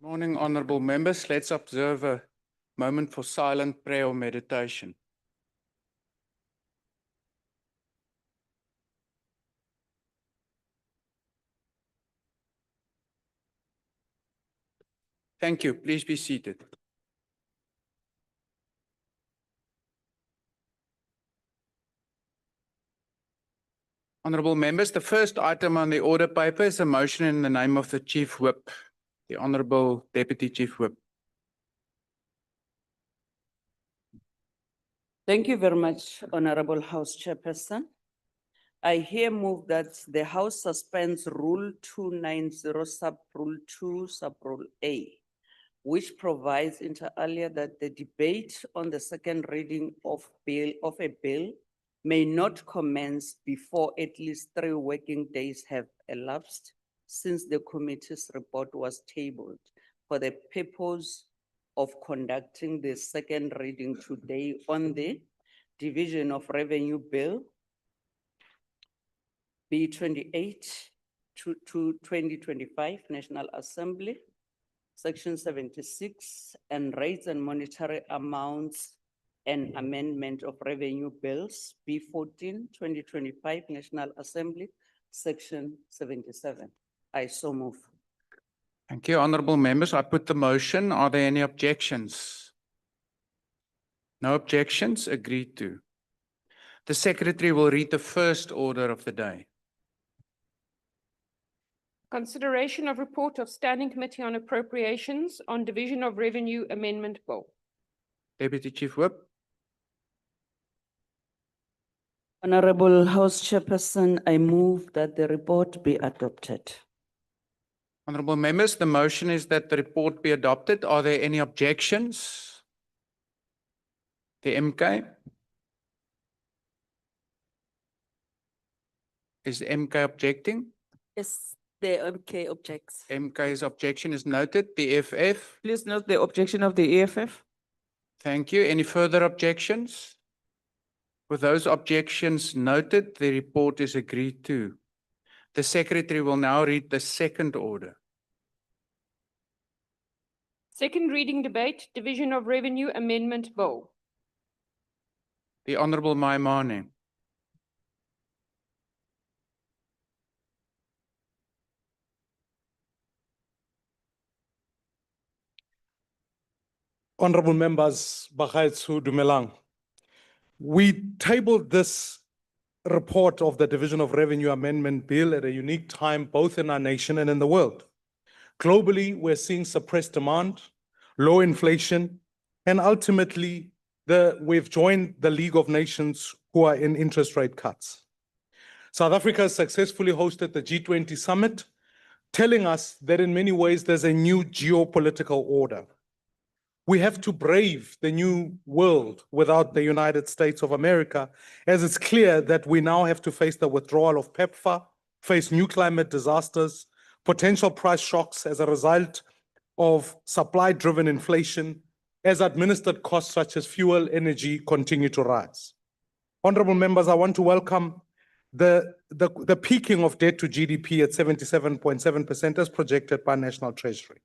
Morning, honorable members. Let's observe a moment for silent prayer or meditation. Thank you. Please be seated. Honorable members, the first item on the order paper is a motion in the name of the Chief Whip, the Honorable Deputy Chief Whip. Thank you very much, Honorable House Chairperson. I here move that the House suspends Rule 290 Sub-Rule 2 Sub-Rule A, which provides inter alia that the debate on the second reading of a bill may not commence before at least 3 working days have elapsed since the committee's report was tabled for the purpose of conducting the second reading today on the Division of Revenue Bill B28 to 2025 National Assembly, Section 76, and Rates and Monetary Amounts and Amendment of Revenue Bills B14 2025 National Assembly, Section 77. I so move. Thank you, honorable members. I put the motion. Are there any objections? No objections? Agreed to. The secretary will read the first order of the day. Consideration of report of Standing Committee on Appropriations on Division of Revenue Amendment Bill. Deputy Chief Whip. Honorable House Chairperson, I move that the report be adopted. Honorable members, the motion is that the report be adopted. Are there any objections? The MK? Is the MK objecting? Yes, the MK objects. MK's objection is noted. The EFF? Please note the objection of the EFF. Thank you. Any further objections? With those objections noted, the report is agreed to. The secretary will now read the second order. Second reading debate, Division of Revenue Amendment Bill. The Honorable Maimane. Honorable members, Bagaetsho Dumelang. We tabled this report of the Division of Revenue Amendment Bill at a unique time, both in our nation and in the world. Globally, we're seeing suppressed demand, low inflation, and ultimately, we've joined the League of Nations who are in interest rate cuts. South Africa has successfully hosted the G20 summit, telling us that in many ways, there's a new geopolitical order. We have to brave the new world without the United States of America, as it's clear that we now have to face the withdrawal of PEPFAR, face new climate disasters, potential price shocks as a result of supply-driven inflation, as administered costs such as fuel, energy continue to rise. Honorable members, I want to welcome the peaking of debt to GDP at 77.7% as projected by National Treasury.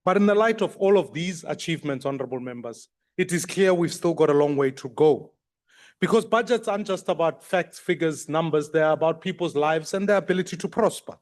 But in the light of all of these achievements, honorable members, it is clear we've still got a long way to go. Because budgets aren't just about facts, figures, numbers, they're about people's lives and their ability to prosper.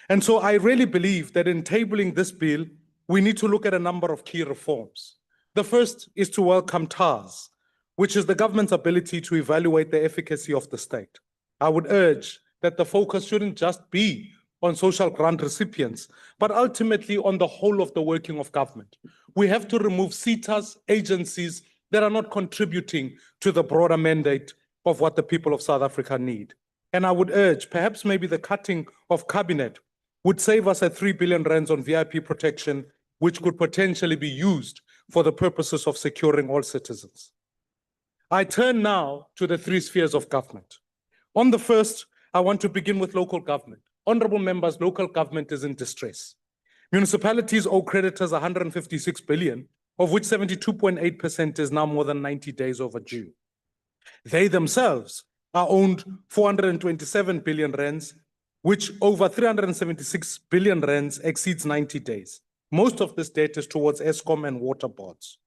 And so I really believe that in tabling this bill, we need to look at a number of key reforms. The first is to welcome TARS, which is the government's ability to evaluate the efficacy of the state. I would urge that the focus shouldn't just be on social grant recipients, but ultimately on the whole of the working of government. We have to remove SETAs, agencies that are not contributing to the broader mandate of what the people of South Africa need. And I would urge, perhaps maybe the cutting of cabinet would save us 3 billion rands on VIP protection, which could potentially be used for the purposes of securing all citizens. I turn now to the 3 spheres of government. On the first, I want to begin with local government. Honorable members, local government is in distress. Municipalities owe creditors 156 billion, of which 72.8% is now more than 90 days overdue. They themselves are owed 427 billion rands, which over 376 billion rands exceeds 90 days. Most of this debt is towards Eskom and water boards.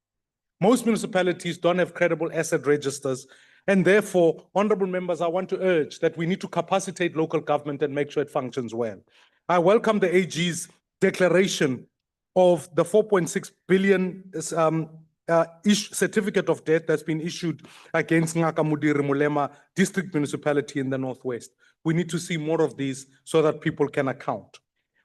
Most municipalities don't have credible asset registers, and therefore, honorable members, I want to urge that we need to capacitate local government and make sure it functions well. I welcome the AG's declaration of the 4.6 billion certificate of debt that's been issued against Ngaka Mudiri Mulema district municipality in the Northwest. We need to see more of these so that people can account.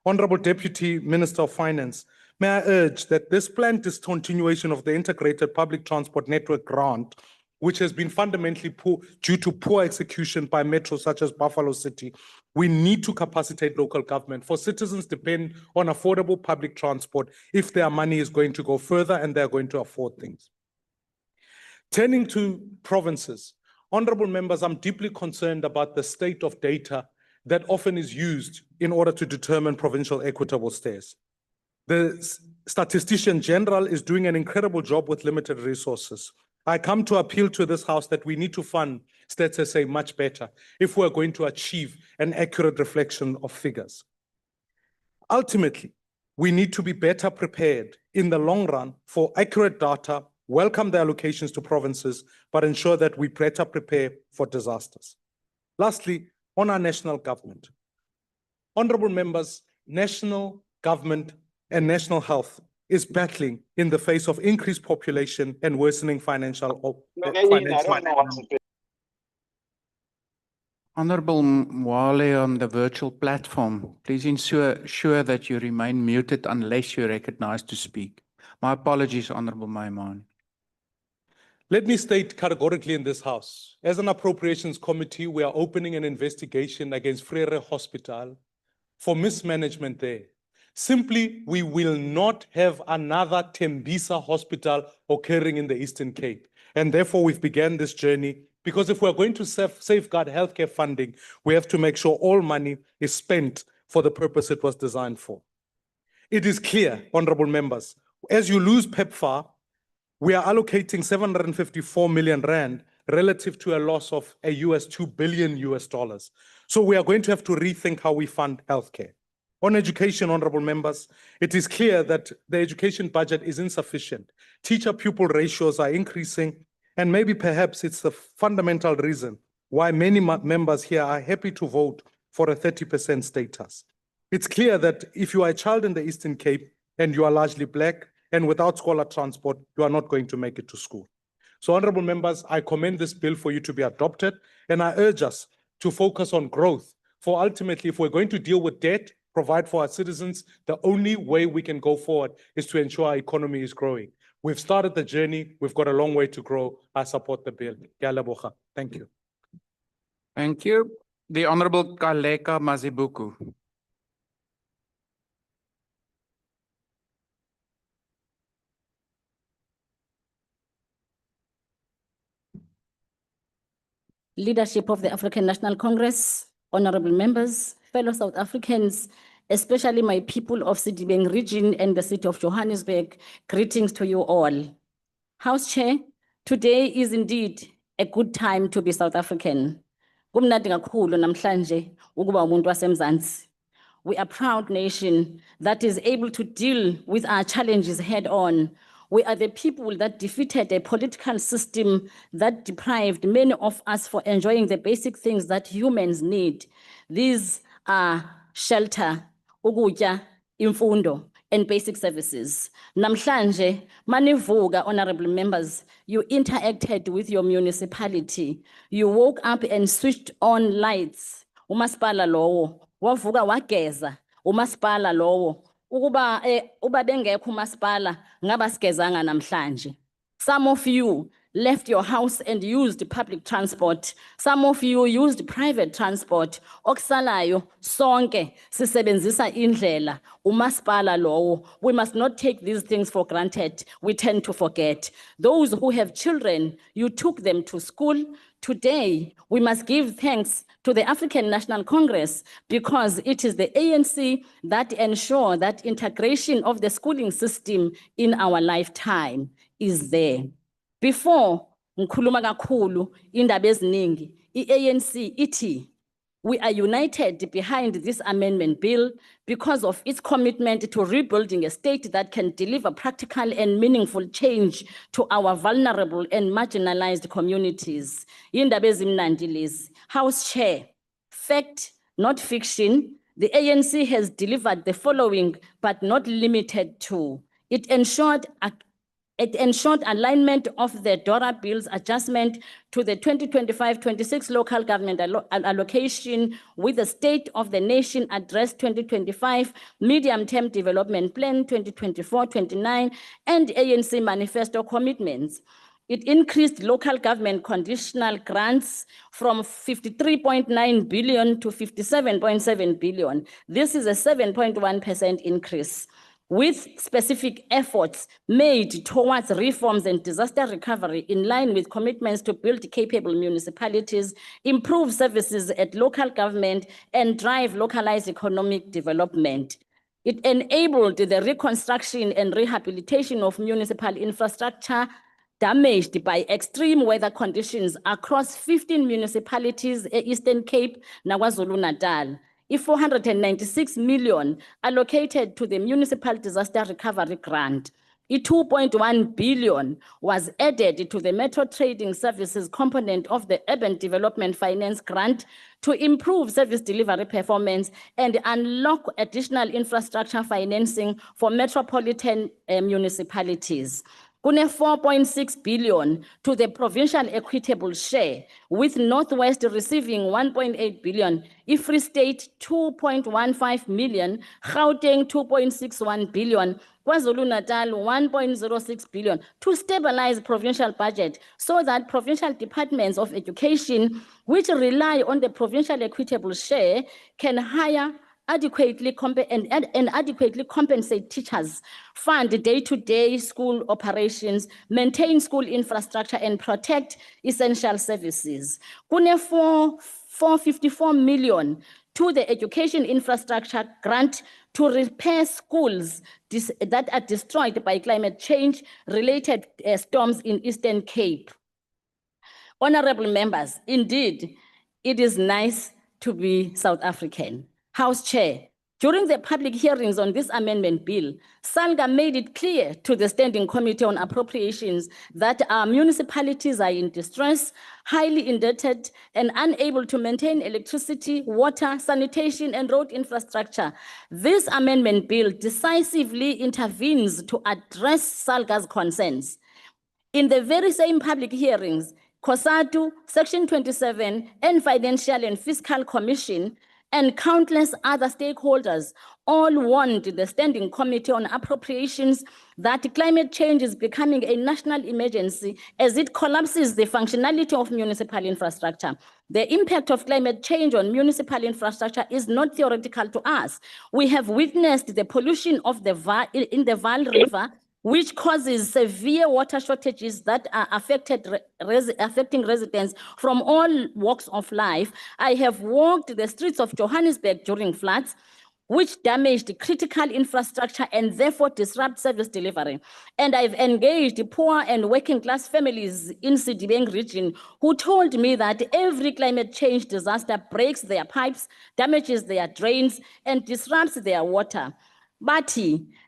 Honorable Deputy Minister of Finance, may I urge that this planned discontinuation of the integrated public transport network grant, which has been fundamentally poor due to poor execution by metros such as Buffalo City, we need to capacitate local government, for citizens depend on affordable public transport if their money is going to go further and they're going to afford things. Turning to provinces, honorable members, I'm deeply concerned about the state of data that often is used in order to determine provincial equitable status. The Statistician General is doing an incredible job with limited resources. I come to appeal to this House that we need to fund Stats SA much better if we're going to achieve an accurate reflection of figures. Ultimately, we need to be better prepared in the long run for accurate data, welcome the allocations to provinces, but ensure that we better prepare for disasters. Lastly, on our national government. Honorable members, national government and national health is battling in the face of increased population and worsening financial. Honorable Mwale on the virtual platform, please ensure that you remain muted unless you're recognized to speak. My apologies, Honorable Maimane. Let me state categorically in this House, as an Appropriations Committee, we are opening an investigation against Frere Hospital for mismanagement there. Simply, we will not have another Tembisa hospital occurring in the Eastern Cape. And therefore, we've begun this journey because if we're going to safeguard healthcare funding, we have to make sure all money is spent for the purpose it was designed for. It is clear, honorable members, as you lose PEPFAR, we are allocating 754 million rand relative to a loss of a $2 billion. So we are going to have to rethink how we fund healthcare. On education, honorable members, it is clear that the education budget is insufficient. Teacher-pupil ratios are increasing, and maybe perhaps it's the fundamental reason why many members here are happy to vote for a 30% status. It's clear that if you are a child in the Eastern Cape and you are largely Black and without scholar transport, you are not going to make it to school. So, honorable members, I commend this bill for you to be adopted, and I urge us to focus on growth. For ultimately, if we're going to deal with debt, provide for our citizens, the only way we can go forward is to ensure our economy is growing. We've started the journey. We've got a long way to grow. I support the bill. Thank you. Thank you. The Honorable Kaleka Mazibuku. Leadership of the African National Congress, honorable members, fellow South Africans, especially my people of Sidibeng region and the city of Johannesburg, greetings to you all. House Chair, today is indeed a good time to be South African. Kumnandi kakhulu namhlanje ukuba umuntu waseMzansi. We are a proud nation that is able to deal with our challenges head on. We are the people that defeated a political system that deprived many of us for enjoying the basic things that humans need. These are shelter, ukutya, imfundo, and basic services. Namhlanje, manivuka, honorable members, you interacted with your municipality. You woke up and switched on lights. Umasipala lowo, wavuka wageza, umasipala lowo. Uba bengekho umasipala ngaba sigezanga namhlanje. Some of you left your house and used public transport. Some of you used private transport. Okusalayo sonke sisebenzisa indlela umasipala lowo. We must not take these things for granted. We tend to forget. Those who have children, you took them to school. Today, we must give thanks to the African National Congress because it is the ANC that ensure that integration of the schooling system in our lifetime is there. Before ngikhuluma kakhulu indaba eziningi, iANC ithi We are united behind this amendment bill because of its commitment to rebuilding a state that can deliver practical and meaningful change to our vulnerable and marginalized communities. Indaba ezimnandi lezi. House Chair, fact, not fiction, the ANC has delivered the following, but not limited to. It ensured alignment of the DORA bill's adjustment to the 2025-26 local government allocation with the State of the Nation Address 2025, Medium-Term Development Plan 2024-29, and ANC manifesto commitments. It increased local government conditional grants from 53.9 billion to 57.7 billion. This is a 7.1% increase, with specific efforts made towards reforms and disaster recovery in line with commitments to build capable municipalities, improve services at local government, and drive localized economic development. It enabled the reconstruction and rehabilitation of municipal infrastructure damaged by extreme weather conditions across 15 municipalities in Eastern Cape, KwaZulu-Natal. 496 million allocated to the Municipal Disaster Recovery Grant. 2.1 billion was added to the Metro Trading Services component of the Urban Development Finance Grant to improve service delivery performance and unlock additional infrastructure financing for metropolitan municipalities. 4.6 billion to the provincial equitable share, with Northwest receiving 1.8 billion, Free State 2.15 million, Gauteng 2.61 billion, KwaZulu-Natal 1.06 billion to stabilize provincial budget so that provincial departments of education, which rely on the provincial equitable share, can hire adequately adequately compensate teachers, fund day-to-day school operations, maintain school infrastructure, and protect essential services. 454 million to the education infrastructure grant to repair schools that are destroyed by climate change related storms in Eastern Cape. Honorable members, indeed, it is nice to be South African. House Chair, during the public hearings on this amendment bill, SALGA made it clear to the Standing Committee on Appropriations that our municipalities are in distress, highly indebted, and unable to maintain electricity, water, sanitation, and road infrastructure. This amendment bill decisively intervenes to address SALGA's concerns. In the very same public hearings, COSATU, Section 27, and Financial and Fiscal Commission, and countless other stakeholders all warned the Standing Committee on Appropriations that climate change is becoming a national emergency as it collapses the functionality of municipal infrastructure. The impact of climate change on municipal infrastructure is not theoretical to us. We have witnessed the pollution of in the Vaal River, which causes severe water shortages that are affecting residents from all walks of life. I have walked the streets of Johannesburg during floods, which damaged critical infrastructure and therefore disrupt service delivery. And I've engaged poor and working class families in Sidibeng region who told me that every climate change disaster breaks their pipes, damages their drains, and disrupts their water. But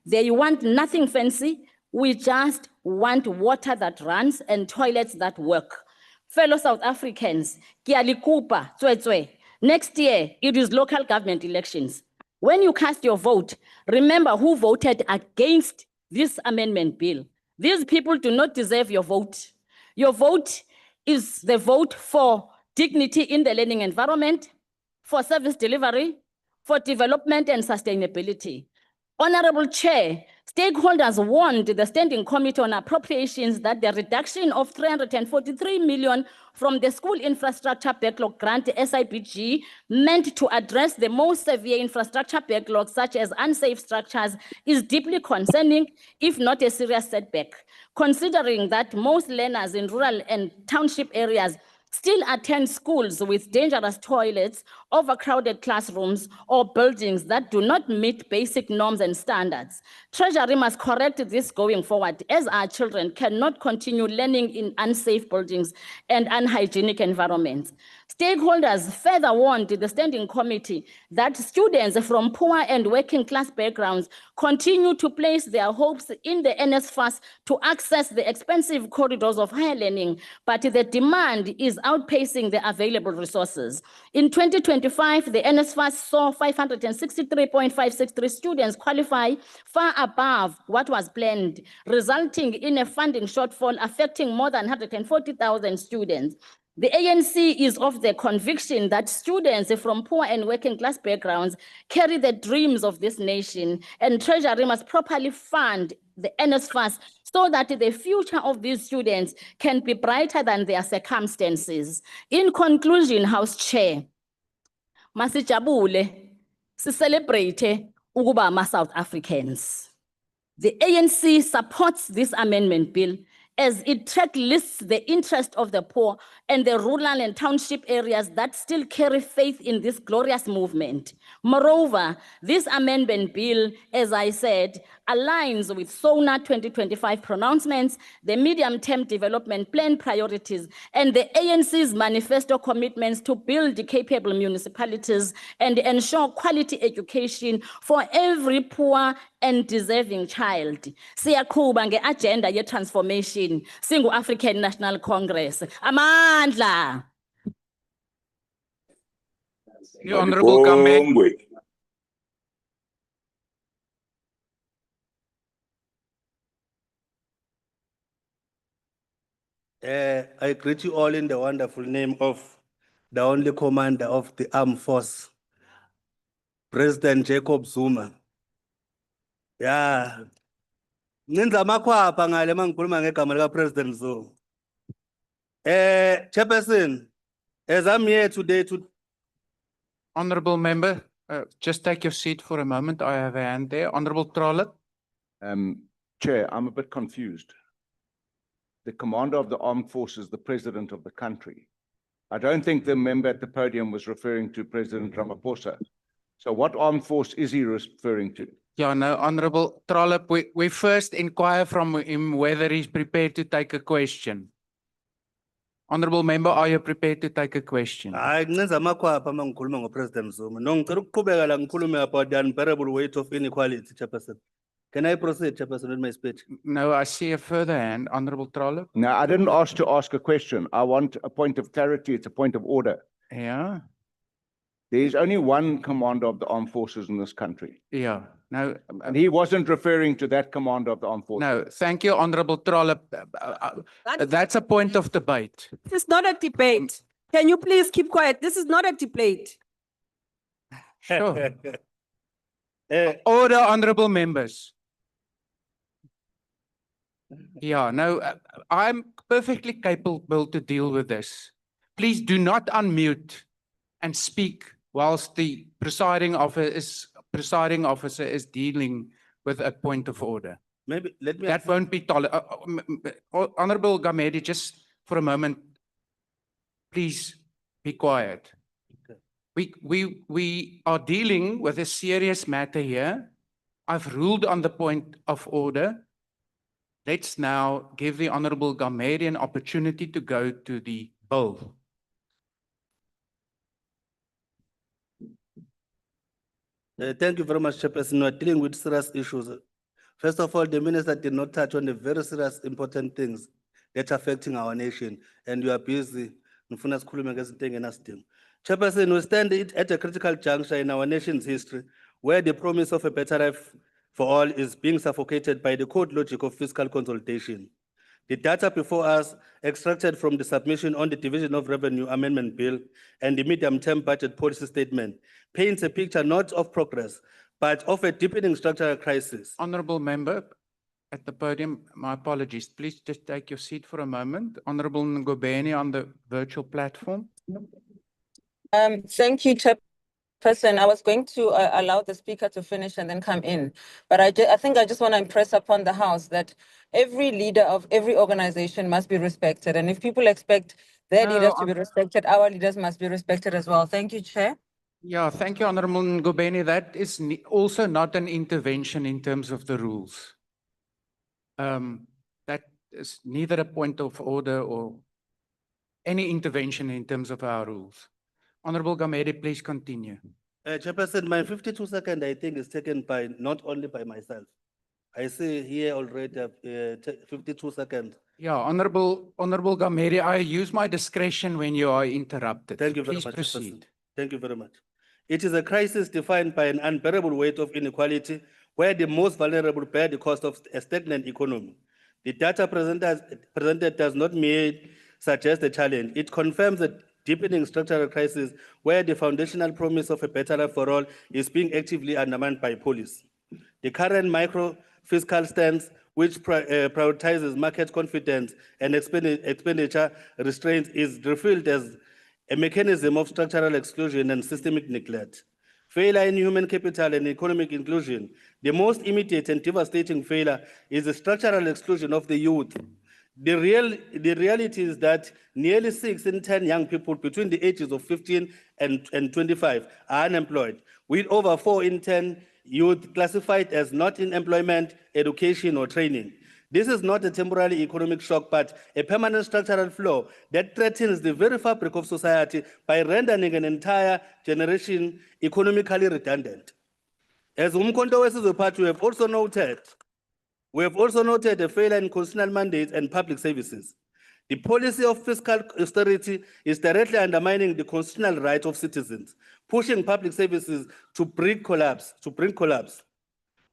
they want nothing fancy. We just want water that runs and toilets that work. Fellow South Africans, kialikupa, tswetswe. Next year, it is local government elections. When you cast your vote, remember who voted against this amendment bill. These people do not deserve your vote. Your vote is the vote for dignity in the learning environment, for service delivery, for development and sustainability. Honorable Chair, stakeholders warned the Standing Committee on Appropriations that the reduction of 343 million from the School Infrastructure Backlog Grant, SIBG, meant to address the most severe infrastructure backlogs, such as unsafe structures, is deeply concerning, if not a serious setback, considering that most learners in rural and township areas still attend schools with dangerous toilets overcrowded classrooms, or buildings that do not meet basic norms and standards. Treasury must correct this going forward, as our children cannot continue learning in unsafe buildings and unhygienic environments. Stakeholders further warned the Standing Committee that students from poor and working class backgrounds continue to place their hopes in the NSFAS to access the expensive corridors of higher learning, but the demand is outpacing the available resources. In 2025, the NSFAS saw 563.563 students qualify, far above what was planned, resulting in a funding shortfall affecting more than 140,000 students. The ANC is of the conviction that students from poor and working class backgrounds carry the dreams of this nation, and Treasury must properly fund the NSFAS so that the future of these students can be brighter than their circumstances. In conclusion, House Chair, masijabule, celebrate ukuba ama-South Africans. The ANC supports this amendment bill as it lists the interest of the poor and the rural and township areas that still carry faith in this glorious movement. Moreover, this amendment bill, as I said, aligns with SONA 2025 pronouncements, the medium-term development plan priorities, and the ANC's manifesto commitments to build capable municipalities and ensure quality education for every poor and deserving child. Siyaqhuba nge-agenda ye-transformation, singu-African National Congress. Amandla! The Honorable Gamedi. Mabongwe. I greet you all in the wonderful name of the only commander of the armed force, President Jacob Zuma. Yeah. Ngenza amakhwapha ngale mangikhuluma ngegama lika President Zuma. Chairperson, as I'm here today to Honorable member, just take your seat for a moment. I have a hand there. Honorable Trollip. Chair, I'm a bit confused. The commander of the armed forces, the president of the country. I don't think the member at the podium was referring to President Ramaphosa. So what armed force is he referring to? Yeah, no, Honorable Trollip, we first inquire from him whether he's prepared to take a question. Honorable member, are you prepared to take a question? hayi ngenza amakhwapha mangikhuluma ngoPresident Zuma. No ngicela ukuqhubeka la ngikhulume about the unbearable weight of inequality, Chairperson. Can I proceed, Chairperson, with my speech? No, I see a further hand. Honorable Trollip. Now, I didn't ask to ask a question. I want a point of clarity. It's a point of order. Yeah, There is only one commander of the armed forces in this country. yeah. No, And he wasn't referring to that commander of the armed forces. no, thank you, Honorable Trollip. That's a point of debate. This is not a debate. Can you please keep quiet? This is not a debate. Sure. Eh, Order, honorable members. Yeah, no, I'm perfectly capable to deal with this. Please do not unmute and speak whilst the presiding officer is dealing with a point of order. maybe let me. That won't be tolerated. Honorable Gamedi, just for a moment, please be quiet. Okay. We are dealing with a serious matter here. I've ruled on the point of order. Let's now give the Honorable Gamedi an opportunity to go to the bill. Thank you very much, Chairperson. We are dealing with serious issues. First of all, the minister did not touch on the very serious, important things that are affecting our nation, and you are busy. Nifuna sikhulume ngezinto engenasidingo. Chairperson, we stand at a critical juncture in our nation's history, where the promise of a better life for all is being suffocated by the cold logic of fiscal consolidation. The data before us, extracted from the submission on the Division of Revenue Amendment Bill and the medium-term budget policy statement, paints a picture not of progress, but of a deepening structural crisis. Honorable member at the podium, my apologies. Please just take your seat for a moment. Honorable Ngobeni on the virtual platform. Thank you, Chairperson. I was going to allow the speaker to finish and then come in, but I think I just want to impress upon the House that every leader of every organization must be respected. And if people expect their No, leaders to be respected, our leaders must be respected as well. Thank you, Chair. Yeah, thank you, Honorable Ngobeni. That is also not an intervention in terms of the rules. That is neither a point of order or any intervention in terms of our rules. Honorable Gamede, please continue. Chairperson, my 52 second, I think, is taken by, not only by myself. I see here already, 52 seconds. Yeah, Honorable Gamede, I use my discretion when you are interrupted. Thank you very Please much, Chairperson. proceed. Thank you very much. It is a crisis defined by an unbearable weight of inequality, where the most vulnerable bear the cost of a stagnant economy. The data presented does not merely suggest a challenge. It confirms a deepening structural crisis where the foundational promise of a better life for all is being actively undermined by policy. The current micro fiscal stance, which prioritizes market confidence and expenditure restraints, is refilled as a mechanism of structural exclusion and systemic neglect. Failure in human capital and economic inclusion. The most immediate and devastating failure is the structural exclusion of the youth. The reality is that nearly 6 in 10 young people between the ages of 15 and 25 are unemployed, with over 4 in 10 youth classified as not in employment, education, or training. This is not a temporary economic shock, but a permanent structural flaw that threatens the very fabric of society by rendering an entire generation economically redundant. As Umkhonto Wesizwe Party, we have also noted a failure in constitutional mandates and public services. The policy of fiscal austerity is directly undermining the constitutional right of citizens, pushing public services to bring collapse.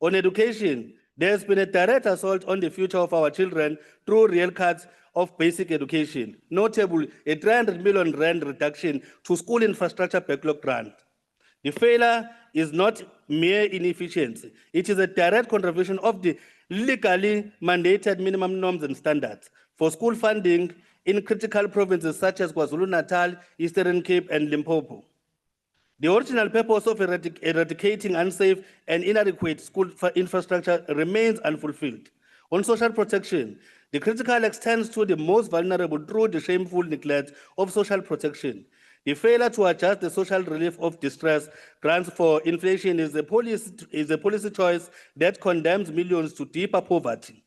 On education, there has been a direct assault on the future of our children through real cuts of basic education, notably a 300 million rand reduction to school infrastructure backlog grant. The failure is not mere inefficiency. It is a direct contravention of the legally mandated minimum norms and standards for school funding in critical provinces such as KwaZulu-Natal, Eastern Cape, and Limpopo. The original purpose of eradicating unsafe and inadequate school infrastructure remains unfulfilled. On social protection, the critical extends to the most vulnerable through the shameful neglect of social protection. The failure to adjust the social relief of distress grants for inflation is a policy choice that condemns millions to deeper poverty.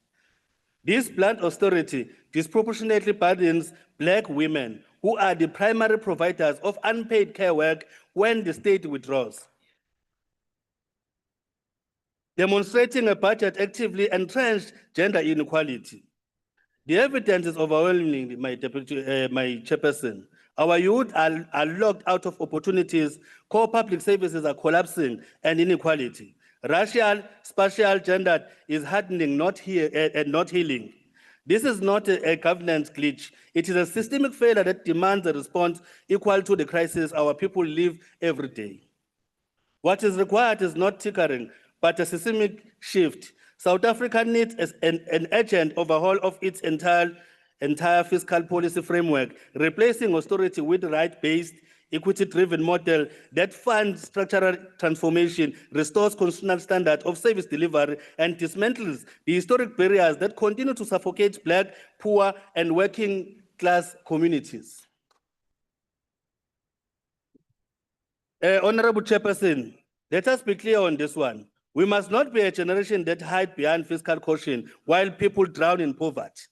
This blunt austerity disproportionately burdens Black women, who are the primary providers of unpaid care work when the state withdraws. Demonstrating a budget actively entrenched gender inequality. The evidence is overwhelming, my chairperson. Our youth are locked out of opportunities, core public services are collapsing, and inequality. Racial, spatial, gender is hardening, not healing. This is not a governance glitch. It is a systemic failure that demands a response equal to the crisis our people live every day. What is required is not tinkering, but a systemic shift. South Africa needs an urgent overhaul of its entire fiscal policy framework, replacing austerity with right-based, equity-driven model that funds structural transformation, restores constitutional standard of service delivery, and dismantles the historic barriers that continue to suffocate Black, poor, and working-class communities. Honorable Chairperson, let us be clear on this one. We must not be a generation that hide behind fiscal caution while people drown in poverty.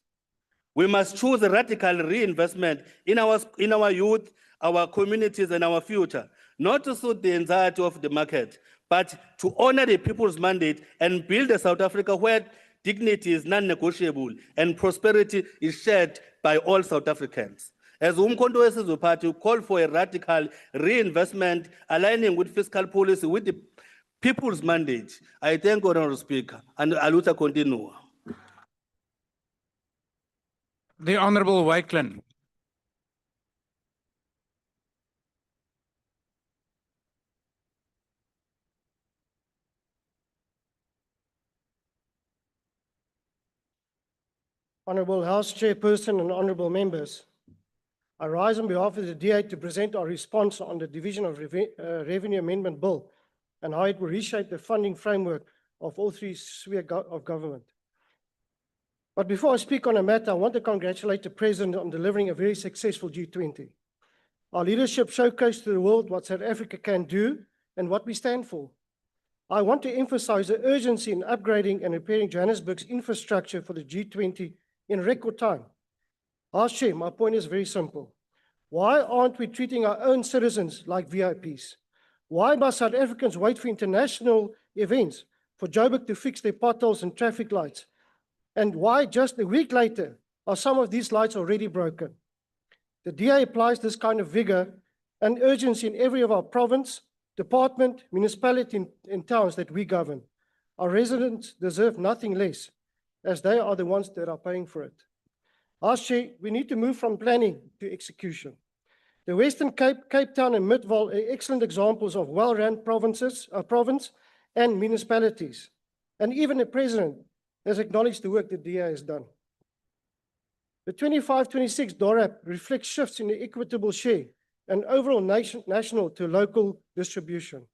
We must choose a radical reinvestment in our youth, our communities, and our future, not to suit the anxiety of the market, but to honor the people's mandate and build a South Africa where dignity is non-negotiable and prosperity is shared by all South Africans. As Umkhonto Wesizwe Party, call for a radical reinvestment aligning with fiscal policy with the people's mandate. I thank Honorable Speaker, and Aluta continua. The Honorable Wycliffe. Honorable House Chairperson and honorable members, I rise on behalf of the DA to present our response on the Division of Revenue Amendment Bill and how it will reshape the funding framework of all three spheres of government. But before I speak on a matter, I want to congratulate the President on delivering a very successful G20. Our leadership showcased to the world what South Africa can do and what we stand for. I want to emphasize the urgency in upgrading and repairing Johannesburg's infrastructure for the G20 in record time. Our Chair, my point is very simple. Why aren't we treating our own citizens like VIPs? Why must South Africans wait for international events for Joburg to fix their potholes and traffic lights? And why just a week later are some of these lights already broken? The DA applies this kind of vigor and urgency in every of our province, department, municipality, and towns that we govern. Our residents deserve nothing less, as they are the ones that are paying for it. As Chair, we need to move from planning to execution. The Western Cape, Cape Town, and Midvaal are excellent examples of well-run province and municipalities. And even the President has acknowledged the work the DA has done. The 25-26 DORAP reflects shifts in the equitable share and overall national to local distribution.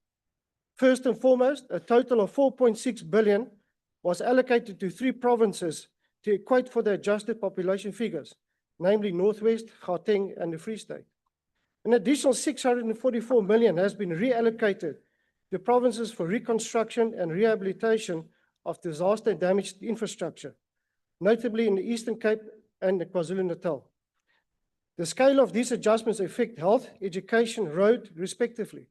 First and foremost, a total of 4.6 billion was allocated to 3 provinces to equate for the adjusted population figures, namely Northwest, Gauteng, and the Free State. An additional 644 million has been reallocated to provinces for reconstruction and rehabilitation of disaster-damaged infrastructure, notably in the Eastern Cape and the KwaZulu-Natal. The scale of these adjustments affect health, education, road, respectively.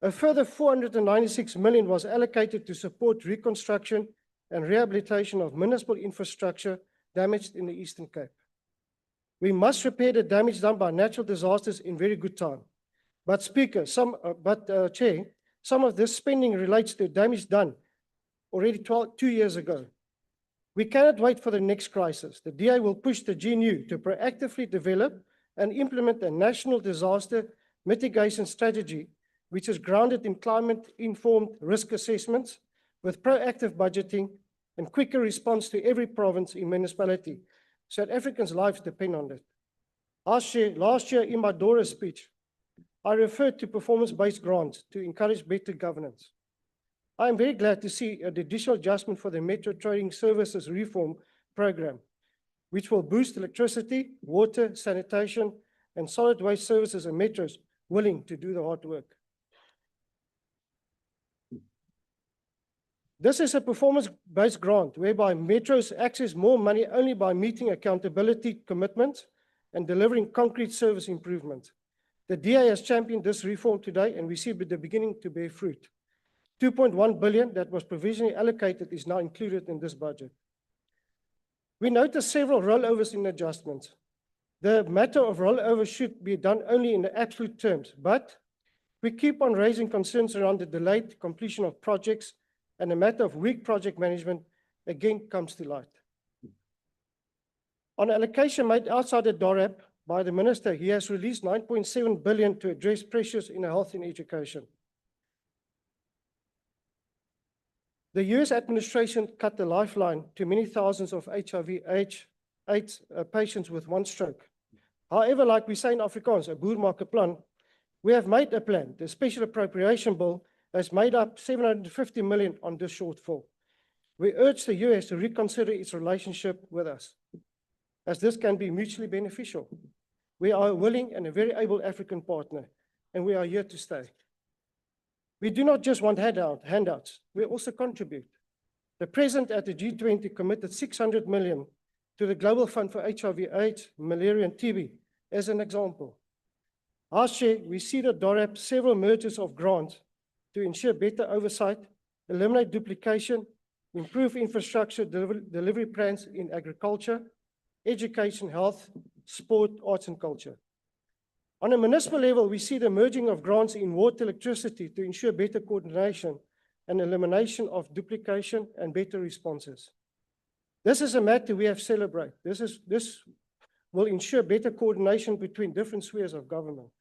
A further 496 million was allocated to support reconstruction and rehabilitation of municipal infrastructure damaged in the Eastern Cape. We must repair the damage done by natural disasters in very good time. But Speaker, Chair, some of this spending relates to damage done already 2 years ago. We cannot wait for the next crisis. The DA will push the GNU to proactively develop and implement a national disaster mitigation strategy, which is grounded in climate-informed risk assessments with proactive budgeting and quicker response to every province and municipality. South Africans' lives depend on it. Last year in my DORA speech, I referred to performance-based grants to encourage better governance. I am very glad to see an additional adjustment for the Metro Trading Services Reform Program, which will boost electricity, water, sanitation, and solid waste services and metros willing to do the hard work. This is a performance-based grant whereby metros access more money only by meeting accountability commitments and delivering concrete service improvements. The DA has championed this reform today, and we see the beginning to bear fruit. 2.1 billion that was provisionally allocated is now included in this budget. We notice several rollovers in adjustments. The matter of rollover should be done only in the absolute terms, but we keep on raising concerns around the delayed completion of projects, and the matter of weak project management again comes to light. On allocation made outside the DORAP by the Minister, he has released 9.7 billion to address pressures in health and education. The US administration cut the lifeline to many thousands of HIV/AIDS patients with 1 stroke. However, like we say in Afrikaans, 'n boer maak 'n plan, we have made a plan. The special appropriation bill has made up 750 million on this shortfall. We urge the US to reconsider its relationship with us, as this can be mutually beneficial. We are a willing and a very able African partner, and we are here to stay. We do not just want handouts, we also contribute. The President at the G20 committed 600 million to the Global Fund for HIV/AIDS, malaria, and TB, as an example. Last year, we see the DORAP several mergers of grants to ensure better oversight, eliminate duplication, improve infrastructure delivery plans in agriculture, education, health, sport, arts, and culture. On a municipal level, we see the merging of grants in water, electricity to ensure better coordination and elimination of duplication and better responses. This is a matter we have celebrated. This will ensure better coordination between different spheres of government.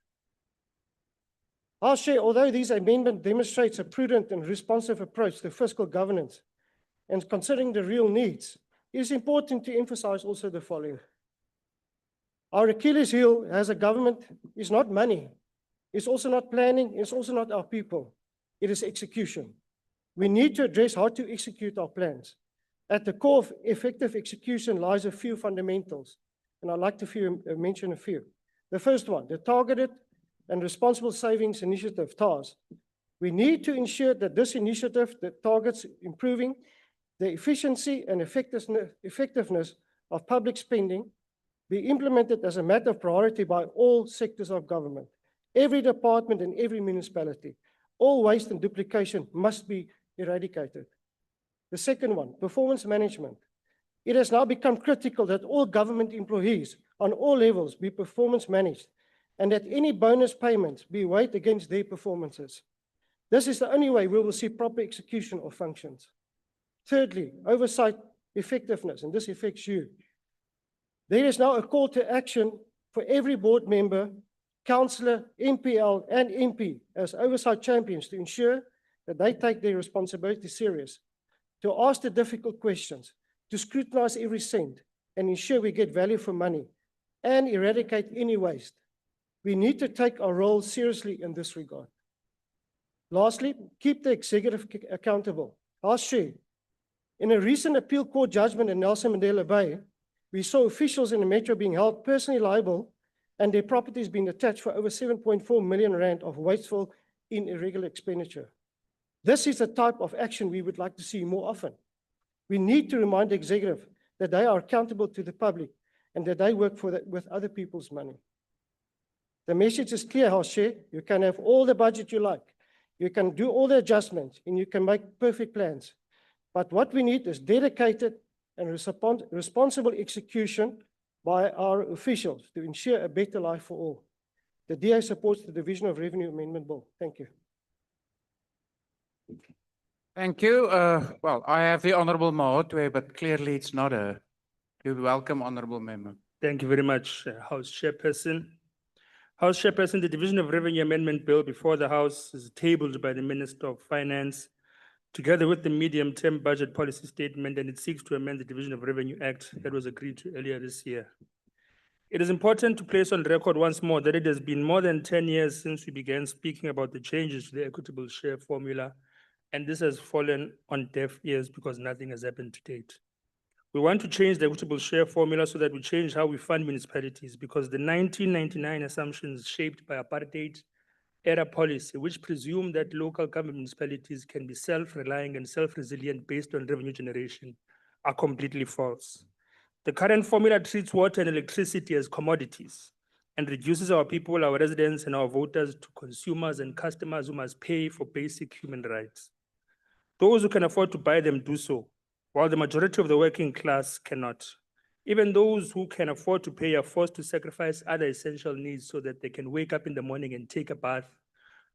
I'll share, although this amendment demonstrates a prudent and responsive approach to fiscal governance and considering the real needs, it is important to emphasize also the following. Our Achilles heel as a government is not money. It's also not planning. It's also not our people. It is execution. We need to address how to execute our plans. At the core of effective execution lies a few fundamentals, and I'd like to mention a few. The first one, the Targeted and Responsible Savings Initiative, TARS. We need to ensure that this initiative that targets improving the efficiency and effectiveness of public spending be implemented as a matter of priority by all sectors of government, every department and every municipality. All waste and duplication must be eradicated. The second one, performance management. It has now become critical that all government employees on all levels be performance managed and that any bonus payments be weighed against their performances. This is the only way we will see proper execution of functions. Thirdly, oversight effectiveness, and this affects you. There is now a call to action for every board member, councillor, MPL, and MP as oversight champions to ensure that they take their responsibility serious, to ask the difficult questions, to scrutinize every cent, and ensure we get value for money, and eradicate any waste. We need to take our role seriously in this regard. Lastly, keep the executive accountable. I'll share. In a recent appeal court judgment in Nelson Mandela Bay, we saw officials in the metro being held personally liable and their properties being attached for over 7.4 million rand of wasteful in irregular expenditure. This is the type of action we would like to see more often. We need to remind the executive that they are accountable to the public and that they work with other people's money. The message is clear, House Chair. You can have all the budget you like. You can do all the adjustments and you can make perfect plans. But what we need is dedicated and responsible execution by our officials to ensure a better life for all. The DA supports the Division of Revenue Amendment Bill. Thank you. Thank you. Well, I have the Honourable Mahotwe, but clearly it's not her. You're welcome, Honourable Member. Thank you very much, House Chairperson. House Chairperson, the Division of Revenue Amendment Bill before the House is tabled by the Minister of Finance, together with the medium-term budget policy statement, and it seeks to amend the Division of Revenue Act that was agreed to earlier this year. It is important to place on record once more that it has been more than 10 years since we began speaking about the changes to the equitable share formula, and this has fallen on deaf ears because nothing has happened to date. We want to change the equitable share formula so that we change how we fund municipalities, because the 1999 assumptions shaped by apartheid era policy, which presume that local government municipalities can be self-reliant and self-resilient based on revenue generation, are completely false. The current formula treats water and electricity as commodities and reduces our people, our residents, and our voters to consumers and customers who must pay for basic human rights. Those who can afford to buy them do so, while the majority of the working class cannot. Even those who can afford to pay are forced to sacrifice other essential needs so that they can wake up in the morning and take a bath,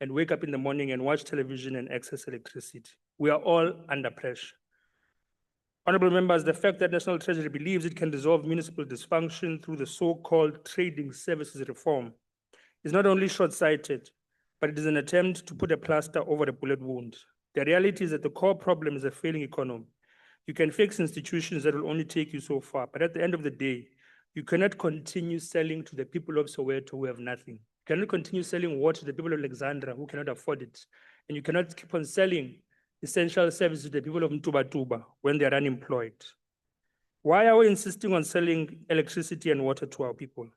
and wake up in the morning and watch television and access electricity. We are all under pressure. Honorable members, the fact that National Treasury believes it can resolve municipal dysfunction through the so-called trading services reform is not only short-sighted, but it is an attempt to put a plaster over a bullet wound. The reality is that the core problem is a failing economy. You can fix institutions that will only take you so far, but at the end of the day, you cannot continue selling to the people of Soweto who have nothing. You cannot continue selling water to the people of Alexandra who cannot afford it. And you cannot keep on selling essential services to the people of Mtuba when they are unemployed. Why are we insisting on selling electricity and water to our people?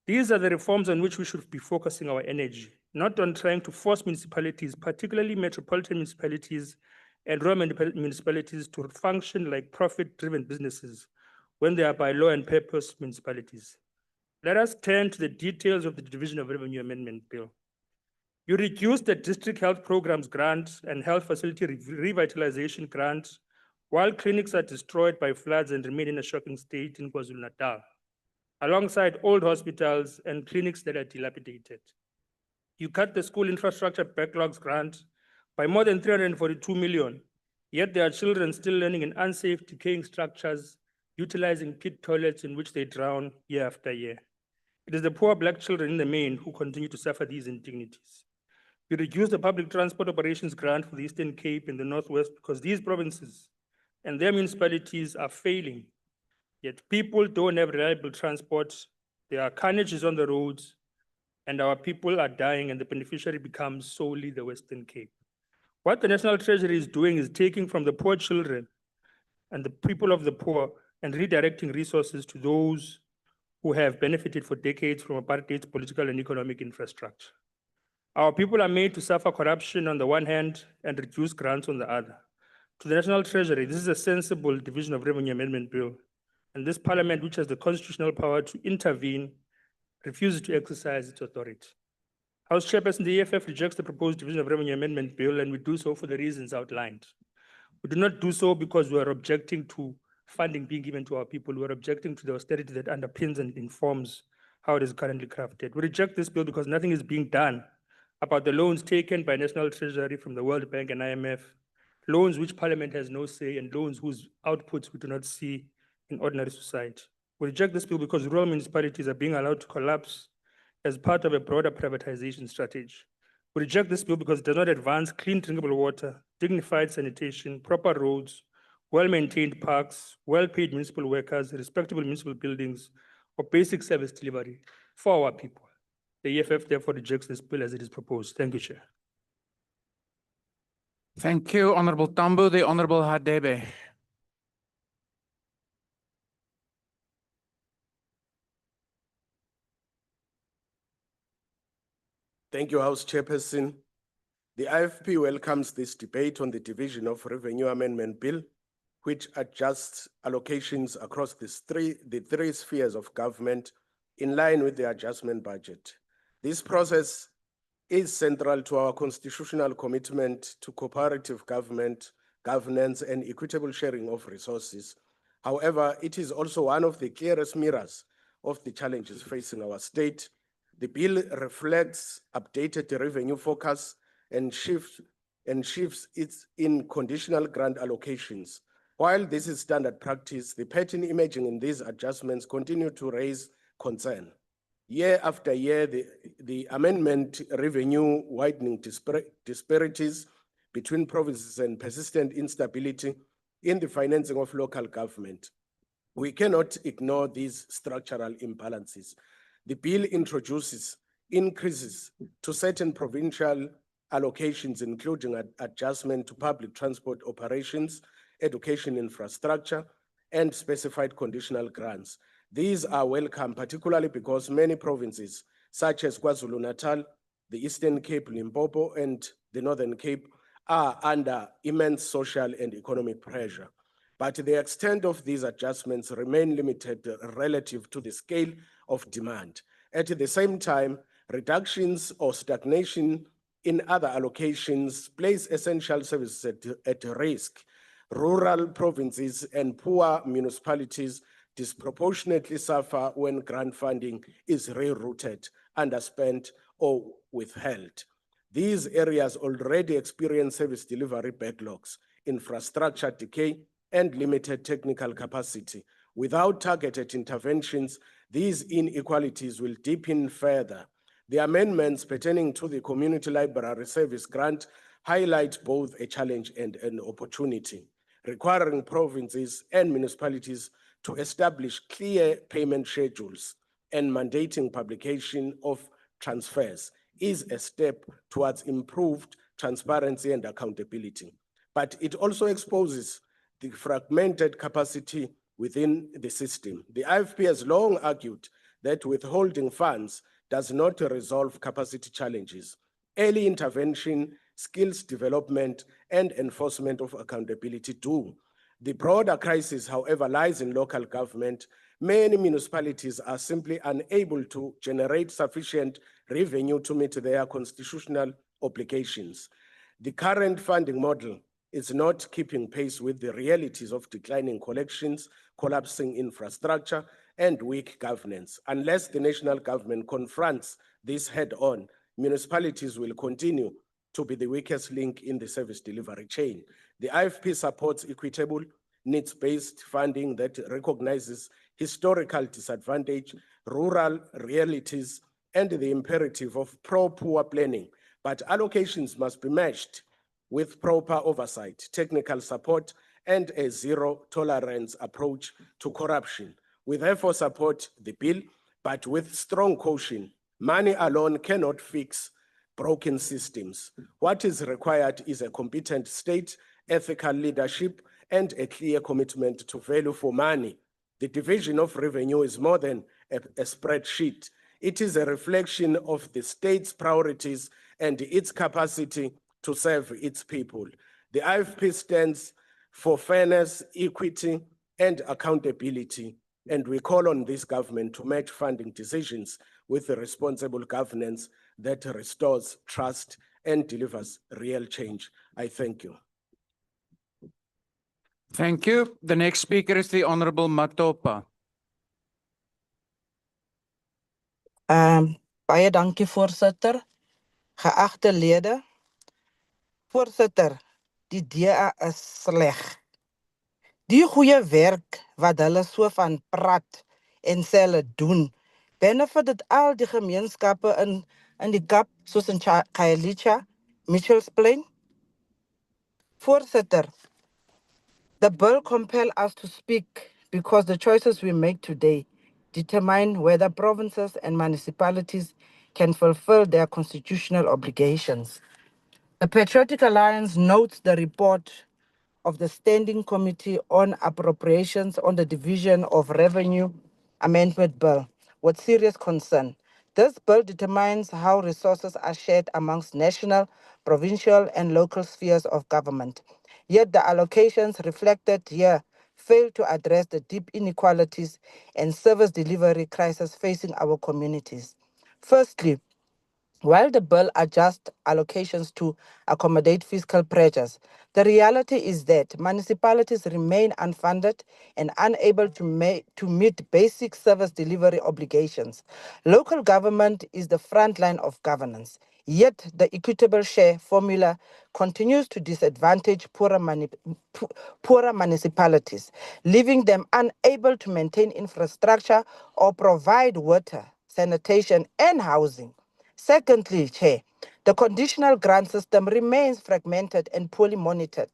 These are the reforms on which we should be focusing our energy, not on trying to force municipalities, particularly metropolitan municipalities and rural municipalities, to function like profit-driven businesses when they are by law and purpose municipalities. Let us turn to the details of the Division of Revenue Amendment Bill. You reduced the district health programs grant and health facility revitalization grant, while clinics are destroyed by floods and remain in a shocking state in KwaZulu-Natal, alongside old hospitals and clinics that are dilapidated. You cut the school infrastructure backlogs grant by more than 342 million, yet there are children still learning in unsafe, decaying structures, utilizing pit toilets in which they drown year after year. It is the poor Black children in the main who continue to suffer these indignities. We reduced the public transport operations grant for the Eastern Cape and the Northwest because these provinces and their municipalities are failing, yet people don't have reliable transport. There are carnages on the roads, and our people are dying, and the beneficiary becomes solely the Western Cape. What the National Treasury is doing is taking from the poor children and the people of the poor and redirecting resources to those who have benefited for decades from apartheid's political and economic infrastructure. Our people are made to suffer corruption on the one hand and reduce grants on the other. To the National Treasury, this is a sensible Division of Revenue Amendment Bill, and this Parliament, which has the constitutional power to intervene, refuses to exercise its authority. House Chairperson, the EFF rejects the proposed Division of Revenue Amendment Bill, and we do so for the reasons outlined. We do not do so because we are objecting to funding being given to our people. We are objecting to the austerity that underpins and informs how it is currently crafted. We reject this bill because nothing is being done about the loans taken by National Treasury from the World Bank and IMF, loans which Parliament has no say, and loans whose outputs we do not see in ordinary society. We reject this bill because rural municipalities are being allowed to collapse as part of a broader privatization strategy. We reject this bill because it does not advance clean drinkable water, dignified sanitation, proper roads, well-maintained parks, well-paid municipal workers, respectable municipal buildings, or basic service delivery for our people. The EFF therefore rejects this bill as it is proposed. Thank you, Chair. Thank you, Honorable Tambo. The Honorable Hadebe. Thank you, House Chairperson. The IFP welcomes this debate on the Division of Revenue Amendment Bill, which adjusts allocations across the three spheres of government in line with the adjustment budget. This process is central to our constitutional commitment to cooperative government, governance, and equitable sharing of resources. However, it is also one of the clearest mirrors of the challenges facing our state. The bill reflects updated revenue focus and shifts its in conditional grant allocations. While this is standard practice, the pattern emerging in these adjustments continue to raise concern. Year after year, the amendment revenue widening disparities between provinces and persistent instability in the financing of local government. We cannot ignore these structural imbalances. The bill introduces increases to certain provincial allocations, including adjustment to public transport operations, education infrastructure, and specified conditional grants. These are welcome, particularly because many provinces, such as KwaZulu-Natal, the Eastern Cape, Limpopo, and the Northern Cape, are under immense social and economic pressure. But the extent of these adjustments remain limited relative to the scale of demand. At the same time, reductions or stagnation in other allocations place essential services at risk. Rural provinces and poor municipalities disproportionately suffer when grant funding is rerouted, underspent, or withheld. These areas already experience service delivery backlogs, infrastructure decay, and limited technical capacity. Without targeted interventions, these inequalities will deepen further. The amendments pertaining to the Community Library Service Grant highlight both a challenge and an opportunity, requiring provinces and municipalities to establish clear payment schedules and mandating publication of transfers is a step towards improved transparency and accountability. But it also exposes the fragmented capacity within the system. The IFP has long argued that withholding funds does not resolve capacity challenges. Early intervention, skills development, and enforcement of accountability do. The broader crisis, however, lies in local government. Many municipalities are simply unable to generate sufficient revenue to meet their constitutional obligations. The current funding model is not keeping pace with the realities of declining collections, collapsing infrastructure, and weak governance. Unless the national government confronts this head-on, municipalities will continue to be the weakest link in the service delivery chain. The IFP supports equitable, needs-based funding that recognizes historical disadvantage, rural realities, and the imperative of pro-poor planning. But allocations must be matched with proper oversight, technical support, and a zero-tolerance approach to corruption. We therefore support the bill, but with strong caution. Money alone cannot fix broken systems. What is required is a competent state, ethical leadership, and a clear commitment to value for money. The division of revenue is more than a spreadsheet. It is a reflection of the state's priorities and its capacity to serve its people. The IFP stands for fairness, equity, and accountability, and we call on this government to match funding decisions with the responsible governance that restores trust and delivers real change. I thank you. Thank you. The next speaker is the Honorable Matopa. Baie dankie voorsitter. Geagte lede. Voorsitter, die DA is sleg. Die goeie werk wat hulle so van praat en sê hulle doen, benefit dit al die gemeenskappe in die Kaap soos in Khayelitsha, Mitchells Plain. Voorsitter, the bill compels us to speak because the choices we make today determine whether provinces and municipalities can fulfill their constitutional obligations. The Patriotic Alliance notes the report of the Standing Committee on Appropriations on the Division of Revenue Amendment Bill with serious concern. This bill determines how resources are shared amongst national, provincial, and local spheres of government. Yet the allocations reflected here fail to address the deep inequalities and service delivery crisis facing our communities. Firstly, while the bill adjusts allocations to accommodate fiscal pressures, the reality is that municipalities remain unfunded and unable to meet basic service delivery obligations. Local government is the front line of governance, yet the equitable share formula continues to disadvantage poorer municipalities, leaving them unable to maintain infrastructure or provide water, sanitation, and housing. Secondly, Chair, the conditional grant system remains fragmented and poorly monitored,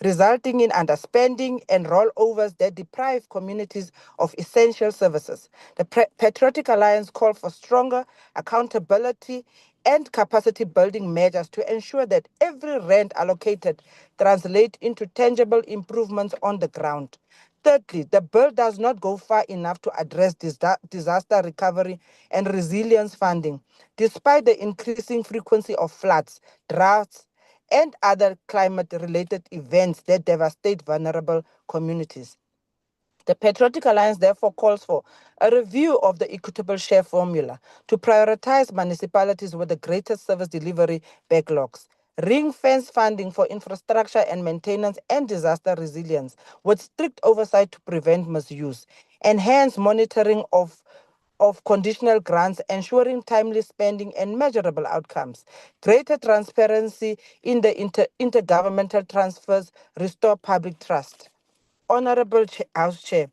resulting in underspending and rollovers that deprive communities of essential services. The Patriotic Alliance calls for stronger accountability and capacity building measures to ensure that every rand allocated translates into tangible improvements on the ground. Thirdly, the bill does not go far enough to address disaster recovery and resilience funding, despite the increasing frequency of floods, droughts, and other climate-related events that devastate vulnerable communities. The Patriotic Alliance therefore calls for a review of the equitable share formula to prioritize municipalities with the greatest service delivery backlogs, ring-fence funding for infrastructure and maintenance and disaster resilience with strict oversight to prevent misuse, enhance monitoring of conditional grants, ensuring timely spending and measurable outcomes, greater transparency in the intergovernmental transfers, restore public trust. Honorable House Chair,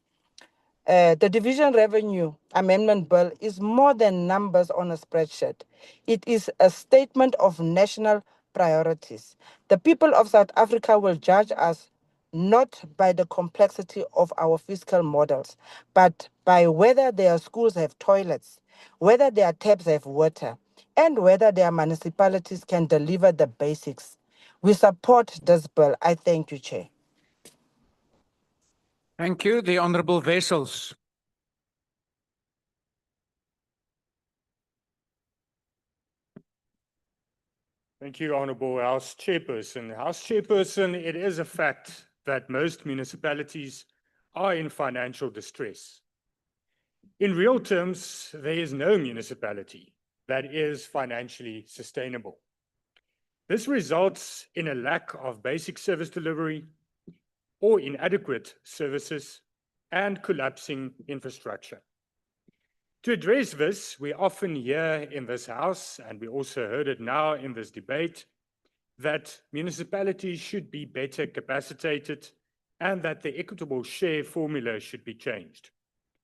the Division Revenue Amendment Bill is more than numbers on a spreadsheet. It is a statement of national priorities. The people of South Africa will judge us not by the complexity of our fiscal models, but by whether their schools have toilets, whether their taps have water, and whether their municipalities can deliver the basics. We support this bill. I thank you, Chair. Thank you. The Honorable Wessels. Thank you, Honorable House Chairperson. House Chairperson, it is a fact that most municipalities are in financial distress. In real terms, there is no municipality that is financially sustainable. This results in a lack of basic service delivery or inadequate services and collapsing infrastructure. To address this, we often hear in this House, and we also heard it now in this debate, that municipalities should be better capacitated and that the equitable share formula should be changed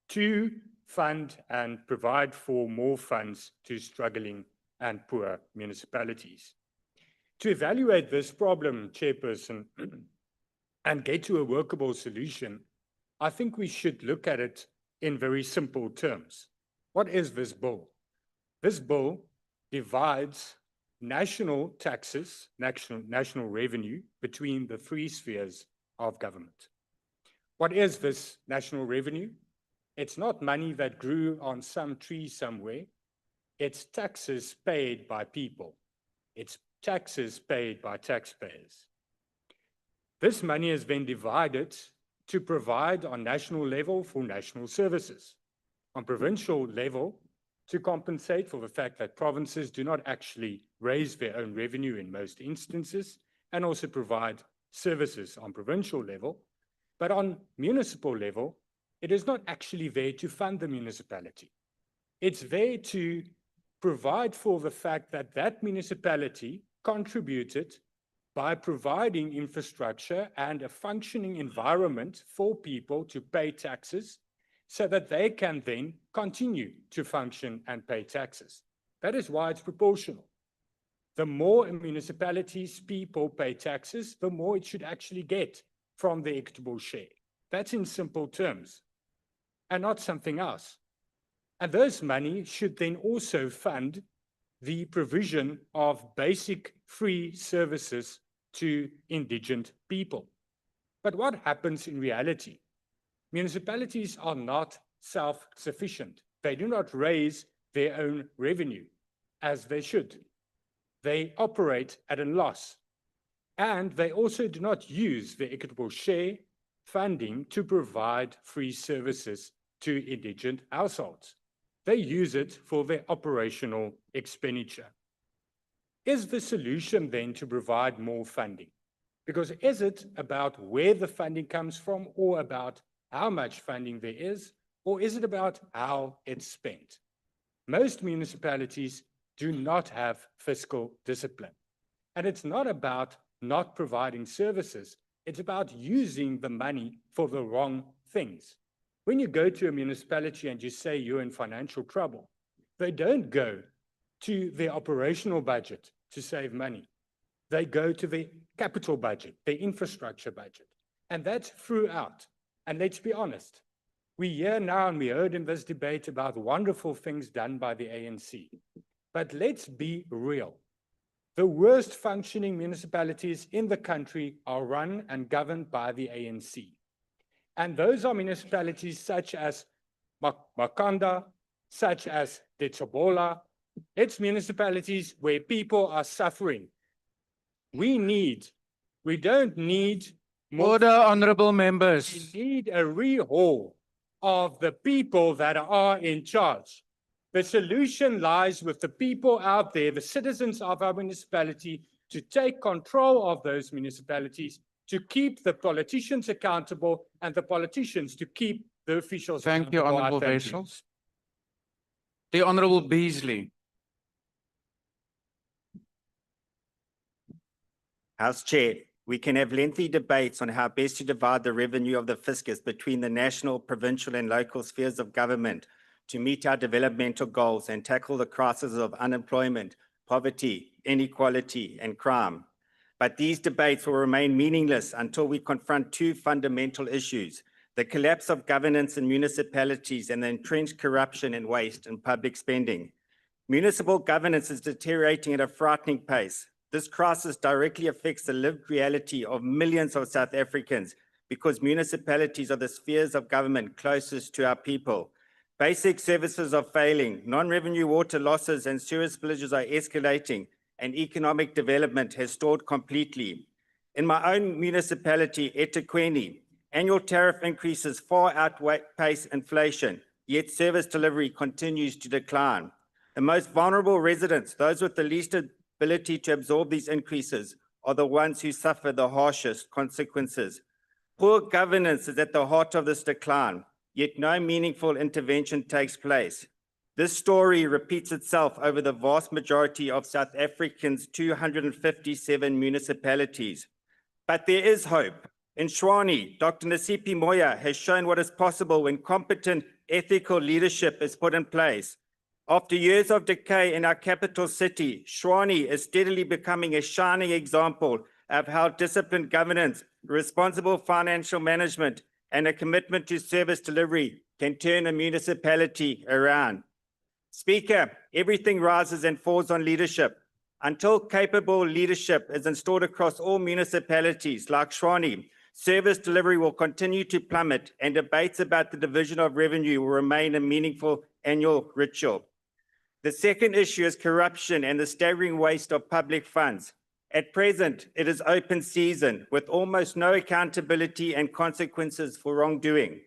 to fund and provide for more funds to struggling and poor municipalities. To evaluate this problem, Chairperson, and get to a workable solution, I think we should look at it in very simple terms. What is this bill? This bill divides national taxes, national revenue between the three spheres of government. What is this national revenue? It's not money that grew on some tree somewhere. It's taxes paid by people. It's taxes paid by taxpayers. This money has been divided to provide on national level for national services, on provincial level to compensate for the fact that provinces do not actually raise their own revenue in most instances, and also provide services on provincial level. But on municipal level, it is not actually there to fund the municipality. It's there to provide for the fact that that municipality contributed by providing infrastructure and a functioning environment for people to pay taxes so that they can then continue to function and pay taxes. That is why it's proportional. The more a municipality's people pay taxes, the more it should actually get from the equitable share. That's in simple terms, and not something else. And those money should then also fund the provision of basic free services to indigent people. But what happens in reality? Municipalities are not self-sufficient. They do not raise their own revenue as they should. They operate at a loss. And they also do not use the equitable share funding to provide free services to indigent households. They use it for their operational expenditure. Is the solution then to provide more funding? Because is it about where the funding comes from or about how much funding there is, or is it about how it's spent? Most municipalities do not have fiscal discipline. And it's not about not providing services. It's about using the money for the wrong things. When you go to a municipality and you say you're in financial trouble, they don't go to their operational budget to save money. They go to the capital budget, the infrastructure budget. And that's throughout. And let's be honest, we hear now and we heard in this debate about wonderful things done by the ANC. But let's be real. The worst functioning municipalities in the country are run and governed by the ANC. And those are municipalities such as Makanda, such as Ditsobola. It's municipalities where people are suffering. We don't need more. Order, honorable members. We need a rehaul of the people that are in charge. The solution lies with the people out there, the citizens of our municipality, to take control of those municipalities, to keep the politicians accountable, and the politicians to keep the officials Thank you, accountable. Honorable Thank you. Wessels. The Honorable Beasley. House Chair, we can have lengthy debates on how best to divide the revenue of the fiscus between the national, provincial, and local spheres of government to meet our developmental goals and tackle the crises of unemployment, poverty, inequality, and crime. But these debates will remain meaningless until we confront two fundamental issues: the collapse of governance in municipalities and the entrenched corruption and waste in public spending. Municipal governance is deteriorating at a frightening pace. This crisis directly affects the lived reality of millions of South Africans because municipalities are the spheres of government closest to our people. Basic services are failing, non-revenue water losses and sewer spillages are escalating, and economic development has stalled completely. In my own municipality, eThekwini, annual tariff increases far outpace inflation, yet service delivery continues to decline. The most vulnerable residents, those with the least ability to absorb these increases, are the ones who suffer the harshest consequences. Poor governance is at the heart of this decline, yet no meaningful intervention takes place. This story repeats itself over the vast majority of South Africa's 257 municipalities. But there is hope. In Tshwane, Dr. Nasipi Moya has shown what is possible when competent, ethical leadership is put in place. After years of decay in our capital city, Tshwane is steadily becoming a shining example of how disciplined governance, responsible financial management, and a commitment to service delivery can turn a municipality around. Speaker, everything rises and falls on leadership. Until capable leadership is installed across all municipalities like Tshwane, service delivery will continue to plummet, and debates about the division of revenue will remain a meaningful annual ritual. The second issue is corruption and the staggering waste of public funds. At present, it is open season with almost no accountability and consequences for wrongdoing.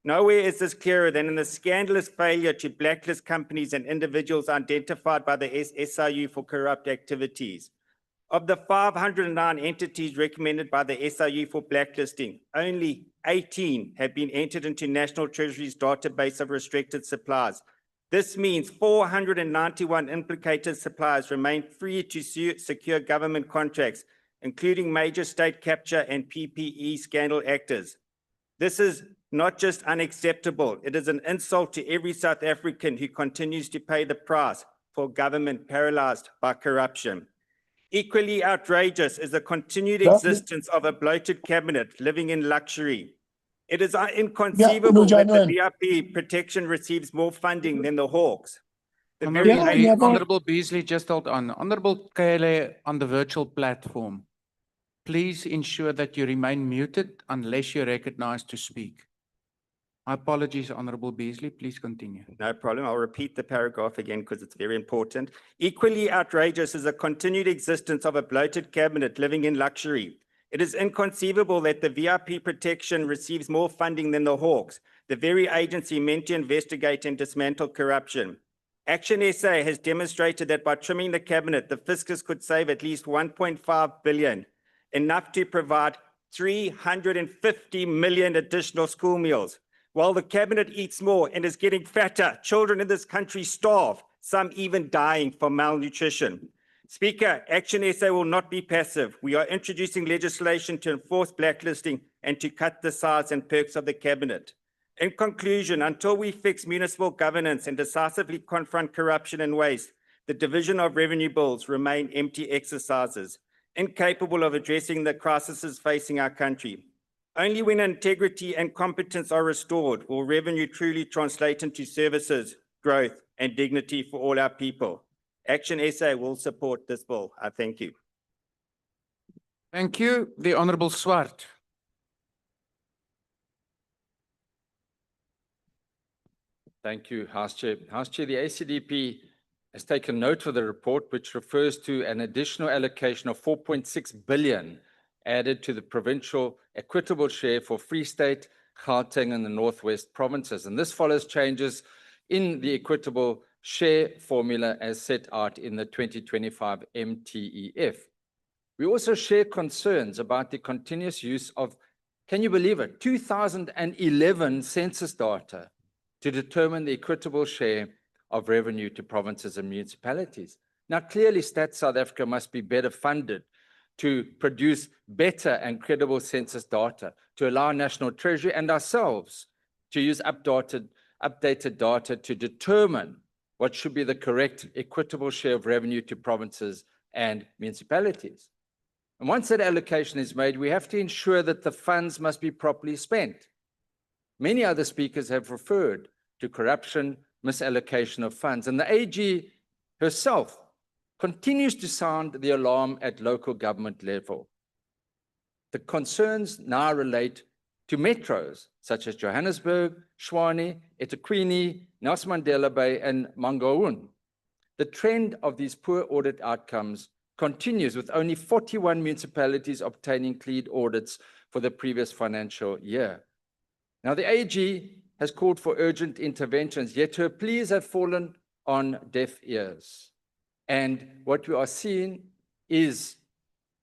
Nowhere is this clearer than in the scandalous failure to blacklist companies and individuals identified by the SIU for corrupt activities. Of the 509 entities recommended by the SIU for blacklisting, only 18 have been entered into National Treasury's database of restricted suppliers. This means 491 implicated suppliers remain free to secure government contracts, including major state capture and PPE scandal actors. This is not just unacceptable, it is an insult to every South African who continues to pay the price for government paralyzed by corruption. Equally outrageous is the continued existence of a bloated cabinet living in luxury. It is inconceivable that the VIP protection receives more funding than the Hawks. The very Honorable Beasley, just hold on. Honorable Kele on the virtual platform. Please ensure that you remain muted unless you're recognized to speak. My apologies, Honorable Beasley. Please continue. No problem. I'll repeat the paragraph again because it's very important. Equally outrageous is the continued existence of a bloated cabinet living in luxury. It is inconceivable that the VIP protection receives more funding than the Hawks, the very agency meant to investigate and dismantle corruption. Action SA has demonstrated that by trimming the cabinet, the fiscus could save at least 1.5 billion, enough to provide 350 million additional school meals. While the cabinet eats more and is getting fatter, children in this country starve, some even dying from malnutrition. Speaker, Action SA will not be passive. We are introducing legislation to enforce blacklisting and to cut the size and perks of the cabinet. In conclusion, until we fix municipal governance and decisively confront corruption and waste, the division of revenue bills remain empty exercises, incapable of addressing the crises facing our country. Only when integrity and competence are restored will revenue truly translate into services, growth, and dignity for all our people. Action SA will support this bill. I thank you. Thank you. The Honorable Swart. Thank you, House Chair. House Chair, the ACDP has taken note of the report, which refers to an additional allocation of 4.6 billion added to the provincial equitable share for Free State, Gauteng, and the Northwest provinces. And this follows changes in the equitable share formula as set out in the 2025 MTEF. We also share concerns about the continuous use of, can you believe it, 2011 census data to determine the equitable share of revenue to provinces and municipalities. Now, clearly, Stats South Africa must be better funded to produce better and credible census data, to allow National Treasury and ourselves to use updated data to determine what should be the correct equitable share of revenue to provinces and municipalities. And once that allocation is made, we have to ensure that the funds must be properly spent. Many other speakers have referred to corruption, misallocation of funds, and the AG herself continues to sound the alarm at local government level. The concerns now relate to metros such as Johannesburg, Tshwane, eThekwini, Nelson Mandela Bay, and Mangaung. The trend of these poor audit outcomes continues, with only 41 municipalities obtaining clean audits for the previous financial year. Now, the AG has called for urgent interventions, yet her pleas have fallen on deaf ears. And what we are seeing is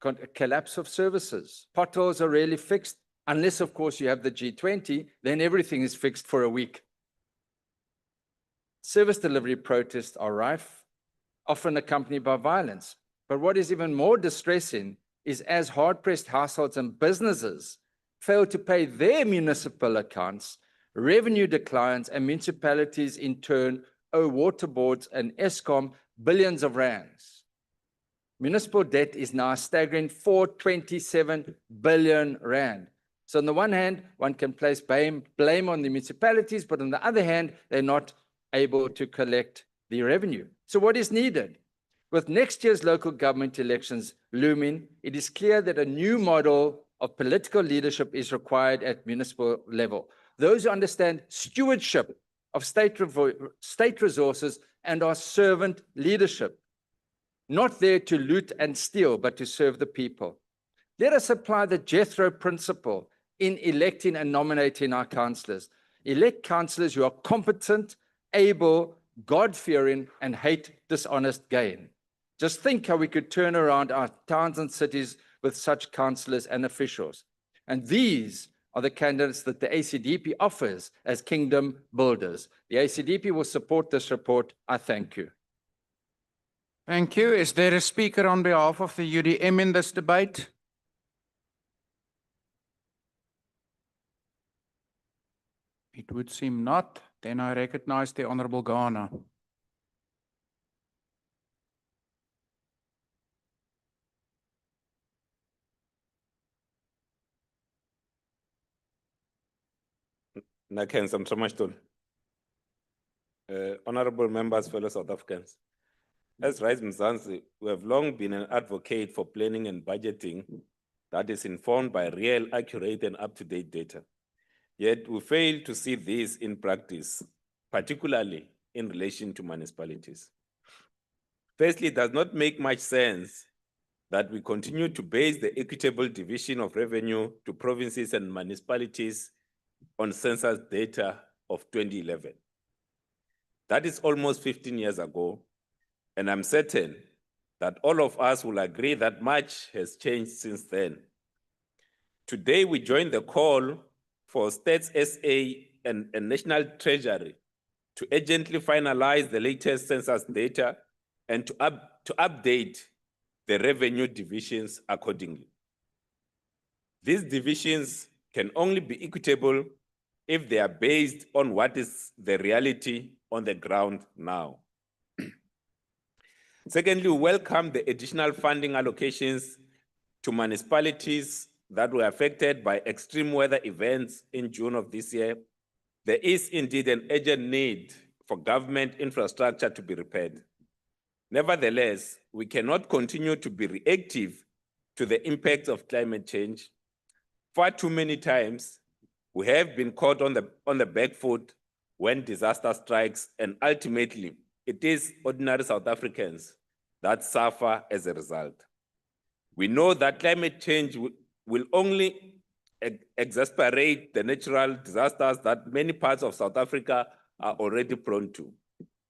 a collapse of services. Potholes are rarely fixed, unless, of course, you have the G20, then everything is fixed for a week. Service delivery protests are rife, often accompanied by violence. But what is even more distressing is as hard-pressed households and businesses fail to pay their municipal accounts, revenue declines, and municipalities in turn owe water boards and Eskom billions of rands. Municipal debt is now a staggering 427 billion rand. So on the one hand, one can place blame on the municipalities, but on the other hand, they're not able to collect the revenue. So what is needed? With next year's local government elections looming, it is clear that a new model of political leadership is required at municipal level. Those who understand stewardship of state resources and are servant leadership, not there to loot and steal, but to serve the people. Let us apply the Jethro principle in electing and nominating our councillors. Elect councillors who are competent, able, God-fearing, and hate dishonest gain. Just think how we could turn around our towns and cities with such councillors and officials. And these are the candidates that the ACDP offers as kingdom builders. The ACDP will support this report. I thank you. Thank you. Is there a speaker on behalf of the UDM in this debate? It would seem not. Then I recognize the Honorable Ghana. Nakens, I'm Tramaston. Honorable members, fellow South Africans. As Rise Mzansi, we have long been an advocate for planning and budgeting that is informed by real, accurate, and up-to-date data. Yet we fail to see this in practice, particularly in relation to municipalities. Firstly, it does not make much sense that we continue to base the equitable division of revenue to provinces and municipalities on census data of 2011. That is almost 15 years ago, and I'm certain that all of us will agree that much has changed since then. Today, we join the call for States SA and National Treasury to urgently finalize the latest census data and to update the revenue divisions accordingly. These divisions can only be equitable if they are based on what is the reality on the ground now. Secondly, we welcome the additional funding allocations to municipalities that were affected by extreme weather events in June of this year. There is indeed an urgent need for government infrastructure to be repaired. Nevertheless, we cannot continue to be reactive to the impacts of climate change. Far too many times, we have been caught on the back foot when disaster strikes, and ultimately, it is ordinary South Africans that suffer as a result. We know that climate change will only exacerbate the natural disasters that many parts of South Africa are already prone to.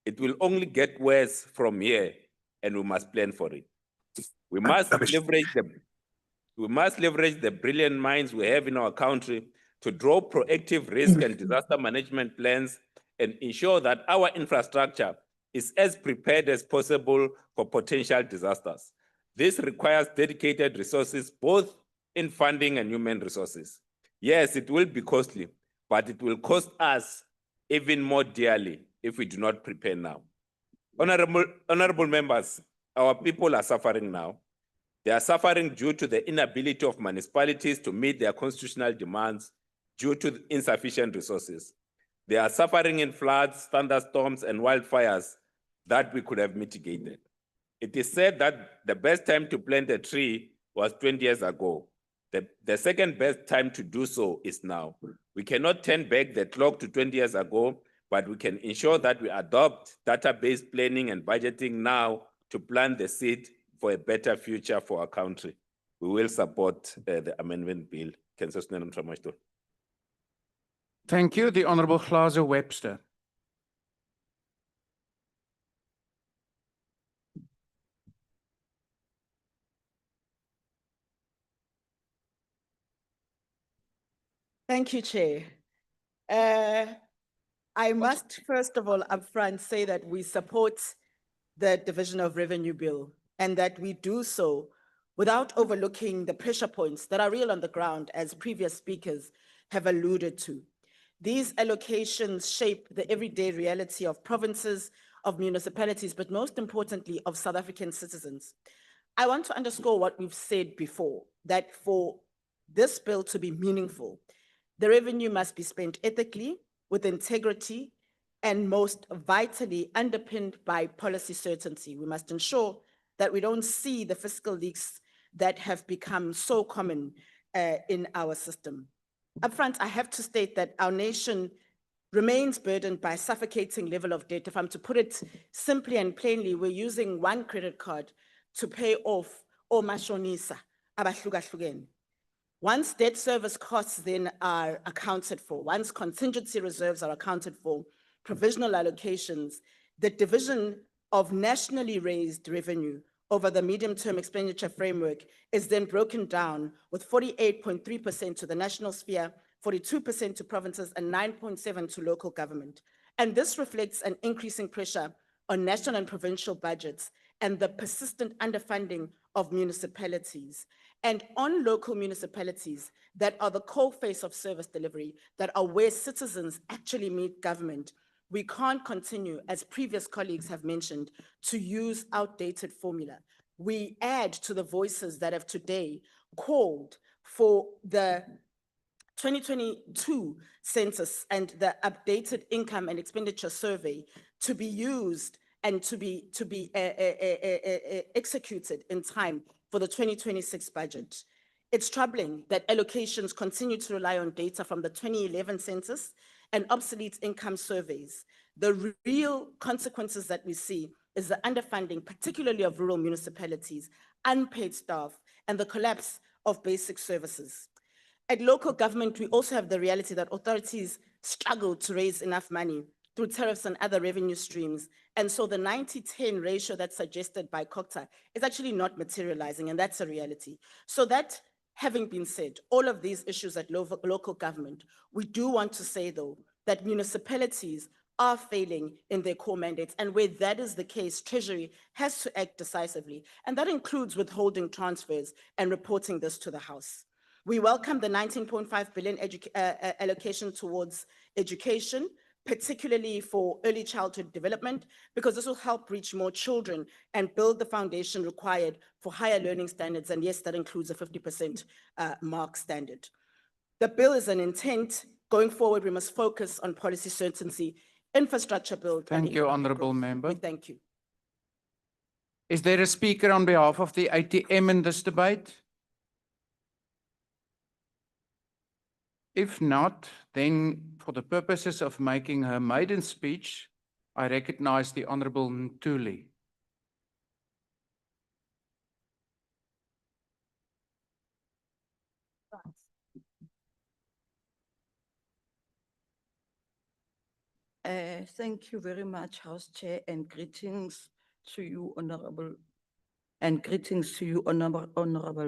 It will only get worse from here, and we must plan for it. We must leverage the brilliant minds we have in our country to draw proactive risk and disaster management plans and ensure that our infrastructure is as prepared as possible for potential disasters. This requires dedicated resources, both in funding and human resources. Yes, it will be costly, but it will cost us even more dearly if we do not prepare now. Honorable members, our people are suffering now. They are suffering due to the inability of municipalities to meet their constitutional demands due to insufficient resources. They are suffering in floods, thunderstorms, and wildfires that we could have mitigated. It is said that the best time to plant a tree was 20 years ago. The second best time to do so is now. We cannot turn back the clock to 20 years ago, but we can ensure that we adopt database planning and budgeting now to plant the seed for a better future for our country. We will support the amendment bill. Thank you. The Honorable Glaser Webster. Thank you, Chair. I must first of all upfront say that we support the Division of Revenue Bill and that we do so without overlooking the pressure points that are real on the ground, as previous speakers have alluded to. These allocations shape the everyday reality of provinces, of municipalities, but most importantly, of South African citizens. I want to underscore what we've said before, that for this bill to be meaningful, the revenue must be spent ethically, with integrity, and most vitally underpinned by policy certainty. We must ensure that we don't see the fiscal leaks that have become so common in our system. Upfront, I have to state that our nation remains burdened by a suffocating level of debt. If I'm to put it simply and plainly, we're using one credit card to pay off omashonisa abahlukahlukene. Once debt service costs then are accounted for, once contingency reserves are accounted for, provisional allocations, the division of nationally raised revenue over the medium-term expenditure framework is then broken down with 48.3% to the national sphere, 42% to provinces, and 9.7% to local government. And this reflects an increasing pressure on national and provincial budgets and the persistent underfunding of municipalities. And on local municipalities that are the core face of service delivery, that are where citizens actually meet government, we can't continue, as previous colleagues have mentioned, to use outdated formula. We add to the voices that have today called for the 2022 census and the updated income and expenditure survey to be used and to be executed in time for the 2026 budget. It's troubling that allocations continue to rely on data from the 2011 census and obsolete income surveys. The real consequences that we see is the underfunding, particularly of rural municipalities, unpaid staff, and the collapse of basic services. At local government, we also have the reality that authorities struggle to raise enough money through tariffs and other revenue streams. And so the 90-10 ratio that's suggested by COGTA is actually not materializing, and that's a reality. So that having been said, all of these issues at local government, we do want to say though, that municipalities are failing in their core mandates. And where that is the case, Treasury has to act decisively. And that includes withholding transfers and reporting this to the House. We welcome the 19.5 billion allocation towards education, particularly for early childhood development, because this will help reach more children and build the foundation required for higher learning standards. And yes, that includes a 50% mark standard. The bill is an intent. Going forward, we must focus on policy certainty, infrastructure build. Thank you, Honourable We Member. thank you. Is there a speaker on behalf of the ATM in this debate? If not, then for the purposes of making her maiden speech, I recognize the Honourable Ntuli. Thank you very much, House Chair, and greetings to you, honorable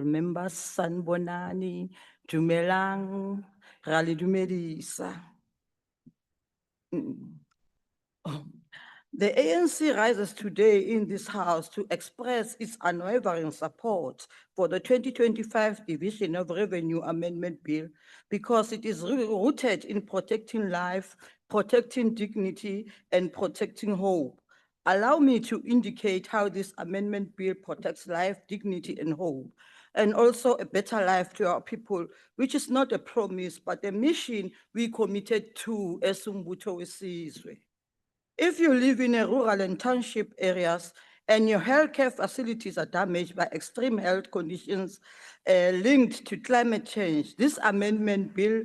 members. Sanbonani, Dumelang, Rally Dumedisa. The ANC rises today in this House to express its unwavering support for the 2025 Division of Revenue Amendment Bill because it is rooted in protecting life, protecting dignity, and protecting hope. Allow me to indicate how this amendment bill protects life, dignity, and hope, and also a better life to our people, which is not a promise, but a mission we committed to as umbutho wesizwe. If you live in a rural and township areas and your healthcare facilities are damaged by extreme health conditions linked to climate change, this amendment bill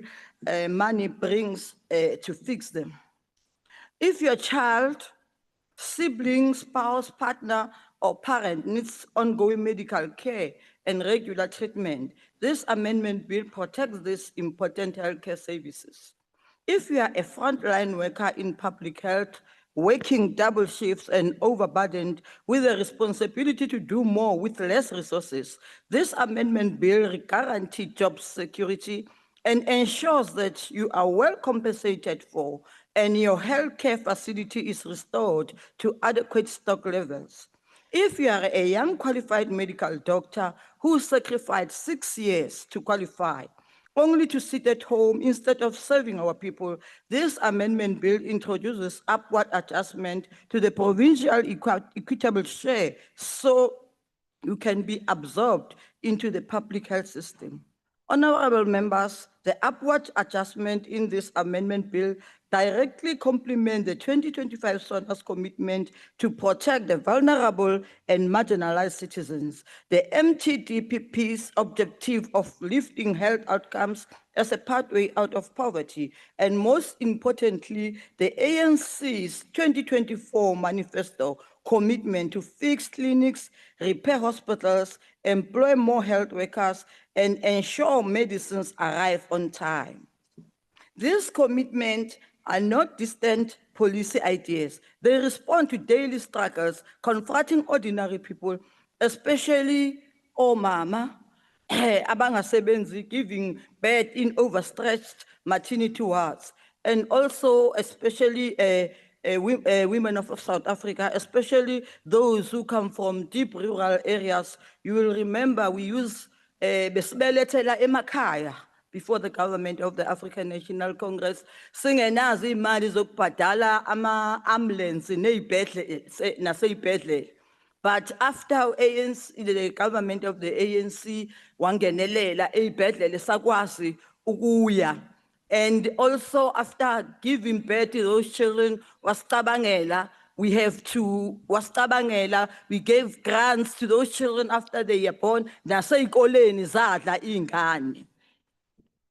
money brings to fix them. If your child, sibling, spouse, partner, or parent needs ongoing medical care and regular treatment, this amendment bill protects these important healthcare services. If you are a frontline worker in public health, working double shifts and overburdened with the responsibility to do more with less resources, this amendment bill guarantees job security and ensures that you are well compensated for and your healthcare facility is restored to adequate stock levels. If you are a young qualified medical doctor who sacrificed 6 years to qualify, only to sit at home instead of serving our people, this amendment bill introduces upward adjustment to the provincial equitable share so you can be absorbed into the public health system. Honorable members, the upward adjustment in this amendment bill directly complement the 2025 SONA's commitment to protect the vulnerable and marginalized citizens. The MTDPP's objective of lifting health outcomes as a pathway out of poverty, and most importantly, the ANC's 2024 manifesto commitment to fix clinics, repair hospitals, employ more health workers, and ensure medicines arrive on time. These commitments are not distant policy ideas. They respond to daily struggles confronting ordinary people, especially omama, abangasebenzi, giving birth in overstretched maternity wards, and also especially women of South Africa, especially those who come from deep rural areas. You will remember we use besibelethela emakhaya before the government of the African National Congress. Singenazo imali zokubhadala ama-ambulance naseyibhedlela. But after ANC, the government of the ANC wangenelela eyibhedlela sakwazi ukuya. And also after giving birth to those children, we gave grants to those children after they are born.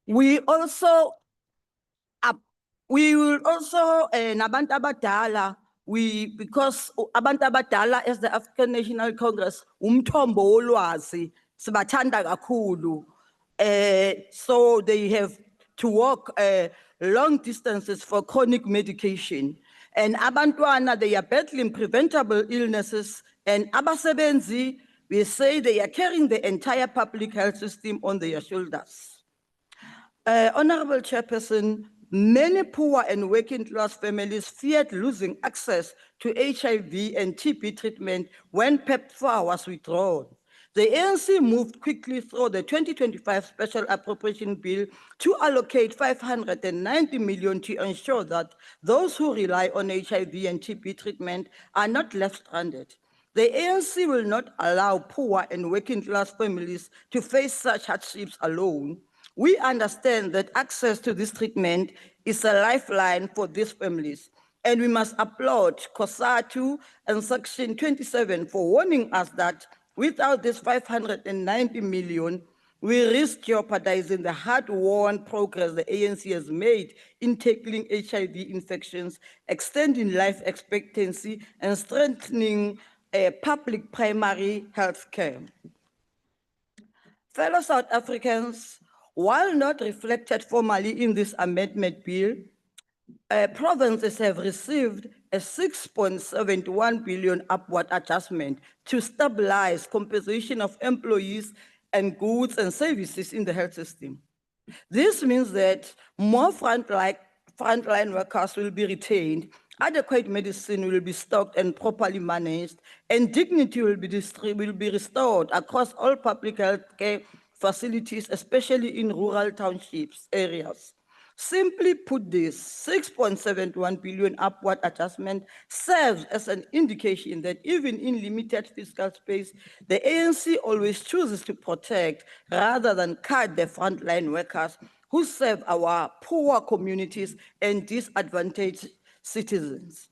We also, nabantu abadala, because abantu abadala as the African National Congress, umthombo wolwazi, sibathanda kakhulu. So they have to walk long distances for chronic medication. And abantwana, they are battling preventable illnesses. And abasebenzi, we say they are carrying the entire public health system on their shoulders. Honorable Chairperson, many poor and working class families feared losing access to HIV and TB treatment when PEPFAR was withdrawn. The ANC moved quickly through the 2025 Special Appropriation Bill to allocate 590 million to ensure that those who rely on HIV and TB treatment are not left stranded. The ANC will not allow poor and working class families to face such hardships alone. We understand that access to this treatment is a lifeline for these families, and we must applaud COSATU and Section 27 for warning us that without this 590 million, we risk jeopardizing the hard-won progress the ANC has made in tackling HIV infections, extending life expectancy, and strengthening public primary health care. Fellow South Africans, while not reflected formally in this amendment bill, provinces have received a 6.71 billion upward adjustment to stabilize compensation of employees and goods and services in the health system. This means that more frontline workers will be retained, adequate medicine will be stocked and properly managed, and dignity will be restored across all public health care facilities, especially in rural townships areas. Simply put, this 6.71 billion upward adjustment serves as an indication that even in limited fiscal space, the ANC always chooses to protect rather than cut the frontline workers who serve our poor communities and disadvantaged citizens.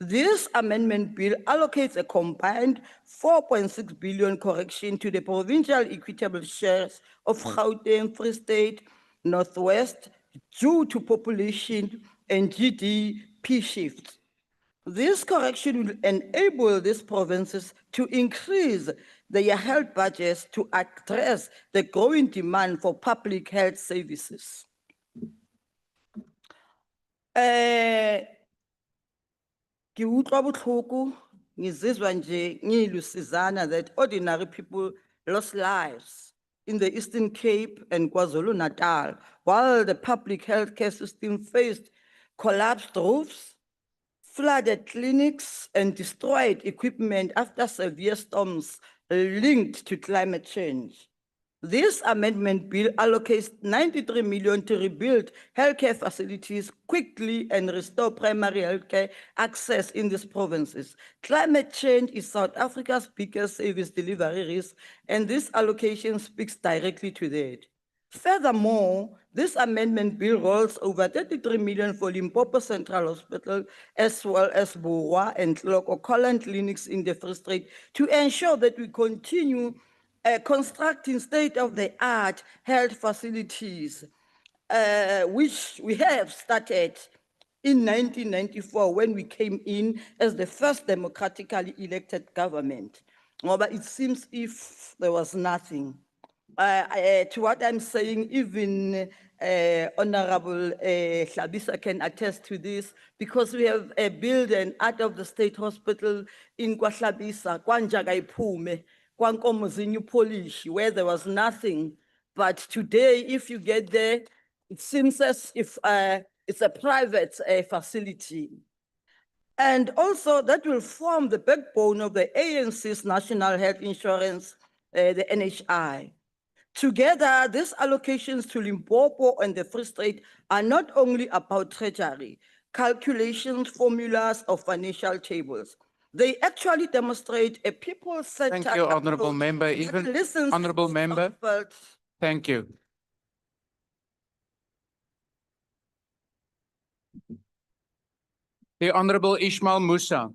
This amendment bill allocates a combined 4.6 billion correction to the provincial equitable shares of Gauteng, Free State, Northwest, due to population and GDP shifts. This correction will enable these provinces to increase their health budgets to address the growing demand for public health services. Ngizizwa nje ngilusizana that ordinary people lost lives in the Eastern Cape and KwaZulu-Natal, while the public healthcare system faced collapsed roofs, flooded clinics, and destroyed equipment after severe storms linked to climate change. This amendment bill allocates 93 million to rebuild healthcare facilities quickly and restore primary healthcare access in these provinces. Climate change is South Africa's biggest service delivery risk, and this allocation speaks directly to that. Furthermore, this amendment bill rolls over 33 million for Limpopo Central Hospital, as well as Boa and local Colon clinics in the Free State, to ensure that we continue constructing state-of-the-art health facilities, which we have started in 1994 when we came in as the first democratically elected government. But it seems if there was nothing. To what I'm saying, even Honorable Hlabisa can attest to this, because we have built an out-of-the-state hospital in KwaHlabisa, KwaNjagayiphume, KwaNkomozinyo Polish, where there was nothing. But today, if you get there, it seems as if it's a private facility. And also that will form the backbone of the ANC's National Health Insurance, the NHI. Together, these allocations to Limpopo and the Free State are not only about treasury, calculations, formulas, or financial tables. They actually demonstrate a people-centered Thank you, Honorable approach Member. that Even listens to Honorable Member. experts. Thank you. The Honorable Ishmael Musa.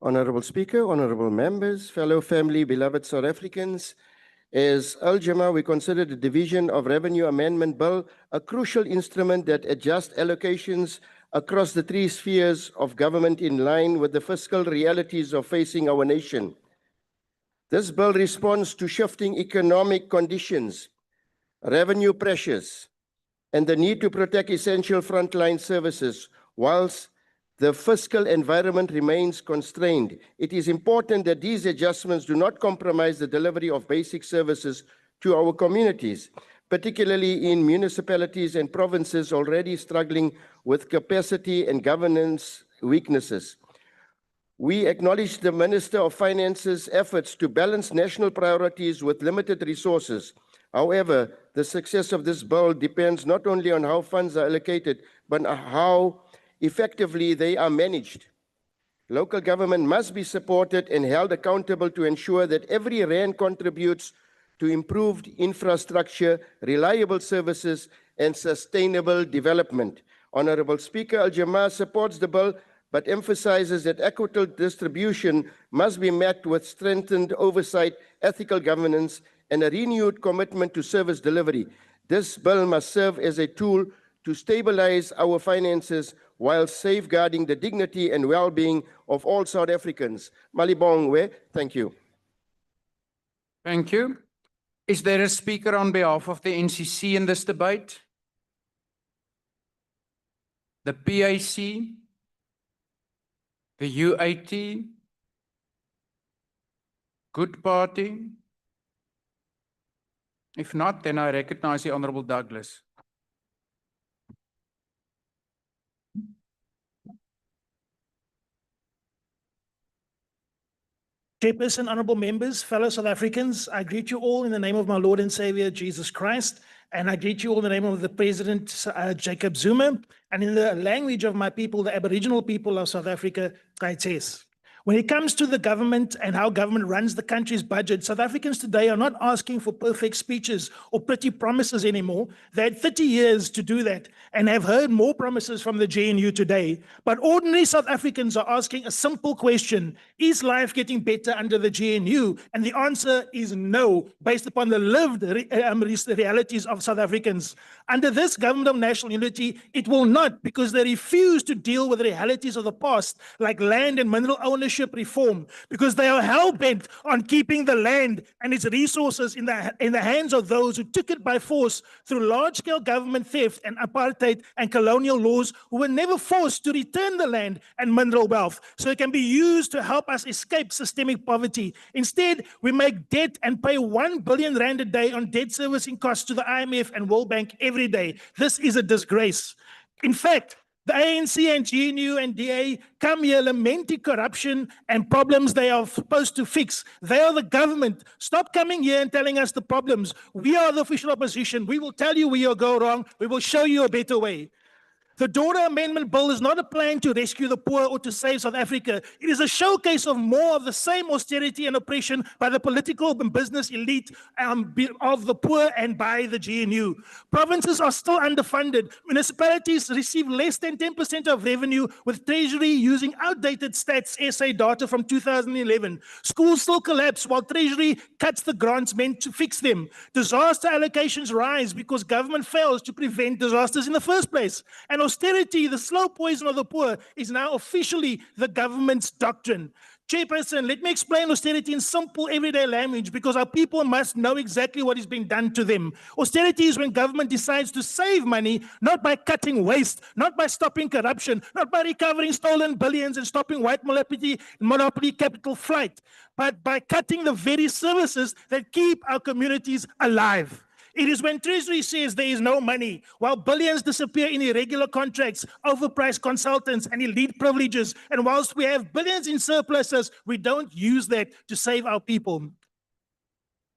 Honorable Speaker, honorable members, fellow family, beloved South Africans, as Al-Jama, we consider the Division of Revenue Amendment Bill a crucial instrument that adjusts allocations across the three spheres of government in line with the fiscal realities of facing our nation. This bill responds to shifting economic conditions, revenue pressures, and the need to protect essential frontline services whilst the fiscal environment remains constrained. It is important that these adjustments do not compromise the delivery of basic services to our communities, particularly in municipalities and provinces already struggling with capacity and governance weaknesses. We acknowledge the Minister of Finance's efforts to balance national priorities with limited resources. However, the success of this bill depends not only on how funds are allocated, but on how effectively they are managed. Local government must be supported and held accountable to ensure that every rand contributes to improved infrastructure, reliable services, and sustainable development. Honorable Speaker, Al-Jama supports the bill, but emphasizes that equitable distribution must be met with strengthened oversight, ethical governance, and a renewed commitment to service delivery. This bill must serve as a tool to stabilize our finances while safeguarding the dignity and well-being of all South Africans. Malibongwe, thank you. Thank you. Is there a speaker on behalf of the NCC in this debate? The PAC? The UAT? Good Party? If not, then I recognize the Honorable Douglas. Chairperson, honorable members, fellow South Africans, I greet you all in the name of my Lord and Savior, Jesus Christ, and I greet you all in the name of the President, Jacob Zuma, and in the language of my people, the Aboriginal people of South Africa, Kaites. When it comes to the government and how government runs the country's budget, South Africans today are not asking for perfect speeches or pretty promises anymore. They had 30 years to do that and have heard more promises from the GNU today. But ordinary South Africans are asking a simple question: is life getting better under the GNU? And the answer is no, based upon the lived realities of South Africans. Under this government of national unity, it will not, because they refuse to deal with the realities of the past, like land and mineral ownership reform, because they are hell-bent on keeping the land and its resources in the hands of those who took it by force through large-scale government theft and apartheid and colonial laws, who were never forced to return the land and mineral wealth so it can be used to help us escape systemic poverty. Instead, we make debt and pay 1 billion rand a day on debt servicing costs to the IMF and World Bank every day. This is a disgrace. In fact, the ANC and GNU and DA come here lamenting corruption and problems they are supposed to fix. They are the government. Stop coming here and telling us the problems. We are the official opposition. We will tell you where you go wrong. We will show you a better way. The Daughter Amendment Bill is not a plan to rescue the poor or to save South Africa. It is a showcase of more of the same austerity and oppression by the political and business elite of the poor and by the GNU. Provinces are still underfunded. Municipalities receive less than 10% of revenue, with Treasury using outdated Stats SA data from 2011. Schools still collapse while Treasury cuts the grants meant to fix them. Disaster allocations rise because government fails to prevent disasters in the first place. And austerity, the slow poison of the poor, is now officially the government's doctrine. Chairperson, let me explain austerity in simple everyday language because our people must know exactly what is being done to them. Austerity is when government decides to save money, not by cutting waste, not by stopping corruption, not by recovering stolen billions and stopping white monopoly capital flight, but by cutting the very services that keep our communities alive. It is when Treasury says there is no money, while billions disappear in irregular contracts, overpriced consultants, and elite privileges. And whilst we have billions in surpluses, we don't use that to save our people.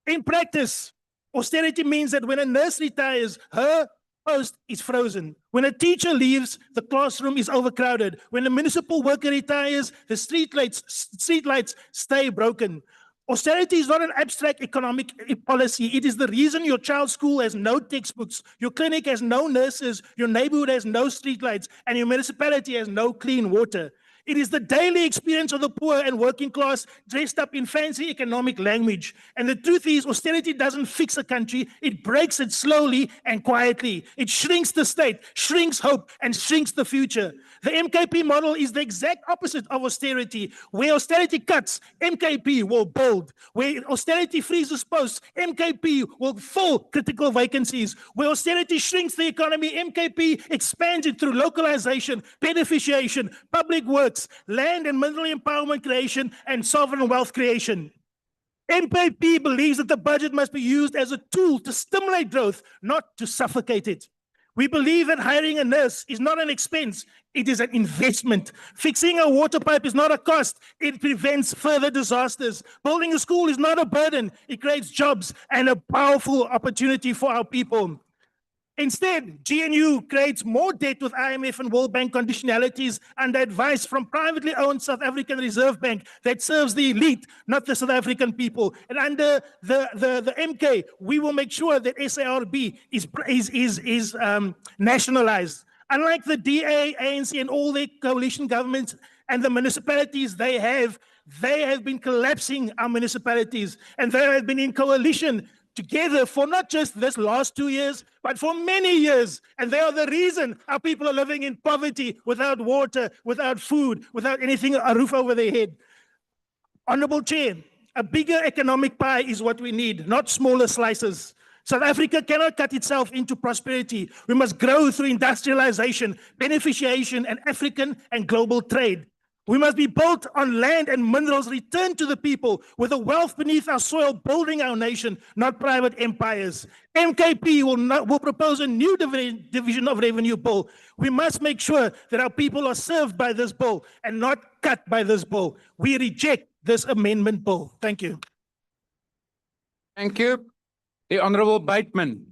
In practice, austerity means that when a nurse retires, her post is frozen. When a teacher leaves, the classroom is overcrowded. When a municipal worker retires, the streetlights stay broken. Austerity is not an abstract economic policy. It is the reason your child's school has no textbooks, your clinic has no nurses, your neighborhood has no streetlights, and your municipality has no clean water. It is the daily experience of the poor and working class dressed up in fancy economic language. And the truth is, austerity doesn't fix a country, it breaks it slowly and quietly. It shrinks the state, shrinks hope, and shrinks the future. The MKP model is the exact opposite of austerity. Where austerity cuts, MKP will build. Where austerity freezes posts, MKP will fill critical vacancies. Where austerity shrinks the economy, MKP expands it through localization, beneficiation, public works, land and mineral empowerment creation, and sovereign wealth creation. MPP believes that the budget must be used as a tool to stimulate growth, not to suffocate it. We believe that hiring a nurse is not an expense, it is an investment. Fixing a water pipe is not a cost, it prevents further disasters. Building a school is not a burden, it creates jobs and a powerful opportunity for our people. Instead, GNU creates more debt with IMF and World Bank conditionalities under advice from privately owned South African Reserve Bank that serves the elite, not the South African people. And under the MK, we will make sure that SARB is nationalized. Unlike the DA, ANC, and all their coalition governments and the municipalities they have been collapsing our municipalities, and they have been in coalition together for not just this last 2 years, but for many years. And they are the reason our people are living in poverty, without water, without food, without anything, a roof over their head. Honorable Chair, a bigger economic pie is what we need, not smaller slices. South Africa cannot cut itself into prosperity. We must grow through industrialization, beneficiation, and African and global trade. We must be built on land and minerals returned to the people, with the wealth beneath our soil building our nation, not private empires. MKP will propose a new division of revenue bill. We must make sure that our people are served by this bill and not cut by this bill. We reject this amendment bill. Thank you. Thank you. The Honorable Bateman.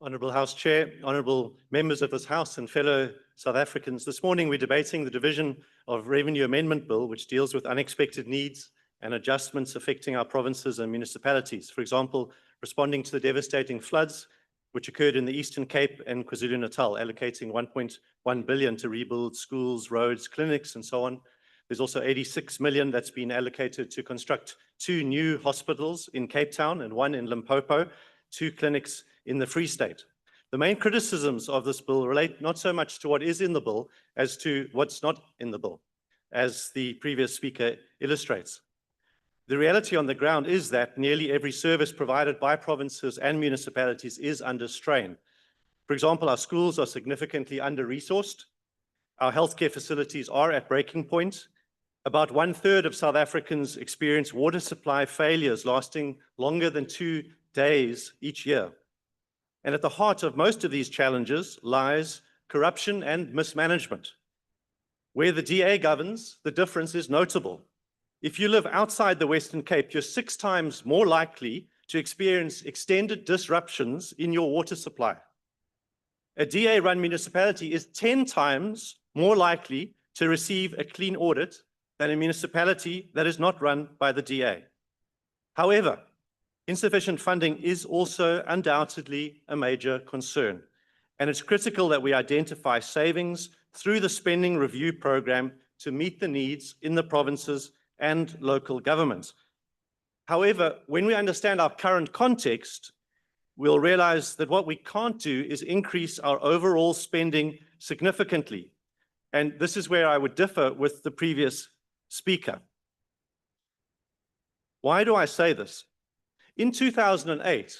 Honourable House Chair, honourable members of this House and fellow South Africans, this morning we're debating the Division of Revenue Amendment Bill, which deals with unexpected needs and adjustments affecting our provinces and municipalities. For example, responding to the devastating floods which occurred in the Eastern Cape and KwaZulu-Natal, allocating 1.1 billion to rebuild schools, roads, clinics, and so on. There's also 86 million that's been allocated to construct 2 new hospitals in Cape Town and 1 in Limpopo, 2 clinics in the Free State. The main criticisms of this bill relate not so much to what is in the bill as to what's not in the bill, as the previous speaker illustrates. The reality on the ground is that nearly every service provided by provinces and municipalities is under strain. For example, our schools are significantly under-resourced. Our healthcare facilities are at breaking point. About 1/3 of South Africans experience water supply failures lasting longer than 2 days each year. And at the heart of most of these challenges lies corruption and mismanagement. Where the DA governs, the difference is notable. If you live outside the Western Cape, you're 6 times more likely to experience extended disruptions in your water supply. A DA-run municipality is 10 times more likely to receive a clean audit than a municipality that is not run by the DA. However, insufficient funding is also undoubtedly a major concern, and it's critical that we identify savings through the spending review program to meet the needs in the provinces and local governments. However, when we understand our current context, we'll realize that what we can't do is increase our overall spending significantly. And this is where I would differ with the previous speaker. Why do I say this? In 2008,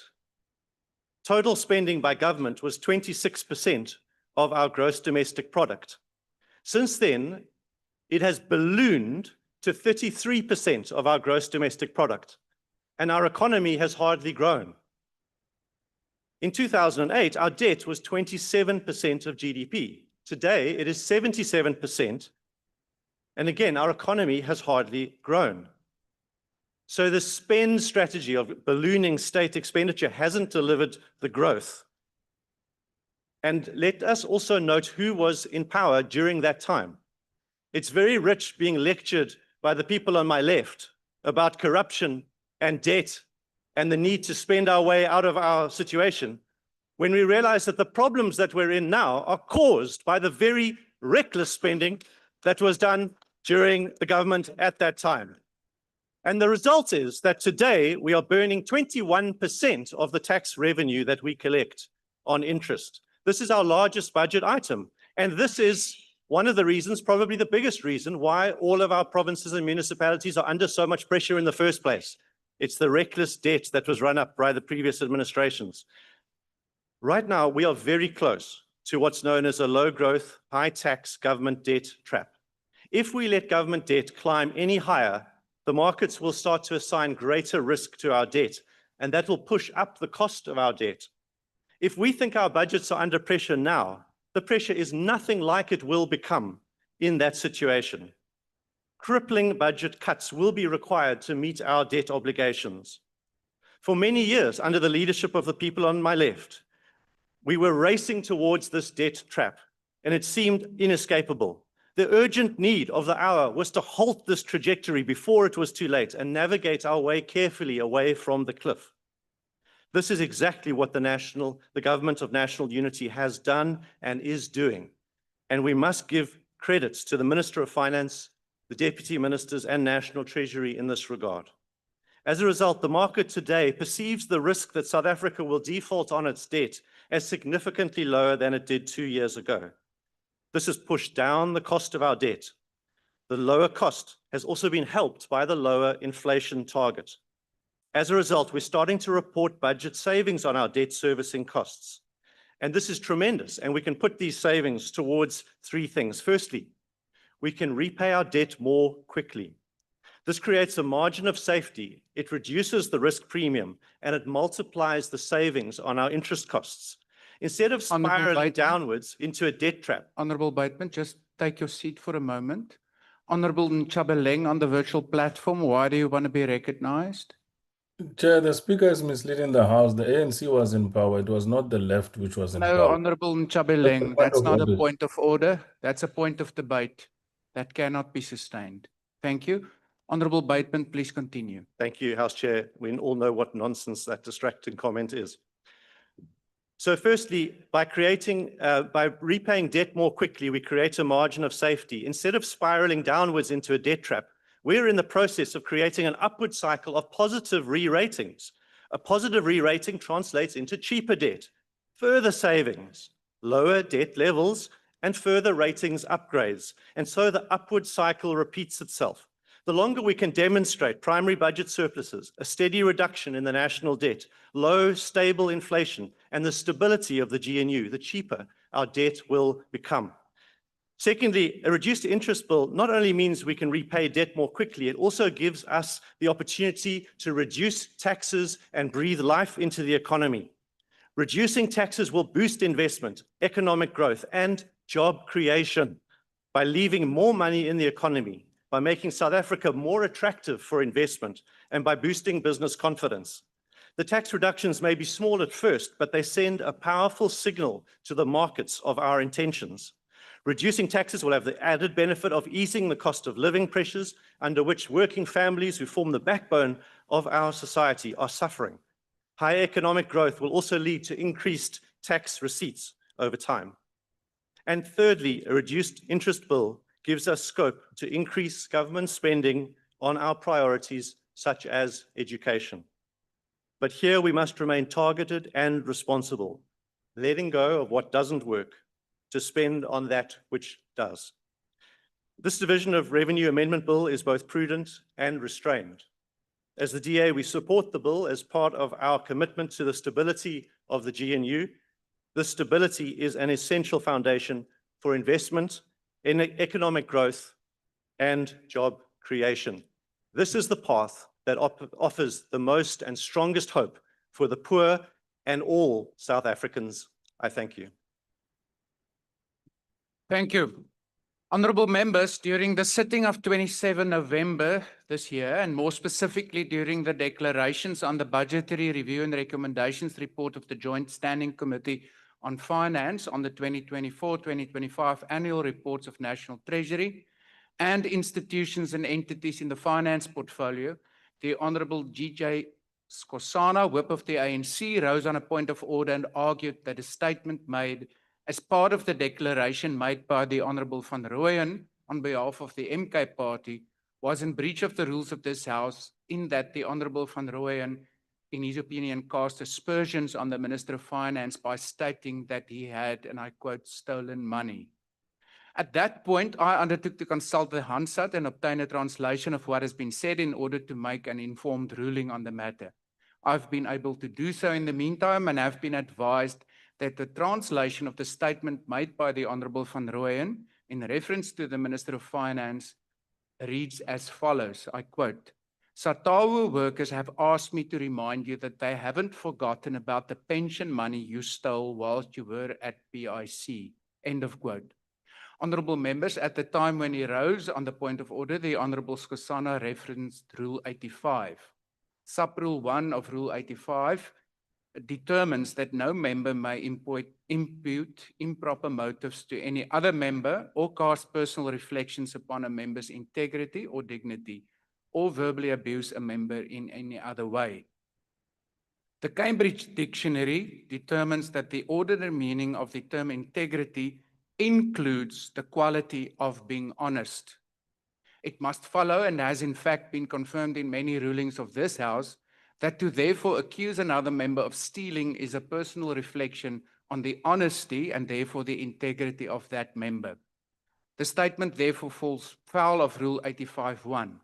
total spending by government was 26% of our gross domestic product. Since then, it has ballooned to 33% of our gross domestic product, and our economy has hardly grown. In 2008, our debt was 27% of GDP. Today, it is 77%, and again, our economy has hardly grown. So the spend strategy of ballooning state expenditure hasn't delivered the growth. And let us also note who was in power during that time. It's very rich being lectured by the people on my left about corruption and debt and the need to spend our way out of our situation, when we realize that the problems that we're in now are caused by the very reckless spending that was done during the government at that time. And the result is that today we are burning 21% of the tax revenue that we collect on interest. This is our largest budget item. And this is one of the reasons, probably the biggest reason, why all of our provinces and municipalities are under so much pressure in the first place. It's the reckless debt that was run up by the previous administrations. Right now, we are very close to what's known as a low-growth, high-tax government debt trap. If we let government debt climb any higher, the markets will start to assign greater risk to our debt, and that will push up the cost of our debt. If we think our budgets are under pressure now, the pressure is nothing like it will become in that situation. Crippling budget cuts will be required to meet our debt obligations. For many years, under the leadership of the people on my left, we were racing towards this debt trap, and it seemed inescapable. The urgent need of the hour was to halt this trajectory before it was too late and navigate our way carefully away from the cliff. This is exactly what the government of national unity has done and is doing. And we must give credits to the Minister of Finance, the Deputy Ministers, and National Treasury in this regard. As a result, the market today perceives the risk that South Africa will default on its debt as significantly lower than it did 2 years ago. This has pushed down the cost of our debt. The lower cost has also been helped by the lower inflation target. As a result, we're starting to report budget savings on our debt servicing costs. And this is tremendous, and we can put these savings towards 3 things. Firstly, we can repay our debt more quickly. This creates a margin of safety, it reduces the risk premium, and it multiplies the savings on our interest costs. Instead of spiraling downwards into a debt trap. Honorable Bateman, just take your seat for a moment. Honorable Nchabeleng on the virtual platform, why do you want to be recognized? Chair, the speaker is misleading the House. The ANC was in power. It was not the left which was in No, power. Honorable Nchabeleng, that's not a point of order. That's a point of debate. That cannot be sustained. Thank you. Honorable Bateman, please continue. Thank you, House Chair. We all know what nonsense that distracting comment is. So firstly, by repaying debt more quickly, we create a margin of safety. Instead of spiraling downwards into a debt trap, we're in the process of creating an upward cycle of positive re-ratings. A positive re-rating translates into cheaper debt, further savings, lower debt levels, and further ratings upgrades. And so the upward cycle repeats itself. The longer we can demonstrate primary budget surpluses, a steady reduction in the national debt, low, stable inflation, and the stability of the GNU, the cheaper our debt will become. Secondly, a reduced interest bill not only means we can repay debt more quickly, it also gives us the opportunity to reduce taxes and breathe life into the economy. Reducing taxes will boost investment, economic growth, and job creation by leaving more money in the economy. by making South Africa more attractive for investment and by boosting business confidence. The tax reductions may be small at first, but they send a powerful signal to the markets of our intentions. Reducing taxes will have the added benefit of easing the cost of living pressures under which working families who form the backbone of our society are suffering. High economic growth will also lead to increased tax receipts over time. And thirdly, a reduced interest bill gives us scope to increase government spending on our priorities such as education. But here we must remain targeted and responsible, letting go of what doesn't work to spend on that which does. This division of revenue amendment bill is both prudent and restrained. As the DA, we support the bill as part of our commitment to the stability of the GNU. This stability is an essential foundation for investment in economic growth and job creation. This is the path that offers the most and strongest hope for the poor and all South Africans. I thank you. Thank you. Honourable members, during the sitting of 27 November this year, and more specifically during the declarations on the Budgetary Review and Recommendations report of the Joint Standing Committee on Finance on the 2024-2025 annual reports of National Treasury and institutions and entities in the finance portfolio, the Honourable G.J. Skosana, Whip of the ANC, rose on a point of order and argued that a statement made as part of the declaration made by the Honourable Van Rooyen on behalf of the MK Party was in breach of the rules of this House, in that the Honourable Van Rooyen, in his opinion, cast aspersions on the Minister of Finance by stating that he had, and I quote, stolen money. At that point, I undertook to consult the Hansard and obtain a translation of what has been said in order to make an informed ruling on the matter. I've been able to do so in the meantime and have been advised that the translation of the statement made by the Honourable Van Rooyen in reference to the Minister of Finance reads as follows, I quote, "Satawu workers have asked me to remind you that they haven't forgotten about the pension money you stole whilst you were at PIC." End of quote. Honourable members, at the time when he rose on the point of order, the Honourable Skosana referenced Rule 85. Sub-Rule 1 of Rule 85 determines that no member may impute improper motives to any other member or cast personal reflections upon a member's integrity or dignity, or verbally abuse a member in any other way. The Cambridge Dictionary determines that the ordinary meaning of the term integrity includes the quality of being honest. It must follow, and has in fact been confirmed in many rulings of this House, that to therefore accuse another member of stealing is a personal reflection on the honesty and therefore the integrity of that member. The statement therefore falls foul of Rule 85(1).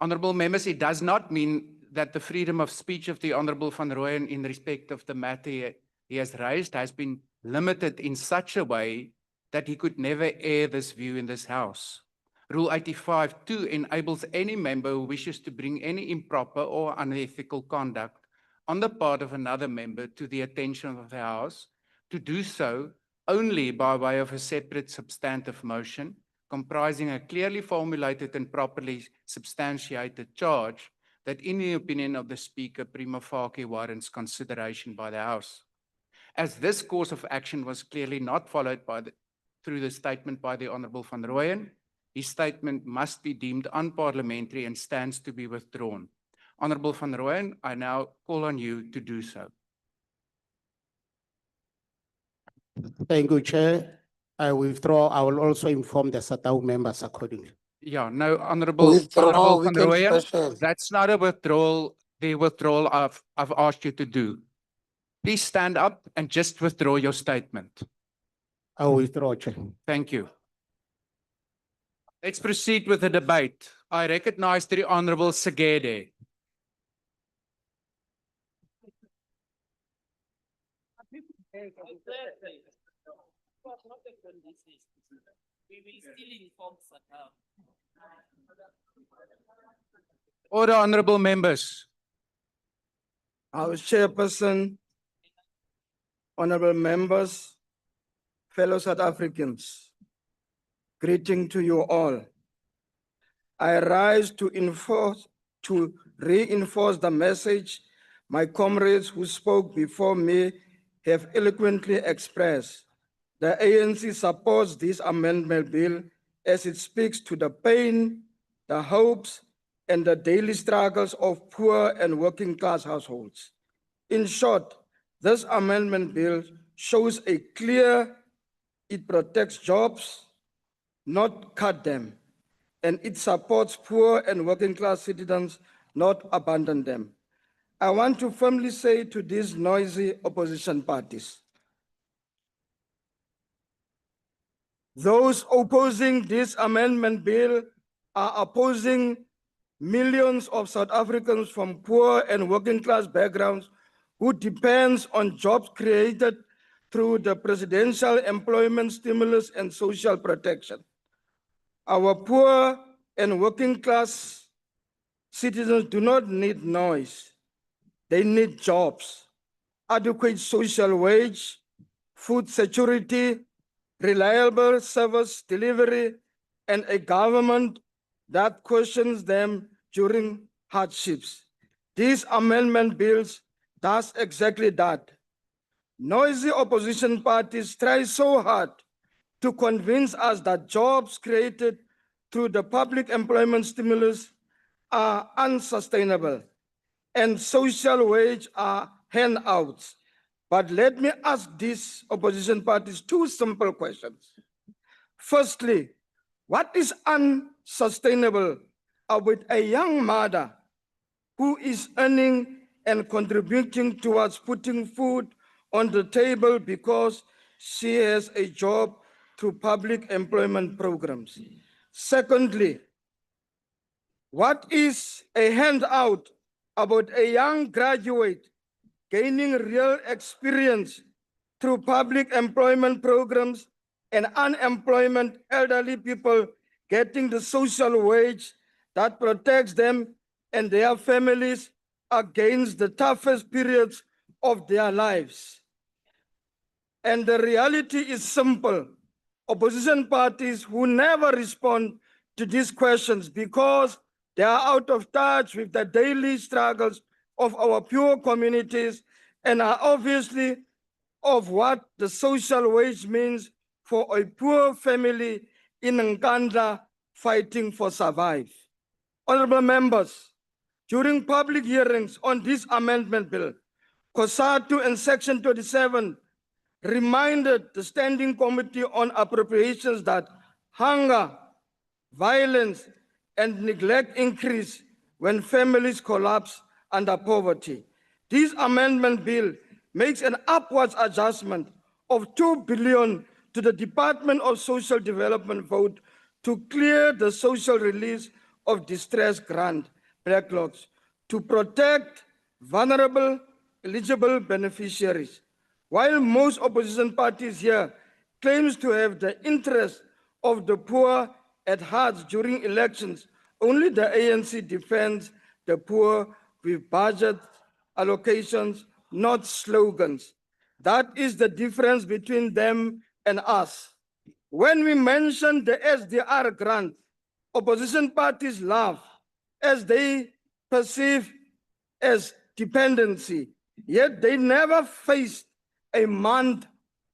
Honourable members, it does not mean that the freedom of speech of the Honourable Van Rooyen in respect of the matter he has raised has been limited in such a way that he could never air this view in this House. Rule 85(2) enables any member who wishes to bring any improper or unethical conduct on the part of another member to the attention of the House to do so only by way of a separate substantive motion comprising a clearly formulated and properly substantiated charge that, in the opinion of the Speaker, prima facie warrants consideration by the House. As this course of action was clearly not followed through the statement by the Honourable Van Rooyen, his statement must be deemed unparliamentary and stands to be withdrawn. Honourable Van Rooyen, I now call on you to do so. Thank you, Chair. I withdraw. I will also inform the SATAU members accordingly. Yeah, no, Honourable Van Rooyen, that's not a withdrawal, the withdrawal I've asked you to do. Please stand up and just withdraw your statement. I will withdraw, Chair. Thank you. Let's proceed with the debate. I recognize the Honourable Segede. Order, honourable members. House Chairperson, honourable members, fellow South Africans, greeting to you all. I rise to reinforce the message my comrades who spoke before me have eloquently expressed. The ANC supports this amendment bill as it speaks to the pain, the hopes, and the daily struggles of poor and working class households. In short, this amendment bill shows it protects jobs, not cut them, and it supports poor and working class citizens, not abandon them. I want to firmly say to these noisy opposition parties, those opposing this amendment bill are opposing millions of South Africans from poor and working class backgrounds who depends on jobs created through the presidential employment stimulus and social protection. Our poor and working class citizens do not need noise. They need jobs, adequate social wage, food security, reliable service delivery, and a government that questions them during hardships. These amendment bills does exactly that. Noisy opposition parties try so hard to convince us that jobs created through the public employment stimulus are unsustainable and social wage are handouts. But let me ask these opposition parties two simple questions. Firstly, what is unsustainable about a young mother who is earning and contributing towards putting food on the table because she has a job through public employment programs? Secondly, what is a handout about a young graduate gaining real experience through public employment programs and unemployment elderly people getting the social wage that protects them and their families against the toughest periods of their lives? And the reality is simple. Opposition parties who never respond to these questions because they are out of touch with the daily struggles of our poor communities and are obviously of what the social wage means for a poor family in Nkandla fighting for survive. Honorable members, during public hearings on this amendment bill, COSATU and Section 27 reminded the Standing Committee on Appropriations that hunger, violence, and neglect increase when families collapse under poverty. This amendment bill makes an upwards adjustment of 2 billion to the Department of Social Development vote to clear the social release of distress grant backlogs to protect vulnerable eligible beneficiaries. While most opposition parties here claims to have the interest of the poor at heart during elections, only the ANC defends the poor with budget allocations, not slogans. That is the difference between them and us. When we mention the SDR grant, opposition parties laugh as they perceive as dependency, yet they never faced a month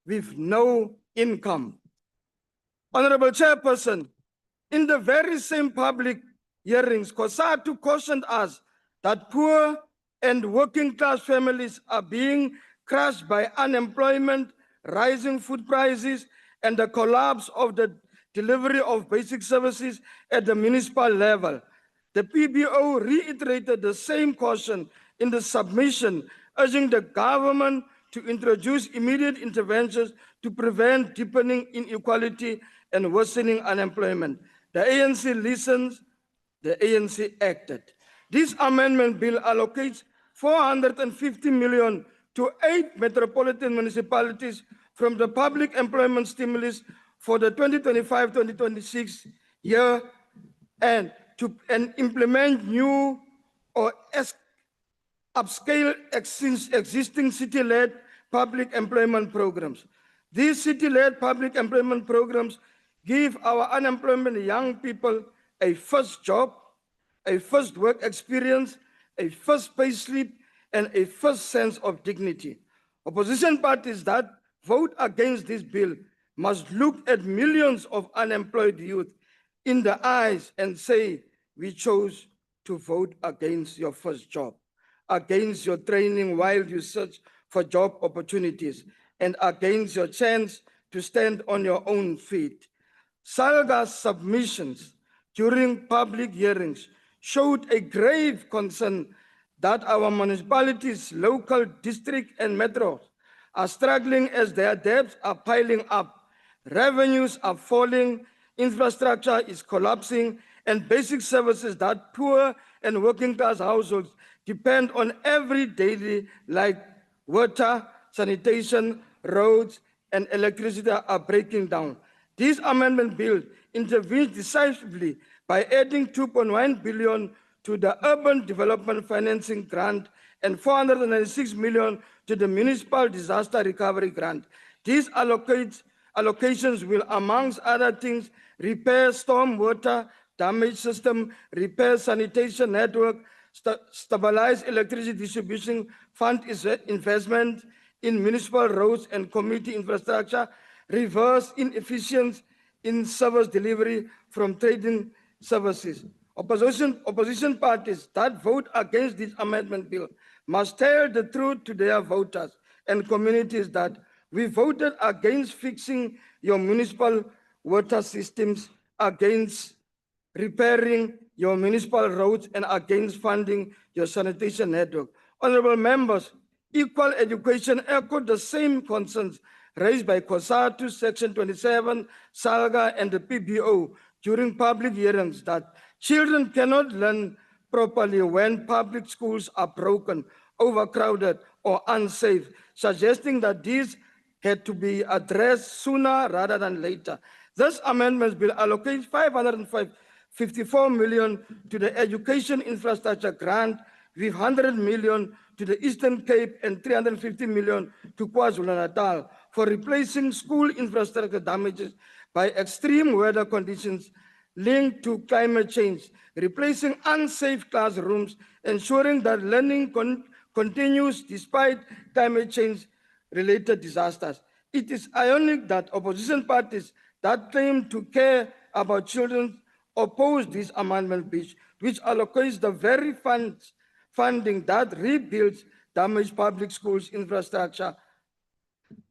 with no income. Honorable Chairperson, in the very same public hearings, COSATU cautioned us that poor and working class families are being crushed by unemployment, rising food prices, and the collapse of the delivery of basic services at the municipal level. The PBO reiterated the same caution in the submission, urging the government to introduce immediate interventions to prevent deepening inequality and worsening unemployment. The ANC listens, the ANC acted. This amendment bill allocates 450 million to 8 metropolitan municipalities from the public employment stimulus for the 2025-2026 year and implement new or upscale existing city-led public employment programs. These city-led public employment programs give our unemployment young people a first job, a first work experience, a first payslip, and a first sense of dignity. Opposition parties that vote against this bill must look at millions of unemployed youth in the eyes and say, we chose to vote against your first job, against your training while you search for job opportunities, and against your chance to stand on your own feet. Salga's submissions during public hearings showed a grave concern that our municipalities, local, district, and metros are struggling as their debts are piling up, revenues are falling, infrastructure is collapsing, and basic services that poor and working class households depend on every daily, like water, sanitation, roads, and electricity are breaking down. This amendment bill intervenes decisively by adding 2.1 billion to the Urban Development Financing Grant and 496 million to the Municipal Disaster Recovery Grant. These allocations will, amongst other things, repair stormwater damage system, repair sanitation network, stabilize electricity distribution, fund investment in municipal roads and community infrastructure, reverse inefficiency in service delivery from trading services. Opposition parties that vote against this amendment bill must tell the truth to their voters and communities that we voted against fixing your municipal water systems, against repairing your municipal roads, and against funding your sanitation network. Honorable members, equal education echoed the same concerns raised by COSATU, Section 27, SALGA, and the PBO during public hearings that children cannot learn properly when public schools are broken, overcrowded, or unsafe, suggesting that these had to be addressed sooner rather than later. This amendment will allocate 554 million to the Education Infrastructure Grant, with 100 million to the Eastern Cape and 350 million to KwaZulu-Natal for replacing school infrastructure damages by extreme weather conditions linked to climate change, replacing unsafe classrooms, ensuring that learning continues despite climate change-related disasters. It is ironic that opposition parties that claim to care about children oppose this amendment, which allocates the very funding that rebuilds damaged public schools infrastructure.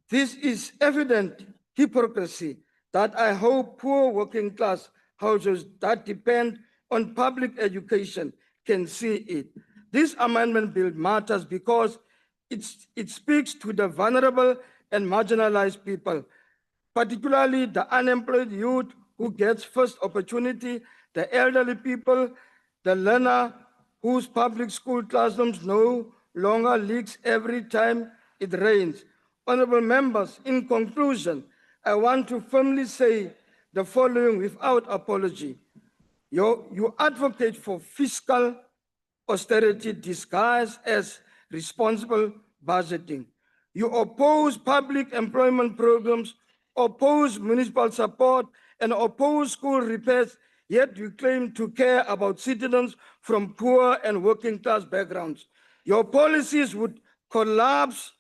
This is evident hypocrisy that I hope poor working class households that depend on public education can see it. This amendment bill matters because it speaks to the vulnerable and marginalized people, particularly the unemployed youth who gets first opportunity, the elderly people, the learner whose public school classrooms no longer leaks every time it rains. Honorable members, in conclusion, I want to firmly say the following without apology. You advocate for fiscal austerity disguised as responsible budgeting. You oppose public employment programs, oppose municipal support, and oppose school repairs, yet you claim to care about citizens from poor and working class backgrounds. Your policies would collapse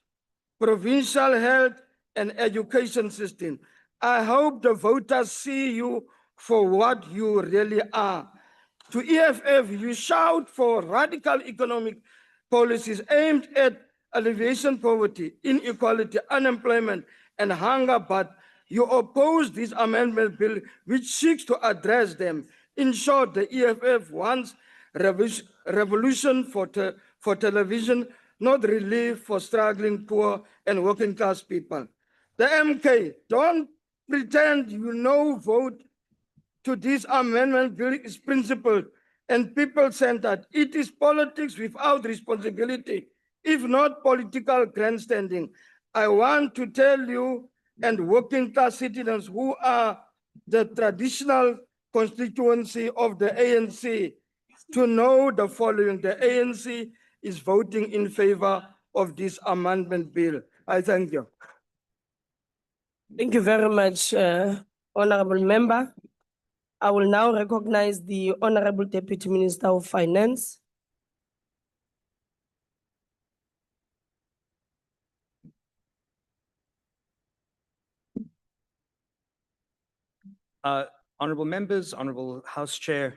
provincial health and education system. I hope the voters see you for what you really are. To EFF, you shout for radical economic policies aimed at alleviation poverty, inequality, unemployment, and hunger, but you oppose this amendment bill which seeks to address them. In short, the EFF wants revolution for television, not relief for struggling poor and working class people. The MK, don't pretend you know vote to this amendment bill is principled and people-centered. It is politics without responsibility, if not political grandstanding. I want to tell you and working class citizens who are the traditional constituency of the ANC to know the following. The ANC is voting in favor of this amendment bill. I thank you. Thank you very much, Honorable Member. I will now recognize the Honorable Deputy Minister of Finance. Honorable members, Honorable House Chair,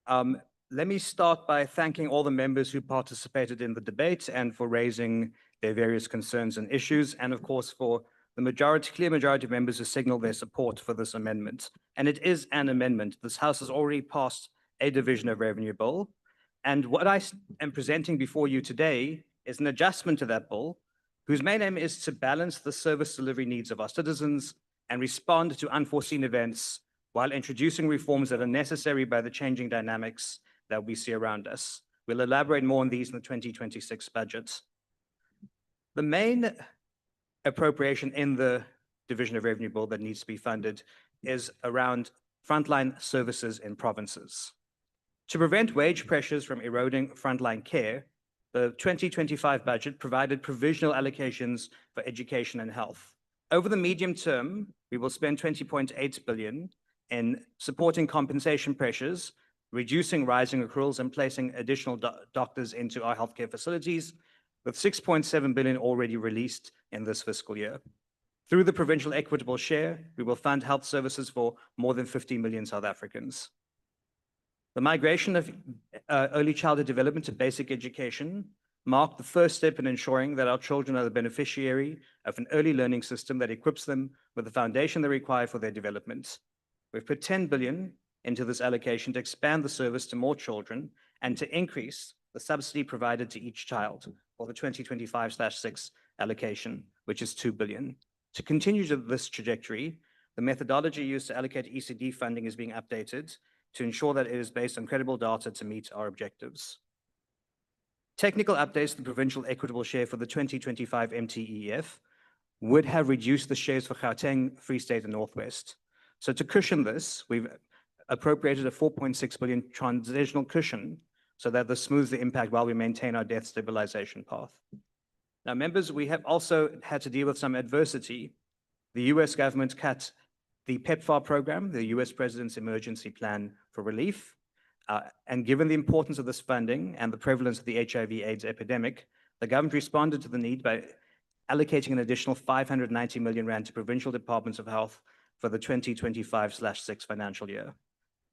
let me start by thanking all the members who participated in the debate and for raising their various concerns and issues, and of course for the clear majority of members who signaled their support for this amendment. And it is an amendment. This House has already passed a division of revenue bill. And what I am presenting before you today is an adjustment to that bill, whose main aim is to balance the service delivery needs of our citizens and respond to unforeseen events while introducing reforms that are necessary by the changing dynamics that we see around us. We'll elaborate more on these in the 2026 budget. The main appropriation in the Division of Revenue Bill that needs to be funded is around frontline services in provinces. To prevent wage pressures from eroding frontline care, the 2025 budget provided provisional allocations for education and health. Over the medium term, we will spend 20.8 billion in supporting compensation pressures, reducing rising accruals, and placing additional doctors into our healthcare facilities, with 6.7 billion already released in this fiscal year. Through the provincial equitable share, we will fund health services for more than 50 million South Africans. The migration of early childhood development to basic education marked the first step in ensuring that our children are the beneficiary of an early learning system that equips them with the foundation they require for their development. We've put 10 billion into this allocation to expand the service to more children and to increase the subsidy provided to each child for the 2025/6 allocation, which is 2 billion. To continue this trajectory, the methodology used to allocate ECD funding is being updated to ensure that it is based on credible data to meet our objectives. Technical updates to the provincial equitable share for the 2025 MTEF would have reduced the shares for Gauteng, Free State, and Northwest. So to cushion this, we've appropriated a 4.6 billion transitional cushion so that this smooths the impact while we maintain our debt stabilization path. Now, members, we have also had to deal with some adversity. The US government cut the PEPFAR program, the US President's Emergency Plan for Relief. And given the importance of this funding and the prevalence of the HIV/AIDS epidemic, the government responded to the need by allocating an additional 590 million rand to provincial departments of health for the 2025/6 financial year.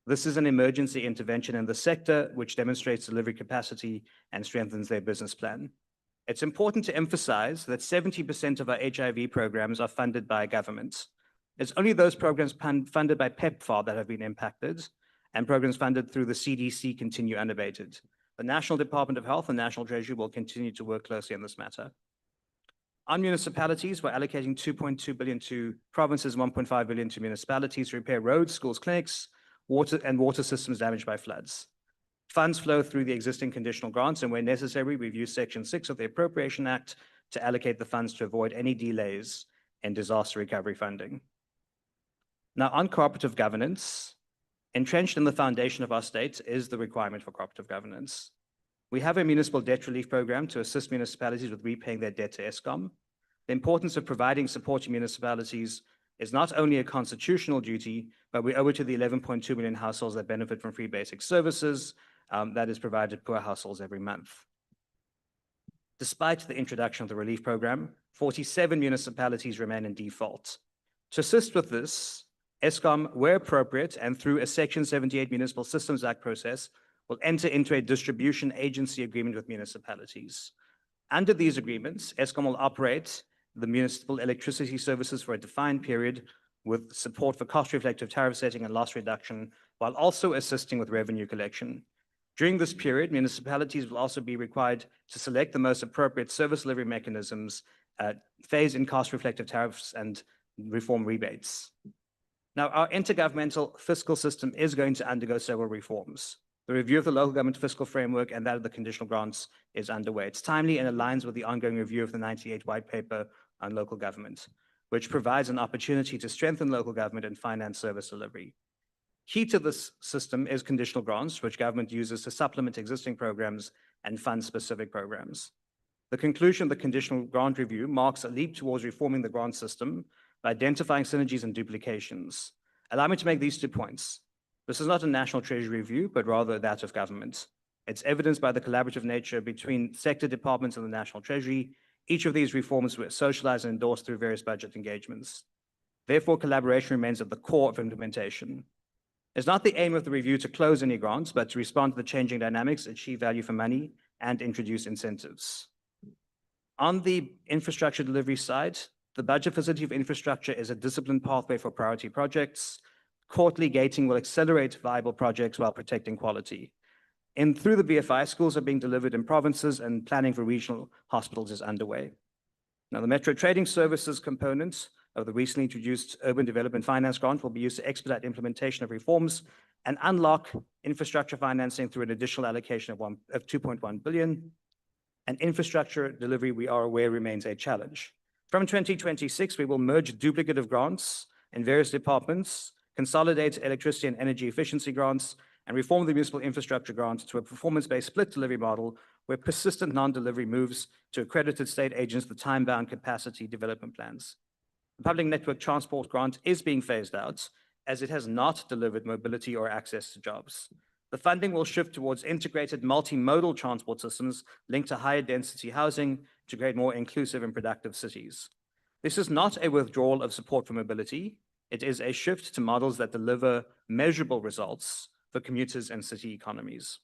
This is an emergency intervention in the sector, which demonstrates delivery capacity and strengthens their business plan. It's important to emphasize that 70% of our HIV programs are funded by governments. It's only those programs funded by PEPFAR that have been impacted, and programs funded through the CDC continue unabated. The National Department of Health and National Treasury will continue to work closely on this matter. On municipalities, we're allocating 2.2 billion to provinces, 1.5 billion to municipalities to repair roads, schools, clinics, water systems damaged by floods. Funds flow through the existing conditional grants, and where necessary, we've used Section 6 of the Appropriation Act to allocate the funds to avoid any delays in disaster recovery funding. Now, on cooperative governance, entrenched in the foundation of our state is the requirement for cooperative governance. We have a municipal debt relief program to assist municipalities with repaying their debt to Eskom. The importance of providing support to municipalities is not only a constitutional duty, but we owe it to the 11.2 million households that benefit from free basic services that is provided to poor households every month. Despite the introduction of the relief program, 47 municipalities remain in default. To assist with this, Eskom, where appropriate, and through a Section 78 Municipal Systems Act process, will enter into a distribution agency agreement with municipalities. Under these agreements, Eskom will operate the municipal electricity services for a defined period with support for cost-reflective tariff setting and loss reduction, while also assisting with revenue collection. During this period, municipalities will also be required to select the most appropriate service delivery mechanisms, phase in cost-reflective tariffs, and reform rebates. Now, our intergovernmental fiscal system is going to undergo several reforms. The review of the local government fiscal framework and that of the conditional grants is underway. It's timely and aligns with the ongoing review of the 98 White Paper on local government, which provides an opportunity to strengthen local government and finance service delivery. Key to this system is conditional grants, which government uses to supplement existing programs and fund specific programs. The conclusion of the conditional grant review marks a leap towards reforming the grant system by identifying synergies and duplications. Allow me to make these 2 points. This is not a National Treasury review, but rather that of government. It's evidenced by the collaborative nature between sector departments and the National Treasury. Each of these reforms were socialized and endorsed through various budget engagements. Therefore, collaboration remains at the core of implementation. It's not the aim of the review to close any grants, but to respond to the changing dynamics, achieve value for money, and introduce incentives. On the infrastructure delivery side, the budget facility for infrastructure is a disciplined pathway for priority projects. Quarterly gating will accelerate viable projects while protecting quality. Through the BFI, schools are being delivered in provinces and planning for regional hospitals is underway. Now, the Metro Trading Services component of the recently introduced Urban Development Finance Grant will be used to expedite implementation of reforms and unlock infrastructure financing through an additional allocation of 2.1 billion. And infrastructure delivery, we are aware, remains a challenge. From 2026, we will merge duplicative grants in various departments, consolidate electricity and energy efficiency grants, and reform the municipal infrastructure grant to a performance-based split delivery model where persistent non-delivery moves to accredited state agents the time-bound capacity development plans. The public network transport grant is being phased out as it has not delivered mobility or access to jobs. The funding will shift towards integrated multimodal transport systems linked to higher density housing to create more inclusive and productive cities. This is not a withdrawal of support for mobility. It is a shift to models that deliver measurable results for commuters and city economies.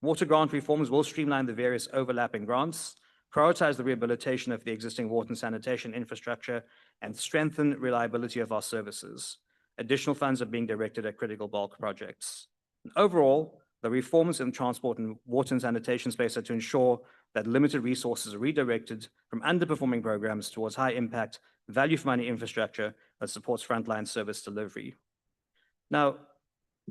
Water grant reforms will streamline the various overlapping grants, prioritize the rehabilitation of the existing water and sanitation infrastructure, and strengthen reliability of our services. Additional funds are being directed at critical bulk projects. Overall, the reforms in transport and water and sanitation space are to ensure that limited resources are redirected from underperforming programs towards high impact, value for money infrastructure that supports frontline service delivery. Now,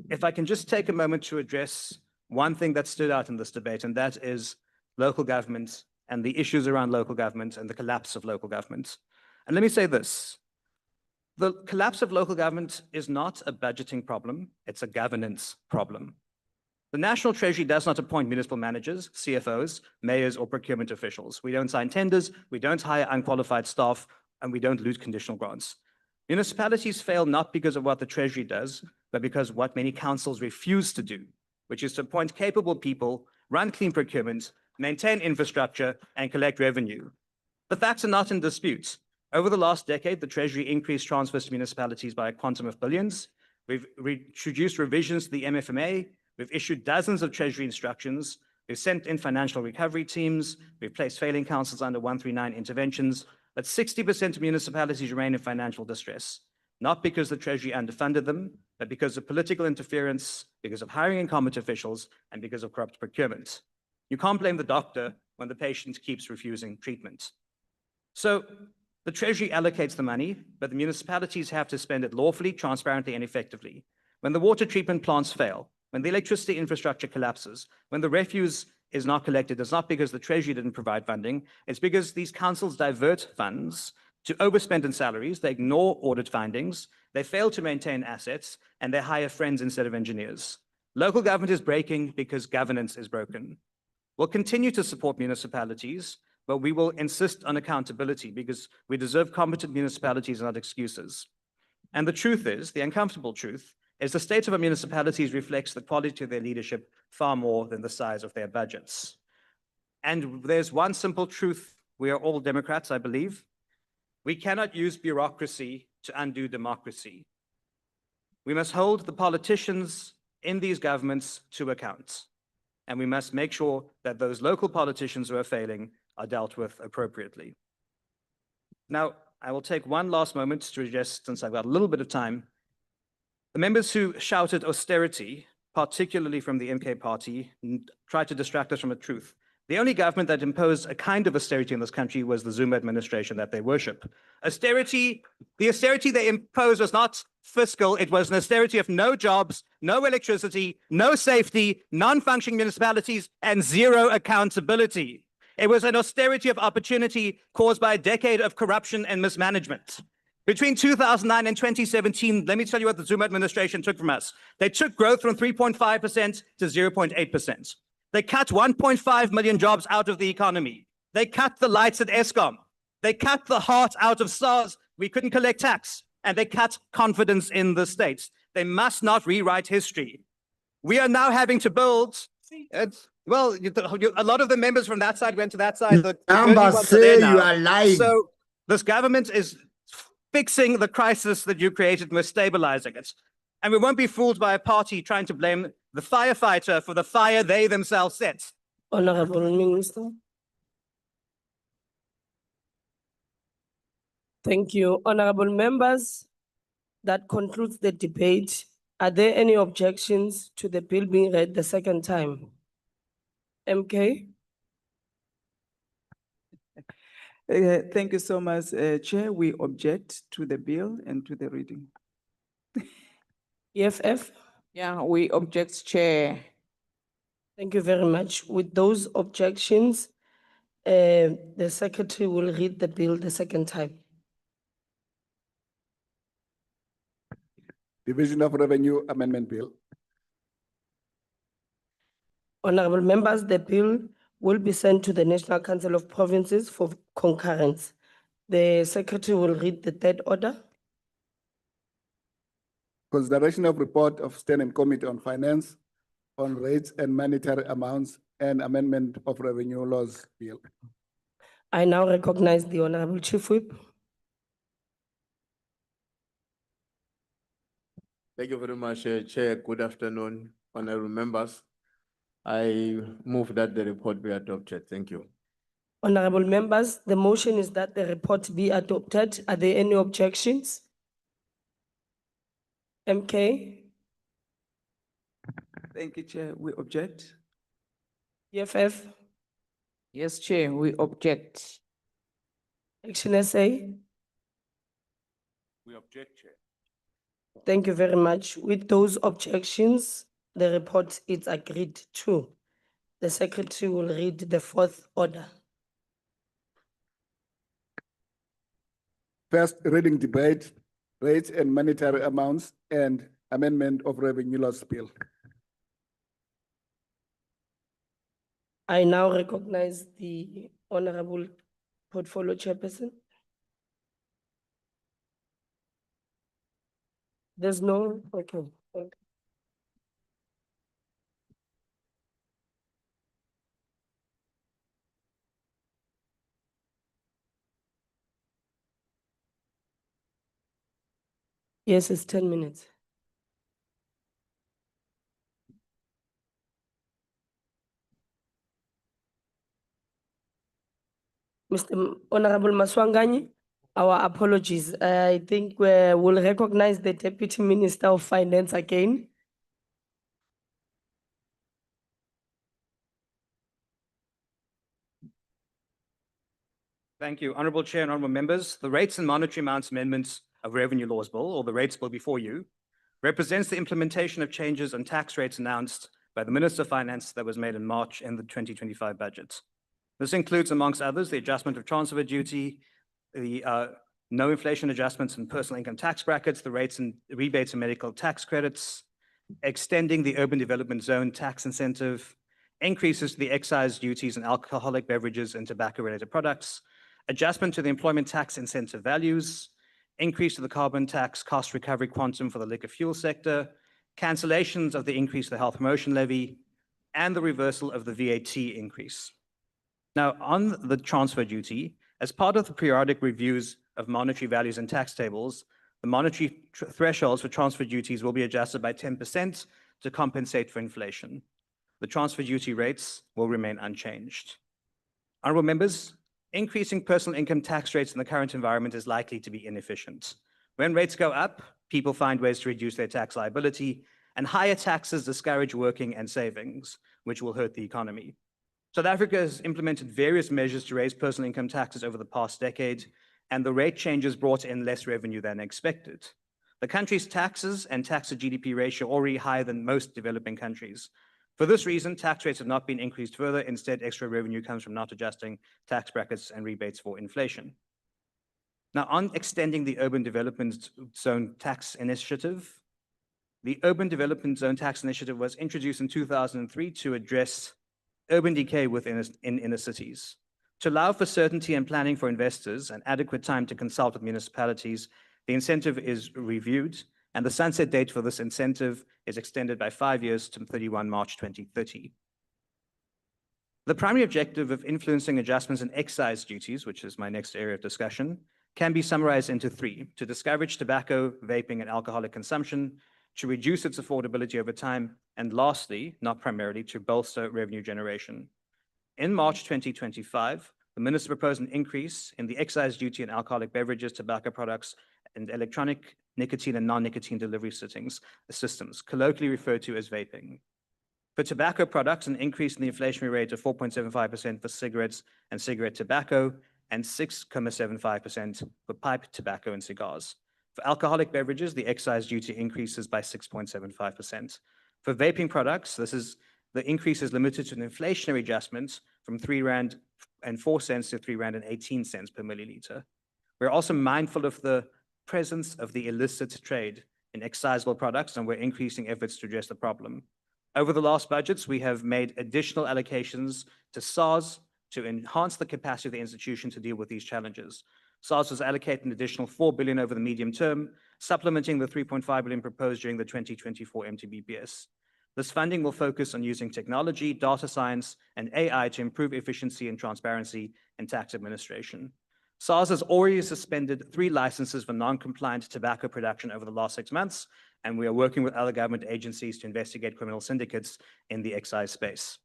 if I can just take a moment to address one thing that stood out in this debate, and that is local government and the issues around local government and the collapse of local government. And let me say this, the collapse of local government is not a budgeting problem, it's a governance problem. The National Treasury does not appoint municipal managers, CFOs, mayors, or procurement officials. We don't sign tenders, we don't hire unqualified staff, and we don't lose conditional grants. Municipalities fail not because of what the Treasury does, but because of what many councils refuse to do, which is to appoint capable people, run clean procurement, maintain infrastructure, and collect revenue. The facts are not in dispute. Over the last decade, the Treasury increased transfers to municipalities by a quantum of billions. We've introduced revisions to the MFMA. We've issued dozens of Treasury instructions. We've sent in financial recovery teams. We've placed failing councils under 139 interventions. But 60% of municipalities remain in financial distress, not because the Treasury underfunded them, but because of political interference, because of hiring incompetent officials, and because of corrupt procurement. You can't blame the doctor when the patient keeps refusing treatment. So the Treasury allocates the money, but the municipalities have to spend it lawfully, transparently, and effectively. When the water treatment plants fail, when the electricity infrastructure collapses, when the refuse is not collected, it's not because the Treasury didn't provide funding, it's because these councils divert funds to overspend in salaries, they ignore audit findings, they fail to maintain assets, and they hire friends instead of engineers. Local government is breaking because governance is broken. We'll continue to support municipalities, but we will insist on accountability because we deserve competent municipalities and not excuses. And the truth is, the uncomfortable truth, is the state of our municipalities reflects the quality of their leadership far more than the size of their budgets. And there's one simple truth. We are all Democrats, I believe. We cannot use bureaucracy to undo democracy. We must hold the politicians in these governments to account. And we must make sure that those local politicians who are failing are dealt with appropriately. Now, I will take one last moment to address, since I've got a little bit of time, the members who shouted austerity, particularly from the MK party, tried to distract us from the truth. The only government that imposed a kind of austerity in this country was the Zuma administration that they worship. Austerity, the austerity they imposed was not fiscal, it was an austerity of no jobs, no electricity, no safety, non-functioning municipalities, and zero accountability. It was an austerity of opportunity caused by a decade of corruption and mismanagement. Between 2009 and 2017, let me tell you what the Zuma administration took from us. They took growth from 3.5% to 0.8%. They cut 1.5 million jobs out of the economy. They cut the lights at Eskom. They cut the heart out of SARS. We couldn't collect tax. And they cut confidence in the states. They must not rewrite history. We are now having to build, well, a lot of the members from that side went to that side. The early Numbers ones are there say you now. are lying. So this government is fixing the crisis that you created and we're stabilizing it. And we won't be fooled by a party trying to blame the firefighter for the fire they themselves set. Honorable Minister. Thank you. Honorable members, that concludes the debate. Are there any objections to the bill being read the second time? MK? Thank you so much, Chair. We object to the bill and to the reading. EFF? Yeah, we object, Chair. Thank you very much. With those objections, the secretary will read the bill the second time. Division of Revenue Amendment Bill. Honorable members, the bill will be sent to the National Council of Provinces for concurrence. The secretary will read the third order. Consideration of report of Standing Committee on Finance on rates and monetary amounts and amendment of revenue laws bill. I now recognize the Honorable Chief Whip. Thank you very much, Chair. Good afternoon, honorable members. I move that the report be adopted. Thank you. Honorable members, the motion is that the report be adopted. Are there any objections? MK? Thank you, Chair. We object. EFF? Yes, Chair, we object. Action SA? We object, Chair. Thank you very much. With those objections, the report is agreed to. The secretary will read the fourth order. First reading debate, rates and monetary amounts and amendment of revenue laws bill. I now recognize the Honorable Portfolio Chairperson. There's no, okay. Yes, it's 10 minutes. Mr. Honorable Maswanganyi, our apologies. I think we'll recognize the Deputy Minister of Finance again. Thank you, Honorable Chair and honorable members. The Rates and Monetary Amounts Amendments of Revenue Laws Bill, or the Rates Bill before you, represents the implementation of changes on tax rates announced by the Minister of Finance that was made in March in the 2025 budget. This includes, amongst others, the adjustment of transfer duty, the no inflation adjustments in personal income tax brackets, the rates and rebates and medical tax credits, extending the urban development zone tax incentive, increases to the excise duties on alcoholic beverages and tobacco-related products, adjustment to the employment tax incentive values, increase to the carbon tax cost recovery quantum for the liquor fuel sector, cancellations of the increase of the health promotion levy, and the reversal of the VAT increase. Now, on the transfer duty, as part of the periodic reviews of monetary values and tax tables, the monetary thresholds for transfer duties will be adjusted by 10% to compensate for inflation. The transfer duty rates will remain unchanged. Honorable members, increasing personal income tax rates in the current environment is likely to be inefficient. When rates go up, people find ways to reduce their tax liability, and higher taxes discourage working and savings, which will hurt the economy. South Africa has implemented various measures to raise personal income taxes over the past decade, and the rate changes brought in less revenue than expected. The country's taxes and tax to GDP ratio are already higher than most developing countries. For this reason, tax rates have not been increased further. Instead, extra revenue comes from not adjusting tax brackets and rebates for inflation. Now, on extending the Urban Development Zone Tax Initiative, the Urban Development Zone Tax Initiative was introduced in 2003 to address urban decay within inner cities. To allow for certainty and planning for investors and adequate time to consult with municipalities, the incentive is reviewed and the sunset date for this incentive is extended by 5 years to 31 March 2030. The primary objective of influencing adjustments in excise duties, which is my next area of discussion, can be summarized into three: to discourage tobacco, vaping, and alcoholic consumption, to reduce its affordability over time, and lastly, not primarily, to bolster revenue generation. In March 2025, the Minister proposed an increase in the excise duty on alcoholic beverages, tobacco products, and electronic nicotine and non-nicotine delivery systems, colloquially referred to as vaping. For tobacco products, an increase in the inflationary rate of 4.75% for cigarettes and cigarette tobacco, and 6.75% for pipe tobacco and cigars. For alcoholic beverages, the excise duty increases by 6.75%. For vaping products, the increase is limited to an inflationary adjustment from R3.04 to R3.18 per milliliter. We're also mindful of the presence of the illicit trade in excisable products, and we're increasing efforts to address the problem. Over the last budgets, we have made additional allocations to SARS to enhance the capacity of the institution to deal with these challenges. SARS was allocated an additional R4 billion over the medium term, supplementing the R3.5 billion proposed during the 2024 MTBPS. This funding will focus on using technology, data science, and AI to improve efficiency and transparency in tax administration. SARS has already suspended 3 licenses for non-compliant tobacco production over the last 6 months, and we are working with other government agencies to investigate criminal syndicates in the excise space.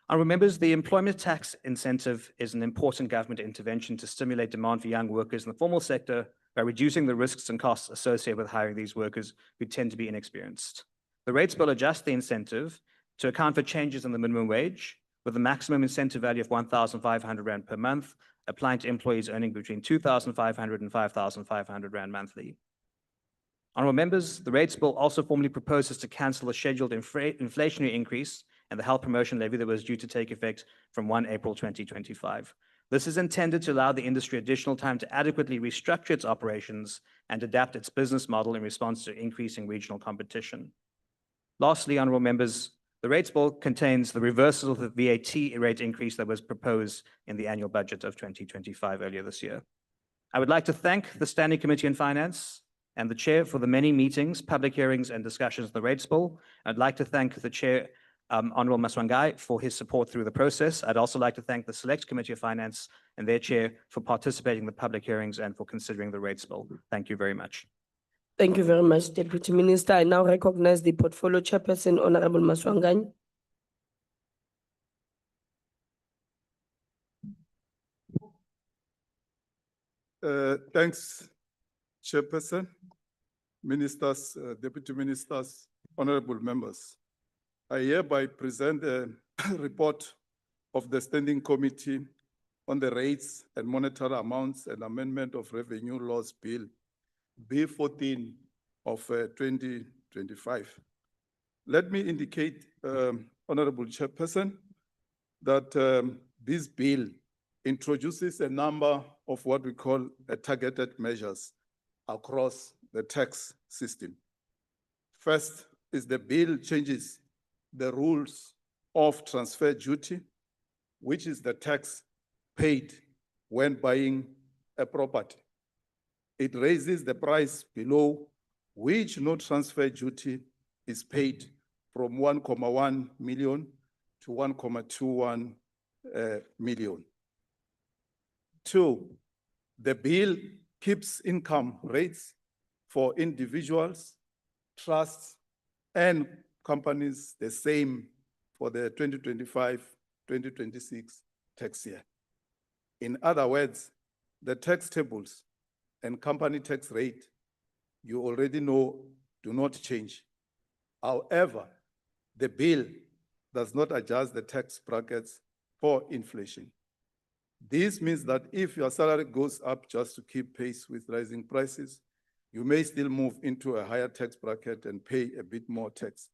Honourable members, the employment tax incentive is an important government intervention to stimulate demand for young workers in the formal sector by reducing the risks and costs associated with hiring these workers who tend to be inexperienced. The rates bill adjusts the incentive to account for changes in the minimum wage, with a maximum incentive value of R1,500 per month, applying to employees earning between R2,500 and R5,500 monthly. Honourable members, the rates bill also formally proposes to cancel the scheduled inflationary increase and the health promotion levy that was due to take effect from 1 April 2025. This is intended to allow the industry additional time to adequately restructure its operations and adapt its business model in response to increasing regional competition. Lastly, honourable members, the rates bill contains the reversal of the VAT rate increase that was proposed in the annual budget of 2025 earlier this year. I would like to thank the Standing Committee on Finance and the Chair for the many meetings, public hearings, and discussions on the rates bill. I'd like to thank the Chair, Honourable Maswangai, for his support through the process. I'd also like to thank the Select Committee of Finance and their Chair for participating in the public hearings and for considering the rates bill. Thank you very much. Thank you very much, Deputy Minister. I now recognize the Portfolio Chairperson, Honorable Maswanganyi. Thanks, Chairperson, Ministers, Deputy Ministers, honorable members. I hereby present a report of the Standing Committee on the Rates and Monetary Amounts and Amendment of Revenue Laws Bill B14 of 2025. Let me indicate, Honorable Chairperson, that this bill introduces a number of what we call targeted measures across the tax system. First is the bill changes the rules of transfer duty, which is the tax paid when buying a property. It raises the price below which no transfer duty is paid from 1.1 million to 1.21 million. 2, the bill keeps income rates for individuals, trusts, and companies the same for the 2025-2026 tax year. In other words, the tax tables and company tax rate, you already know, do not change. However, the bill does not adjust the tax brackets for inflation. This means that if your salary goes up just to keep pace with rising prices, you may still move into a higher tax bracket and pay a bit more tax,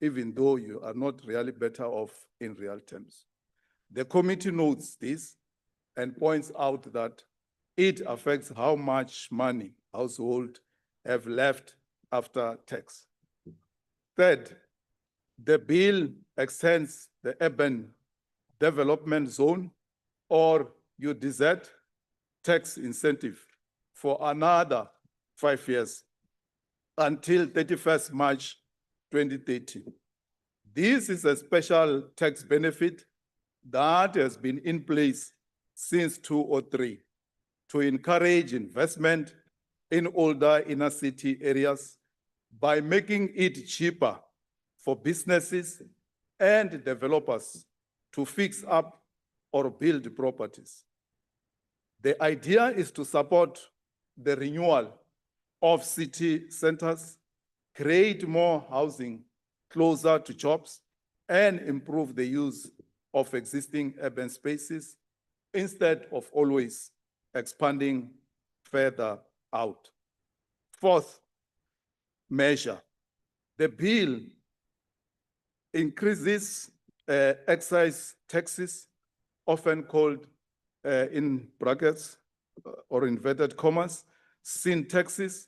even though you are not really better off in real terms. The committee notes this and points out that it affects how much money households have left after tax. Third, the bill extends the urban development zone or UDZ tax incentive for another 5 years until 31st March 2030. This is a special tax benefit that has been in place since 2003 to encourage investment in older inner city areas by making it cheaper for businesses and developers to fix up or build properties. The idea is to support the renewal of city centers, create more housing closer to jobs, and improve the use of existing urban spaces instead of always expanding further out. Fourth measure, the bill increases excise taxes, often called in brackets or inverted commas, sin taxes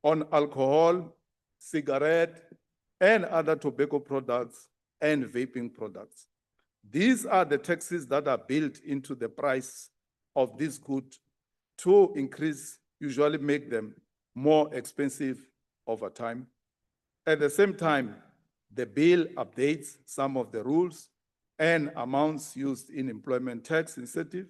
on alcohol, cigarette, and other tobacco products and vaping products. These are the taxes that are built into the price of this good to increase, usually make them more expensive over time. At the same time, the bill updates some of the rules and amounts used in employment tax incentive,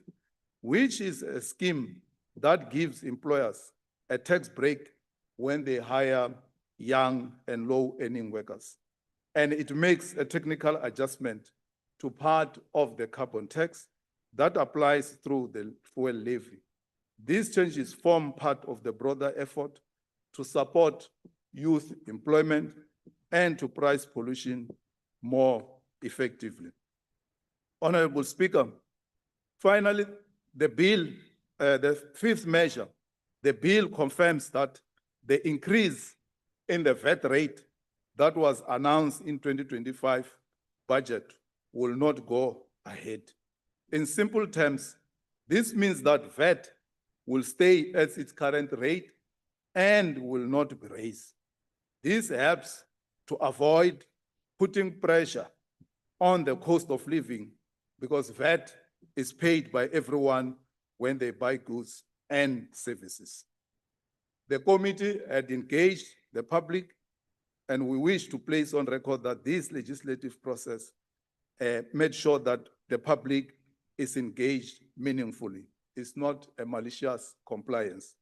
which is a scheme that gives employers a tax break when they hire young and low-earning workers. And it makes a technical adjustment to part of the carbon tax that applies through the fuel levy. These changes form part of the broader effort to support youth employment and to price pollution more effectively. Honorable Speaker, finally, the bill, the fifth measure, the bill confirms that the increase in the VAT rate that was announced in 2025 budget will not go ahead. In simple terms, this means that VAT will stay at its current rate and will not be raised. This helps to avoid putting pressure on the cost of living because VAT is paid by everyone when they buy goods and services. The committee had engaged the public, and we wish to place on record that this legislative process made sure that the public is engaged meaningfully. It's not a malicious compliance.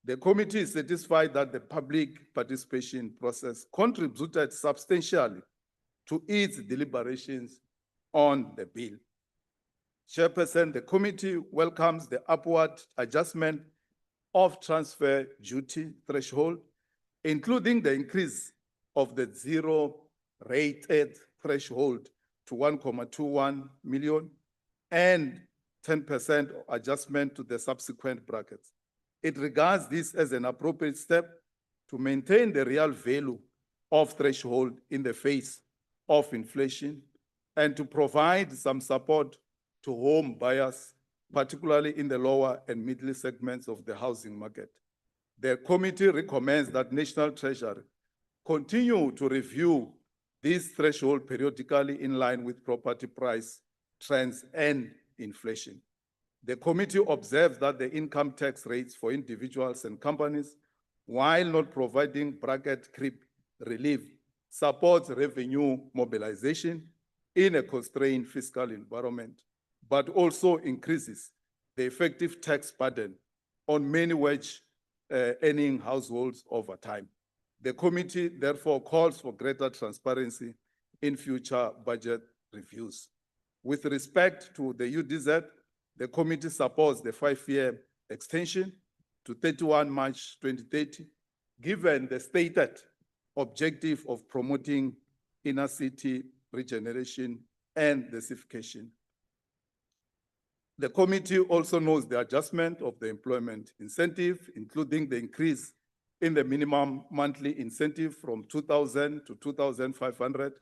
The committee is satisfied that the public participation process contributed substantially to its deliberations on the bill. Chairperson, the committee welcomes the upward adjustment of transfer duty threshold, including the increase of the zero-rated threshold to 1.21 million and 10% adjustment to the subsequent brackets. It regards this as an appropriate step to maintain the real value of threshold in the face of inflation and to provide some support to home buyers, particularly in the lower and middle segments of the housing market. The committee recommends that National Treasury continue to review this threshold periodically in line with property price trends and inflation. The committee observes that the income tax rates for individuals and companies, while not providing bracket creep relief, supports revenue mobilization in a constrained fiscal environment, but also increases the effective tax burden on many wage earning households over time. The committee therefore calls for greater transparency in future budget reviews. With respect to the UDZ, the committee supports the 5-year extension to 31 March 2030, given the stated objective of promoting inner city regeneration and densification. The committee also notes the adjustment of the employment incentive, including the increase in the minimum monthly incentive from 2,000 to 2,500,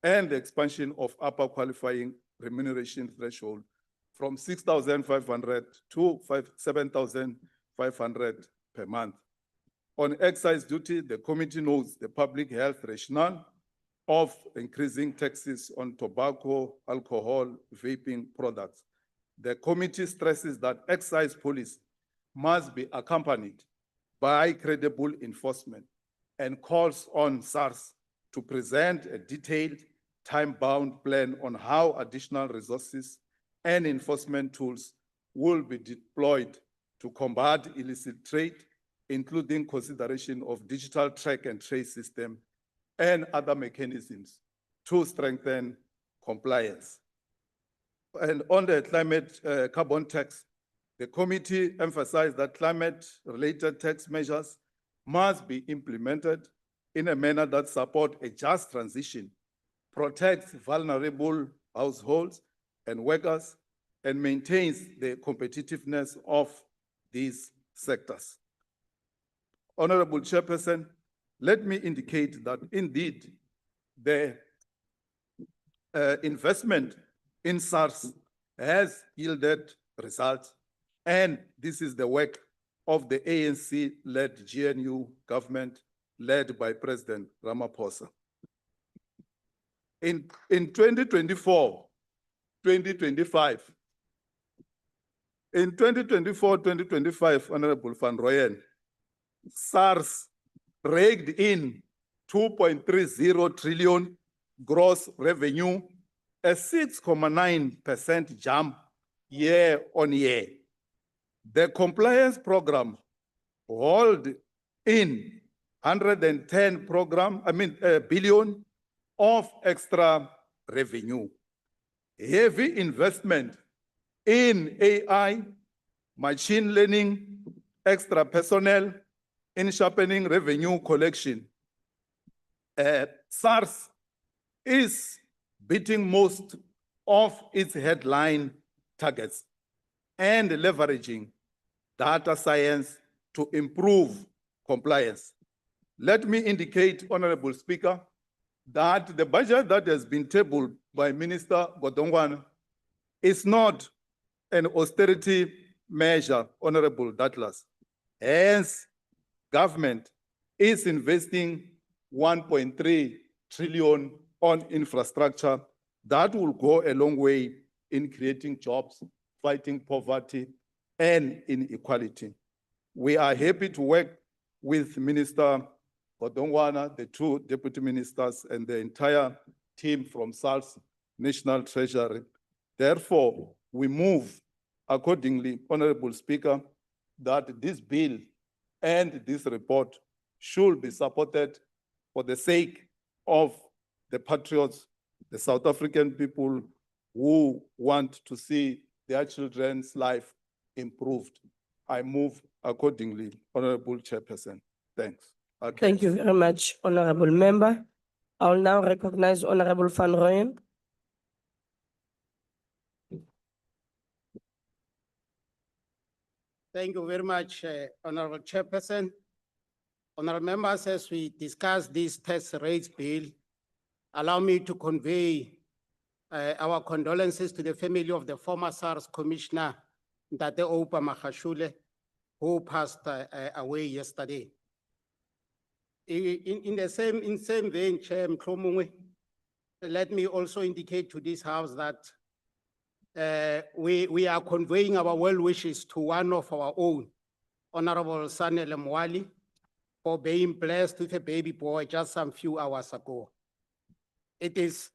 and the expansion of upper qualifying remuneration threshold from 6,500 to 7,500 per month. On excise duty, the committee notes the public health rationale of increasing taxes on tobacco, alcohol, vaping products. The committee stresses that excise policy must be accompanied by credible enforcement and calls on SARS to present a detailed, time-bound plan on how additional resources and enforcement tools will be deployed to combat illicit trade, including consideration of digital track and trace system and other mechanisms to strengthen compliance. And on the climate carbon tax, the committee emphasized that climate-related tax measures must be implemented in a manner that supports a just transition, protects vulnerable households and workers, and maintains the competitiveness of these sectors. Honorable Chairperson, let me indicate that indeed the investment in SARS has yielded results, and this is the work of the ANC-led GNU government led by President Ramaphosa. In 2024, 2025, in 2024-2025, Honorable Van Rooyen, SARS raked in 2.30 trillion gross revenue, a 6.9% jump year on year. The compliance program hauled in 110 billion of extra revenue. Heavy investment in AI, machine learning, extra personnel, in sharpening revenue collection. SARS is beating most of its headline targets and leveraging data science to improve compliance. Let me indicate, Honorable Speaker, that the budget that has been tabled by Minister Godongwana is not an austerity measure, Honorable Douglas. Hence, government is investing 1.3 trillion on infrastructure that will go a long way in creating jobs, fighting poverty, and inequality. We are happy to work with Minister Godongwana, the two deputy ministers, and the entire team from SARS National Treasury. Therefore, we move accordingly, Honorable Speaker, that this bill and this report should be supported for the sake of the patriots, the South African people who want to see their children's life improved. I move accordingly, Honorable Chairperson. Thanks. Okay. Thank you very much, Honorable Member. I will now recognize Honorable Van Rooyen. Thank you very much, Honorable Chairperson. Honorable members, as we discuss this tax rates bill, allow me to convey our condolences to the family of the former SARS Commissioner, Ntate Oupa Magashule, who passed away yesterday. In the same vein, Chair Mhlomongwe, let me also indicate to this House that we are conveying our well wishes to one of our own, Honorable Sanele Mwali, for being blessed with a baby boy just some few hours ago. It is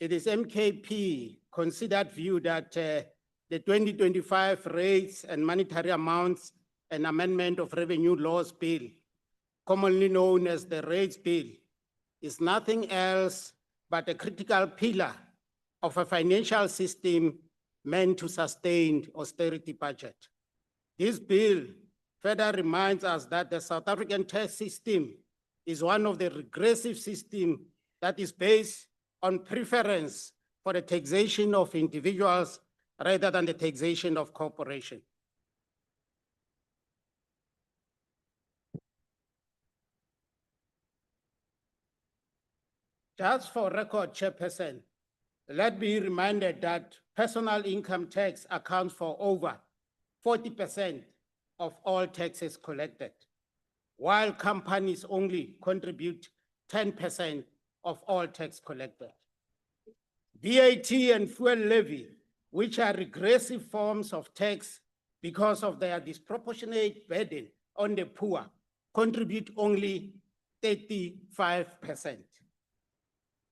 MKP considered view that the 2025 rates and monetary amounts and amendment of revenue laws bill, commonly known as the rates bill, is nothing else but a critical pillar of a financial system meant to sustain austerity budget. This bill further reminds us that the South African tax system is one of the regressive systems that is based on preference for the taxation of individuals rather than the taxation of corporations. Just for record, Chairperson, let me be reminded that personal income tax accounts for over 40% of all taxes collected, while companies only contribute 10% of all tax collected. VAT and fuel levy, which are regressive forms of tax because of their disproportionate burden on the poor, contribute only 35%.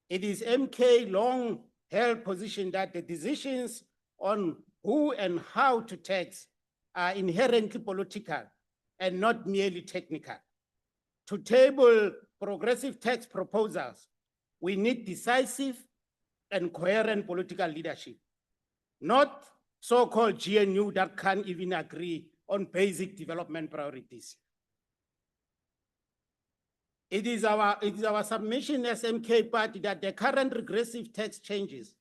It is MK long-held position that the decisions on who and how to tax are inherently political and not merely technical. To table progressive tax proposals, we need decisive and coherent political leadership, not so-called GNU that can't even agree on basic development priorities. It is our submission as MK Party that the current regressive tax changes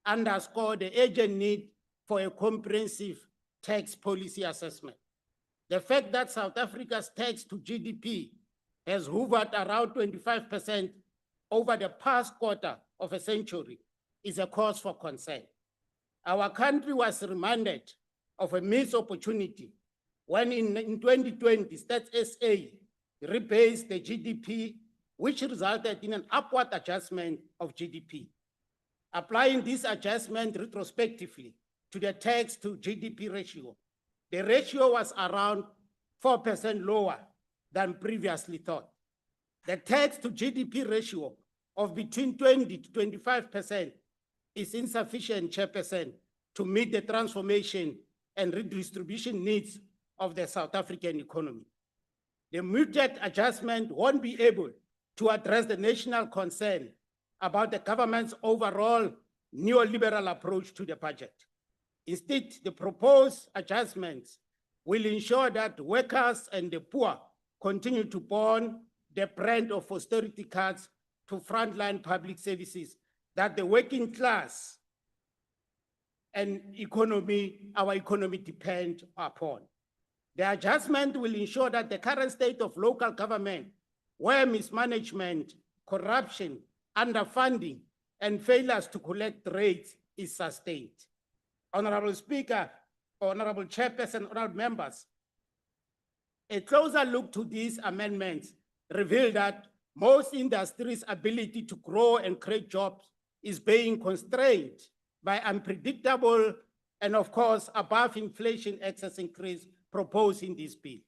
underscore the urgent need for a comprehensive tax policy assessment. The fact that South Africa's tax to GDP has hovered around 25% over the past quarter of a century is a cause for concern. Our country was reminded of a missed opportunity when in 2020, Stats SA rebased the GDP, which resulted in an upward adjustment of GDP. Applying this adjustment retrospectively to the tax to GDP ratio, the ratio was around 4% lower than previously thought. The tax to GDP ratio of between 20 to 25% is insufficient, Chairperson, to meet the transformation and redistribution needs of the South African economy. The muted adjustment won't be able to address the national concern about the government's overall neoliberal approach to the budget. Instead, the proposed adjustments will ensure that workers and the poor continue to borne the brand of austerity cuts to frontline public services that the working class and our economy depend upon. The adjustment will ensure that the current state of local government, where mismanagement, corruption, underfunding, and failures to collect rates is sustained. Honorable Speaker, Honorable Chairperson, honorable members, a closer look to these amendments reveal that most industries' ability to grow and create jobs is being constrained by unpredictable and, of course, above inflation excess increase proposed in this bill.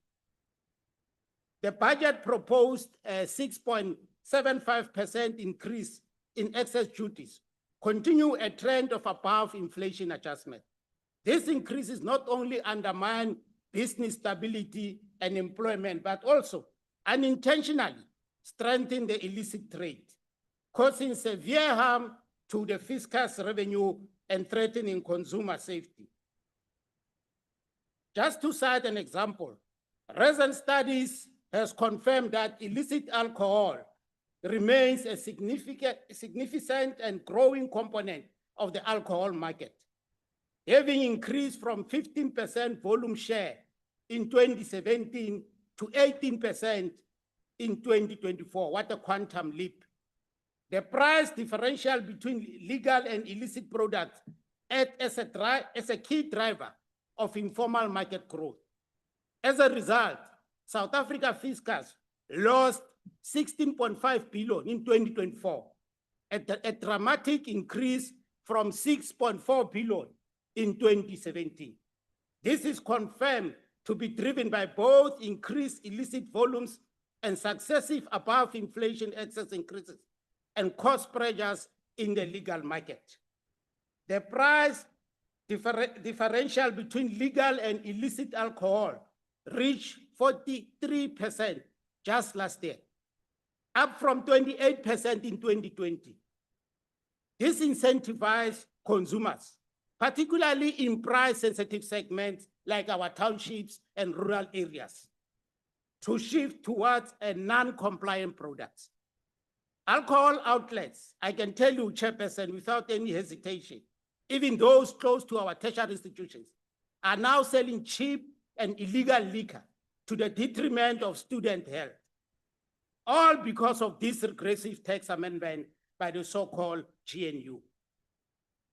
The budget proposed a 6.75% increase in excess duties, continue a trend of above inflation adjustment. This increases not only undermine business stability and employment, but also unintentionally strengthen the illicit trade, causing severe harm to the fiscal's revenue and threatening consumer safety. Just to cite an example, recent studies has confirmed that illicit alcohol remains a significant and growing component of the alcohol market, having increased from 15% volume share in 2017 to 18% in 2024. What a quantum leap. The price differential between legal and illicit products acts as a key driver of informal market growth. As a result, South Africa fiscals lost 16.5 billion in 2024, a dramatic increase from 6.4 billion in 2017. This is confirmed to be driven by both increased illicit volumes and successive above inflation excess increases and cost pressures in the legal market. The price differential between legal and illicit alcohol reached 43% just last year, up from 28% in 2020. This incentivized consumers, particularly in price-sensitive segments like our townships and rural areas, to shift towards a non-compliant products. Alcohol outlets, I can tell you, Chairperson, without any hesitation, even those close to our tertiary institutions, are now selling cheap and illegal liquor to the detriment of student health, all because of this regressive tax amendment by the so-called GNU.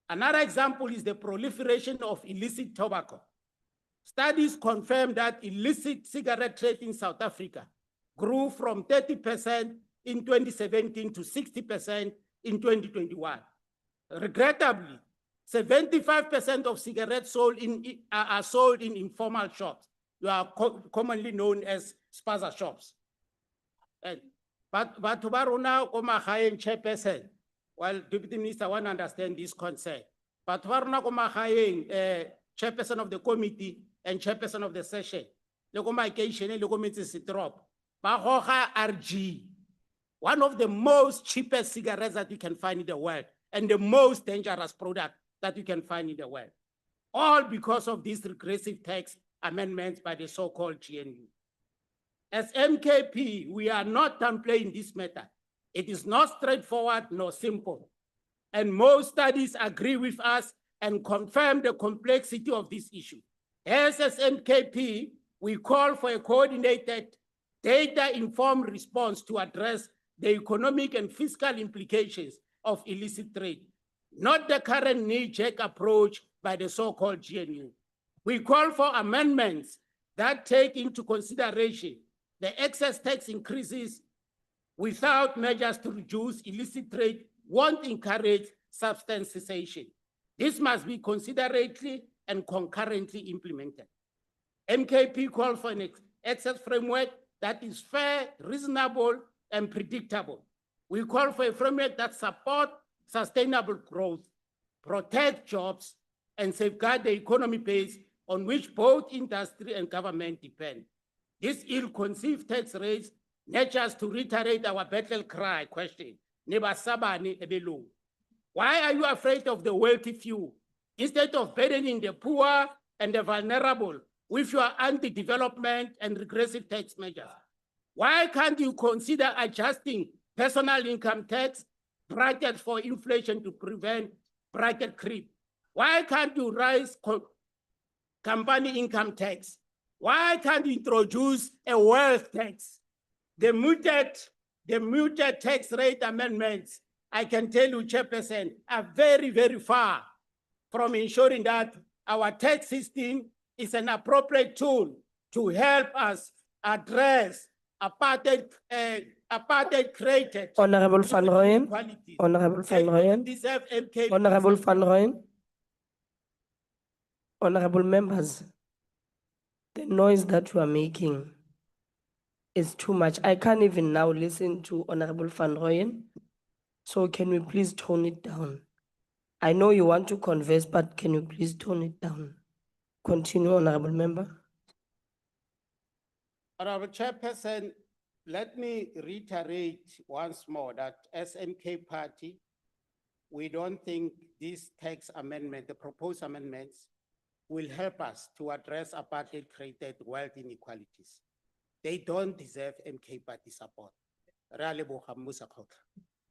Another example is the proliferation of illicit tobacco. Studies confirm that illicit cigarette trade in South Africa grew from 30% in 2017 to 60% in 2021. Regrettably, 75% of cigarettes sold are sold in informal shops. You are commonly known as spaza shops. But ba rona ko magaeng, Chairperson, well, Deputy Minister, I want to understand this concern. But ba rona ko magaeng, Chairperson of the committee and Chairperson of the session, le ko makeishene le ko metsesetoropo, ba goga RG, one of the most cheapest cigarettes that you can find in the world and the most dangerous product that you can find in the world. All because of these regressive tax amendments by the so-called GNU. As MKP, we are not downplaying this matter. It is not straightforward nor simple. And most studies agree with us and confirm the complexity of this issue. As MKP, we call for a coordinated, data-informed response to address the economic and fiscal implications of illicit trade, not the current knee-jerk approach by the so-called GNU. We call for amendments that take into consideration the excess tax increases without measures to reduce illicit trade won't encourage substance cessation. This must be considerately and concurrently implemented. MKP calls for an access framework that is fair, reasonable, and predictable. We call for a framework that supports sustainable growth, protect jobs, and safeguard the economy base on which both industry and government depend. This ill-conceived tax rates nurtures to reiterate our battle cry question. Why are you afraid of the wealthy few instead of burdening the poor and the vulnerable with your anti-development and regressive tax measures? Why can't you consider adjusting personal income tax brackets for inflation to prevent bracket creep? Why can't you raise company income tax? Why can't you introduce a wealth tax? The muted tax rate amendments, I can tell you, Chairperson, are very, very far from ensuring that our tax system is an appropriate tool to help us address apartheid created. Honorable Van Rooyen, inequalities. Honorable They Van don't Rooyen, deserve MKP Honorable Van support. Rooyen. Honorable members, the noise that you are making is too much. I can't even now listen to Honorable Van Rooyen. So can we please tone it down? I know you want to converse, but can you please tone it down? Continue, Honorable Member. Honorable Chairperson, let me reiterate once more that as MK Party, we don't think this tax amendment, the proposed amendments, will help us to address apartheid-created wealth inequalities. They don't deserve MK Party support.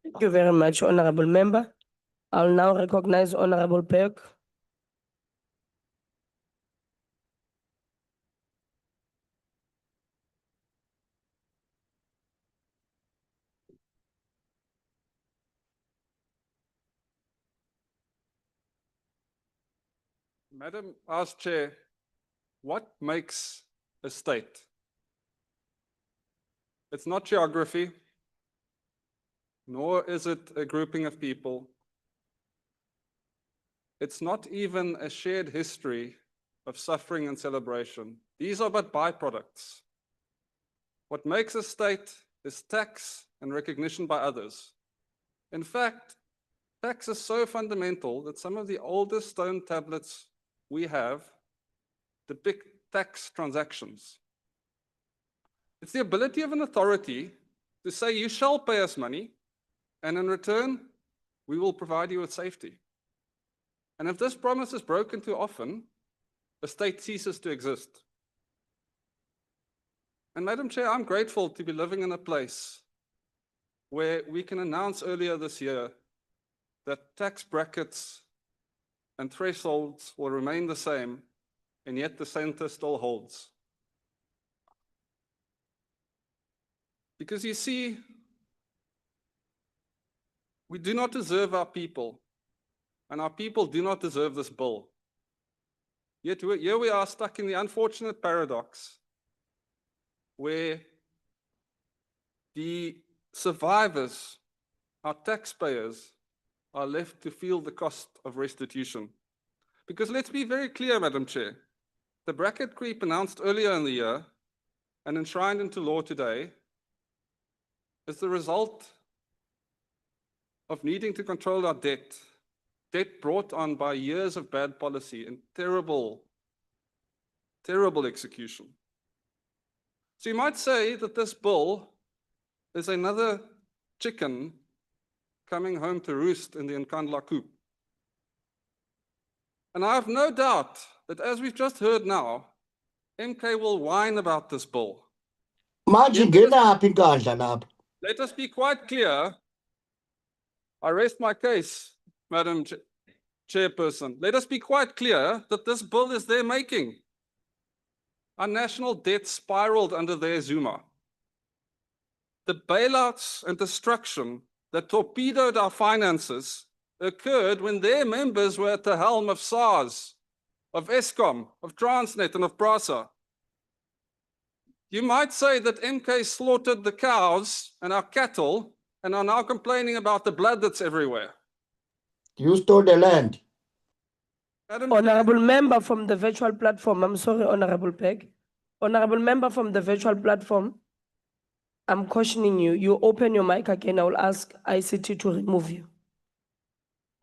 Thank you very much, Honorable Member. I'll now recognize Honorable Perk. Madam Vice Chair, what makes a state? It's not geography, nor is it a grouping of people. It's not even a shared history of suffering and celebration. These are but byproducts. What makes a state is tax and recognition by others. In fact, tax is so fundamental that some of the oldest stone tablets we have depict tax transactions. It's the ability of an authority to say, you shall pay us money, and in return, we will provide you with safety. And if this promise is broken too often, the state ceases to exist. And Madam Chair, I'm grateful to be living in a place where we can announce earlier this year that tax brackets and thresholds will remain the same, and yet the center still holds. Because you see, we do not deserve our people, and our people do not deserve this bill. Yet here we are stuck in the unfortunate paradox where the survivors, our taxpayers, are left to feel the cost of restitution. Because let's be very clear, Madam Chair, the bracket creep announced earlier in the year and enshrined into law today is the result of needing to control our debt brought on by years of bad policy and terrible execution. So you might say that this bill is another chicken coming home to roost in the Nkandla coop. And I have no doubt that, as we've just heard now, MK will whine about this bill. Let us be quite clear. I rest my case, Madam Chairperson. Let us be quite clear that this bill is their making. Our national debt spiraled under their Zuma. The bailouts and destruction that torpedoed our finances occurred when their members were at the helm of SARS, of Eskom, of Transnet, and of PRASA. You might say that MK slaughtered the cows and our cattle and are now complaining about the blood that's everywhere. You stole the land. Honorable member from the virtual platform, I'm sorry, Honorable Peg. Honorable member from the virtual platform, I'm cautioning you. You open your mic again, I will ask ICT to remove you.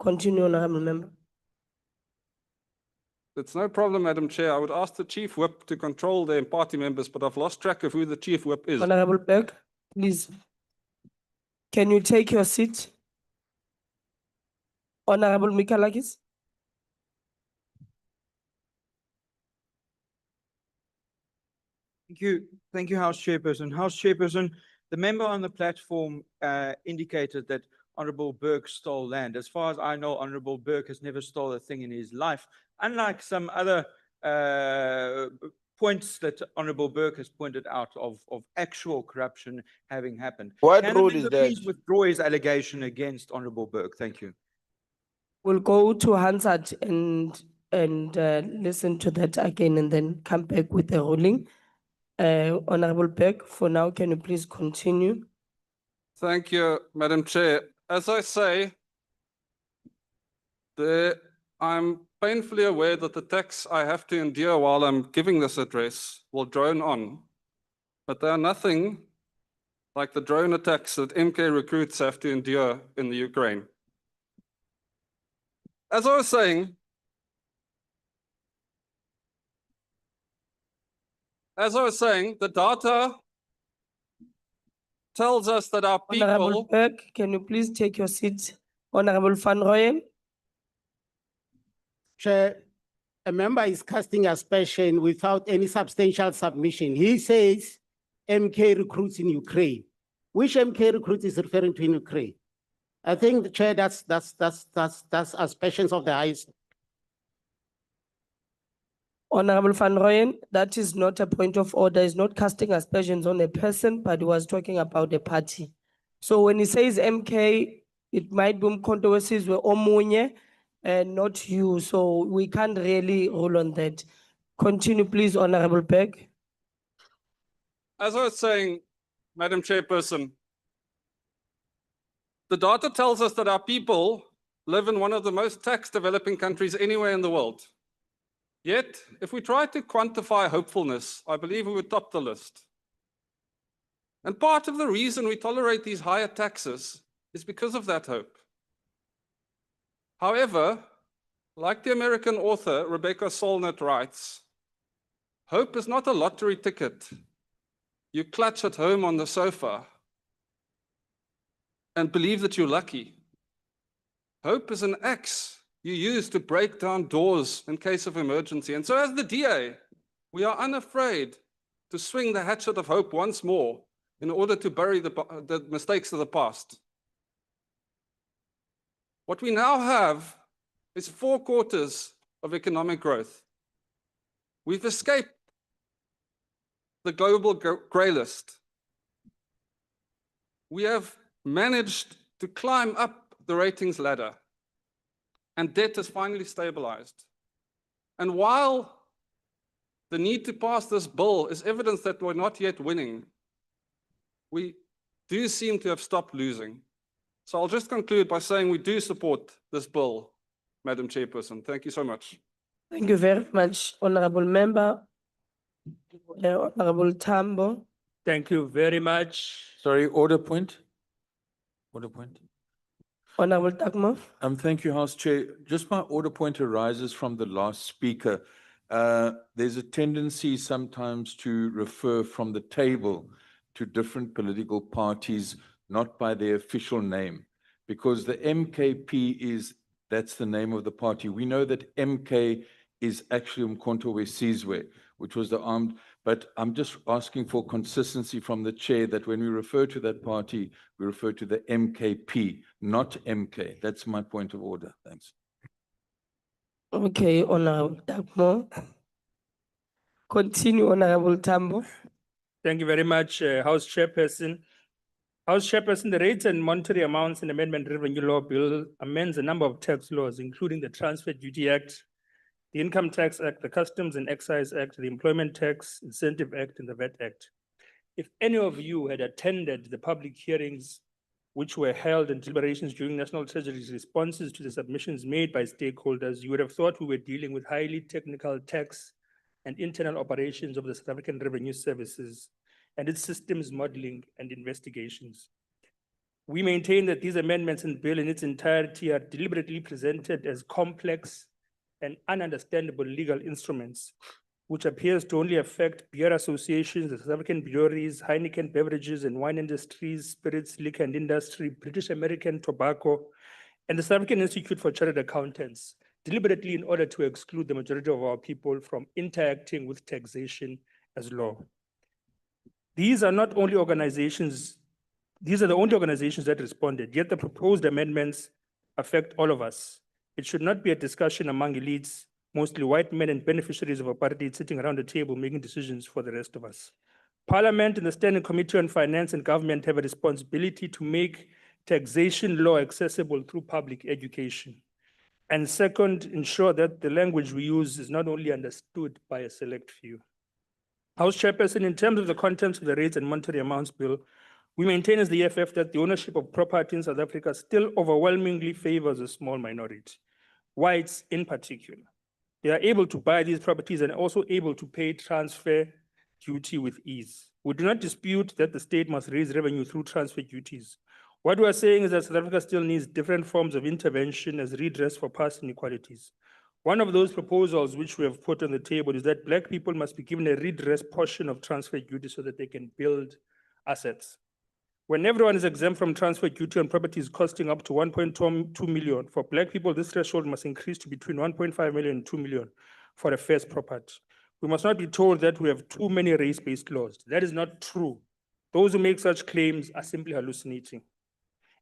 Continue, Honorable member. It's no problem, Madam Chair. I would ask the Chief Whip to control their party members, but I've lost track of who the Chief Whip is. Honorable Peg, please. Can you take your seat? Honorable Mikalakis. Thank you, House Chairperson. House Chairperson, the member on the platform indicated that Honorable Burke stole land. As far as I know, Honorable Burke has never stole a thing in his life, unlike some other points that Honorable Burke has pointed out of actual corruption having happened. What Can rule the is member that? please withdraw his allegation against Honorable Burke? Thank you. We'll go to Hansard and listen to that again and then come back with the ruling. Honorable Burke, for now, can you please continue? Thank you, Madam Chair. As I say, I'm painfully aware that the tax I have to endure while I'm giving this address will drone on, but they are nothing like the drone attacks that MK recruits have to endure in the Ukraine. As I was saying, the data tells us that our people... Honorable Burke, can you please take your seat? Honorable Van Rooyen. Chair, a member is casting aspersion without any substantial submission. He says MK recruits in Ukraine. Which MK recruit is referring to in Ukraine? I think the Chair, that's aspersions of the highest. Honorable Van Rooyen, that is not a point of order. It's not casting aspersions on a person, but he was talking about a party. So when he says MK, it might be controversies with Omunye and not you. So we can't really rule on that. Continue, please, Honorable Peg. As I was saying, Madam Chairperson, the data tells us that our people live in one of the most tax-developing countries anywhere in the world. Yet, if we try to quantify hopefulness, I believe we would top the list. And part of the reason we tolerate these higher taxes is because of that hope. However, like the American author Rebecca Solnit writes, hope is not a lottery ticket you clutch at home on the sofa and believe that you're lucky. Hope is an axe you use to break down doors in case of emergency. And so as the DA, we are unafraid to swing the hatchet of hope once more in order to bury the mistakes of the past. What we now have is 4 quarters of economic growth. We've escaped the global grey list. We have managed to climb up the ratings ladder, and debt has finally stabilized. And while the need to pass this bill is evidence that we're not yet winning, we do seem to have stopped losing. So I'll just conclude by saying we do support this bill, Madam Chairperson. Thank you so much. Thank you very much, Honorable Member. Honorable Tambo. Thank you very much. Sorry, order point? Order point? Honorable Takmo. Thank you, House Chair. Just my order point arises from the last speaker. There's a tendency sometimes to refer from the table to different political parties, not by their official name, because the MKP that's the name of the party. We know that MK is actually Umkhonto we Sizwe, which was the armed, but I'm just asking for consistency from the chair that when we refer to that party, we refer to the MKP, not MK. That's my point of order. Thanks. Okay, Honorable Takmo. Continue, Honorable Tambo. Thank you very much, House Chairperson. House Chairperson, the rates and monetary amounts in Amendment Revenue Law Bill amends a number of tax laws, including the Transfer Duty Act, the Income Tax Act, the Customs and Excise Act, the Employment Tax Incentive Act, and the VAT Act. If any of you had attended the public hearings which were held and deliberations during National Treasury's responses to the submissions made by stakeholders, you would have thought we were dealing with highly technical tax and internal operations of the South African Revenue Services and its systems modeling and investigations. We maintain that these amendments in the bill in its entirety are deliberately presented as complex and ununderstandable legal instruments, which appears to only affect beer associations, the South African breweries, Heineken beverages and wine industries, spirits, liquor and industry, British American tobacco, and the South African Institute for Chartered Accountants, deliberately in order to exclude the majority of our people from interacting with taxation as law. These are the only organizations that responded, yet the proposed amendments affect all of us. It should not be a discussion among elites, mostly white men and beneficiaries of apartheid sitting around the table making decisions for the rest of us. Parliament and the Standing Committee on Finance and Government have a responsibility to make taxation law accessible through public education. And second, ensure that the language we use is not only understood by a select few. House Chairperson, in terms of the contents of the Rates and Monetary Amounts Bill, we maintain as the EFF that the ownership of property in South Africa still overwhelmingly favors a small minority, whites in particular. They are able to buy these properties and also able to pay transfer duty with ease. We do not dispute that the state must raise revenue through transfer duties. What we are saying is that South Africa still needs different forms of intervention as redress for past inequalities. One of those proposals which we have put on the table is that Black people must be given a redress portion of transfer duty so that they can build assets. When everyone is exempt from transfer duty on properties costing up to 1.2 million, for Black people, this threshold must increase to between 1.5 million and 2 million for a first property. We must not be told that we have too many race-based laws. That is not true. Those who make such claims are simply hallucinating.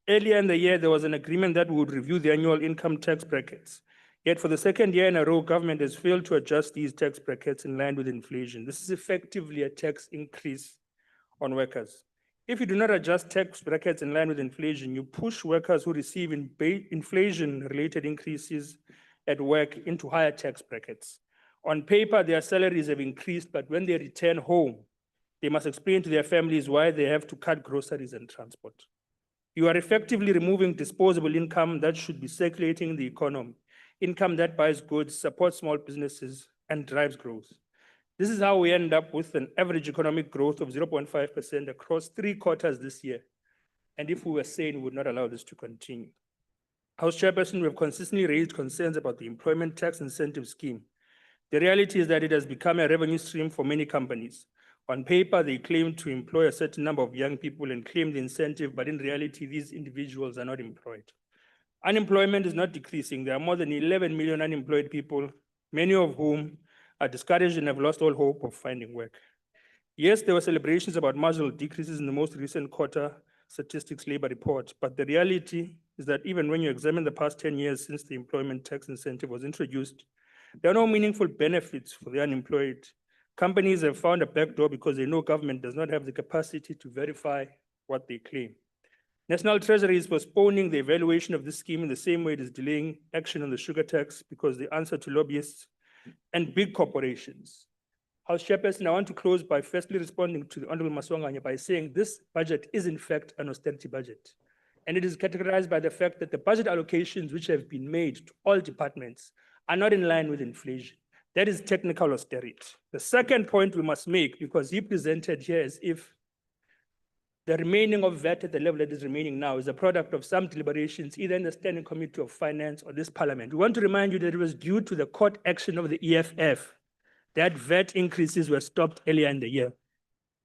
Earlier in the year, there was an agreement that we would review the annual income tax brackets. Yet for the second year in a row, government has failed to adjust these tax brackets in line with inflation. This is effectively a tax increase on workers. If you do not adjust tax brackets in line with inflation, you push workers who receive inflation-related increases at work into higher tax brackets. On paper, their salaries have increased, but when they return home, they must explain to their families why they have to cut groceries and transport. You are effectively removing disposable income that should be circulating in the economy, income that buys goods, supports small businesses, and drives growth. This is how we end up with an average economic growth of 0.5% across 3 quarters this year. And if we were sane, we would not allow this to continue. House Chairperson, we have consistently raised concerns about the employment tax incentive scheme. The reality is that it has become a revenue stream for many companies. On paper, they claim to employ a certain number of young people and claim the incentive, but in reality, these individuals are not employed. Unemployment is not decreasing. There are more than 11 million unemployed people, many of whom are discouraged and have lost all hope of finding work. Yes, there were celebrations about marginal decreases in the most recent quarter statistics labor report, but the reality is that even when you examine the past 10 years since the employment tax incentive was introduced, there are no meaningful benefits for the unemployed. Companies have found a backdoor because they know government does not have the capacity to verify what they claim. National Treasury is postponing the evaluation of this scheme in the same way it is delaying action on the sugar tax because the answer to lobbyists and big corporations. House Chairperson, I want to close by firstly responding to the Honorable Maswanganya by saying this budget is in fact an austerity budget. And it is categorized by the fact that the budget allocations which have been made to all departments are not in line with inflation. That is technical austerity. The second point we must make, because he presented here as if the remaining of VAT at the level that is remaining now is a product of some deliberations, either in the Standing Committee of Finance or this Parliament. We want to remind you that it was due to the court action of the EFF that VAT increases were stopped earlier in the year.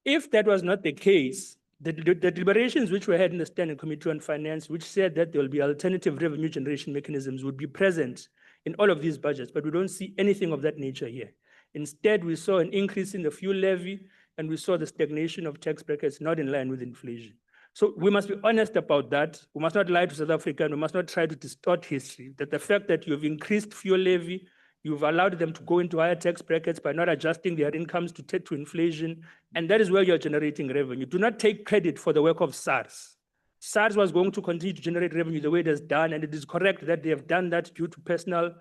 If that was not the case, the deliberations which were had in the Standing Committee on Finance, which said that there will be alternative revenue generation mechanisms, would be present in all of these budgets, but we don't see anything of that nature here. Instead, we saw an increase in the fuel levy, and we saw the stagnation of tax brackets not in line with inflation. So we must be honest about that. We must not lie to South Africa, and we must not try to distort history, that the fact that you've increased fuel levy, you've allowed them to go into higher tax brackets by not adjusting their incomes to inflation, and that is where you're generating revenue. Do not take credit for the work of SARS. SARS was going to continue to generate revenue the way it has done, and it is correct that they have done that due to personal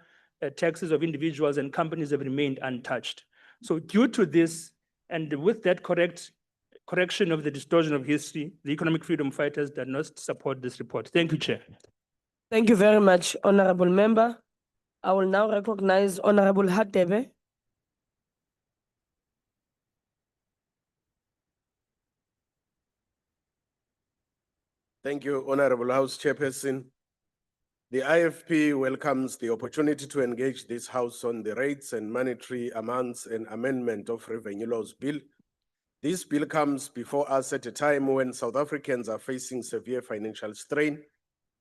taxes of individuals, and companies have remained untouched. So due to this, and with that correction of the distortion of history, the economic freedom fighters did not support this report. Thank you, Chair. Thank you very much, Honorable Member. I will now recognize Honorable Hatebe. Thank you, Honorable House Chairperson. The IFP welcomes the opportunity to engage this House on the rates and monetary amounts and amendment of Revenue Laws Bill. This bill comes before us at a time when South Africans are facing severe financial strain,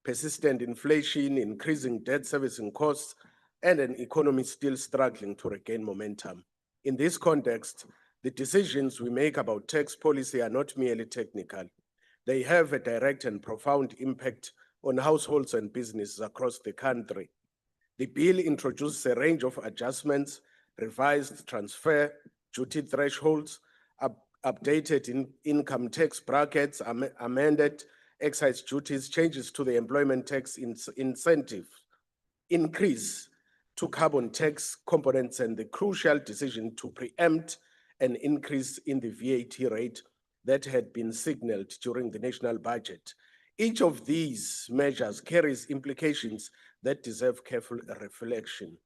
persistent inflation, increasing debt servicing costs, and an economy still struggling to regain momentum. In this context, the decisions we make about tax policy are not merely technical. They have a direct and profound impact on households and businesses across the country. The bill introduces a range of adjustments, revised transfer duty thresholds, updated income tax brackets, amended excise duties, changes to the employment tax incentive, increase to carbon tax components, and the crucial decision to preempt an increase in the VAT rate that had been signaled during the national budget. Each of these measures carries implications that deserve careful reflection.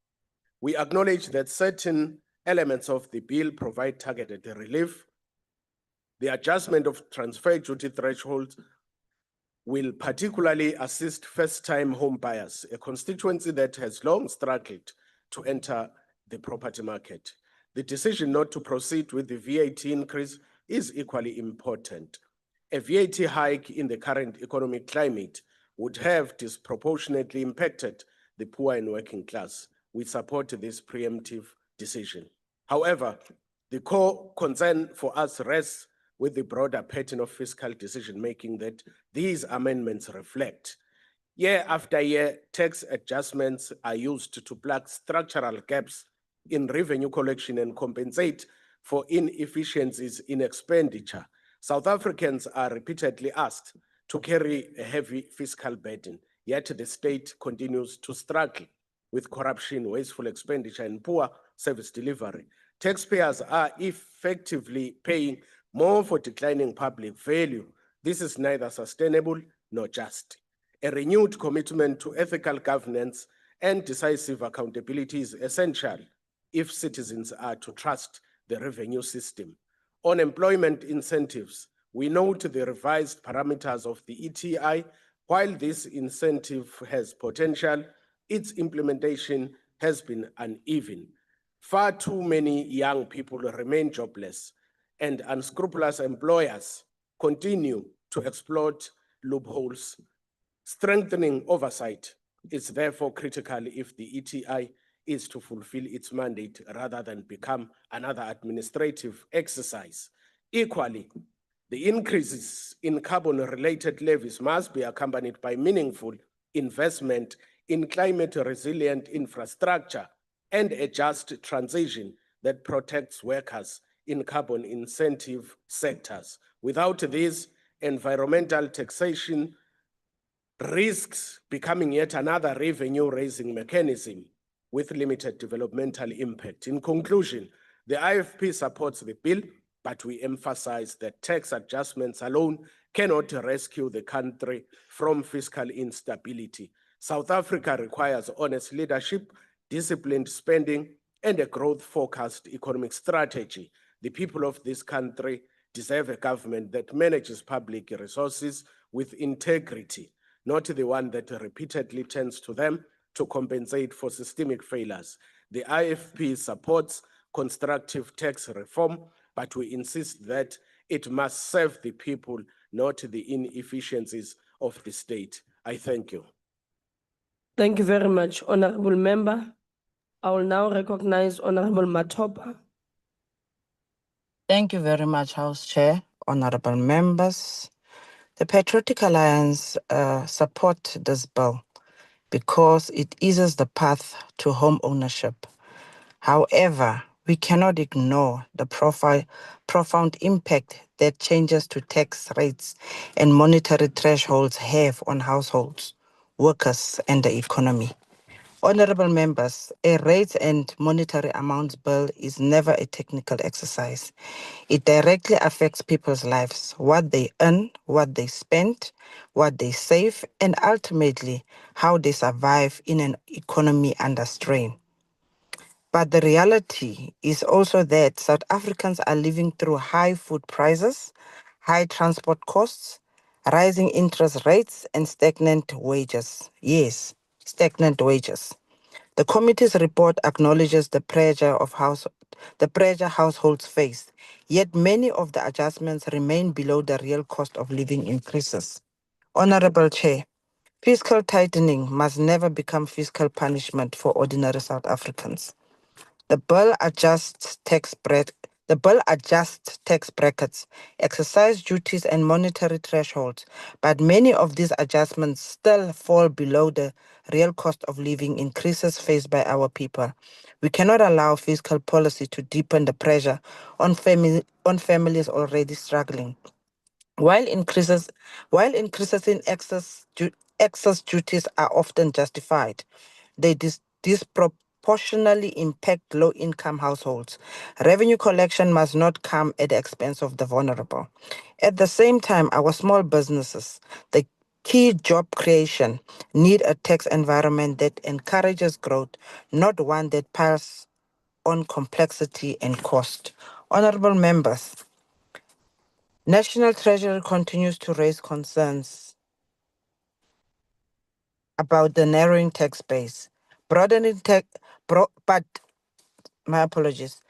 We acknowledge that certain elements of the bill provide targeted relief. The adjustment of transfer duty thresholds will particularly assist first-time home buyers, a constituency that has long struggled to enter the property market. The decision not to proceed with the VAT increase is equally important. A VAT hike in the current economic climate would have disproportionately impacted the poor and working class. We support this preemptive decision. However, the core concern for us rests with the broader pattern of fiscal decision-making that these amendments reflect. Year after year, tax adjustments are used to plug structural gaps in revenue collection and compensate for inefficiencies in expenditure. South Africans are repeatedly asked to carry a heavy fiscal burden, yet the state continues to struggle with corruption, wasteful expenditure, and poor service delivery. Taxpayers are effectively paying more for declining public value. This is neither sustainable nor just. A renewed commitment to ethical governance and decisive accountability is essential if citizens are to trust the revenue system. On employment incentives, we note the revised parameters of the ETI. While this incentive has potential, its implementation has been uneven. Far too many young people remain jobless, and unscrupulous employers continue to exploit loopholes. Strengthening oversight is therefore critical if the ETI is to fulfill its mandate rather than become another administrative exercise. Equally, the increases in carbon-related levies must be accompanied by meaningful investment in climate-resilient infrastructure and a just transition that protects workers in carbon incentive sectors. Without this, environmental taxation risks becoming yet another revenue-raising mechanism with limited developmental impact. In conclusion, the IFP supports the bill, but we emphasize that tax adjustments alone cannot rescue the country from fiscal instability. South Africa requires honest leadership, disciplined spending, and a growth-focused economic strategy. The people of this country deserve a government that manages public resources with integrity, not the one that repeatedly turns to them to compensate for systemic failures. The IFP supports constructive tax reform, but we insist that it must serve the people, not the inefficiencies of the state. I thank you. Thank you very much, Honorable Member. I will now recognize Honorable Matopa. Thank you very much, House Chair, honorable members. The Patriotic Alliance support this bill because it eases the path to home ownership. However, we cannot ignore the profound impact that changes to tax rates and monetary thresholds have on households, workers, and the economy. Honorable members, a rates and monetary amounts bill is never a technical exercise. It directly affects people's lives, what they earn, what they spend, what they save, and ultimately how they survive in an economy under strain. But the reality is also that South Africans are living through high food prices, high transport costs, rising interest rates, and stagnant wages. Yes, stagnant wages. The committee's report acknowledges the pressure households face, yet many of the adjustments remain below the real cost of living increases. Honorable Chair, fiscal tightening must never become fiscal punishment for ordinary South Africans. The bill adjusts tax brackets, excise duties, and monetary thresholds, but many of these adjustments still fall below the real cost of living increases faced by our people. We cannot allow fiscal policy to deepen the pressure on families already struggling. While increases in excess duties are often justified, they disproportionately impact low-income households. Revenue collection must not come at the expense of the vulnerable. At the same time, our small businesses, the key job creation, need a tax environment that encourages growth, not one that piles on complexity and cost. Honorable members, National Treasury continues to raise concerns about the narrowing tax base, but my apologies.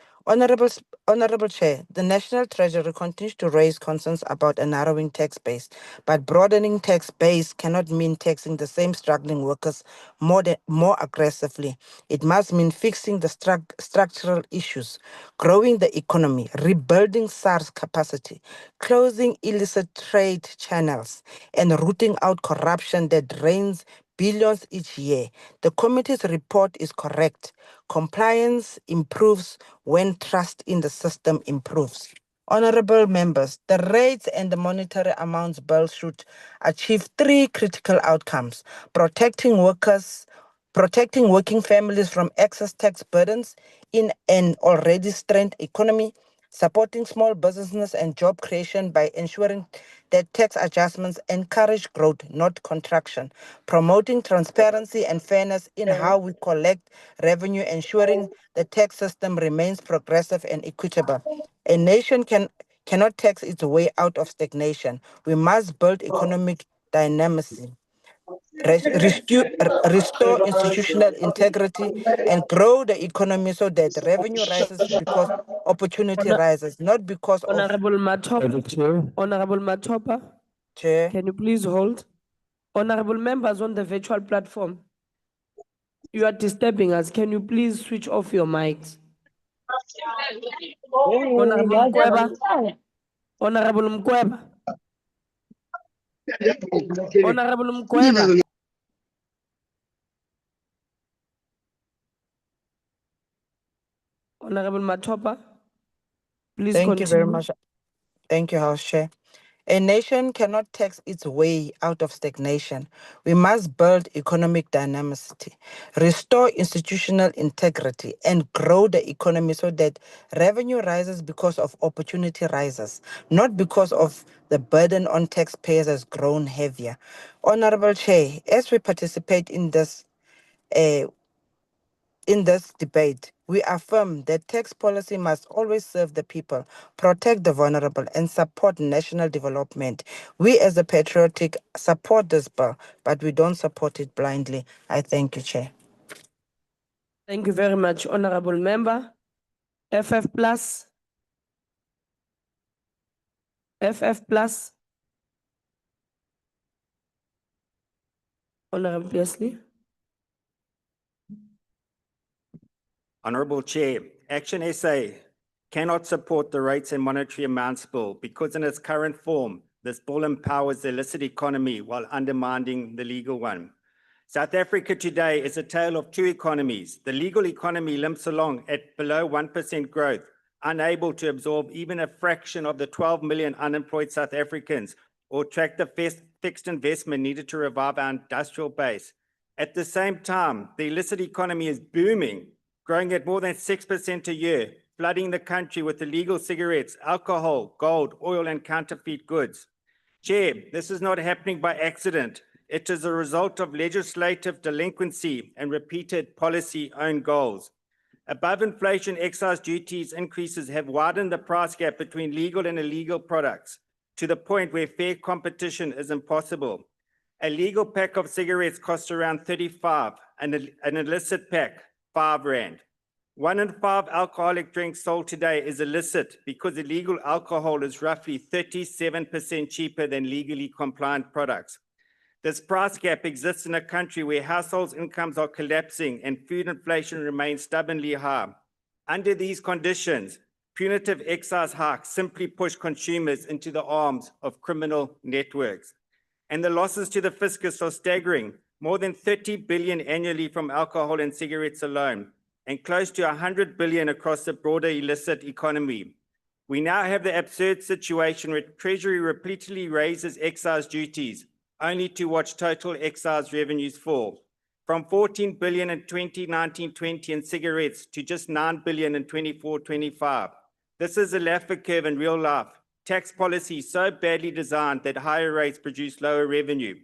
Honorable Chair, the National Treasury continues to raise concerns about a narrowing tax base, but broadening tax base cannot mean taxing the same struggling workers more aggressively. It must mean fixing the structural issues, growing the economy, rebuilding SARS capacity, closing illicit trade channels, and rooting out corruption that drains billions each year. The committee's report is correct. Compliance improves when trust in the system improves. Honorable members, the rates and the monetary amounts bill should achieve three critical outcomes: protecting working families from excess tax burdens in an already strained economy, supporting small businesses and job creation by ensuring that tax adjustments encourage growth, not contraction, promoting transparency and fairness in how we collect revenue, ensuring the tax system remains progressive and equitable. A nation cannot tax its way out of stagnation. We must build economic dynamism, restore institutional integrity, and grow the economy so that revenue rises because opportunity rises, not because of... Honorable Matopa, Chair. Can you please hold? Honorable members on the virtual platform, you are disturbing us. Can you please switch off your mics? Honorable Mkweba. Honorable Mkweba. Honorable Mkweba. Honorable Matopa, please Thank continue. you very much. Thank you, House Chair. A nation cannot tax its way out of stagnation. We must build economic dynamicity, restore institutional integrity, and grow the economy so that revenue rises because of opportunity rises, not because of the burden on taxpayers has grown heavier. Honorable Chair, as we participate in this debate, we affirm that tax policy must always serve the people, protect the vulnerable, and support national development. We as a patriotic support this bill, but we don't support it blindly. I thank you, Chair. Thank you very much, Honorable Member. FF plus. FF plus. Honorable Beasley. Honorable Chair, Action SA cannot support the Rates and Monetary Amounts Bill because in its current form, this bill empowers the illicit economy while undermining the legal one. South Africa today is a tale of two economies. The legal economy limps along at below 1% growth, unable to absorb even a fraction of the 12 million unemployed South Africans or attract the fixed investment needed to revive our industrial base. At the same time, the illicit economy is booming, growing at more than 6% a year, flooding the country with illegal cigarettes, alcohol, gold, oil, and counterfeit goods. Chair, this is not happening by accident. It is a result of legislative delinquency and repeated policy own goals. Above inflation excise duties increases have widened the price gap between legal and illegal products to the point where fair competition is impossible. A legal pack of cigarettes costs around 35, and an illicit pack, 5 Rand. 1 in 5 alcoholic drinks sold today is illicit because illegal alcohol is roughly 37% cheaper than legally compliant products. This price gap exists in a country where households' incomes are collapsing and food inflation remains stubbornly high. Under these conditions, punitive excise hikes simply push consumers into the arms of criminal networks. And the losses to the fiscus are staggering, more than 30 billion annually from alcohol and cigarettes alone, and close to 100 billion across the broader illicit economy. We now have the absurd situation where Treasury repeatedly raises excise duties, only to watch total excise revenues fall, from 14 billion in 2019-20 in cigarettes to just 9 billion in 24-25. This is a Laffer curve in real life. Tax policy so badly designed that higher rates produce lower revenue.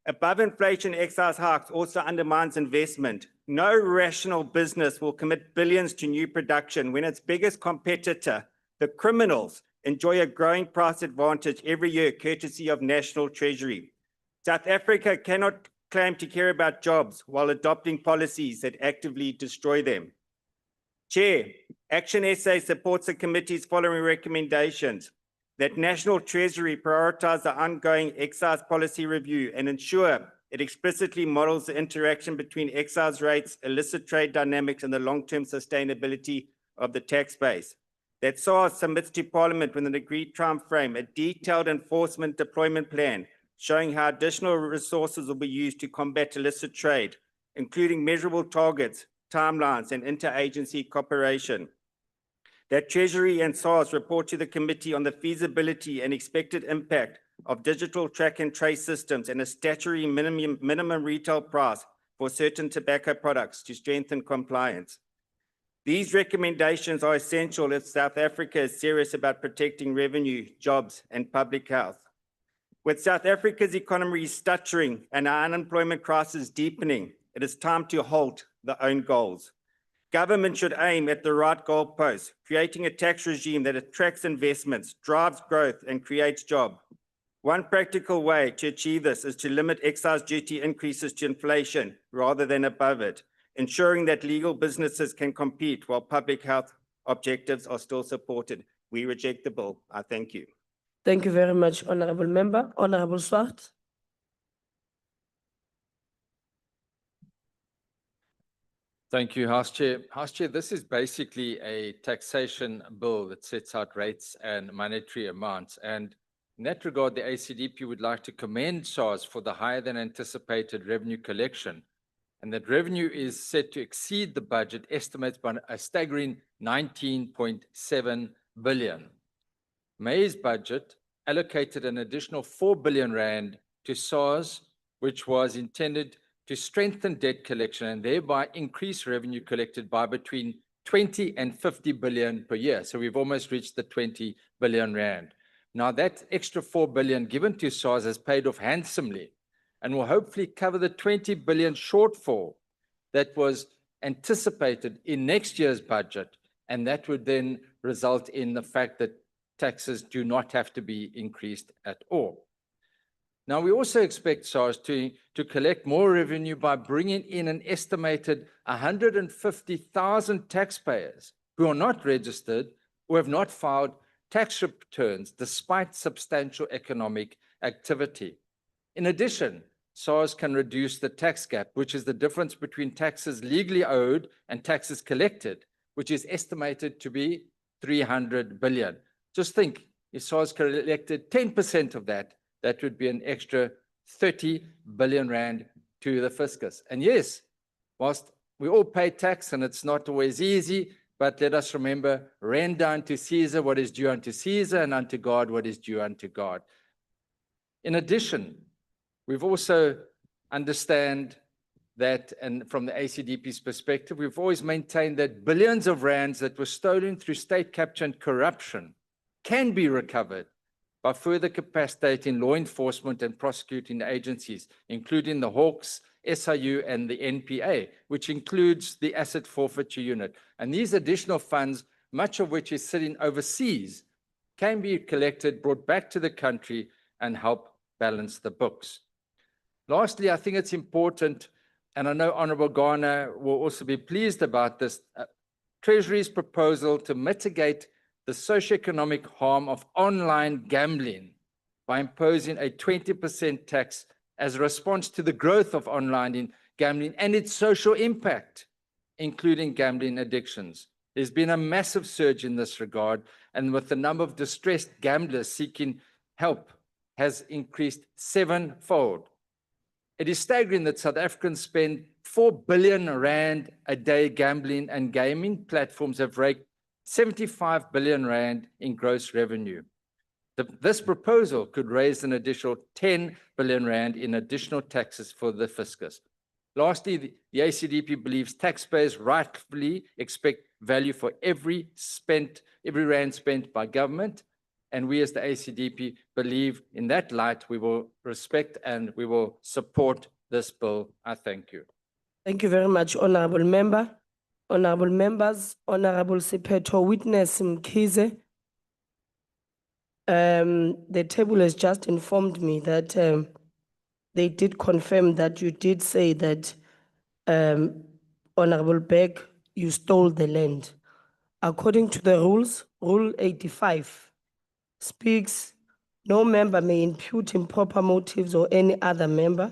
Above inflation excise hikes also undermines investment. No rational business will commit billions to new production when its biggest competitor, the criminals, enjoy a growing price advantage every year courtesy of National Treasury. South Africa cannot claim to care about jobs while adopting policies that actively destroy them. Chair, Action SA supports the committee's following recommendations: that National Treasury prioritize the ongoing excise policy review and ensure it explicitly models the interaction between excise rates, illicit trade dynamics, and the long-term sustainability of the tax base. That SARS submits to Parliament within an agreed time frame a detailed enforcement deployment plan showing how additional resources will be used to combat illicit trade, including measurable targets, timelines, and interagency cooperation. That Treasury and SARS report to the committee on the feasibility and expected impact of digital track and trace systems and a statutory minimum retail price for certain tobacco products to strengthen compliance. These recommendations are essential if South Africa is serious about protecting revenue, jobs, and public health. With South Africa's economy stuttering and our unemployment crisis deepening, it is time to halt the own goals. Government should aim at the right goalposts, creating a tax regime that attracts investments, drives growth, and creates jobs. One practical way to achieve this is to limit excise duty increases to inflation rather than above it, ensuring that legal businesses can compete while public health objectives are still supported. We reject the bill. I thank you. Thank you very much, Honorable Member. Honorable Swart. Thank you, House Chair. House Chair, this is basically a taxation bill that sets out rates and monetary amounts. And in that regard, the ACDP would like to commend SARS for the higher than anticipated revenue collection. And that revenue is set to exceed the budget estimates by a staggering 19.7 billion. May's budget allocated an additional 4 billion rand to SARS, which was intended to strengthen debt collection and thereby increase revenue collected by between 20 and 50 billion per year. So we've almost reached the 20 billion rand. Now that extra 4 billion given to SARS has paid off handsomely and will hopefully cover the 20 billion shortfall that was anticipated in next year's budget. And that would then result in the fact that taxes do not have to be increased at all. Now, we also expect SARS to collect more revenue by bringing in an estimated 150,000 taxpayers who are not registered or have not filed tax returns despite substantial economic activity. In addition, SARS can reduce the tax gap, which is the difference between taxes legally owed and taxes collected, which is estimated to be 300 billion. Just think, if SARS collected 10% of that, that would be an extra 30 billion rand to the fiscus. And yes, whilst we all pay tax and it's not always easy, but let us remember, render unto Caesar what is due unto Caesar, and unto God what is due unto God. In addition, we've also understand that, and from the ACDP's perspective, we've always maintained that billions of rands that were stolen through state capture and corruption can be recovered by further capacitating law enforcement and prosecuting agencies, including the Hawks, SIU, and the NPA, which includes the Asset Forfeiture Unit. And these additional funds, much of which is sitting overseas, can be collected, brought back to the country, and help balance the books. Lastly, I think it's important, and I know Honourable Garner will also be pleased about this, Treasury's proposal to mitigate the socioeconomic harm of online gambling by imposing a 20% tax as a response to the growth of online gambling and its social impact, including gambling addictions. There's been a massive surge in this regard, and with the number of distressed gamblers seeking help has increased 7-fold. It is staggering that South Africans spend 4 billion rand a day gambling, and gaming platforms have raked 75 billion rand in gross revenue. This proposal could raise an additional 10 billion rand in additional taxes for the fiscus. Lastly, the ACDP believes taxpayers rightfully expect value for every rand spent by government, and we as the ACDP believe in that light we will respect and we will support this bill. I thank you. Thank you very much, Honourable Member. Honourable Members, Honourable Siphetho, Witness Mkhize. The table has just informed me that they did confirm that you did say that, Honourable Beck, you stole the land. According to the rules, Rule 85 speaks, no member may impute improper motives or any other member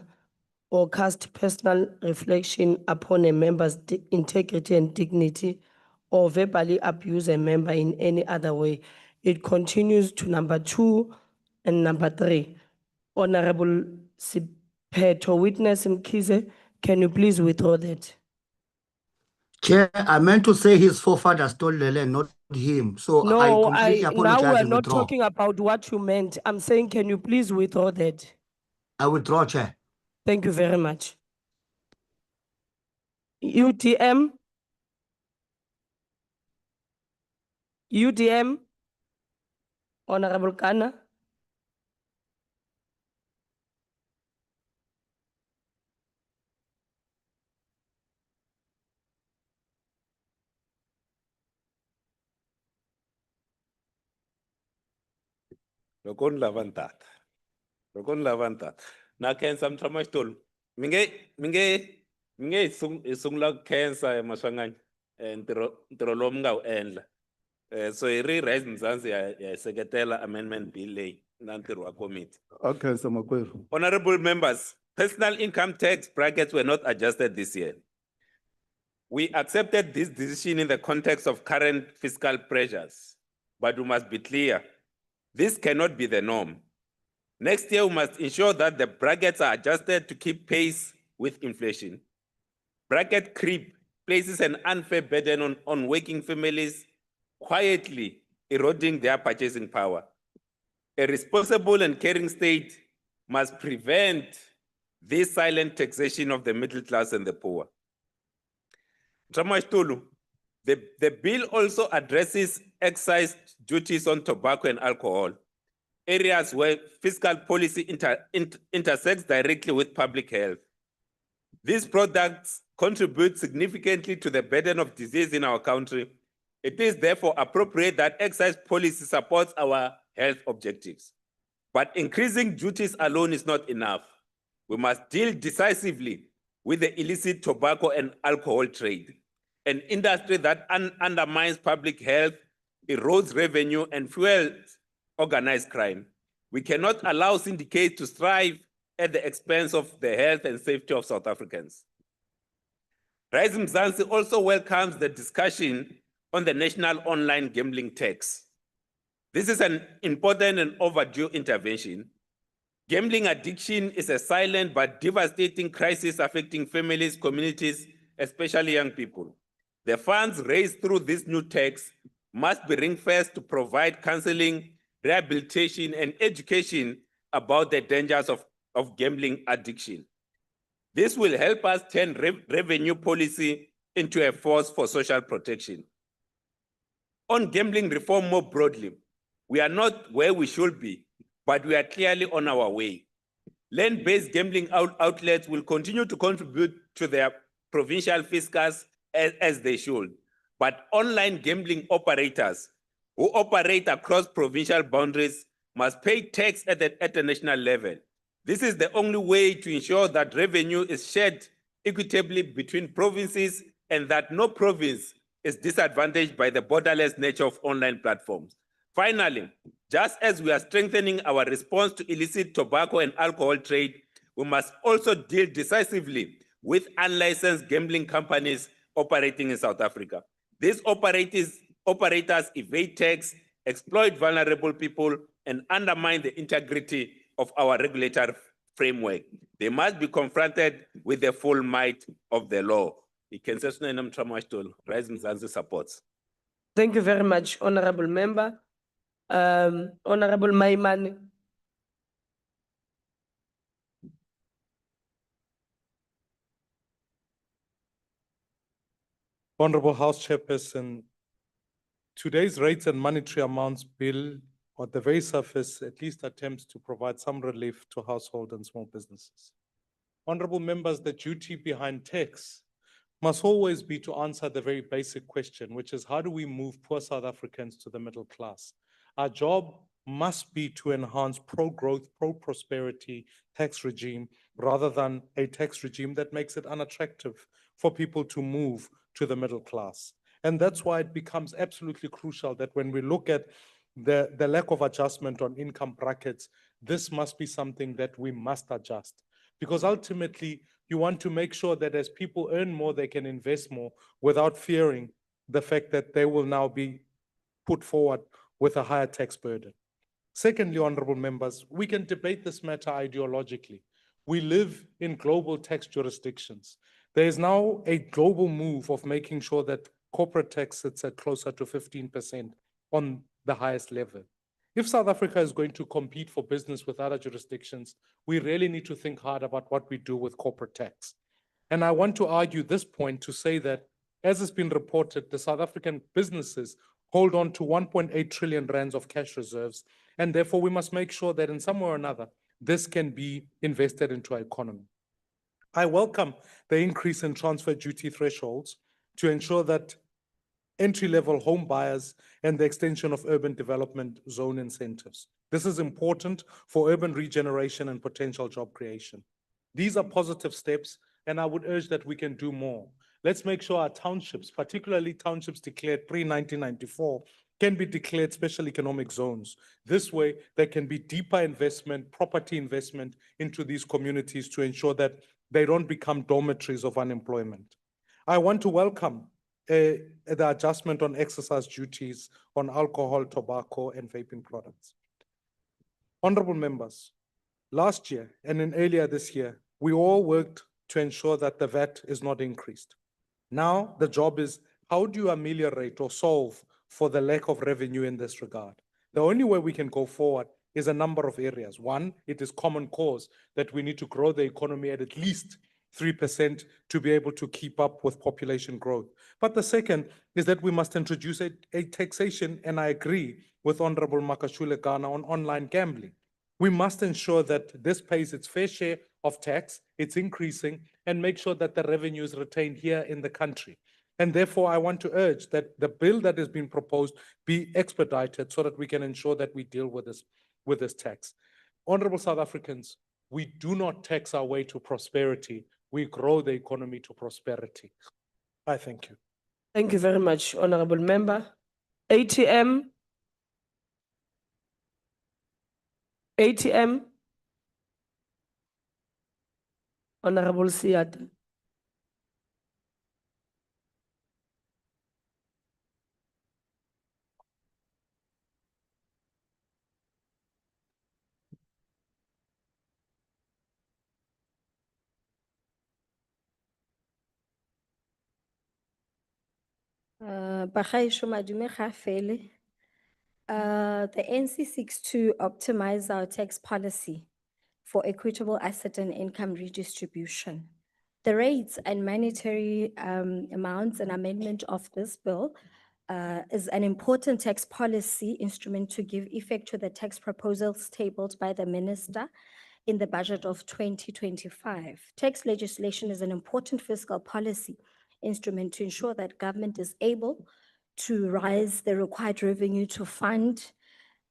or cast personal reflection upon a member's integrity and dignity or verbally abuse a member in any other way. It continues to number 2 and number 3. Honourable Siphetho, Witness Mkhize, can you please withdraw that? Chair, I meant to say his forefather stole the land, not him. So I No, completely now apologize we're and not withdraw. talking about what you meant. I'm saying, can you please withdraw that? I withdraw, Chair. Thank you very much. UDM. UDM. Honorable Kana. Lokon lavantat. Lokon lavantat. Na cancer mtramashtol. Minge sungla cancer maswangan and trolomga and so I re-raise Mzansi Secretary Amendment Bill Nantirwa Committee. Okay, Samakweru. Honorable members, personal income tax brackets were not adjusted this year. We accepted this decision in the context of current fiscal pressures, but we must be clear, this cannot be the norm. Next year, we must ensure that the brackets are adjusted to keep pace with inflation. Bracket creep places an unfair burden on working families, quietly eroding their purchasing power. A responsible and caring state must prevent this silent taxation of the middle class and the poor. Tramastulu, the bill also addresses excise duties on tobacco and alcohol, areas where fiscal policy intersects directly with public health. These products contribute significantly to the burden of disease in our country. It is therefore appropriate that excise policy supports our health objectives. But increasing duties alone is not enough. We must deal decisively with the illicit tobacco and alcohol trade, an industry that undermines public health, erodes revenue, and fuels organized crime. We cannot allow syndicates to strive at the expense of the health and safety of South Africans. Rise Mzansi also welcomes the discussion on the national online gambling tax. This is an important and overdue intervention. Gambling addiction is a silent but devastating crisis affecting families, communities, especially young people. The funds raised through this new tax must be ring-fenced to provide counseling, rehabilitation, and education about the dangers of gambling addiction. This will help us turn revenue policy into a force for social protection. On gambling reform more broadly, we are not where we should be, but we are clearly on our way. Land-based gambling outlets will continue to contribute to their provincial fiscals as they should, but online gambling operators who operate across provincial boundaries must pay tax at the national level. This is the only way to ensure that revenue is shared equitably between provinces and that no province is disadvantaged by the borderless nature of online platforms. Finally, just as we are strengthening our response to illicit tobacco and alcohol trade, we must also deal decisively with unlicensed gambling companies operating in South Africa. These operators evade tax, exploit vulnerable people, and undermine the integrity of our regulatory framework. They must be confronted with the full might of the law. Rise Mzansi supports. Thank you very much, Honorable Member. Honorable Maimane. Honorable House Chairperson, today's rates and monetary amounts bill, on the very surface, at least attempts to provide some relief to household and small businesses. Honorable members, the duty behind tax must always be to answer the very basic question, which is how do we move poor South Africans to the middle class? Our job must be to enhance pro-growth, pro-prosperity tax regime rather than a tax regime that makes it unattractive for people to move to the middle class. And that's why it becomes absolutely crucial that when we look at the lack of adjustment on income brackets, this must be something that we must adjust. Because ultimately, you want to make sure that as people earn more, they can invest more without fearing the fact that they will now be put forward with a higher tax burden. Secondly, honorable members, we can debate this matter ideologically. We live in global tax jurisdictions. There is now a global move of making sure that corporate tax sits at closer to 15% on the highest level. If South Africa is going to compete for business with other jurisdictions, we really need to think hard about what we do with corporate tax. And I want to argue this point to say that, as has been reported, the South African businesses hold on to 1.8 trillion rands of cash reserves, and therefore we must make sure that in some way or another, this can be invested into our economy. I welcome the increase in transfer duty thresholds to ensure that entry-level home buyers and the extension of urban development zone incentives. This is important for urban regeneration and potential job creation. These are positive steps, and I would urge that we can do more. Let's make sure our townships, particularly townships declared pre-1994, can be declared special economic zones. This way, there can be deeper investment, property investment into these communities to ensure that they don't become dormitories of unemployment. I want to welcome the adjustment on exercise duties on alcohol, tobacco, and vaping products. Honorable members, last year and in earlier this year, we all worked to ensure that the VAT is not increased. Now the job is, how do you ameliorate or solve for the lack of revenue in this regard? The only way we can go forward is a number of areas. One, it is common cause that we need to grow the economy at least 3% to be able to keep up with population growth. But the second is that we must introduce a taxation, and I agree with Honorable Makashule Ghana on online gambling. We must ensure that this pays its fair share of tax, it's increasing, and make sure that the revenue is retained here in the country. And therefore, I want to urge that the bill that is being proposed be expedited so that we can ensure that we deal with this tax. Honorable South Africans, we do not tax our way to prosperity. We grow the economy to prosperity. I thank you. Thank you very much, Honorable Member. ATM. Honorable Siata. Bagaisho madume ga fele. The NC seeks to optimize our tax policy for equitable asset and income redistribution. The rates and monetary amounts and amendment of this bill is an important tax policy instrument to give effect to the tax proposals tabled by the minister in the budget of 2025. Tax legislation is an important fiscal policy instrument to ensure that government is able to raise the required revenue to fund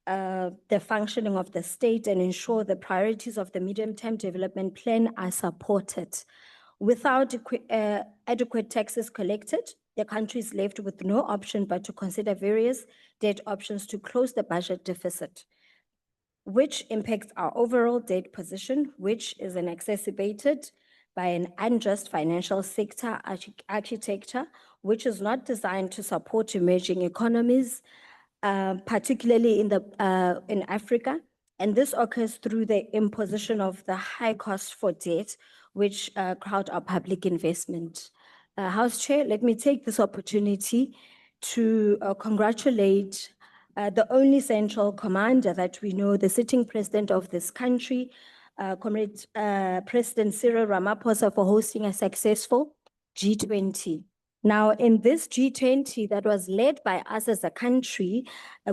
the functioning of the state and ensure the priorities of the medium-term development plan are supported. Without adequate taxes collected, the country is left with no option but to consider various debt options to close the budget deficit, which impacts our overall debt position, which is exacerbated by an unjust financial sector architecture, which is not designed to support emerging economies, particularly in Africa. And this occurs through the imposition of the high cost for debt, which crowd our public investment. House Chair, let me take this opportunity to congratulate the only central commander that we know, the sitting president of this country, Comrade President Cyril Ramaphosa, for hosting a successful G20. Now, in this G20 that was led by us as a country,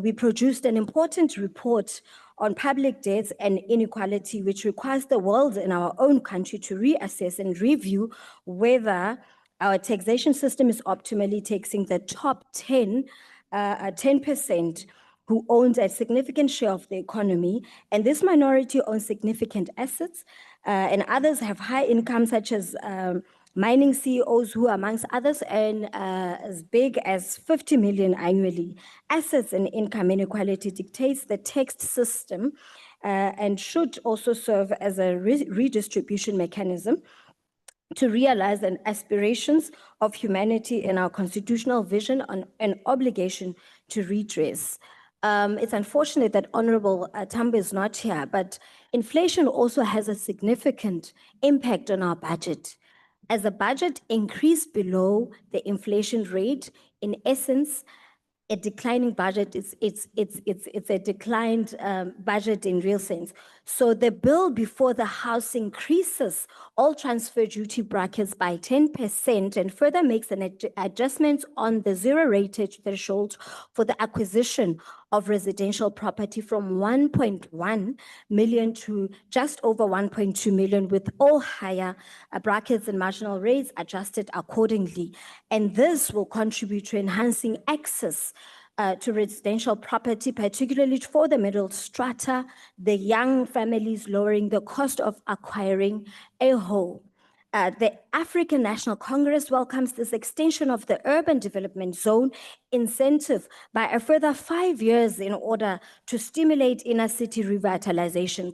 we produced an important report on public debts and inequality, which requires the world and our own country to reassess and review whether our taxation system is optimally taxing the top 10% who owns a significant share of the economy, and this minority owns significant assets, and others have high income, such as mining CEOs who, amongst others, earn as big as 50 million annually. Assets and income inequality dictates the tax system and should also serve as a redistribution mechanism to realize the aspirations of humanity and our constitutional vision on an obligation to redress. It's unfortunate that Honorable Tambo is not here, but inflation also has a significant impact on our budget. As the budget increased below the inflation rate, in essence, a declining budget it's a declined budget in real sense. So the bill before the House increases all transfer duty brackets by 10% and further makes an adjustment on the zero rated threshold for the acquisition of residential property from 1.1 million to just over 1.2 million, with all higher brackets and marginal rates adjusted accordingly. And this will contribute to enhancing access to residential property, particularly for the middle strata, the young families, lowering the cost of acquiring a home. The African National Congress welcomes this extension of the urban development zone incentive by a further 5 years in order to stimulate inner city revitalization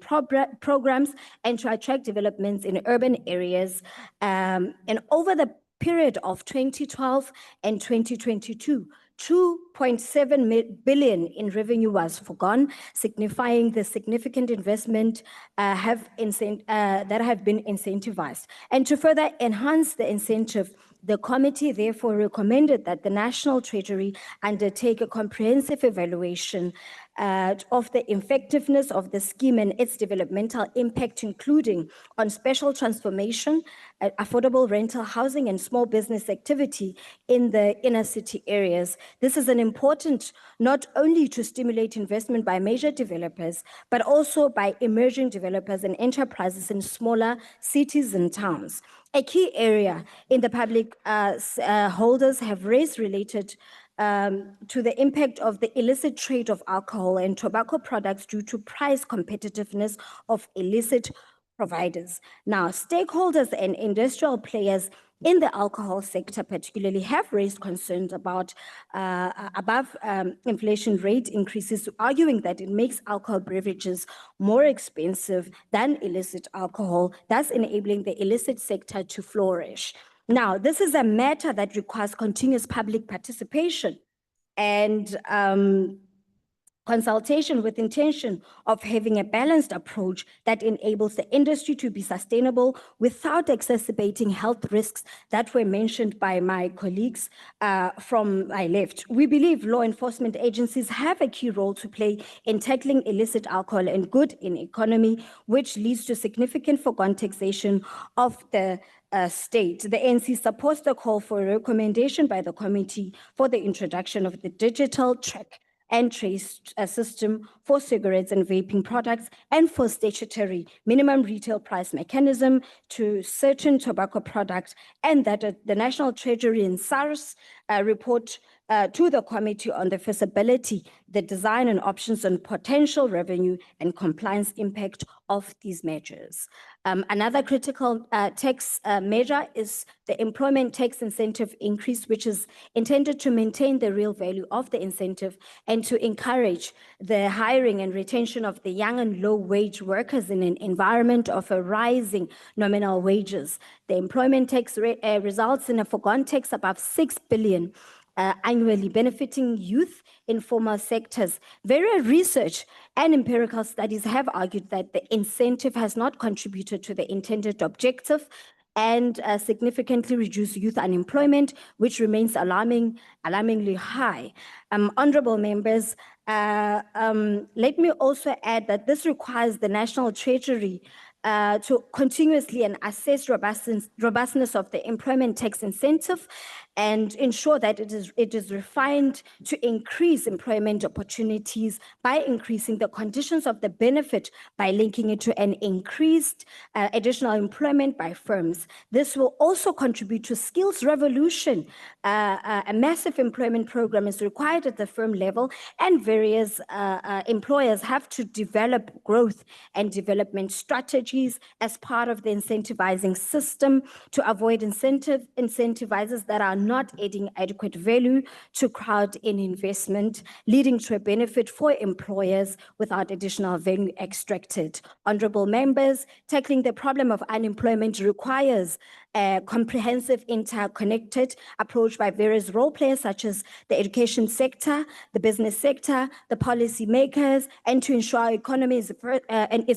programs and to attract developments in urban areas. And over the period of 2012 and 2022, 2.7 billion in revenue was forgone, signifying the significant investment that have been incentivized. And to further enhance the incentive, the committee therefore recommended that the National Treasury undertake a comprehensive evaluation of the effectiveness of the scheme and its developmental impact, including on special transformation, affordable rental housing, and small business activity in the inner city areas. This is an important not only to stimulate investment by major developers, but also by emerging developers and enterprises in smaller cities and towns. A key area in the public holders have raised related to the impact of the illicit trade of alcohol and tobacco products due to price competitiveness of illicit providers. Now, stakeholders and industrial players in the alcohol sector particularly have raised concerns about above inflation rate increases, arguing that it makes alcohol beverages more expensive than illicit alcohol, thus enabling the illicit sector to flourish. Now, this is a matter that requires continuous public participation and consultation with intention of having a balanced approach that enables the industry to be sustainable without exacerbating health risks that were mentioned by my colleagues from my left. We believe law enforcement agencies have a key role to play in tackling illicit alcohol and good in economy, which leads to significant foregone taxation of the state. The ANC supports the call for a recommendation by the committee for the introduction of the digital track and trace system for cigarettes and vaping products, and for statutory minimum retail price mechanism to certain tobacco products, and that the National Treasury and SARS report to the committee on the feasibility, the design and options on potential revenue and compliance impact of these measures. Another critical tax measure is the employment tax incentive increase, which is intended to maintain the real value of the incentive and to encourage the hiring and retention of the young and low wage workers in an environment of a rising nominal wages. The employment tax results in a foregone tax above 6 billion annually, benefiting youth in formal sectors. Various research and empirical studies have argued that the incentive has not contributed to the intended objective and significantly reduced youth unemployment, which remains alarmingly high. Honorable members, let me also add that this requires the National Treasury to continuously and assess robustness of the employment tax incentive and ensure that it is refined to increase employment opportunities by increasing the conditions of the benefit by linking it to an increased additional employment by firms. This will also contribute to skills revolution. A massive employment program is required at the firm level, and various employers have to develop growth and development strategies as part of the incentivizing system to avoid incentivizers that are not adding adequate value to crowd in investment, leading to a benefit for employers without additional value extracted. Honorable members, tackling the problem of unemployment requires a comprehensive, interconnected approach by various role players such as the education sector, the business sector, the policy makers, and to ensure our economy is a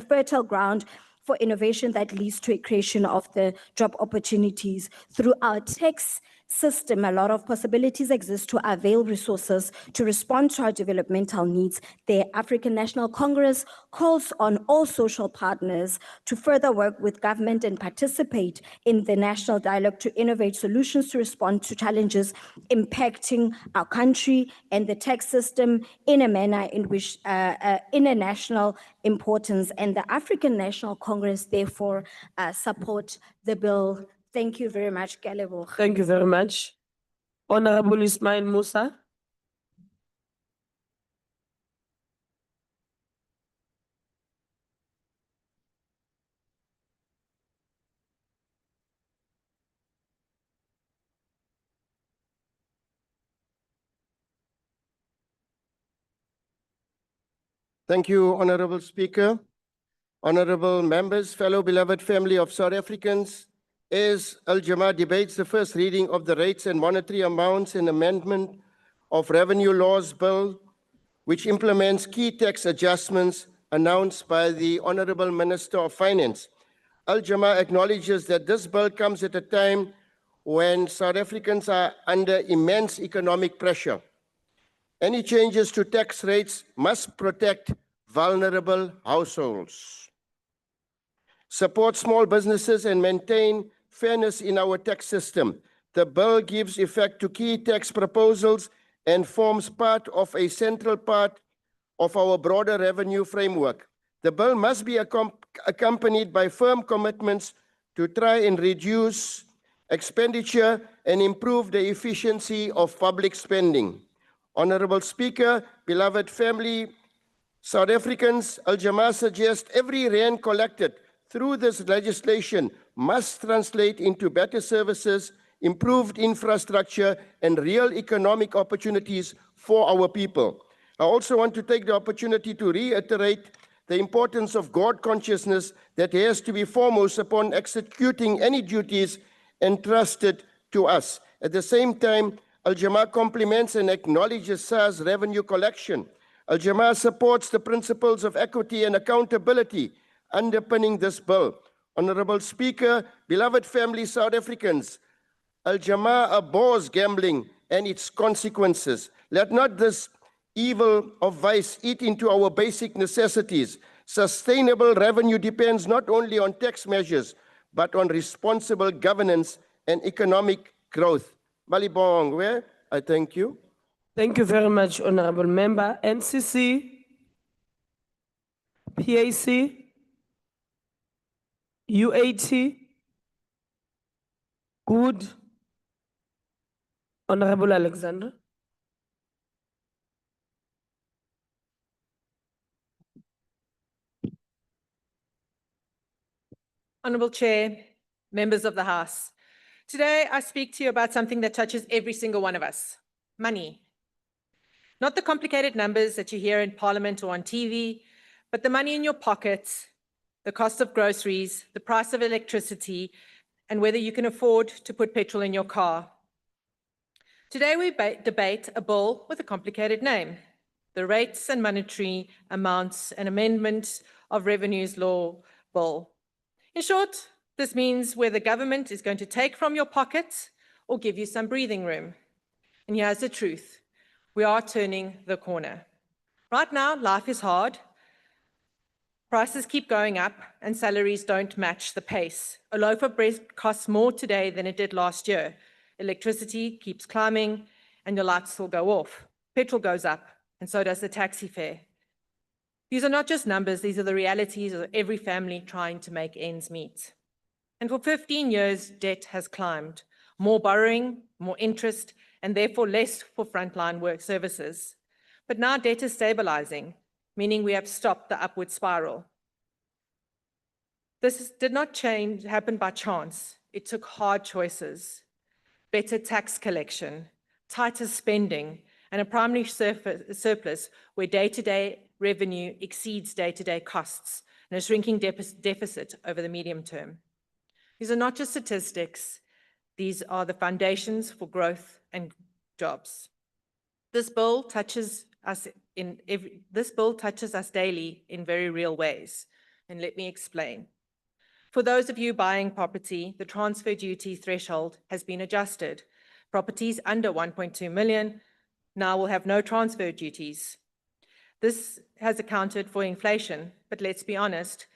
fertile ground for innovation that leads to a creation of the job opportunities. Through our tax system, a lot of possibilities exist to avail resources to respond to our developmental needs. The African National Congress calls on all social partners to further work with government and participate in the national dialogue to innovate solutions to respond to challenges impacting our country and the tax system in a manner in which in a national importance. And the African National Congress therefore support the bill. Thank you very much, Kalebo. Thank you very much. Honorable Ismail Musa. Thank you, Honorable Speaker. Honorable members, fellow beloved family of South Africans, as Al-Jama debates the first reading of the Rates and Monetary Amounts and Amendment of Revenue Laws Bill, which implements key tax adjustments announced by the Honorable Minister of Finance. Al-Jama acknowledges that this bill comes at a time when South Africans are under immense economic pressure. Any changes to tax rates must protect vulnerable households, support small businesses, and maintain fairness in our tax system. The bill gives effect to key tax proposals and forms part of a central part of our broader revenue framework. The bill must be accompanied by firm commitments to try and reduce expenditure and improve the efficiency of public spending. Honorable Speaker, beloved family South Africans, Al-Jamaa suggests every rand collected through this legislation must translate into better services, improved infrastructure, and real economic opportunities for our people. I also want to take the opportunity to reiterate the importance of God consciousness that has to be foremost upon executing any duties entrusted to us. At the same time, Al-Jamaa compliments and acknowledges SARS revenue collection. Al-Jamaa supports the principles of equity and accountability underpinning this bill. Honorable Speaker, beloved family South Africans, Al-Jamaa abhors gambling and its consequences. Let not this evil of vice eat into our basic necessities. Sustainable revenue depends not only on tax measures, but on responsible governance and economic growth. Balibongwe, I thank you. Thank you very much, Honorable Member. NCC, PAC, UAT, good. Honorable Alexander. Honorable Chair, members of the House. Today, I speak to you about something that touches every single one of us, money. Not the complicated numbers that you hear in Parliament or on TV, but the money in your pockets, the cost of groceries, the price of electricity, and whether you can afford to put petrol in your car. Today, we debate a bill with a complicated name, the Rates and Monetary Amounts and Amendment of Revenues Law Bill. In short, this means where the government is going to take from your pocket or give you some breathing room. And here's the truth. We are turning the corner. Right now, life is hard. Prices keep going up and salaries don't match the pace. A loaf of bread costs more today than it did last year. Electricity keeps climbing and your lights will go off. Petrol goes up and so does the taxi fare. These are not just numbers, these are the realities of every family trying to make ends meet. And for 15 years, debt has climbed. More borrowing, more interest, and therefore less for frontline work services. But now debt is stabilizing, meaning we have stopped the upward spiral. This did not happen by chance. It took hard choices. Better tax collection, tighter spending, and a primary surplus where day-to-day revenue exceeds day-to-day costs and a shrinking deficit over the medium term. These are not just statistics. These are the foundations for growth and jobs. This bill touches us daily in very real ways, and let me explain. For those of you buying property, the transfer duty threshold has been adjusted. Properties under 1.2 million now will have no transfer duties. This has accounted for inflation, but let's be honest,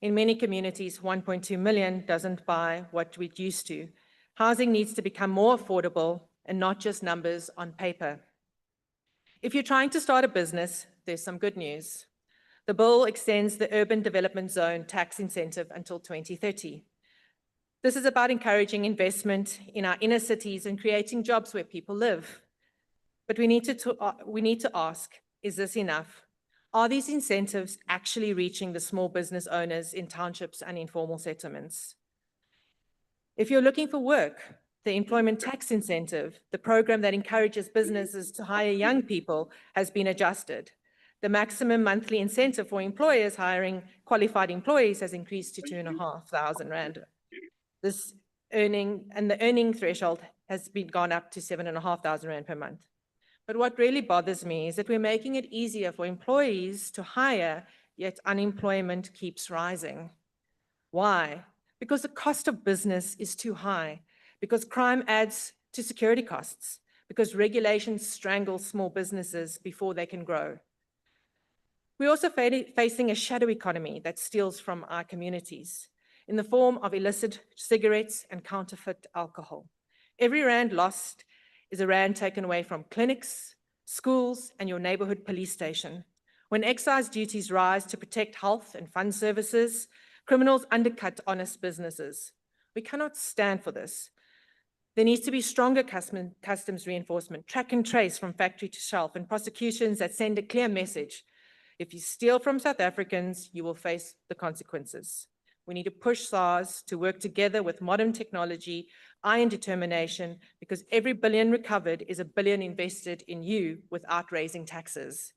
in many communities, 1.2 million doesn't buy what we're used to. Housing needs to become more affordable and not just numbers on paper. If you're trying to start a business, there's some good news. The bill extends the Urban Development Zone tax incentive until 2030. This is about encouraging investment in our inner cities and creating jobs where people live. But we need to ask, is this enough? Are these incentives actually reaching the small business owners in townships and informal settlements? If you're looking for work, the employment tax incentive, the program that encourages businesses to hire young people, has been adjusted. The maximum monthly incentive for employers hiring qualified employees has increased to 2,500 rand. The earning threshold has gone up to 7,500 rand per month. But what really bothers me is that we're making it easier for employees to hire, yet unemployment keeps rising. Why? Because the cost of business is too high, because crime adds to security costs, because regulations strangle small businesses before they can grow. We're also facing a shadow economy that steals from our communities in the form of illicit cigarettes and counterfeit alcohol. Every rand lost is a rand taken away from clinics, schools, and your neighborhood police station. When excise duties rise to protect health and fund services, criminals undercut honest businesses. We cannot stand for this. There needs to be stronger customs reinforcement, track and trace from factory to shelf, and prosecutions that send a clear message. If you steal from South Africans, you will face the consequences. We need to push SARS to work together with modern technology, iron determination, because every billion recovered is a billion invested in you without raising taxes.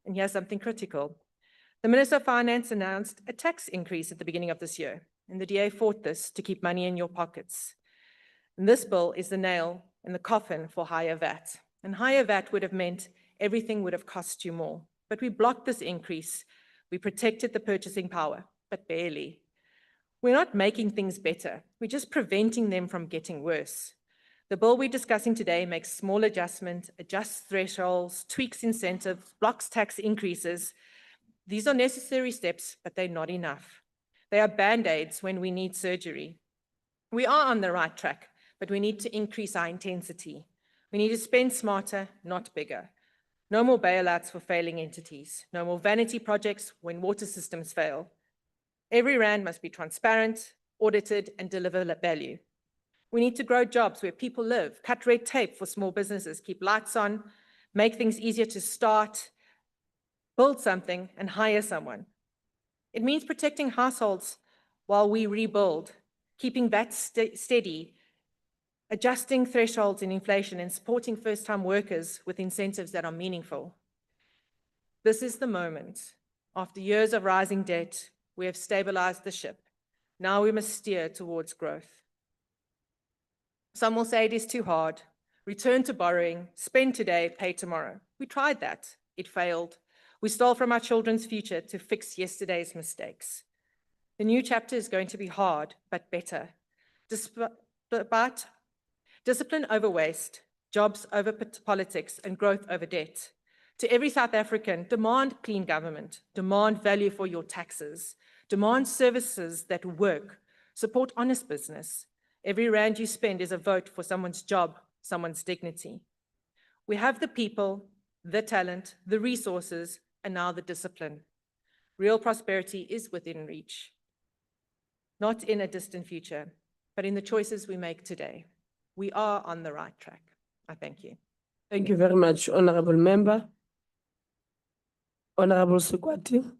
And here's something critical. The Minister of Finance announced a tax increase at the beginning of this year, and the DA fought this to keep money in your pockets. And this bill is the nail in the coffin for higher VAT. And higher VAT would have meant everything would have cost you more. But we blocked this increase. We protected the purchasing power, but barely. We're not making things better. We're just preventing them from getting worse. The bill we're discussing today makes small adjustments, adjusts thresholds, tweaks incentives, blocks tax increases. These are necessary steps, but they're not enough. They are band-aids when we need surgery. We are on the right track, but we need to increase our intensity. We need to spend smarter, not bigger. No more bailouts for failing entities. No more vanity projects when water systems fail. Every rand must be transparent, audited, and deliver value. We need to grow jobs where people live, cut red tape for small businesses, keep lights on, make things easier to start, build something, and hire someone. It means protecting households while we rebuild, keeping VAT steady, adjusting thresholds in inflation, and supporting first-time workers with incentives that are meaningful. This is the moment. After years of rising debt, we have stabilized the ship. Now we must steer towards growth. Some will say it is too hard. Return to borrowing, spend today, pay tomorrow. We tried that. It failed. We stole from our children's future to fix yesterday's mistakes. The new chapter is going to be hard, but better. Despite discipline over waste, jobs over politics, and growth over debt. To every South African, demand clean government, demand value for your taxes, demand services that work, support honest business. Every rand you spend is a vote for someone's job, someone's dignity. We have the people, the talent, the resources, and now the discipline. Real prosperity is within reach, not in a distant future, but in the choices we make today. We are on the right track. I thank you. Thank you very much, Honorable Member. Honorable Sekwati.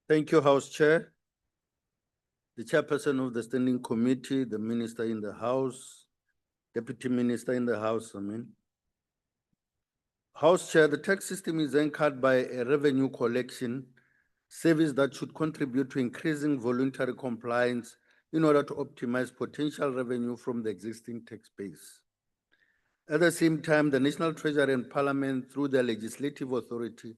Thank you, House Chair. The Chairperson of the Standing Committee, the Minister in the House, Deputy Minister in the House, House Chair, the tax system is anchored by a revenue collection service that should contribute to increasing voluntary compliance in order to optimize potential revenue from the existing tax base. At the same time, the National Treasury and Parliament, through their legislative authority,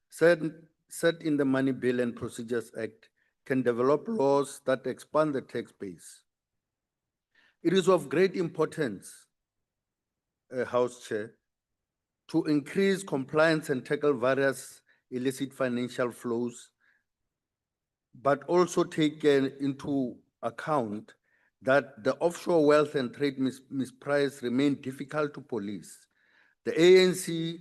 set in the Money Bill and Procedures Act, can develop laws that expand the tax base. It is of great importance, House Chair, to increase compliance and tackle various illicit financial flows, but also take into account that the offshore wealth and trade misprice remain difficult to police. The ANC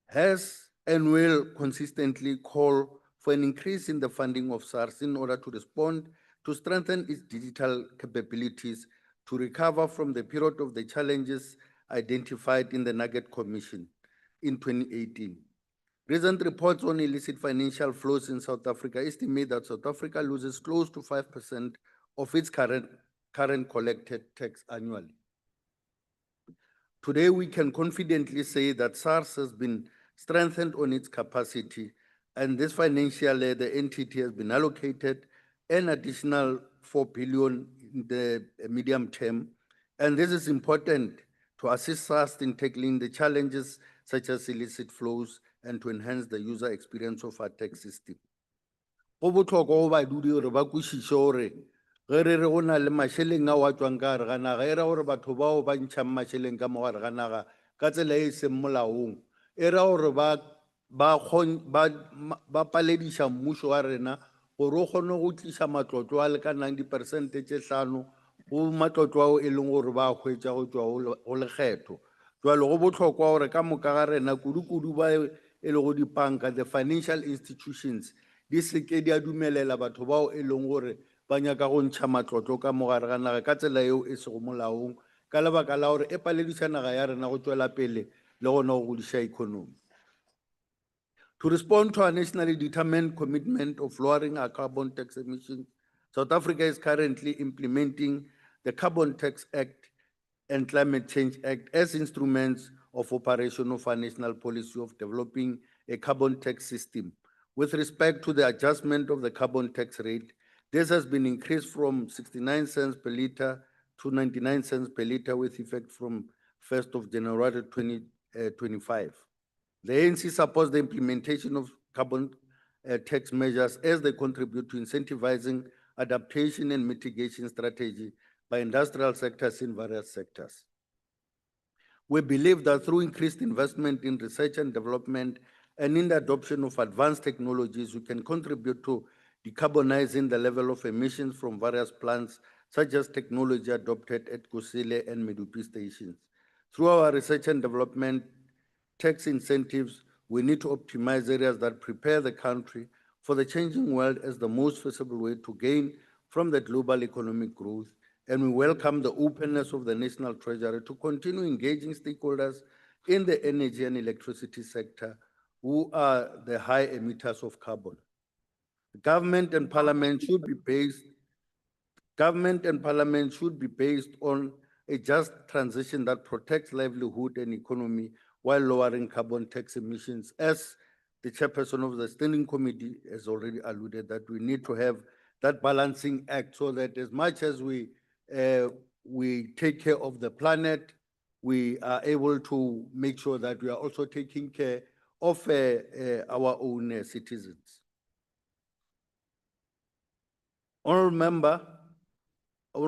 has and will consistently call for an increase in the funding of SARS in order to respond, to strengthen its digital capabilities, to recover from the period of the challenges identified in the Nugget Commission in 2018. Recent reports on illicit financial flows in South Africa estimate that South Africa loses close to 5% of its current collected tax annually. Today, we can confidently say that SARS has been strengthened on its capacity, and this financial year, the entity has been allocated an additional 4 billion in the medium term, and this is important to assist SARS in tackling the challenges such as illicit flows and to enhance the user experience of our tax system. Go botlhokwa go badudi gore ba kwešiše gore Ge re re go na le mašheleng a wa tswang ka gare ga naga e ra gore batho bao ba ntšhang mašheleng ka mo gare ga naga ka tsela e e seng molaong e ra gore ba palediša mmušo wa rena gore o kgone go tliša matlotlo a lekanang diperesente tše 5 go matlotlo ao e leng gore ba hwetša go tšwa go lekgetho. Jwale go bohlokwa gore ka moka ga rena kudu-kudu ba e le go dipanka, the financial institutions, di seke di a dumelela batho bao e leng gore ba nyaka go ntšha matlotlo ka mo gare ga naga ka tsela eo e sego molaong ka lebaka la gore e palediša naga ya rena go tšwela pele le gona go godiša economy. To respond to our nationally determined commitment of lowering our carbon tax emissions, South Africa is currently implementing the Carbon Tax Act and Climate Change Act as instruments of operation of our national policy of developing a carbon tax system. With respect to the adjustment of the carbon tax rate, this has been increased from 69 cents per litre to 99 cents per litre with effect from 1st of January 2025. The ANC supports the implementation of carbon tax measures as they contribute to incentivizing adaptation and mitigation strategy by industrial sectors in various sectors. We believe that through increased investment in research and development and in the adoption of advanced technologies, we can contribute to decarbonizing the level of emissions from various plants, such as technology adopted at Kusile and Medupi stations. Through our research and development tax incentives, we need to optimize areas that prepare the country for the changing world as the most feasible way to gain from the global economic growth, and we welcome the openness of the National Treasury to continue engaging stakeholders in the energy and electricity sector who are the high emitters of carbon. Government and Parliament should be based on a just transition that protects livelihood and economy while lowering carbon tax emissions. As the chairperson of the Standing Committee has already alluded, that we need to have that balancing act so that as much as we take care of the planet, we are able to make sure that we are also taking care of our own citizens. Honorable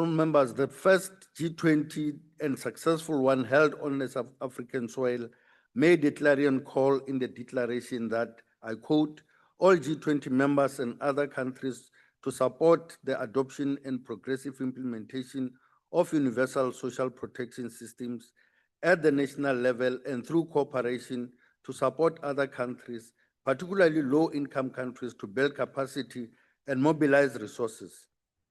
members, the first G20 and successful one held on the South African soil made a clarion call in the declaration that, I quote, all G20 members and other countries to support the adoption and progressive implementation of universal social protection systems at the national level and through cooperation to support other countries, particularly low-income countries, to build capacity and mobilize resources.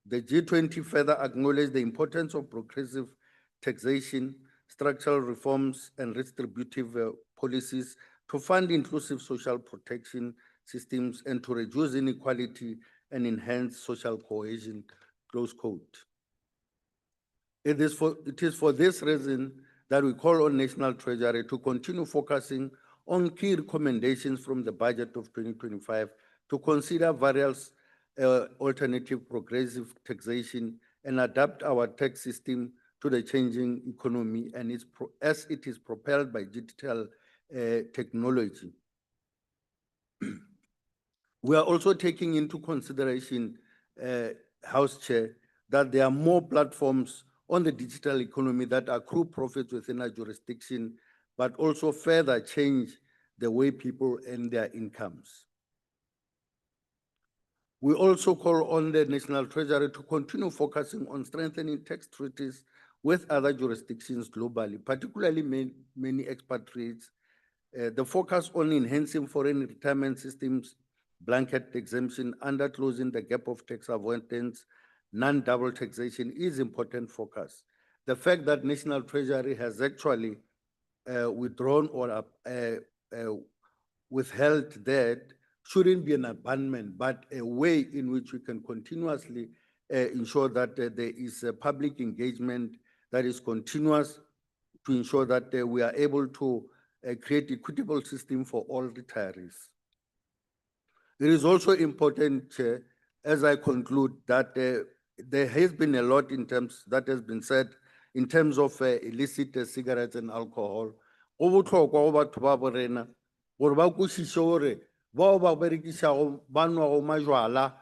The G20 further acknowledged the importance of progressive taxation, structural reforms, and redistributive policies to fund inclusive social protection systems and to reduce inequality and enhance social cohesion, close quote. It is for this reason that we call on National Treasury to continue focusing on key recommendations from the budget of 2025 to consider various alternative progressive taxation and adapt our tax system to the changing economy and as it is propelled by digital technology. We are also taking into consideration, House Chair, that there are more platforms on the digital economy that accrue profits within our jurisdiction, but also further change the way people earn their incomes. We also call on the National Treasury to continue focusing on strengthening tax treaties with other jurisdictions globally, particularly many expatriates. The focus on enhancing foreign retirement systems, blanket exemption, under closing the gap of tax avoidance, non-double taxation is important focus. The fact that National Treasury has actually withdrawn or withheld that shouldn't be an abandonment, but a way in which we can continuously ensure that there is a public engagement that is continuous to ensure that we are able to create equitable system for all retirees. It is also important, Chair, as I conclude, that there has been a lot in terms that has been said in terms of illicit cigarettes and alcohol. Go botlhokwa go batho ba bo rena gore ba kwešiše gore bao ba berekišago ba nwago majwala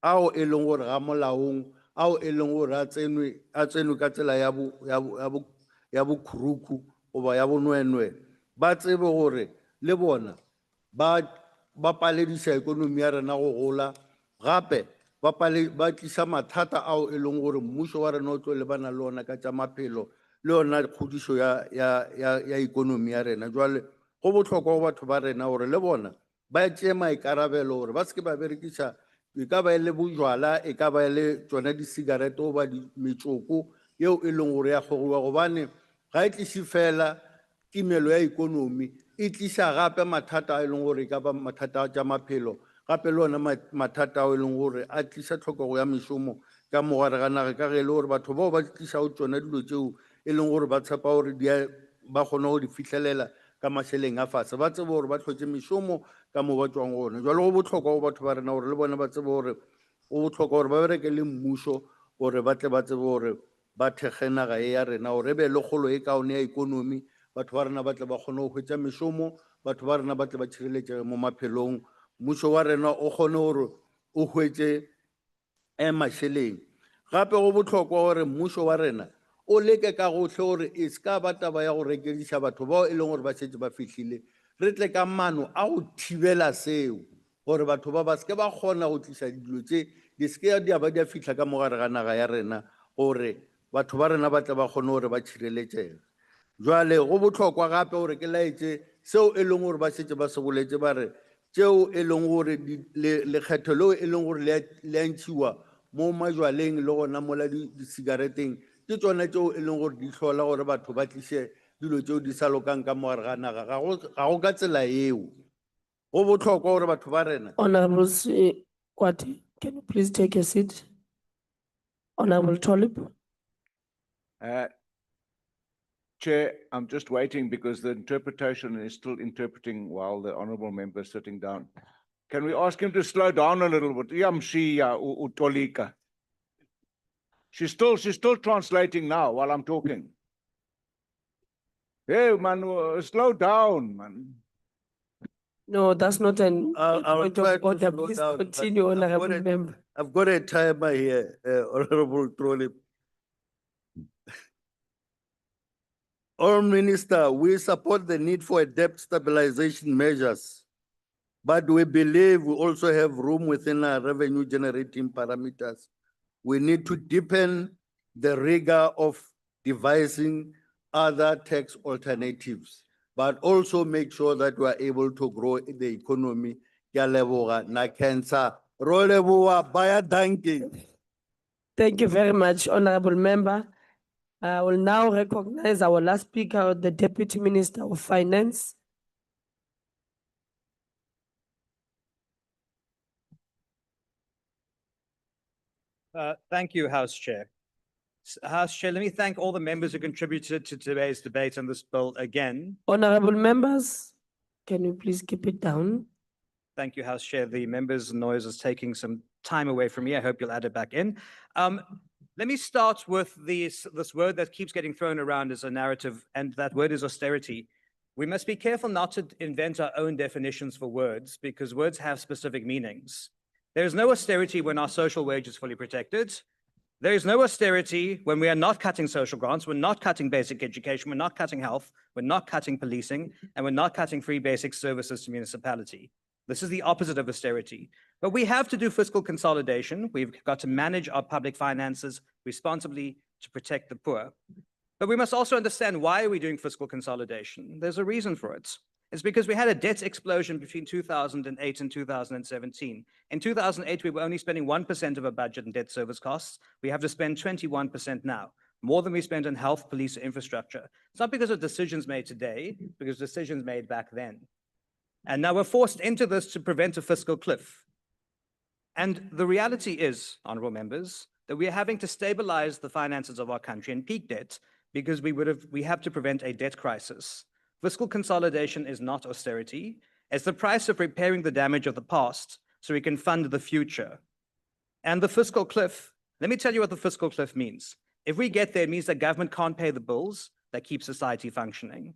ao e leng gore ga molaong ao e leng gore a tsenwe ka tsela ya bokhuruku goba ya bonwenwe ba tsebe gore le bona ba paledisa ikonomi ya rena go gola gape ba tlisa mathata ao e leng gore mmušo wa rena o tlo lebana le ona ka tša maphelo le yona kgodišo ya ikonomi ya rena. Jwale go bohlokwa go batho ba rena gore le bona ba tšee maikarabelo gore ba seke ba berekiša e ka ba e le bojwala e ka ba e le tsona di-cigarette goba metsoko yeo e leng gore ya gogiwa gobane ga e tliše fela kimelo ya ikonomi e tliša gape mathata a e leng gore e ka ba mathata tša maphelo gape le ona mathata ao e leng gore a tliša tlhokego ya mešomo ka mogare ga naga ka ge e le gore batho bao ba tlišago tsona dilo tšeo e leng gore ba tshepa gore ba kgone go di fitlhelela ka mašeleng a fase ba tsebe gore ba tlhotse mešomo ka mo ba tswang gona. Jwale go bohlokwa go batho ba rena gore le bone ba tsebe gore go bohlokwa gore ba bereke le mmušo gore ba tle ba tsebe gore ba thekge naga e ya rena gore e be le kgolo e kaone ya ikonomi batho ba rena ba tle ba kgone go hwetša mešomo batho ba rena ba tle ba tšhireletšege mo maphelong mmušo wa rena o kgone gore o hwetše mašeleng. Gape go bohlokwa gore mmušo wa rena o leke ka gohle gore e ska ba taba ya go rekediša batho bao e leng gore ba šetše ba fihlile re tle ka maano a go thibela seo gore batho ba seke ba kgona go tliša dilo tše di seke di a ba di a fitlha ka mogare ga naga ya rena gore batho ba rena ba tle ba kgone gore ba tšhireletšege. Jwale go bohlokwa gape gore ke laetse seo e leng gore ba šetše ba se boletse ba re tšeo e leng gore lekgetho leo e leng gore le a ntšhiwa mo majwaleng le gona mola di-cigaretteng ke tsona tšeo e leng gore di hlola gore batho ba tliše dilo tšeo di sa lokang ka mogare ga naga ga go ka tsela eo go bohlokwa gore batho ba rena. Honorable Kwati, can you please take a seat? Honorable Tolip. Chair, I'm just waiting because the interpretation is still interpreting while the honourable member is sitting down. Can we ask him to slow down a little bit? Utolika. She's still translating now while I'm talking. Hey, man, slow down, man. No, that's not an I'll point try of to order. slow Please down, but continue, Honorable Member. I've got a timer here, Honorable Trolley. Honourable Minister, we support the need for debt stabilization measures, but we believe we also have room within our revenue generating parameters. We need to deepen the rigor of devising other tax alternatives, but also make sure that we are able to grow the economy. Thank you very much, Honorable Member. I will now recognize our last speaker, the Deputy Minister of Finance. Thank you, House Chair. House Chair, let me thank all the members who contributed to today's debate on this bill again. Honorable members, can you please keep it down? Thank you, House Chair. The member's noise is taking some time away from me. I hope you'll add it back in. Let me start with this word that keeps getting thrown around as a narrative, and that word is austerity. We must be careful not to invent our own definitions for words, because words have specific meanings. There is no austerity when our social wage is fully protected. There is no austerity when we are not cutting social grants, we're not cutting basic education, we're not cutting health, we're not cutting policing, and we're not cutting free basic services to municipality. This is the opposite of austerity. But we have to do fiscal consolidation. We've got to manage our public finances responsibly to protect the poor. But we must also understand, why are we doing fiscal consolidation? There's a reason for it. It's because we had a debt explosion between 2008 and 2017. In 2008, we were only spending 1% of our budget in debt service costs. We have to spend 21% now, more than we spend on health, police, and infrastructure. It's not because of decisions made today, because decisions made back then. And now we're forced into this to prevent a fiscal cliff. And the reality is, honorable members, that we are having to stabilize the finances of our country in peak debt because we have to prevent a debt crisis. Fiscal consolidation is not austerity. It's the price of repairing the damage of the past so we can fund the future. And the fiscal cliff, let me tell you what the fiscal cliff means. If we get there, it means that government can't pay the bills that keep society functioning.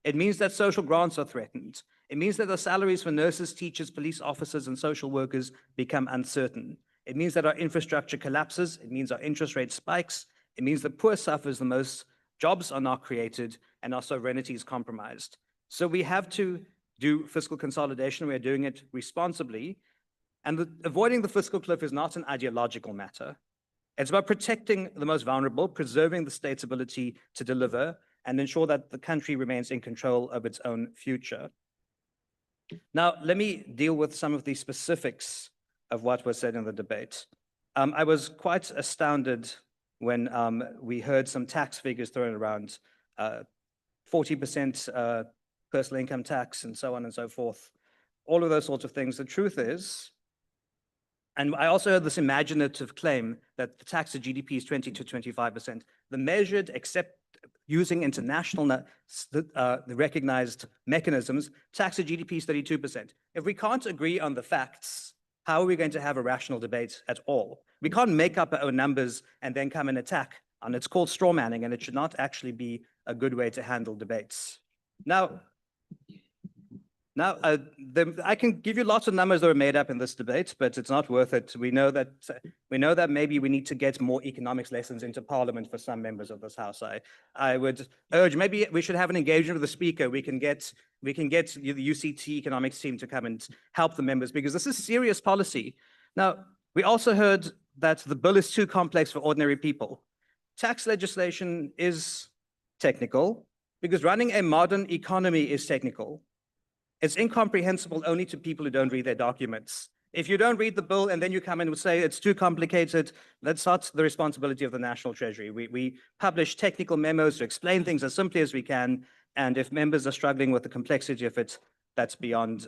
It means that social grants are threatened. It means that the salaries for nurses, teachers, police officers, and social workers become uncertain. It means that our infrastructure collapses. It means our interest rate spikes. It means the poor suffers the most, jobs are not created, and our sovereignty is compromised. So we have to do fiscal consolidation. We're doing it responsibly. And avoiding the fiscal cliff is not an ideological matter. It's about protecting the most vulnerable, preserving the state's ability to deliver, and ensure that the country remains in control of its own future. Now, let me deal with some of the specifics of what was said in the debate. I was quite astounded when we heard some tax figures thrown around, 40% personal income tax and so on and so forth, all of those sorts of things. The truth is, and I also heard this imaginative claim that the tax to GDP is 20 to 25%. The measured, except using international the recognized mechanisms, tax to GDP is 32%. If we can't agree on the facts, how are we going to have a rational debate at all? We can't make up our own numbers and then come and attack. And it's called straw manning, and it should not actually be a good way to handle debates. Now, I can give you lots of numbers that were made up in this debate, but it's not worth it. We know that maybe we need to get more economics lessons into Parliament for some members of this House. I would urge maybe we should have an engagement with the Speaker. We can get the UCT economics team to come and help the members, because this is serious policy. Now, we also heard that the bill is too complex for ordinary people. Tax legislation is technical because running a modern economy is technical. It's incomprehensible only to people who don't read their documents. If you don't read the bill and then you come in and say it's too complicated, that's not the responsibility of the National Treasury. We publish technical memos to explain things as simply as we can, and if members are struggling with the complexity of it, that's beyond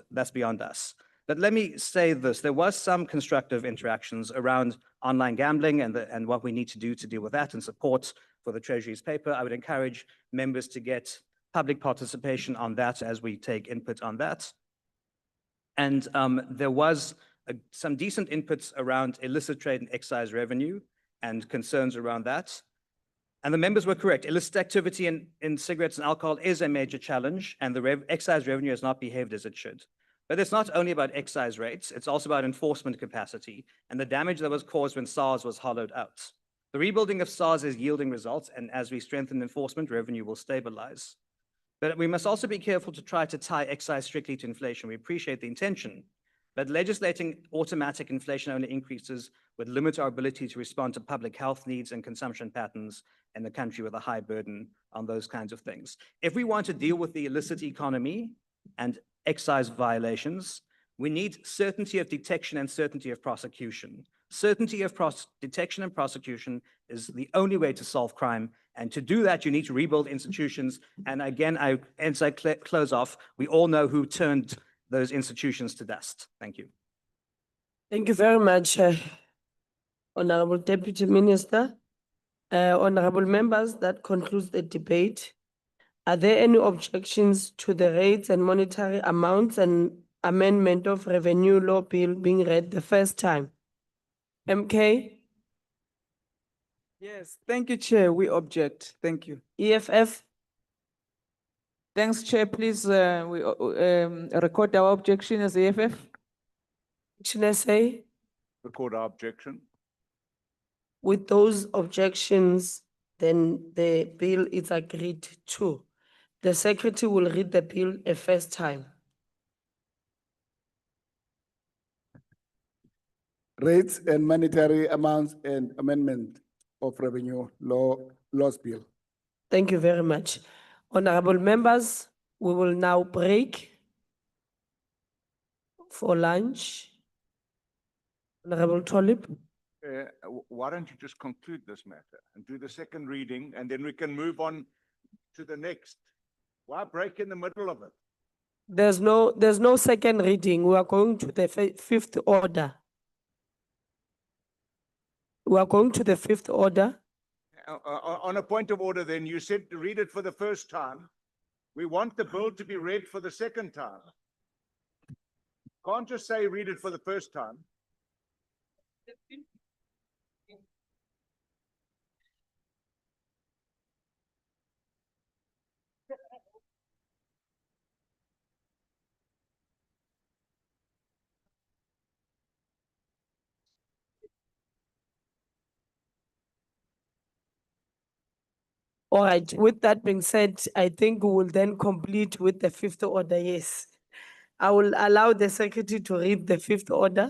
us. But let me say this, there was some constructive interactions around online gambling and what we need to do to deal with that and support for the Treasury's paper. I would encourage members to get public participation on that as we take input on that. And there was some decent inputs around illicit trade and excise revenue and concerns around that. And the members were correct. Illicit activity in cigarettes and alcohol is a major challenge, and the excise revenue has not behaved as it should. But it's not only about excise rates, it's also about enforcement capacity and the damage that was caused when SARS was hollowed out. The rebuilding of SARS is yielding results, and as we strengthen enforcement, revenue will stabilize. But we must also be careful to try to tie excise strictly to inflation. We appreciate the intention, but legislating automatic inflation-only increases would limit our ability to respond to public health needs and consumption patterns in a country with a high burden on those kinds of things. If we want to deal with the illicit economy and excise violations, we need certainty of detection and certainty of prosecution. Certainty of detection and prosecution is the only way to solve crime. And to do that, you need to rebuild institutions. And again, as I close off, we all know who turned those institutions to dust. Thank you. Thank you very much, Honorable Deputy Minister. Honorable members, that concludes the debate. Are there any objections to the rates and monetary amounts and amendment of revenue law bill being read the first time? MK? Yes, thank you, Chair. We object. Thank you. EFF? Thanks, Chair. Please, we record our objection as EFF. Action SA? Record our objection. With those objections, then the bill is agreed to. The Secretary will read the bill a first time. Rates and monetary amounts and amendment of revenue laws bill. Thank you very much. Honorable members, we will now break for lunch. Honorable Tolip. Why don't you just conclude this matter and do the second reading, and then we can move on to the next. Why break in the middle of it? There's no second reading. We are going to the fifth order. We are going to the fifth order. On a point of order, then, you said to read it for the first time. We want the bill to be read for the second time. Can't just say read it for the first time. All right, with that being said, I think we will then complete with the fifth order, yes. I will allow the secretary to read the fifth order.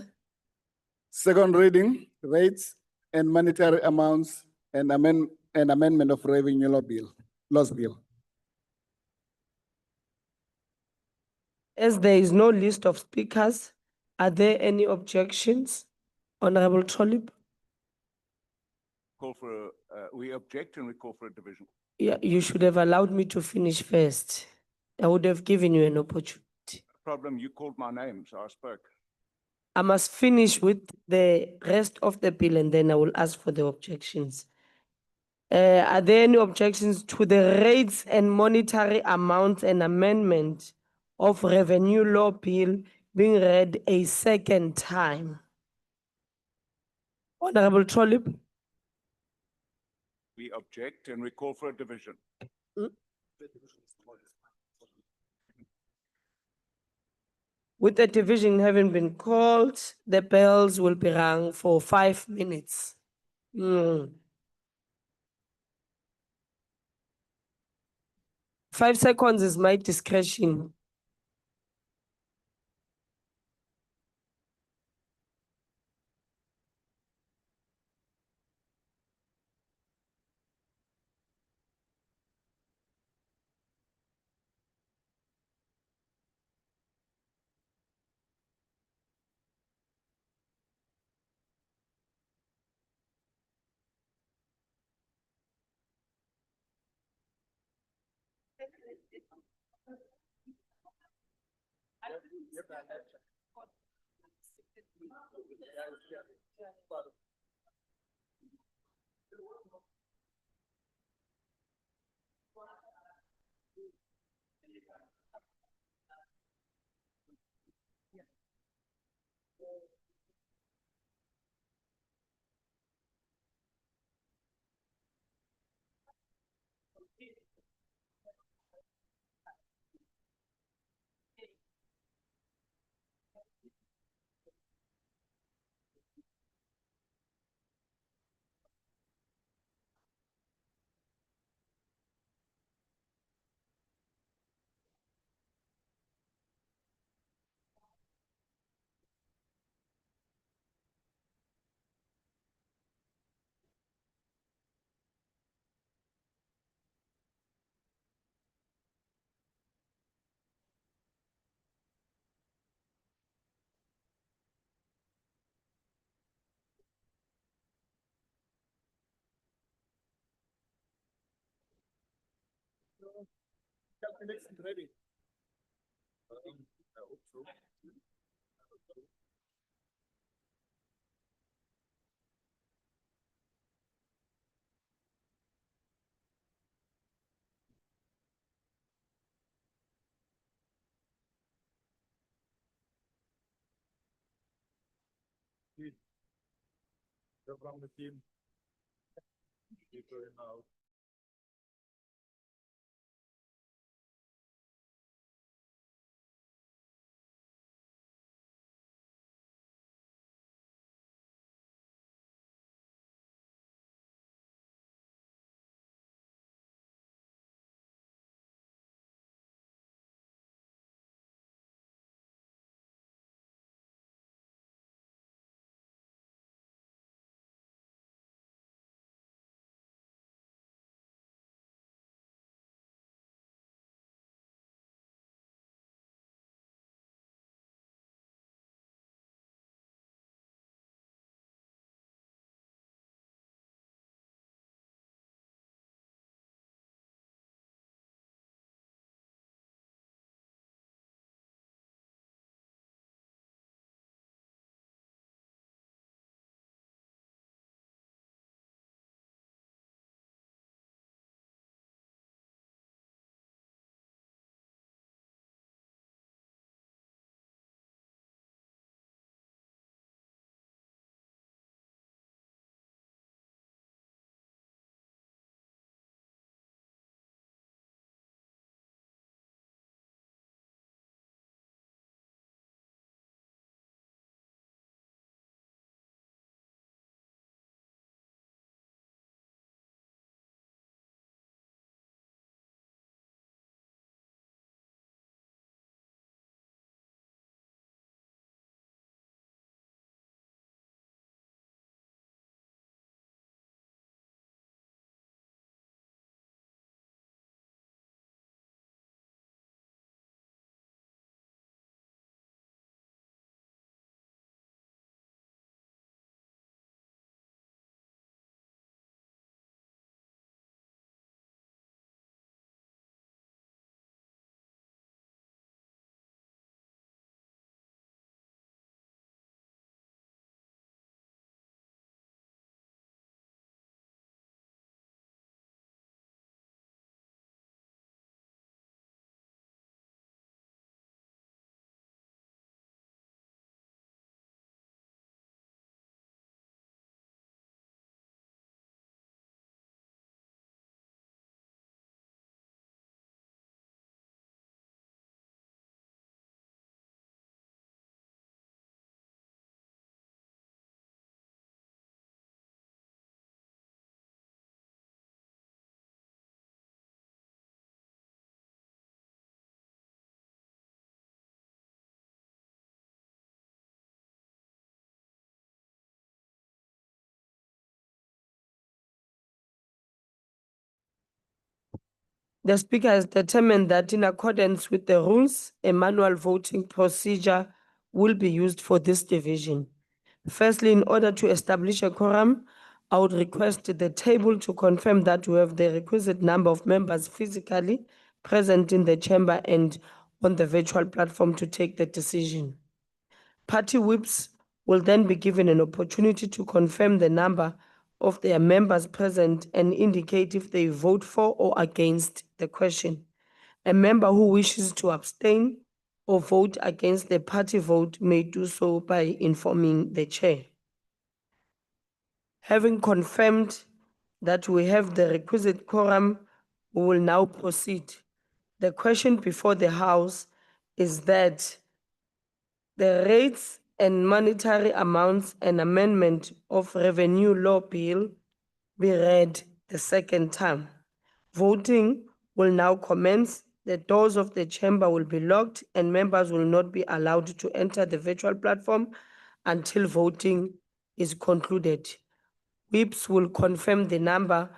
Second reading, rates and monetary amounts and amendment of revenue laws bill. As there is no list of speakers, are there any objections? Honorable Trolip? Call for, we object and we call for a division. Yeah, you should have allowed me to finish first. I would have given you an opportunity. Problem, you called my name, so I spoke. I must finish with the rest of the bill and then I will ask for the objections. Are there any objections to the rates and monetary amounts and amendment of revenue law bill being read a second time? Honorable Trolip? We object and we call for a division. With the division having been called, the bells will be rung for 5 minutes. 5 seconds is my discretion. Ready. From the team. The Speaker has determined that in accordance with the rules, a manual voting procedure will be used for this division. Firstly, in order to establish a quorum, I would request the table to confirm that we have the requisite number of members physically present in the chamber and on the virtual platform to take the decision. Party whips will then be given an opportunity to confirm the number of their members present and indicate if they vote for or against the question. A member who wishes to abstain or vote against the party vote may do so by informing the chair. Having confirmed that we have the requisite quorum, we will now proceed. The question before the House is that the rates and monetary amounts and amendment of revenue law bill be read the second time. Voting will now commence. The doors of the chamber will be locked and members will not be allowed to enter the virtual platform until voting is concluded. Whips will confirm the number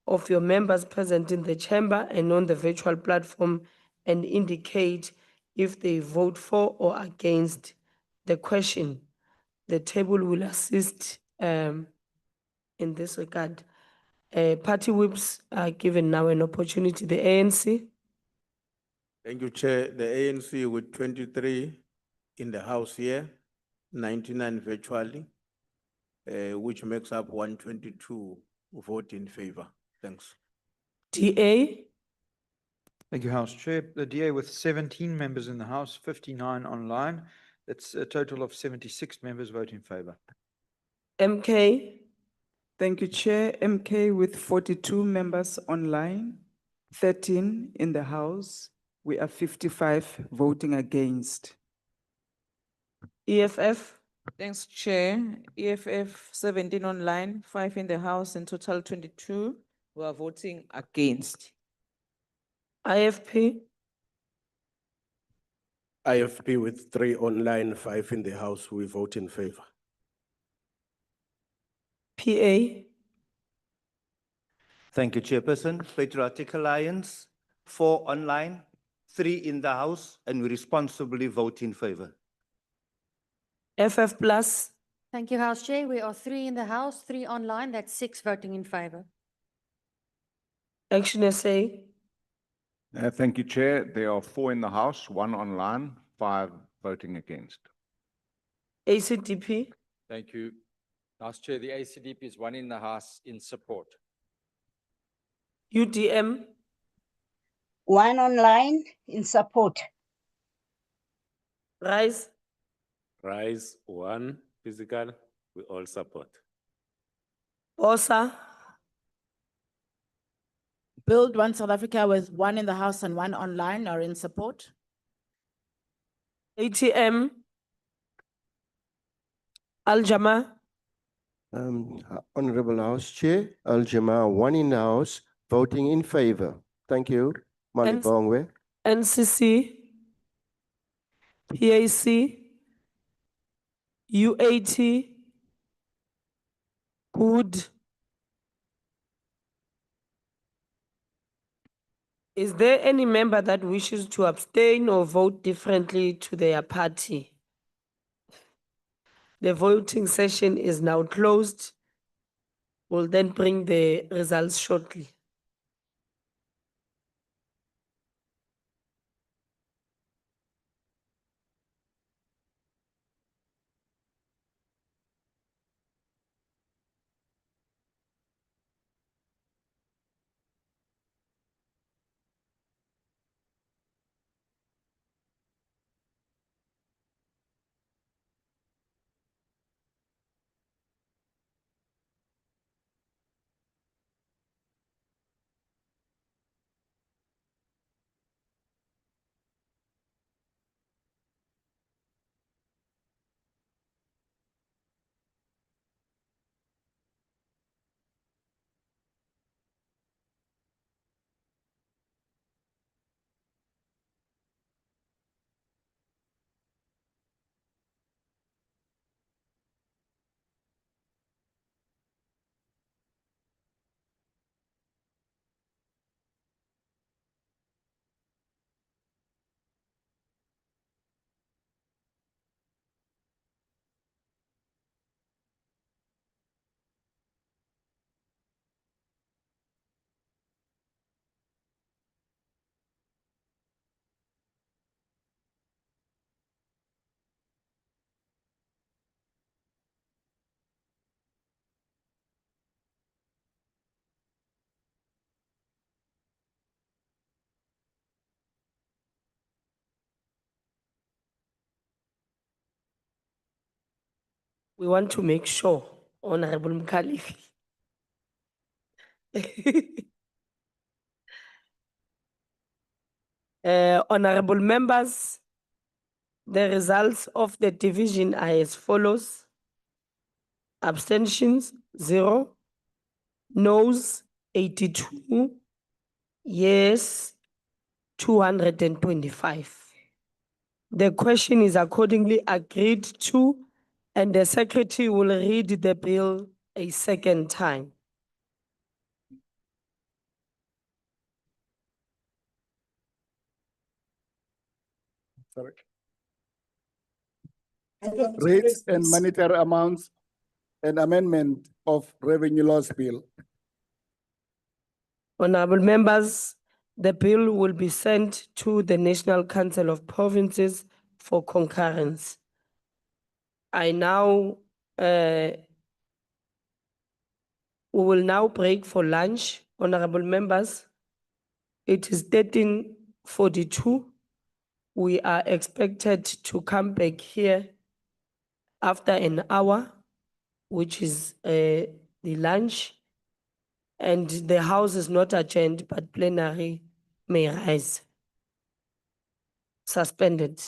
of your members present in the chamber and on the virtual platform and indicate if they vote for or against the question. The table will assist in this regard. Party whips are given now an opportunity. The ANC. Thank you, Chair. The ANC with 23 in the House here, 99 virtually, which makes up 122 vote in favor. Thanks. DA. Thank you, House Chair. The DA with 17 members in the House, 59 online. That's a total of 76 members vote in favor. MK. Thank you, Chair. MK with 42 members online, 13 in the House. We are 55 voting against. EFF. Thanks, Chair. EFF 17 online, 5 in the House, and total 22 who are voting against. IFP. IFP with 3 online, 5 in the House, we vote in favor. PA. Thank you, Chairperson. Patriotic Alliance, 4 online, 3 in the House, and we responsibly vote in favor. FF plus. Thank you, House Chair. We are 3 in the House, 3 online. That's 6 voting in favor. Action SA. Thank you, Chair. There are 4 in the House, 1 online, 5 voting against. ACDP. Thank you. House Chair, the ACDP is 1 in the House in support. UDM. 1 online in support. Rise. Rise 1 physical, we all support. BOSA. Build One South Africa with 1 in the House and 1 online are in support. ATM. Al-Jama. Honorable House Chair, Al-Jama, 1 in the House, voting in favor. Thank you. Malibongwe. NCC. PAC. UAT. Wood. Is there any member that wishes to abstain or vote differently to their party? The voting session is now closed. We'll then bring the results shortly. We want to make sure, Honorable Mkhalif. Honorable members, the results of the division are as follows. Abstentions, 0. Noes, 82. Yes, 225. The question is accordingly agreed to, and the secretary will read the bill a second time. Sorry. Rates and monetary amounts and amendment of revenue loss bill. Honorable members, the bill will be sent to the National Council of Provinces for concurrence. I now, we will now break for lunch, honorable members. It is 13:42. We are expected to come back here after an hour, which is the lunch. And the house is not adjourned, but plenary may rise. Suspended.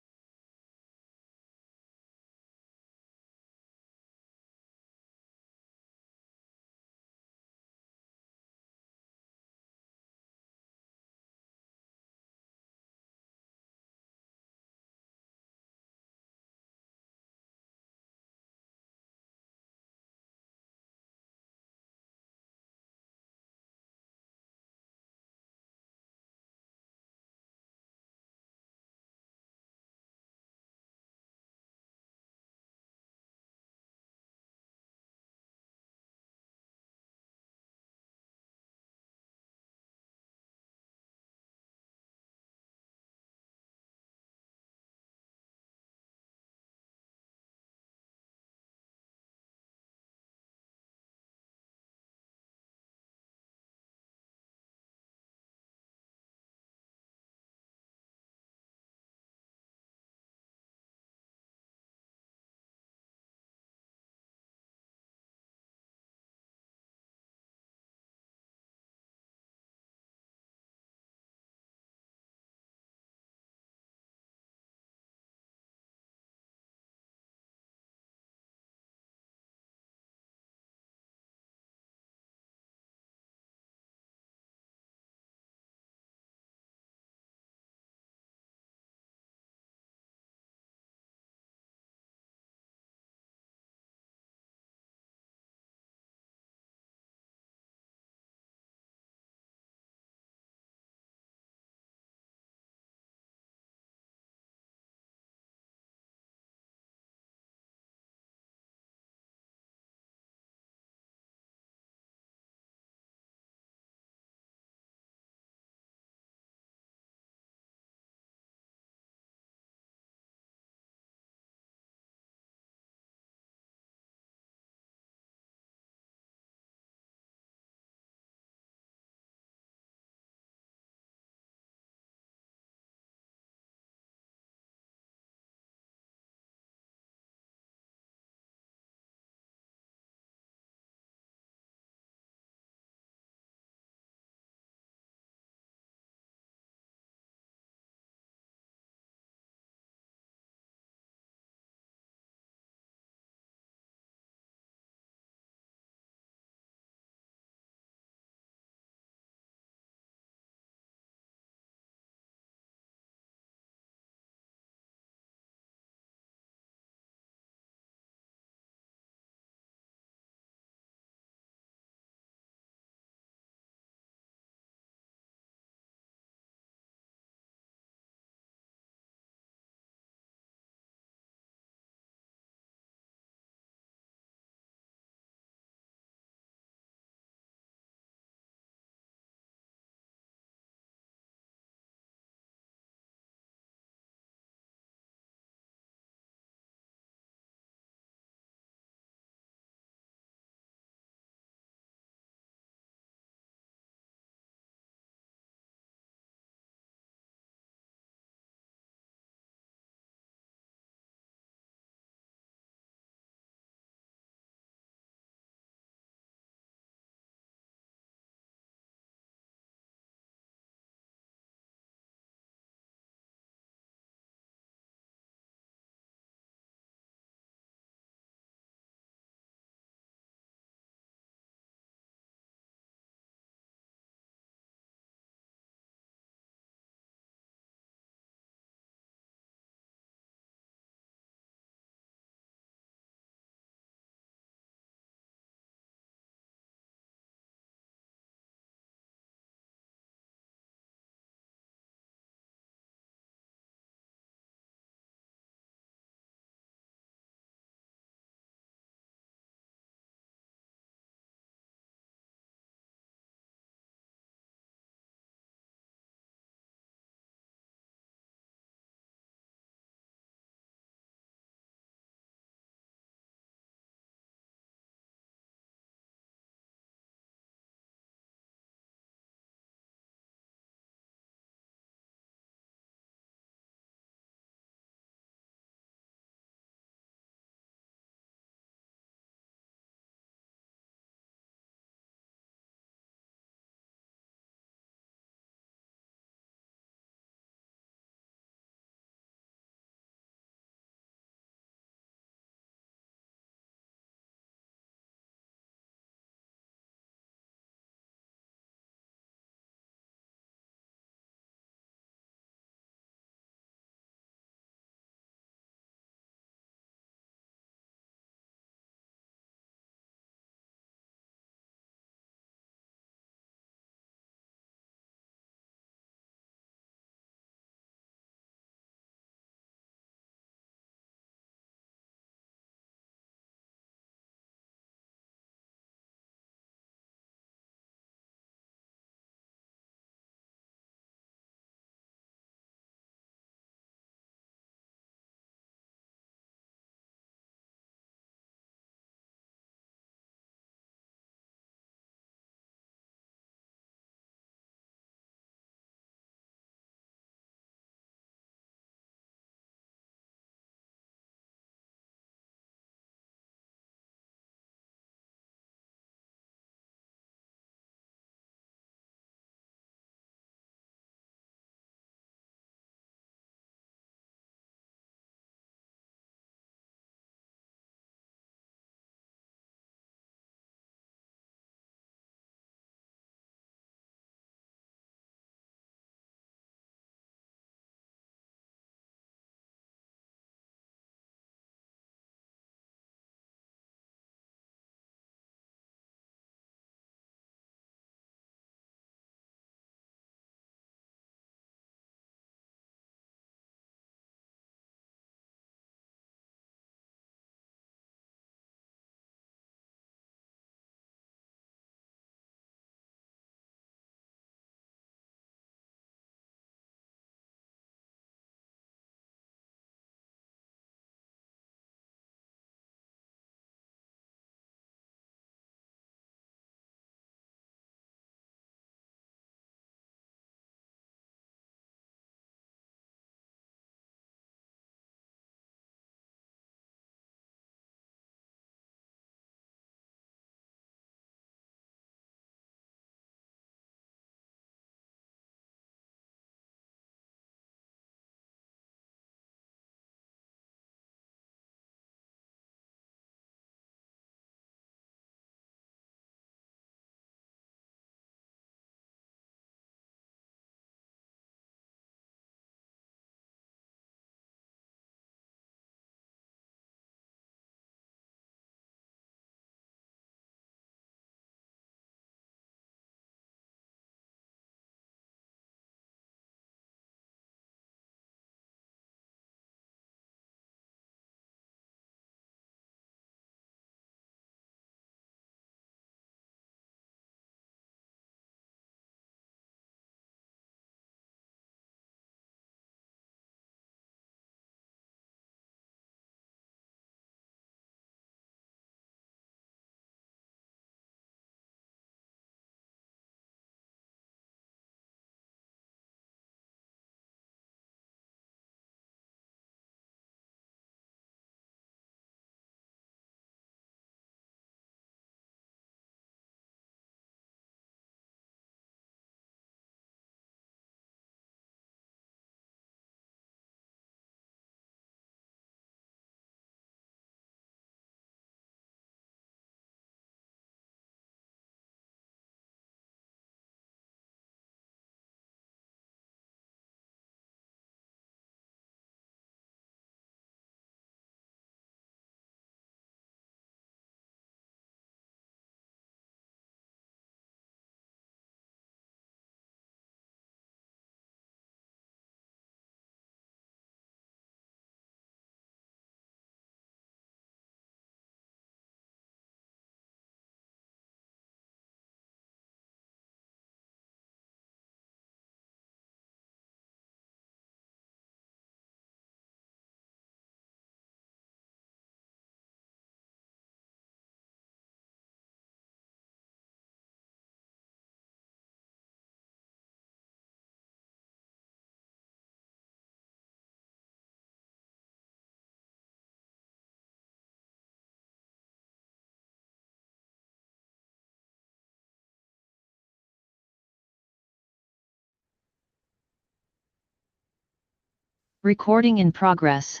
Recording in progress.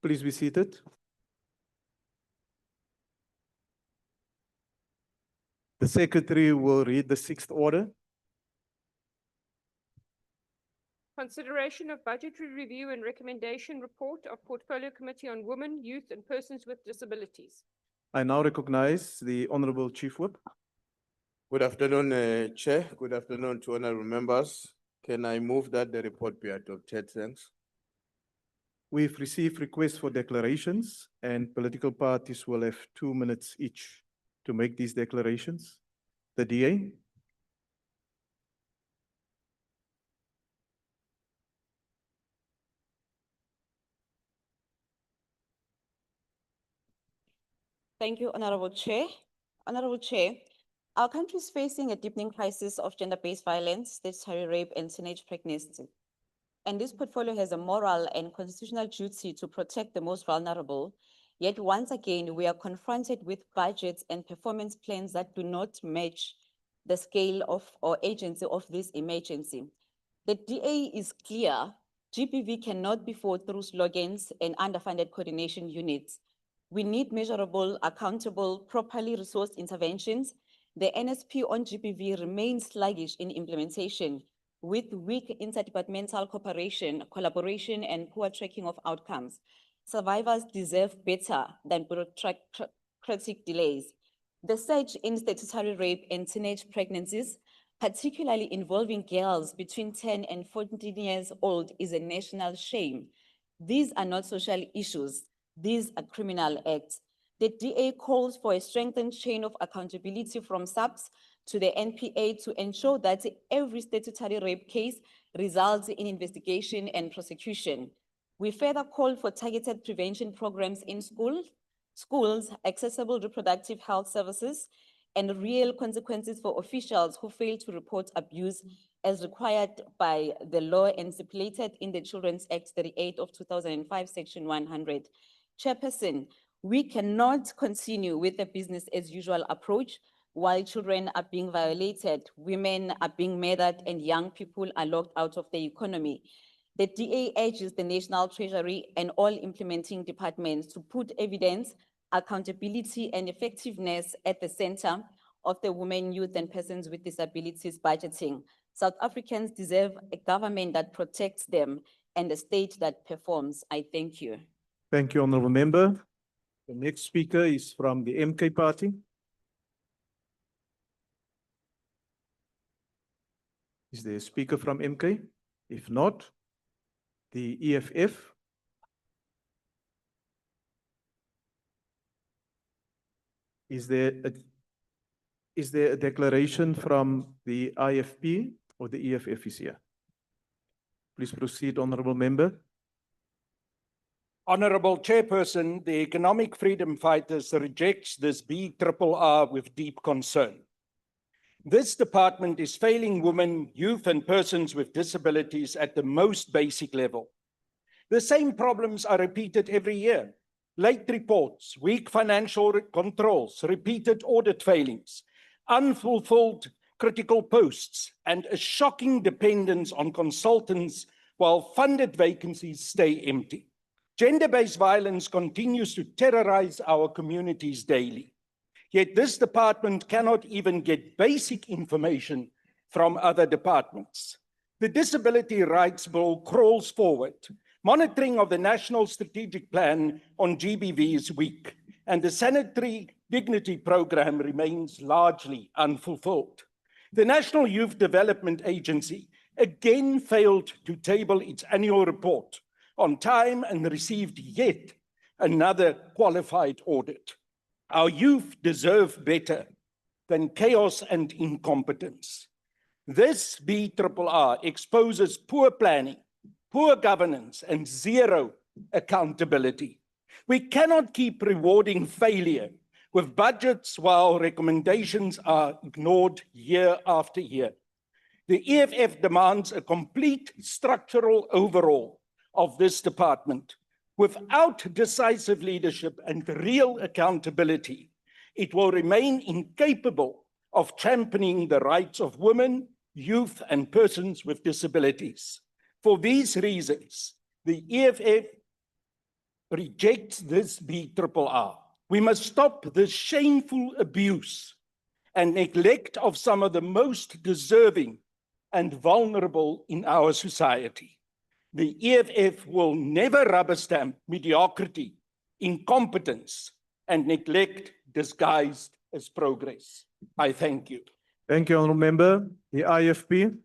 Please be seated. The secretary will read the sixth order. Consideration of budgetary review and recommendation report of Portfolio Committee on Women, Youth and Persons with Disabilities. I now recognize the Honorable Chief Whip. Good afternoon, Chair. Good afternoon to honorable members. Can I move that the report be adopted? Thanks. We've received requests for declarations, and political parties will have 2 minutes each to make these declarations. The DA. Thank you, Honorable Chair. Honorable Chair, our country is facing a deepening crisis of gender-based violence, statutory rape, and teenage pregnancy. And this portfolio has a moral and constitutional duty to protect the most vulnerable. Yet once again, we are confronted with budgets and performance plans that do not match the scale of or agency of this emergency. The DA is clear, GBV cannot be fought through slogans and underfunded coordination units. We need measurable, accountable, properly resourced interventions. The NSP on GBV remains sluggish in implementation with weak interdepartmental cooperation, collaboration, and poor tracking of outcomes. Survivors deserve better than bureaucratic delays. The surge in statutory rape and teenage pregnancies, particularly involving girls between 10 and 14 years old, is a national shame. These are not social issues. These are criminal acts. The DA calls for a strengthened chain of accountability from SAPS to the NPA to ensure that every statutory rape case results in investigation and prosecution. We further call for targeted prevention programs in schools, accessible reproductive health services, and real consequences for officials who fail to report abuse as required by the law and stipulated in the Children's Act 38 of 2005, Section 100. Chairperson, we cannot continue with the business as usual approach while children are being violated, women are being murdered, and young people are locked out of the economy. The DA urges the National Treasury and all implementing departments to put evidence, accountability, and effectiveness at the center of the women, youth, and persons with disabilities budgeting. South Africans deserve a government that protects them and a state that performs. I thank you. Thank you, Honorable Member. The next speaker is from the MK Party. Is there a speaker from MK? If not, the EFF. Is there a declaration from the IFP or the EFF is here? Please proceed, Honorable Member. Honorable Chairperson, the Economic Freedom Fighters rejects this BRRR with deep concern. This department is failing women, youth, and persons with disabilities at the most basic level. The same problems are repeated every year. Late reports, weak financial controls, repeated audit failings, unfulfilled critical posts, and a shocking dependence on consultants while funded vacancies stay empty. Gender-based violence continues to terrorize our communities daily. Yet this department cannot even get basic information from other departments. The Disability Rights Bill crawls forward. Monitoring of the National Strategic Plan on GBV is weak, and the Sanitary Dignity Program remains largely unfulfilled. The National Youth Development Agency again failed to table its annual report on time and received yet another qualified audit. Our youth deserve better than chaos and incompetence. This BRRR exposes poor planning, poor governance, and zero accountability. We cannot keep rewarding failure with budgets while recommendations are ignored year after year. The EFF demands a complete structural overhaul of this department. Without decisive leadership and real accountability, it will remain incapable of championing the rights of women, youth and persons with disabilities. For these reasons, the EFF rejects this BRRR. We must stop this shameful abuse and neglect of some of the most deserving and vulnerable in our society. The EFF will never rubber stamp mediocrity, incompetence, and neglect disguised as progress. I thank you. Thank you, Honourable Member. The IFP.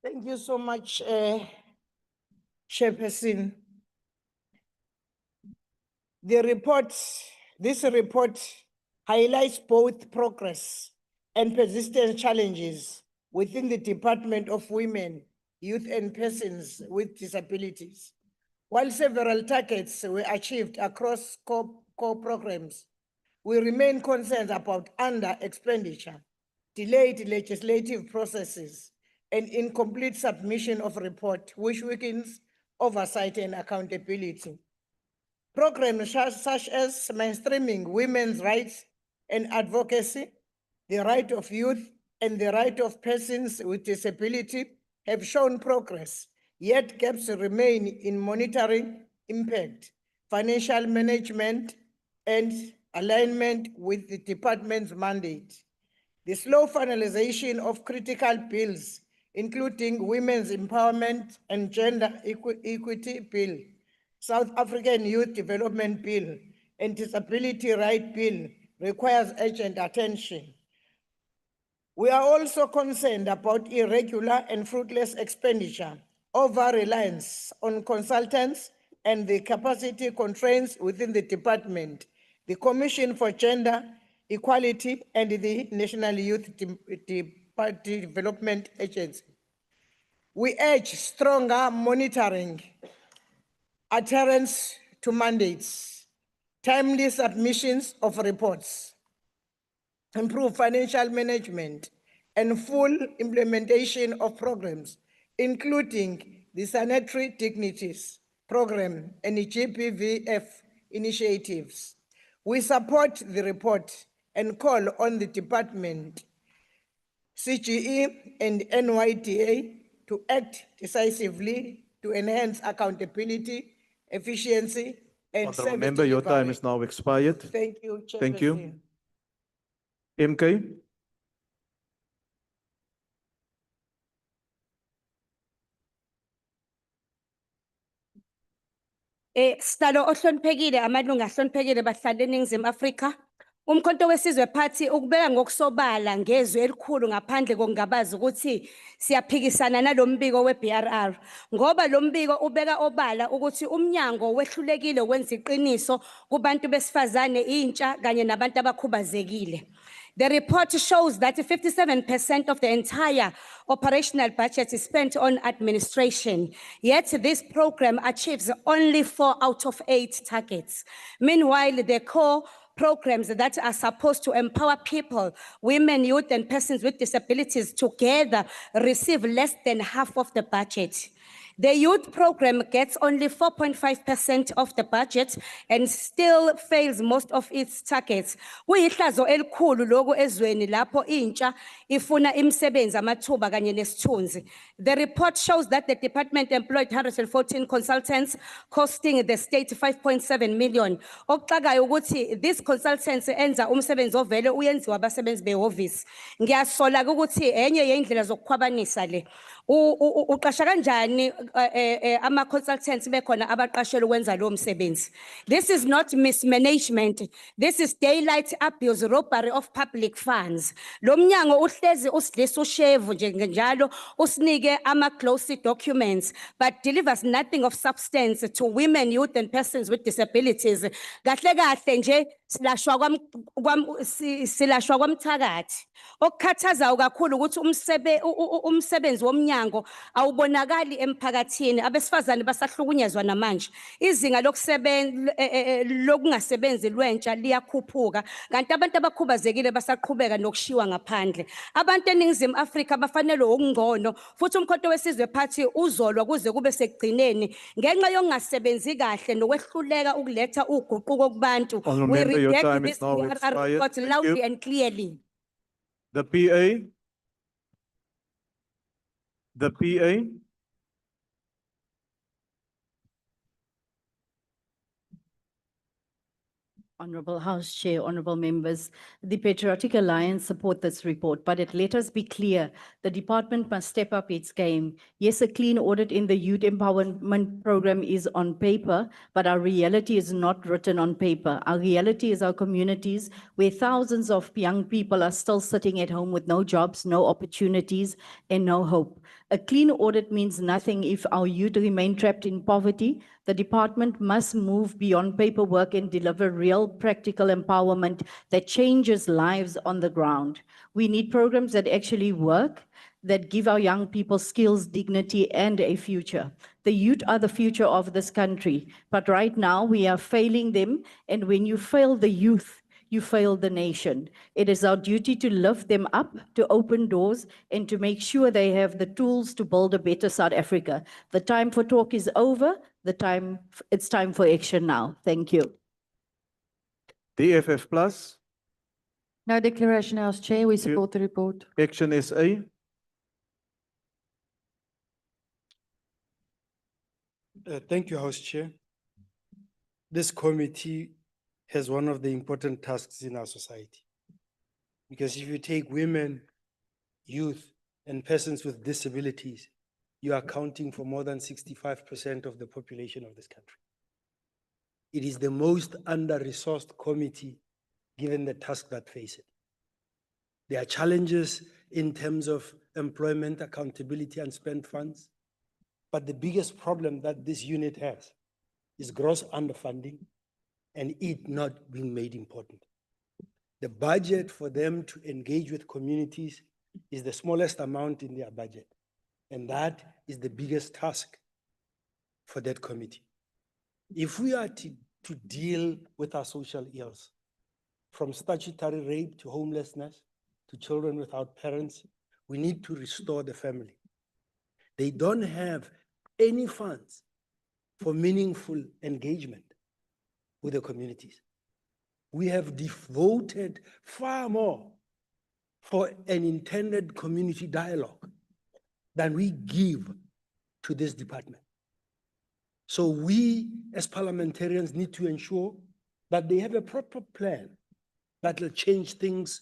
Thank you so much, Chairperson. This report highlights both progress and persistent challenges within the Department of Women, Youth and Persons with Disabilities. While several targets were achieved across core programs, we remain concerned about under-expenditure, delayed legislative processes, and incomplete submission of report, which weakens oversight and accountability. Programs such as mainstreaming women's rights and advocacy, the right of youth, and the right of persons with disability have shown progress, yet gaps remain in monitoring impact, financial management, and alignment with the department's mandate. The slow finalization of critical bills, including Women's Empowerment and Gender Equity Bill, South African Youth Development Bill, and Disability Right Bill requires urgent attention. We are also concerned about irregular and fruitless expenditure, over-reliance on consultants, and the capacity constraints within the department, the Commission for Gender Equality, and the National Youth Development Agency. We urge stronger monitoring, adherence to mandates, timely submissions of reports, improve financial management, and full implementation of programs, including the Sanitary Dignities Program and the GPVF initiatives. We support the report and call on the department, CGE, and NYDA to act decisively to enhance accountability, efficiency, and Honourable service Member, your time delivery. is now expired. Thank you, Chairperson. Thank you. MK. Sitalo ohloniphekile amalunga ahloniphekile bahlala eNingizimu Afrika. Umkhonto wesizwe phathi ukubeka ngokusobala ngezwi elikhulu ngaphandle kokungabaza ukuthi siyaphikisana nalombiko weBRR ngoba lombiko ubeka obala ukuthi umnyango wehlulekile ukwenza iqiniso kubantu besifazane, intsha kanye nabantu abakhubazekile. The report shows that 57% of the entire operational budget is spent on administration, yet this program achieves only 4 out of 8 targets. Meanwhile, the core programs that are supposed to empower people, women, youth, and persons with disabilities together receive less than half of the budget. The youth program gets only 4.5% of the budget and still fails most of its targets. Kuyihlazo elikhulu lokho ezweni lapho intsha ifuna imisebenzi amathuba kanye nesithunzi. The report shows that the department employed 114 consultants costing the state 5.7 million. Okuxakayo ukuthi these consultants enza umsebenzi ovele uyenziwa abasebenzi behhovisi. Ngiyasola ukuthi enye yeindlela zokukhwabanisa le. Uqasha kanjani ama consultants bekhona abaqashelwe ukwenza lo msebenzi. This is not mismanagement. This is daylight abuse, robbery of public funds. Lo mnyango uhlezi usidlisa ushevu nje njalo usinike ama glossy documents but delivers nothing of substance to women, youth and persons with disabilities. Kahle kahle nje silashwa kwamthakathi. Okukhathazayo kakhulu ukuthi umsebenzi womnyango awubonakali emphakathini. emphakathini abesifazane basahlukunyezwa namanje izinga lokungasebenzi lwentsha liyakhuphuka kanti abantu abakhubazekile basaqhubeka nokushiwa ngaphandle abantu eningizimu Afrika bafanele ukungcono futhi umkhonto wesizwe phathi uzolwa kuze kube sekugcineni ngenxa yokungasebenzi kahle nokwehluleka ukuletha uguquko kubantu Honourable we Member, your reject time is this now DRR expired. report Thank loudly you. and clearly. The PA. The PA. Honorable House Chair, honorable members, the Patriotic Alliance support this report, but let us be clear, the department must step up its game. Yes, a clean audit in the youth empowerment program is on paper, but our reality is not written on paper. Our reality is our communities where thousands of young people are still sitting at home with no jobs, no opportunities, and no hope. A clean audit means nothing if our youth remain trapped in poverty. The department must move beyond paperwork and deliver real practical empowerment that changes lives on the ground. We need programs that actually work, that give our young people skills, dignity, and a future. The youth are the future of this country, but right now we are failing them, and when you fail the youth, you fail the nation. It is our duty to lift them up, to open doors, and to make sure they have the tools to build a better South Africa. The time for talk is over. It's time for action now. Thank you. DFF Plus. No declaration, House Chair. We support the report. Action SA. Thank you, House Chair. This committee has one of the important tasks in our society. Because if you take women, youth, and persons with disabilities, you are accounting for more than 65% of the population of this country. It is the most under-resourced committee given the task that face it. There are challenges in terms of employment, accountability, and spent funds. But the biggest problem that this unit has is gross underfunding and it not being made important. The budget for them to engage with communities is the smallest amount in their budget. And that is the biggest task for that committee. If we are to deal with our social ills, from statutory rape to homelessness to children without parents, we need to restore the family. They don't have any funds for meaningful engagement with the communities. We have devoted far more for an intended community dialogue than we give to this department. So we as parliamentarians need to ensure that they have a proper plan that will change things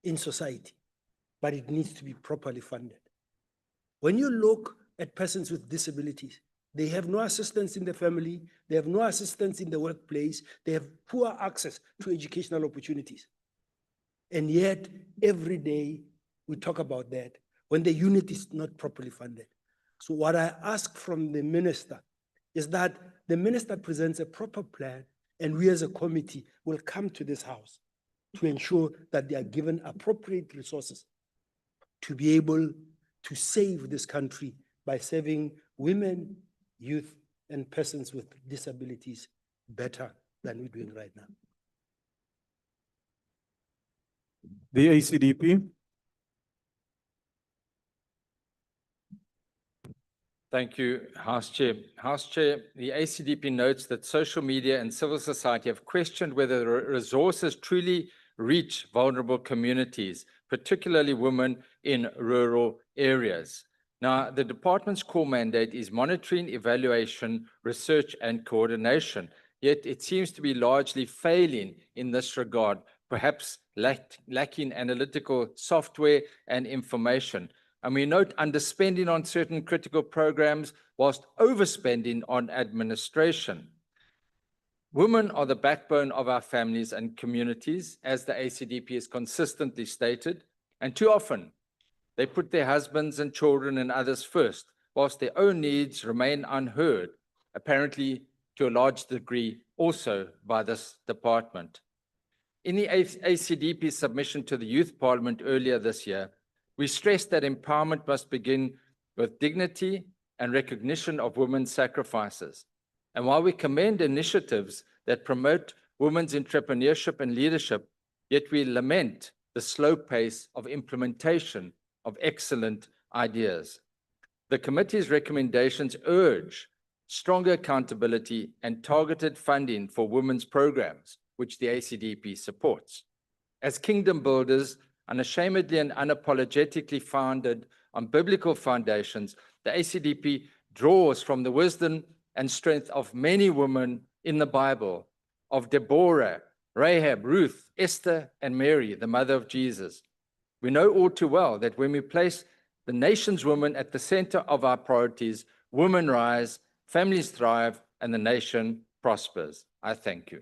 in society, but it needs to be properly funded. When you look at persons with disabilities, they have no assistance in the family, they have no assistance in the workplace, they have poor access to educational opportunities. And yet, every day we talk about that when the unit is not properly funded. So what I ask from the minister is that the minister presents a proper plan and we as a committee will come to this house to ensure that they are given appropriate resources to be able to save this country by serving women, youth, and persons with disabilities better than we're doing right now. The ACDP. Thank you, House Chair. House Chair, the ACDP notes that social media and civil society have questioned whether the resources truly reach vulnerable communities, particularly women in rural areas. Now, the department's core mandate is monitoring, evaluation, research, and coordination, yet it seems to be largely failing in this regard, perhaps lacking analytical software and information. And we note underspending on certain critical programs whilst overspending on administration. Women are the backbone of our families and communities, as the ACDP has consistently stated, and too often they put their husbands and children and others first, whilst their own needs remain unheard, apparently to a large degree also by this department. In the ACDP submission to the Youth Parliament earlier this year, we stressed that empowerment must begin with dignity, and recognition of women's sacrifices. And while we commend initiatives that promote women's entrepreneurship and leadership, yet we lament the slow pace of implementation of excellent ideas. The committee's recommendations urge stronger accountability and targeted funding for women's programs, which the ACDP supports. As kingdom builders, unashamedly and unapologetically founded on biblical foundations, the ACDP draws from the wisdom and strength of many women in the Bible, of Deborah, Rahab, Ruth, Esther, and Mary, the mother of Jesus. We know all too well that when we place the nation's women at the center of our priorities, women rise, families thrive, and the nation prospers. I thank you.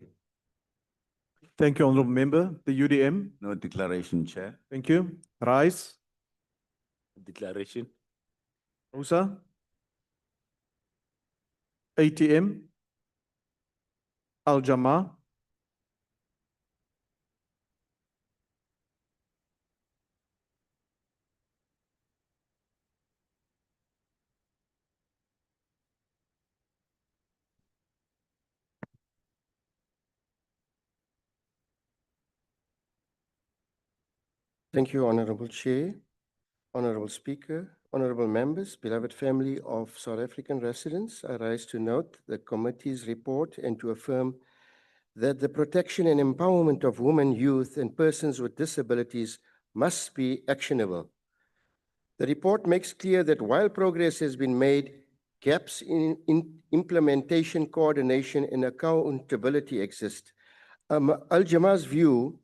Thank you, Honorable Member. The UDM. No declaration, Chair. Thank you. Rise. Declaration. Rosa. ATM. Al-Jama. Thank you, Honorable Chair, Honorable Speaker, Honorable Members, beloved family of South African residents. I rise to note the committee's report and to affirm that the protection and empowerment of women, youth, and persons with disabilities must be actionable. The report makes clear that while progress has been made, gaps in implementation, coordination, and accountability exist. Al-Jama's view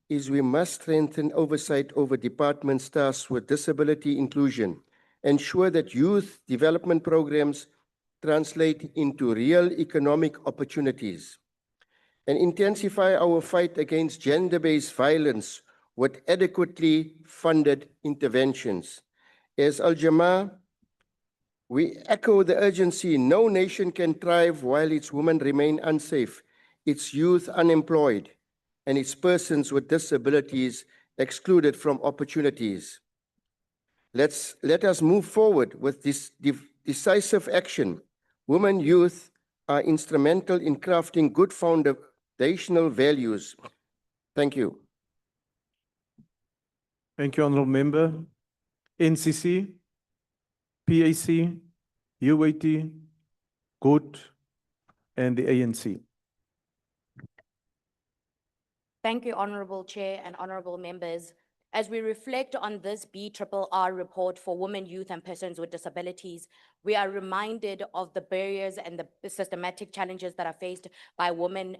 is we must strengthen oversight over departments tasked with disability inclusion, ensure that youth development programs translate into real economic opportunities, and intensify our fight against gender-based violence with adequately funded interventions. As Al-Jama, we echo the urgency: no nation can thrive while its women remain unsafe, its youth unemployed, and its persons with disabilities excluded from opportunities. Let us move forward with this decisive action. Women, youth are instrumental in crafting good foundational values. Thank you. Thank you, Honorable Member. NCC, PAC, UAT, GOAT, and the ANC. Thank you, Honorable Chair and Honorable Members. As we reflect on this BRRR report for women, youth, and persons with disabilities, we are reminded of the barriers and the systematic challenges that are faced by women,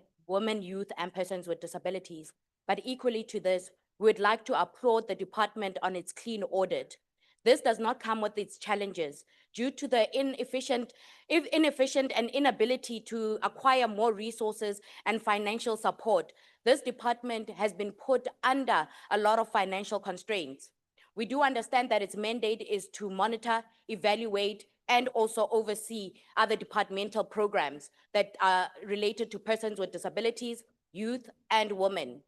youth, and persons with disabilities. But equally to this, we would like to applaud the department on its clean audit. This does not come with its challenges due to the inefficient and inability to acquire more resources and financial support. This department has been put under a lot of financial constraints. We do understand that its mandate is to monitor, evaluate, and also oversee other departmental programs that are related to persons with disabilities, youth, and women.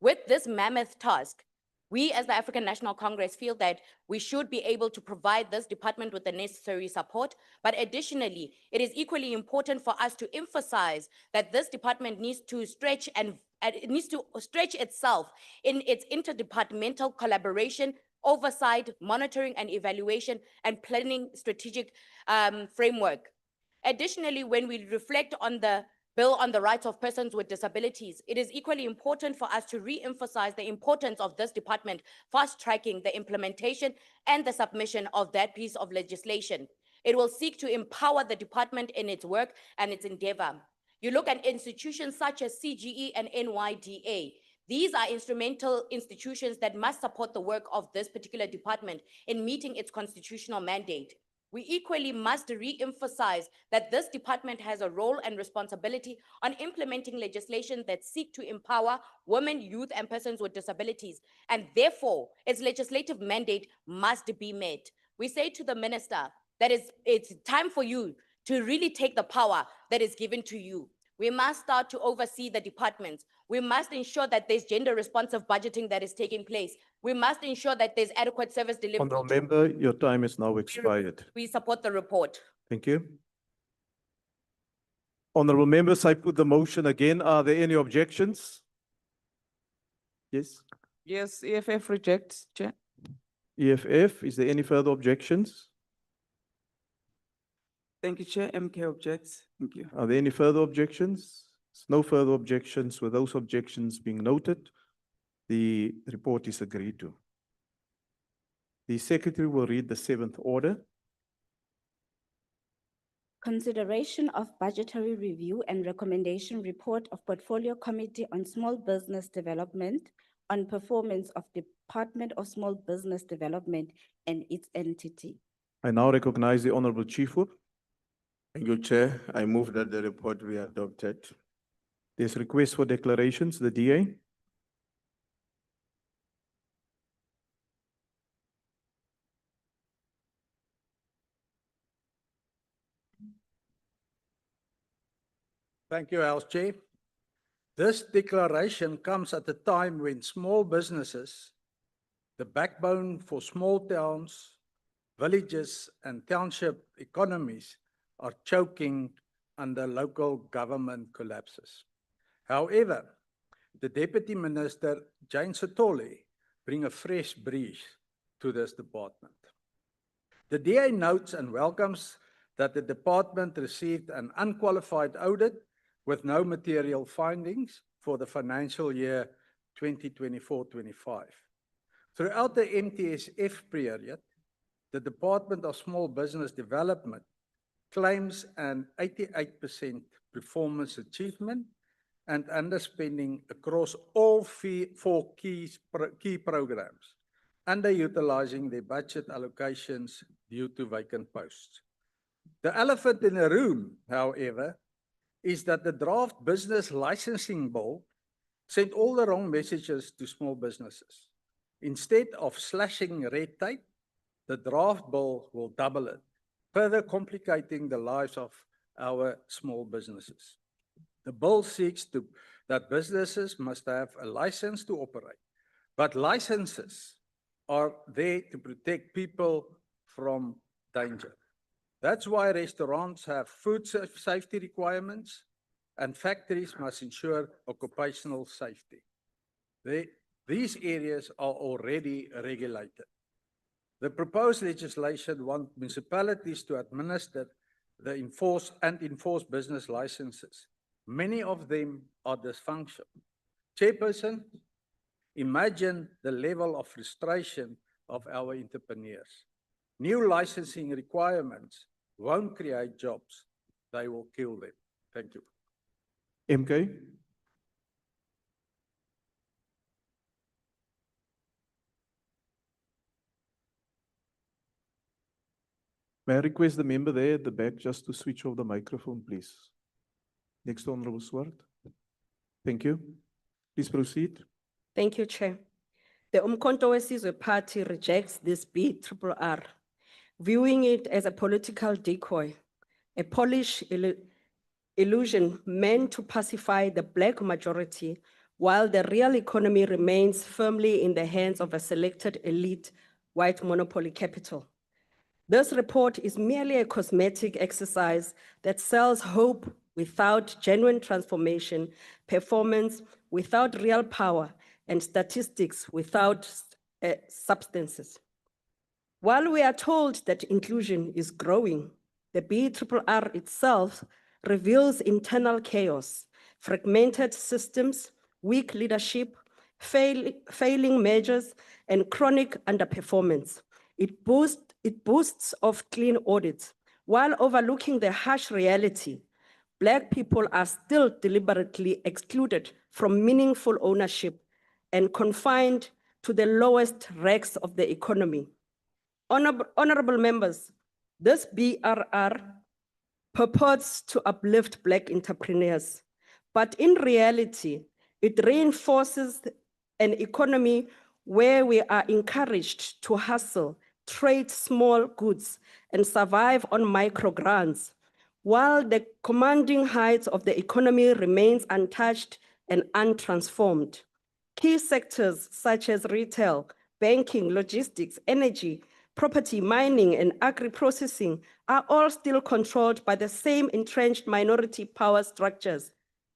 With this mammoth task, we as the African National Congress feel that we should be able to provide this department with the necessary support, but additionally, it is equally important for us to emphasize that this department needs to stretch itself in its interdepartmental collaboration, oversight, monitoring and evaluation, and planning strategic framework. Additionally, when we reflect on the Bill on the Rights of Persons with Disabilities, it is equally important for us to re-emphasize the importance of this department fast-tracking the implementation and the submission of that piece of legislation. It will seek to empower the department in its work and its endeavor. You look at institutions such as CGE and NYDA. These are instrumental institutions that must support the work of this particular department in meeting its constitutional mandate. We equally must re-emphasize that this department has a role and responsibility on implementing legislation that seek to empower women, youth, and persons with disabilities, and therefore its legislative mandate must be met. We say to the minister that it's time for you to really take the power that is given to you. We must start to oversee the departments. We must ensure that there's gender responsive budgeting that is taking place. We must ensure that there's adequate service delivery. Honorable Member, your time is now expired. We support the report. Thank you. Honorable members, I put the motion again. Are there any objections? Yes. Yes, EFF rejects, Chair. EFF, is there any further objections? Thank you, Chair. MK objects. Thank you. Are there any further objections? No further objections. With those objections being noted, the report is agreed to. The Secretary will read the seventh order. Consideration of budgetary review and recommendation report of Portfolio Committee on Small Business Development on performance of Department of Small Business Development and its entity. I now recognize the Honorable Chief Whip. Thank you, Chair. I move that the report be adopted. There's request for declarations. The DA. Thank you, House Chair. This declaration comes at a time when small businesses, the backbone for small towns, villages, and township economies, are choking under local government collapses. However, the Deputy Minister, Jane Sithole, brings a fresh breeze to this department. The DA notes and welcomes that the department received an unqualified audit with no material findings for the financial year 2024-25. Throughout the MTSF period, the Department of Small Business Development claims an 88% performance achievement and underspending across all four key programs, underutilizing their budget allocations due to vacant posts. The elephant in the room, however, is that the draft business licensing bill sent all the wrong messages to small businesses. Instead of slashing red tape, the draft bill will double it, further complicating the lives of our small businesses. The bill seeks that businesses must have a license to operate, but licenses are there to protect people from danger. That's why restaurants have food safety requirements and factories must ensure occupational safety. These areas are already regulated. The proposed legislation wants municipalities to administer the enforce business licenses. Many of them are dysfunctional. Chairperson, imagine the level of frustration of our entrepreneurs. New licensing requirements won't create jobs, they will kill them. Thank you. MK. May I request the member there at the back just to switch off the microphone, please? Next, Honorable Swart. Thank you. Please proceed. Thank you, Chair. The Umkhonto weSizwe Party rejects this BRRR, viewing it as a political decoy, a Polish illusion meant to pacify the Black majority, while the real economy remains firmly in the hands of a selected elite white monopoly capital. This report is merely a cosmetic exercise that sells hope without genuine transformation, performance without real power, and statistics without substances. While we are told that inclusion is growing, the BRRR itself reveals internal chaos, fragmented systems, weak leadership, failing measures, and chronic underperformance. It boasts of clean audits, while overlooking the harsh reality. Black people are still deliberately excluded from meaningful ownership and confined to the lowest ranks of the economy. Honorable members, this BRR purports to uplift Black entrepreneurs, but in reality, it reinforces an economy where we are encouraged to hustle, trade small goods, and survive on micro grants, while the commanding heights of the economy remains untouched and untransformed. Key sectors such as retail, banking, logistics, energy, property, mining, and agri-processing are all still controlled by the same entrenched minority power structures.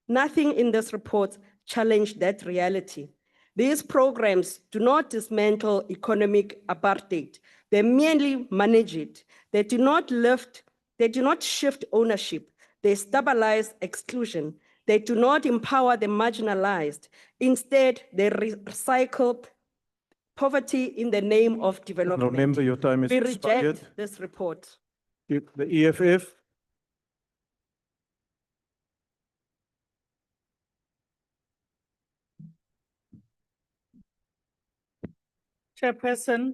Nothing in this report challenged that reality. These programs do not dismantle economic apartheid. They merely manage it. They do not shift ownership. They stabilize exclusion. They do not empower the marginalized. Instead, they recycle poverty in the name of development. Remember, your time is We expired. reject this report. The EFF. Chairperson,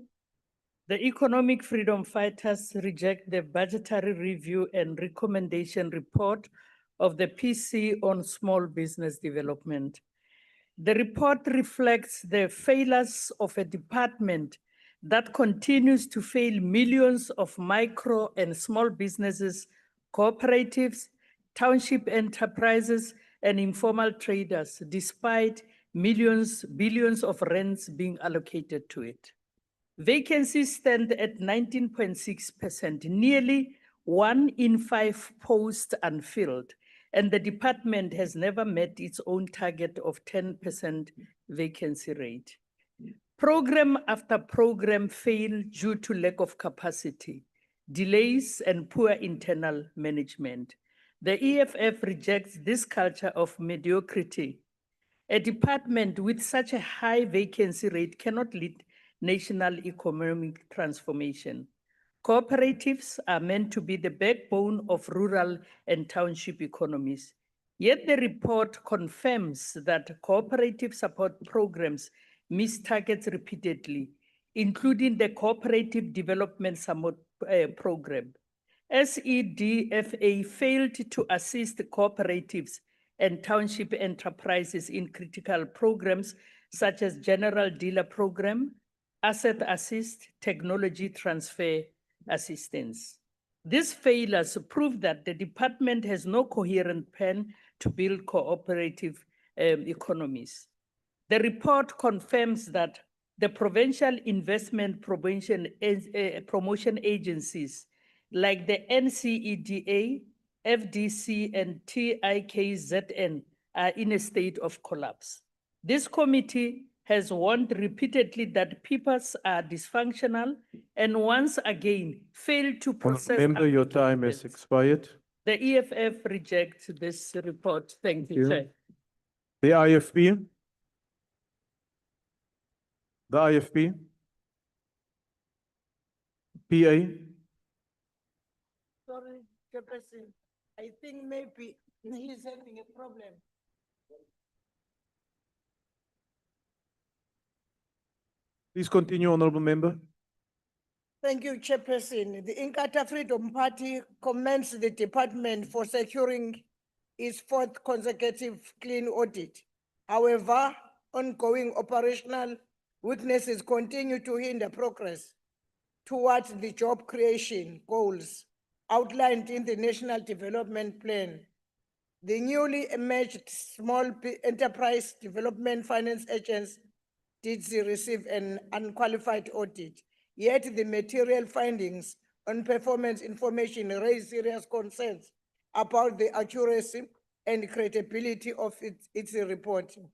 the economic freedom fighters reject the budgetary review and recommendation report of the PC on small business development. The report reflects the failures of a department that continues to fail millions of micro and small businesses, cooperatives, township enterprises, and informal traders, despite billions of rands being allocated to it. Vacancies stand at 19.6%, nearly 1 in 5 posts unfilled, and the department has never met its own target of 10% vacancy rate. Program after program fail due to lack of capacity, delays, and poor internal management. The EFF rejects this culture of mediocrity. A department with such a high vacancy rate cannot lead national economic transformation. Cooperatives are meant to be the backbone of rural and township economies. Yet the report confirms that cooperative support programs miss targets repeatedly, including the Cooperative Development Support Program. SEDFA failed to assist cooperatives and township enterprises in critical programs such as General Dealer Program, Asset Assist, Technology Transfer Assistance. These failures prove that the department has no coherent plan to build cooperative economies. The report confirms that the provincial investment promotion agencies like the NCEDA, FDC, and TIKZN are in a state of collapse. This committee has warned repeatedly that PIPAs are dysfunctional and once again failed to process. Remember, your time has expired. The EFF rejects this report. Thank you, Chair. The IFP. The IFP. PA. Sorry, Chairperson, I think maybe he's having a problem. Please continue, Honorable Member. Thank you, Chairperson. The Inkatha Freedom Party commends the department for securing its 4th consecutive clean audit. However, ongoing operational weaknesses continue to hinder progress towards the job creation goals outlined in the National Development Plan. The newly emerged Small Enterprise Development Finance Agency did receive an unqualified audit, yet the material findings on performance information raise serious concerns about the accuracy and credibility of its reporting.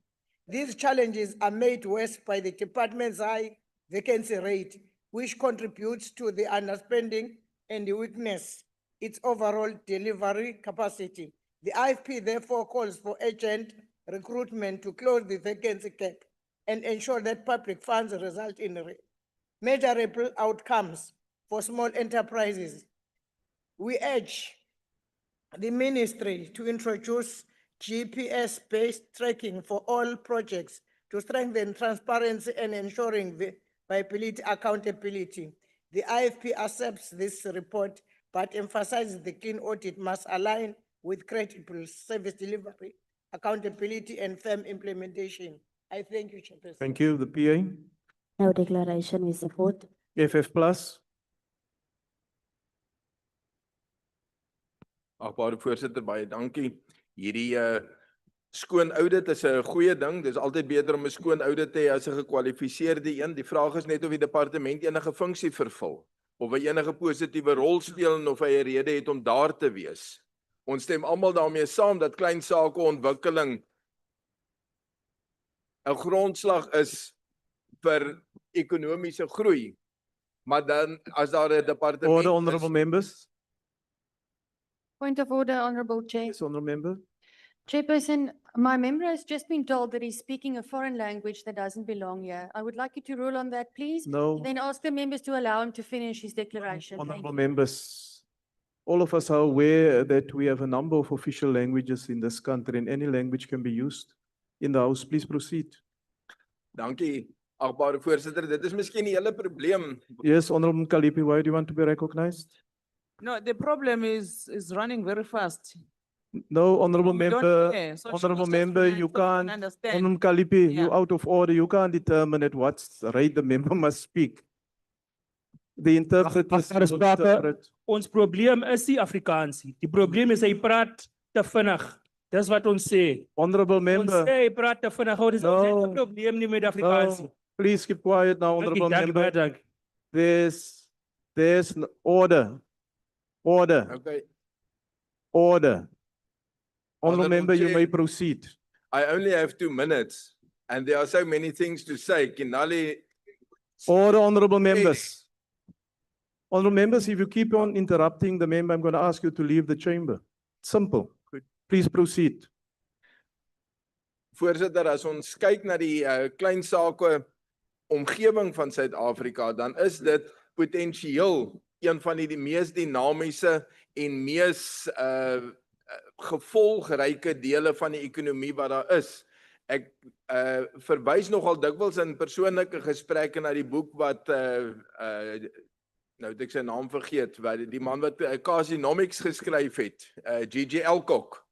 These challenges are made worse by the department's high vacancy rate, which contributes to the underspending and the weakness its overall delivery capacity. The IFP therefore calls for urgent recruitment to close the vacancy gap and ensure that public funds result in measurable outcomes for small enterprises. We urge the ministry to introduce GPS-based tracking for all projects to strengthen transparency and ensuring viability accountability. The IFP accepts this report, but emphasizes the clean audit must align with credible service delivery, accountability, and firm implementation. I thank you, Chairperson. Thank you. The PA. No declaration, we support. FF Plus. Agbare voorsitter, baie dankie. Hierdie Skoon audit is 'n goeie ding. Dis altyd beter om 'n skoon audit te hê as 'n gekwalifiseerde een. Die vraag is net of die departement enige funksie vervul of hy enige positiewe rol speel en of hy 'n rede het om daar te wees. Ons stem almal daarmee saam dat klein sake ontwikkeling 'n grondslag is vir ekonomiese groei. Maar dan as daar 'n departement Order, honorable members. Point of order, Honorable Chair. Yes, honorable member. Chairperson, my member has just been told that he's speaking a foreign language that doesn't belong here. I would like you to rule on that, please. No. Then ask the members to allow him to finish his declaration. Thank Honorable you. members, all of us are aware that we have a number of official languages in this country and any language can be used in the house. Please proceed. Dankie, agbare voorsitter. Dit is miskien die hele probleem. Yes, honorable Kalipi, why do you want to be recognized? No, the problem is running very fast. No, honorable We don't member, care. So she honorable was just member, trying you to can't, understand. honorable Kalipi, you Yeah. out of order, you can't determine at what rate the member must speak. The interpreters will interpret. Ons probleem is die Afrikaansie. Die probleem is hy praat te vinnig. Dis wat ons sê. Honorable Ons member, sê hy praat te vinnig. Ons het 'n probleem nie met Afrikaansie. no, please keep quiet now, honorable Dankie, member. dankie. There's order, order, Okay. order. Honorable Honorable member, you Chair. may proceed. I only have 2 minutes and there are so many things to say. Kinali, Order, honorable members. Honorable members, if you keep on interrupting the member, I'm going to ask you to leave the chamber. Simple. Please proceed. Voorsitter, as ons kyk na die klein sake omgewing van Suid-Afrika, dan is dit potensieel een van die mees dinamiese en mees gevolgryke dele van die ekonomie wat daar is. Ek verwys nogal dikwels in persoonlike gesprekke na die boek wat nou het ek sy naam vergeet, wat die man wat Casinomics geskryf het, G.G. Alcock,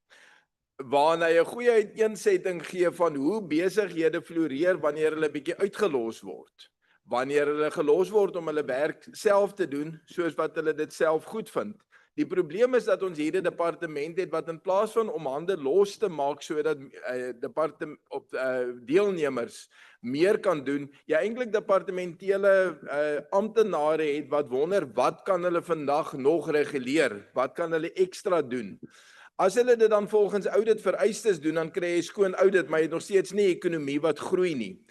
waarin hy 'n goeie uiteensetting gee van hoe besighede floreer wanneer hulle bietjie uitgelos word. Wanneer hulle gelos word om hulle werk self te doen, soos wat hulle dit self goed vind. Die probleem is dat ons hier 'n departement het wat in plaas van om hande los te maak sodat deelnemers meer kan doen, jy eintlik departementele amptenare het wat wonder wat kan hulle vandag nog reguleer? Wat kan hulle ekstra doen? As hulle dit dan volgens audit vereistes doen, dan kry jy skoon audit, maar jy het nog steeds nie ekonomie wat groei nie.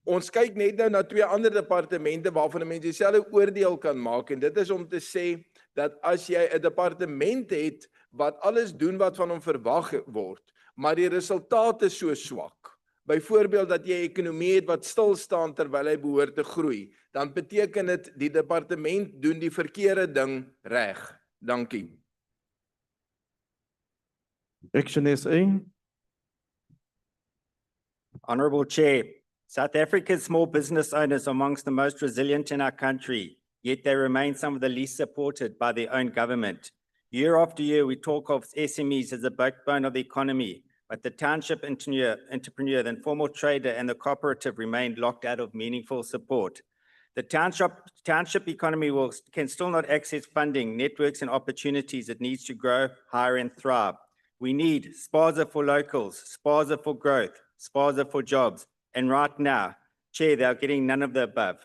Ons kyk net nou na 2 ander departemente waarvan 'n mens dieselfde oordeel kan maak en dit is om te sê dat as jy 'n departement het wat alles doen wat van hom verwag word, maar die resultate is so swak. Byvoorbeeld dat jy 'n ekonomie het wat stil staan terwyl hy behoort te groei, dan beteken dit die departement doen die verkeerde ding reg. Dankie. Action SA. Honorable Chair, South Africa's small business owners are amongst the most resilient in our country, yet they remain some of the least supported by their own government. Year after year, we talk of SMEs as the backbone of the economy, but the township entrepreneur, the informal trader, and the cooperative remain locked out of meaningful support. The township economy can still not access funding, networks, and opportunities it needs to grow, hire, and thrive. We need SPARZA for locals, SPARZA for growth, SPARZA for jobs, and right now, Chair, they are getting none of the above.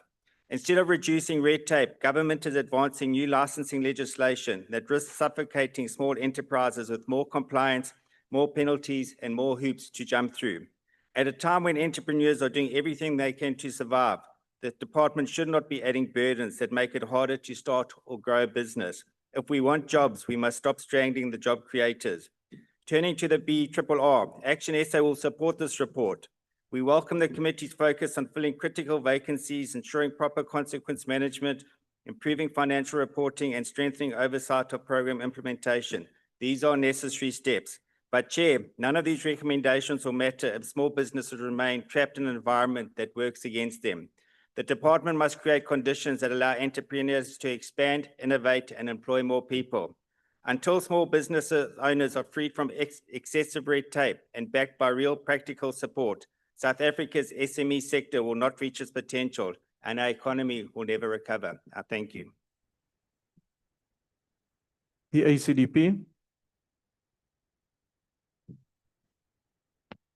Instead of reducing red tape, government is advancing new licensing legislation that risks suffocating small enterprises with more compliance, more penalties, and more hoops to jump through. At a time when entrepreneurs are doing everything they can to survive, the department should not be adding burdens that make it harder to start or grow a business. If we want jobs, we must stop strangling the job creators. Turning to the BRRR, Action SA will support this report. We welcome the committee's focus on filling critical vacancies, ensuring proper consequence management, improving financial reporting, and strengthening oversight of program implementation. These are necessary steps. But Chair, none of these recommendations will matter if small businesses remain trapped in an environment that works against them. The department must create conditions that allow entrepreneurs to expand, innovate, and employ more people. Until small business owners are freed from excessive red tape and backed by real practical support, South Africa's SME sector will not reach its potential and our economy will never recover. I thank you. The ACDP.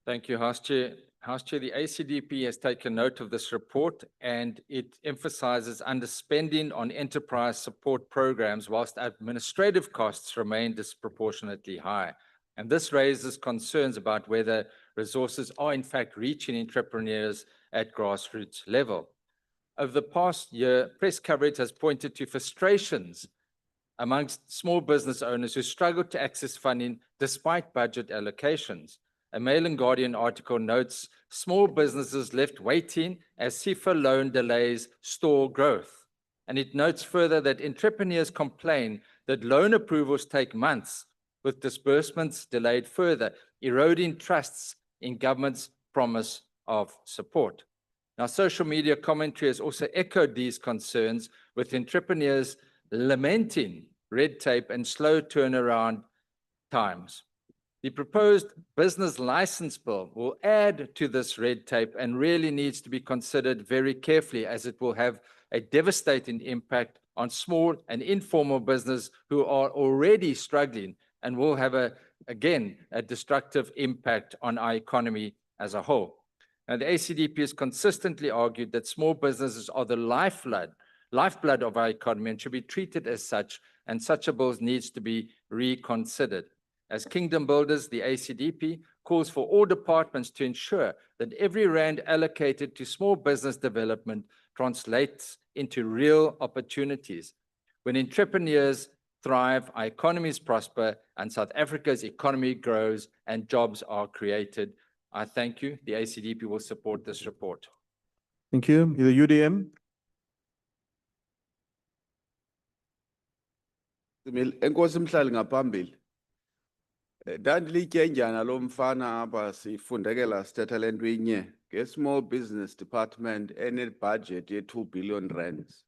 Thank you, House Chair. House Chair, the ACDP has taken note of this report and it emphasizes underspending on enterprise support programs whilst administrative costs remain disproportionately high. And this raises concerns about whether resources are in fact reaching entrepreneurs at grassroots level. Over the past year, press coverage has pointed to frustrations amongst small business owners who struggle to access funding despite budget allocations. A Mail and Guardian article notes small businesses left waiting as CIFA loan delays stall growth. And it notes further that entrepreneurs complain that loan approvals take months, with disbursements delayed further, eroding trusts in government's promise of support. Now, social media commentary has also echoed these concerns, with entrepreneurs lamenting red tape and slow turnaround times. The proposed business license bill will add to this red tape and really needs to be considered very carefully, as it will have a devastating impact on small and informal business who are already struggling, and will have again a destructive impact on our economy as a whole. Now, the ACDP has consistently argued that small businesses are the lifeblood of our economy and should be treated as such, and such a bill needs to be reconsidered. As kingdom builders, the ACDP calls for all departments to ensure that every rand allocated to small business development translates into real opportunities. When entrepreneurs thrive, our economies prosper, and South Africa's economy grows and jobs are created. I thank you. The ACDP will support this report. Thank you. The UDM. Enkosi Mhlali ngaphambili. Dandilityenjana lo mfana apha sifundekela sithethelento inye nge-small business department ene-budget ye-2 billion rands.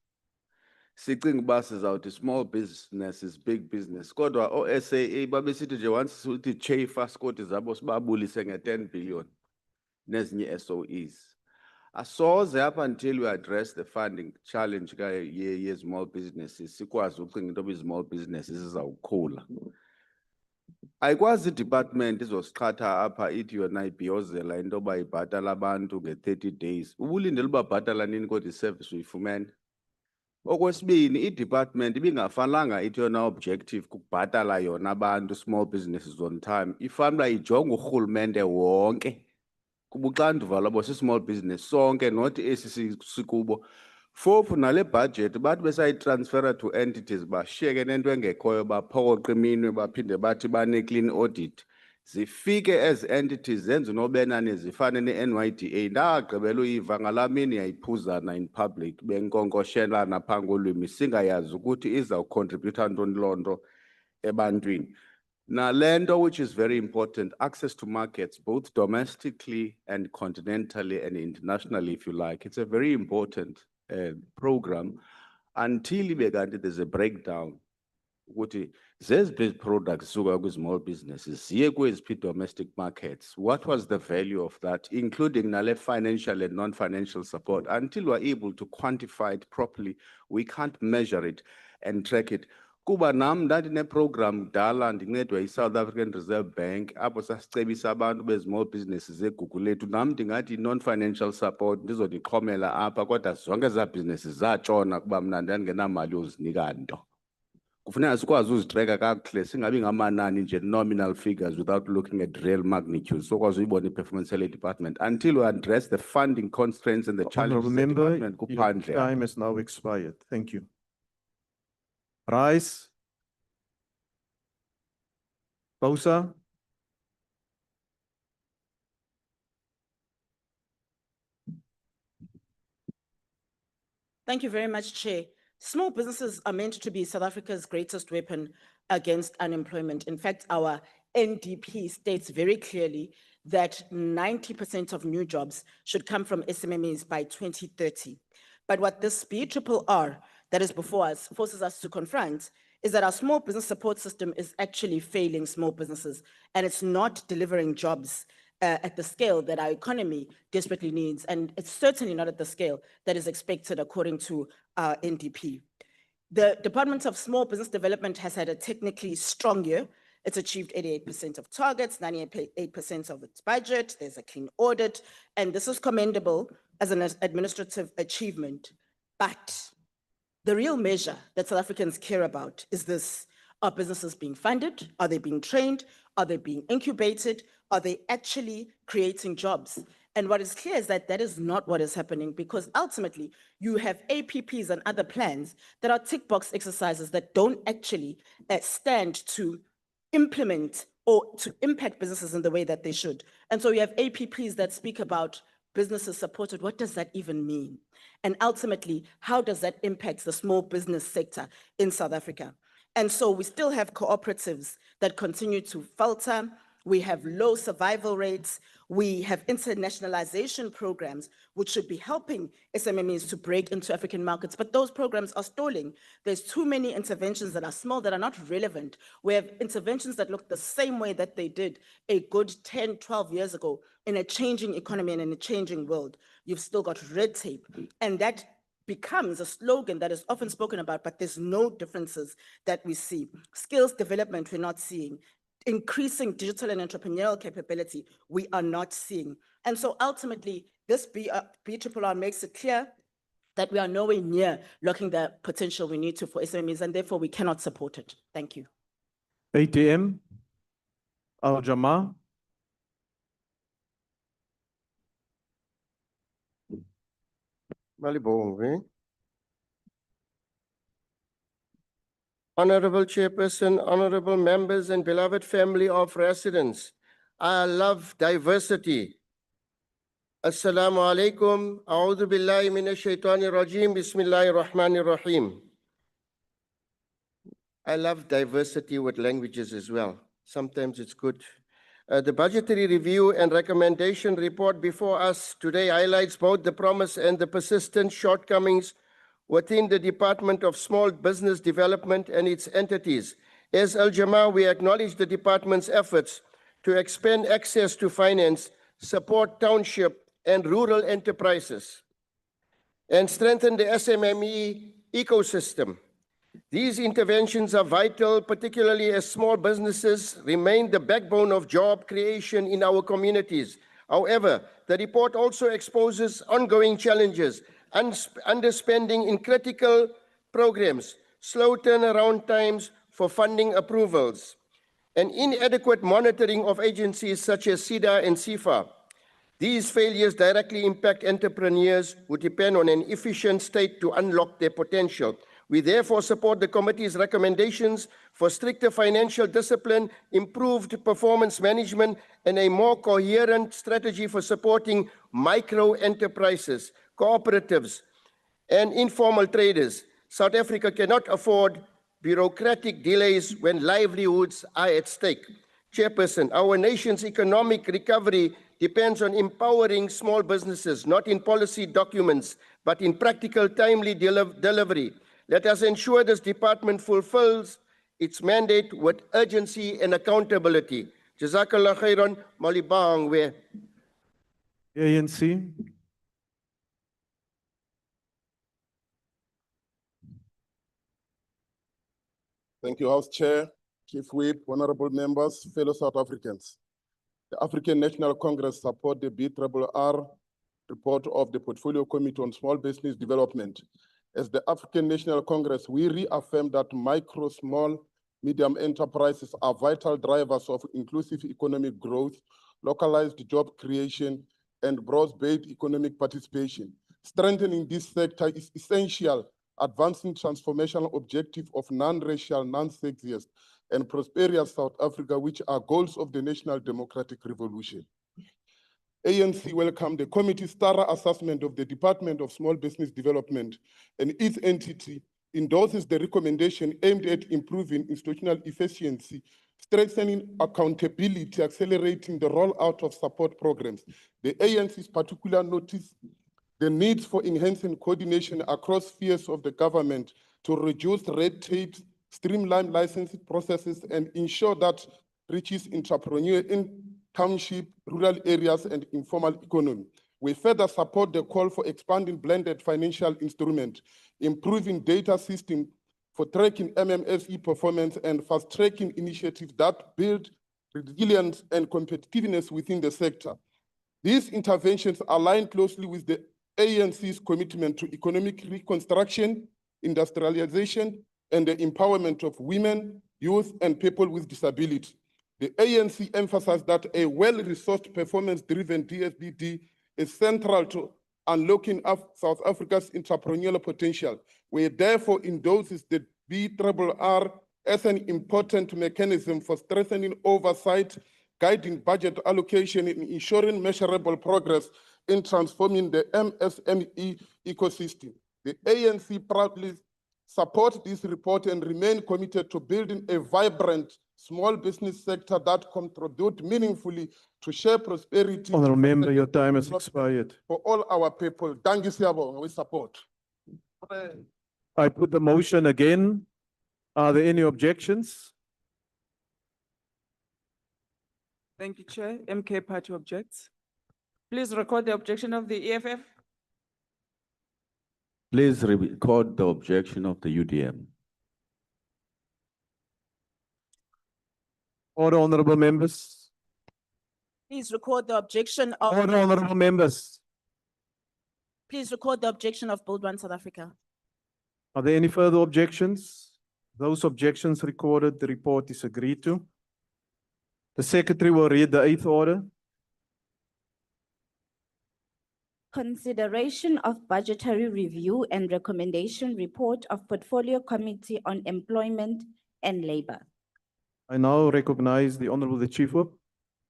Sicinga uba sizawuthi small business is big business. Kodwa o-SAA babesithi nje once sithi Che faskoti zabo sibabulise nge-10 billion nezinye SOEs. Asoze up until we address the funding challenge ye small businesses sikwazi ucinga into oba small businesses zizawukhula. Ayikwazi i-department izosiqhatha apha ithi yona ibhiyozela into yoba ibhatala abantu nge-30 days. Ubulindele uba bhatala nini kodwa i-service uyifumene? Okwesibini, i-department ibingafanelanga ithi yona objective kukubhatala yona abantu small businesses on time. Ifanele ijonge urhulumente wonke kuba uxanduva lwabo si-small business sonke, not esi sikubo. Fourth, nale budget bathi besayitransfera to entities bashiyeke nento engekhoyo baphokoqa iminwe baphinde bathi bane-clean audit. Zifike as entities zenze unobenane zifane ne-NYDA. Ndagqibela uyiva ngalaa mini yayiphuzana in public benkonkoshelana phaa ngolwimi singayazi ukuthi izawucontributha ntoni loo nto ebantwini. Nale nto which is very important, access to markets both domestically and continentally and internationally if you like. It's a very important program until there's a breakdown. There's big products with small businesses, domestic markets. What was the value of that, including financial and non-financial support? Until we're able to quantify it properly, we can't measure it and track it. Kuba nam ndandine program kudala ndincedwa yi-South African Reserve Bank apho sasicebisa abantu be-small businesses eGugu lethu. Nam ndingathi non-financial support ndizondixhomela apha kodwa zonke ezaa businesses zatshona kuba mna ndandingenamali yozinika nto. Kufuneka sikwazi uzitreka kakuhle singabi ngamanani nje nominal figures without looking at real magnitude. So kwazi uyibona i-performance yale department until we address the funding constraints and the challenges. Remember, department your kuphandle. time has now expired. Thank you. Rise. Pausa. Thank you very much, Chair. Small businesses are meant to be South Africa's greatest weapon against unemployment. In fact, our NDP states very clearly that 90% of new jobs should come from SMMEs by 2030. But what this BRRR that is before us forces us to confront is that our small business support system is actually failing small businesses, and it's not delivering jobs at the scale that our economy desperately needs, and it's certainly not at the scale that is expected according to our NDP. The Department of Small Business Development has had a technically strong year, It's achieved 88% of targets, 98% of its budget. There's a clean audit, and this is commendable as an administrative achievement. But the real measure that South Africans care about is this: are businesses being funded? Are they being trained? Are they being incubated? Are they actually creating jobs? And what is clear is that that is not what is happening, because ultimately you have APPs and other plans that are tick box exercises that don't actually stand to implement or to impact businesses in the way that they should. And so you have APPs that speak about businesses supported. What does that even mean? And ultimately, how does that impact the small business sector in South Africa? And so we still have cooperatives that continue to falter. We have low survival rates. We have internationalization programs, which should be helping SMMEs to break into African markets, but those programs are stalling. There's too many interventions that are small, that are not relevant. We have interventions that look the same way that they did a good 10, 12 years ago in a changing economy and in a changing world. You've still got red tape, and that becomes a slogan that is often spoken about, but there's no differences that we see. Skills development, we're not seeing. Increasing digital and entrepreneurial capability, we are not seeing. And so ultimately, this BRRR makes it clear that we are nowhere near locking the potential we need to for SMEs, and therefore we cannot support it. Thank you. ATM, Al-Jama. Malibongwe. Honorable Chairperson, honorable members, and beloved family of residents, I love diversity. Assalamu alaikum, a'udhu billahi minash shaitanir rajim, bismillahir rahmanir rahim. I love diversity with languages as well. Sometimes it's good. The budgetary review and recommendation report before us today highlights both the promise and the persistent shortcomings within the Department of Small Business Development and its entities. As Al-Jama, we acknowledge the department's efforts to expand access to finance, support township and rural enterprises, and strengthen the SMME ecosystem. These interventions are vital, particularly as small businesses remain the backbone of job creation in our communities. However, the report also exposes ongoing challenges: underspending in critical programs, slow turnaround times for funding approvals, and inadequate monitoring of agencies such as SIDA and SIFA. These failures directly impact entrepreneurs who depend on an efficient state to unlock their potential. We therefore support the committee's recommendations for stricter financial discipline, improved performance management, and a more coherent strategy for supporting micro enterprises, cooperatives, and informal traders. South Africa cannot afford bureaucratic delays when livelihoods are at stake. Chairperson, our nation's economic recovery depends on empowering small businesses, not in policy documents, but in practical, timely delivery. Let us ensure this department fulfills its mandate with urgency and accountability. Jazakallah khairan, malibangwe. ANC. Thank you, House Chair, Chief Whip, honorable members, fellow South Africans. The African National Congress support the BRRR report of the Portfolio Committee on Small Business Development. As the African National Congress, we reaffirm that micro, small, medium enterprises are vital drivers of inclusive economic growth, localized job creation, and broad-based economic participation. Strengthening this sector is essential, advancing transformational objective of non-racial, non-sexist, and prosperous South Africa, which are goals of the National Democratic Revolution. ANC welcomed the committee's thorough assessment of the Department of Small Business Development, and its entity endorses the recommendation aimed at improving institutional efficiency, strengthening accountability, accelerating the rollout of support programs. The ANC's particular notice the need for enhancing coordination across spheres of the government to reduce red tape, streamline licensing processes, and ensure that reaches entrepreneurs in township, rural areas, and informal economy. We further support the call for expanding blended financial instruments, improving data system for tracking MMSE performance and fast-tracking initiatives that build resilience and competitiveness within the sector. These interventions align closely with the ANC's commitment to economic reconstruction, industrialization, and the empowerment of women, youth, and people with disability. The ANC emphasized that a well-resourced, performance-driven DSBD is central to unlocking South Africa's entrepreneurial potential. We therefore endorses the BRRR as an important mechanism for strengthening oversight, guiding budget allocation, and ensuring measurable progress in transforming the MSME ecosystem. The ANC proudly supports this report and remain committed to building a vibrant small business sector that contributes meaningfully to share prosperity. Honourable Member, your time has expired. For all our people. Thank you, Siabo. We support. I put the motion again. Are there any objections? Thank you, Chair. MK Party objects. Please record the objection of the EFF. Please record the objection of the UDM. Order, honourable members. Please record the objection of. Order, honourable members. Please record the objection of Build One South Africa. Are there any further objections? Those objections recorded, the report is agreed to. The Secretary will read the eighth order. Consideration of budgetary review and recommendation report of Portfolio Committee on Employment and Labor. I now recognize the Honourable the Chief Whip.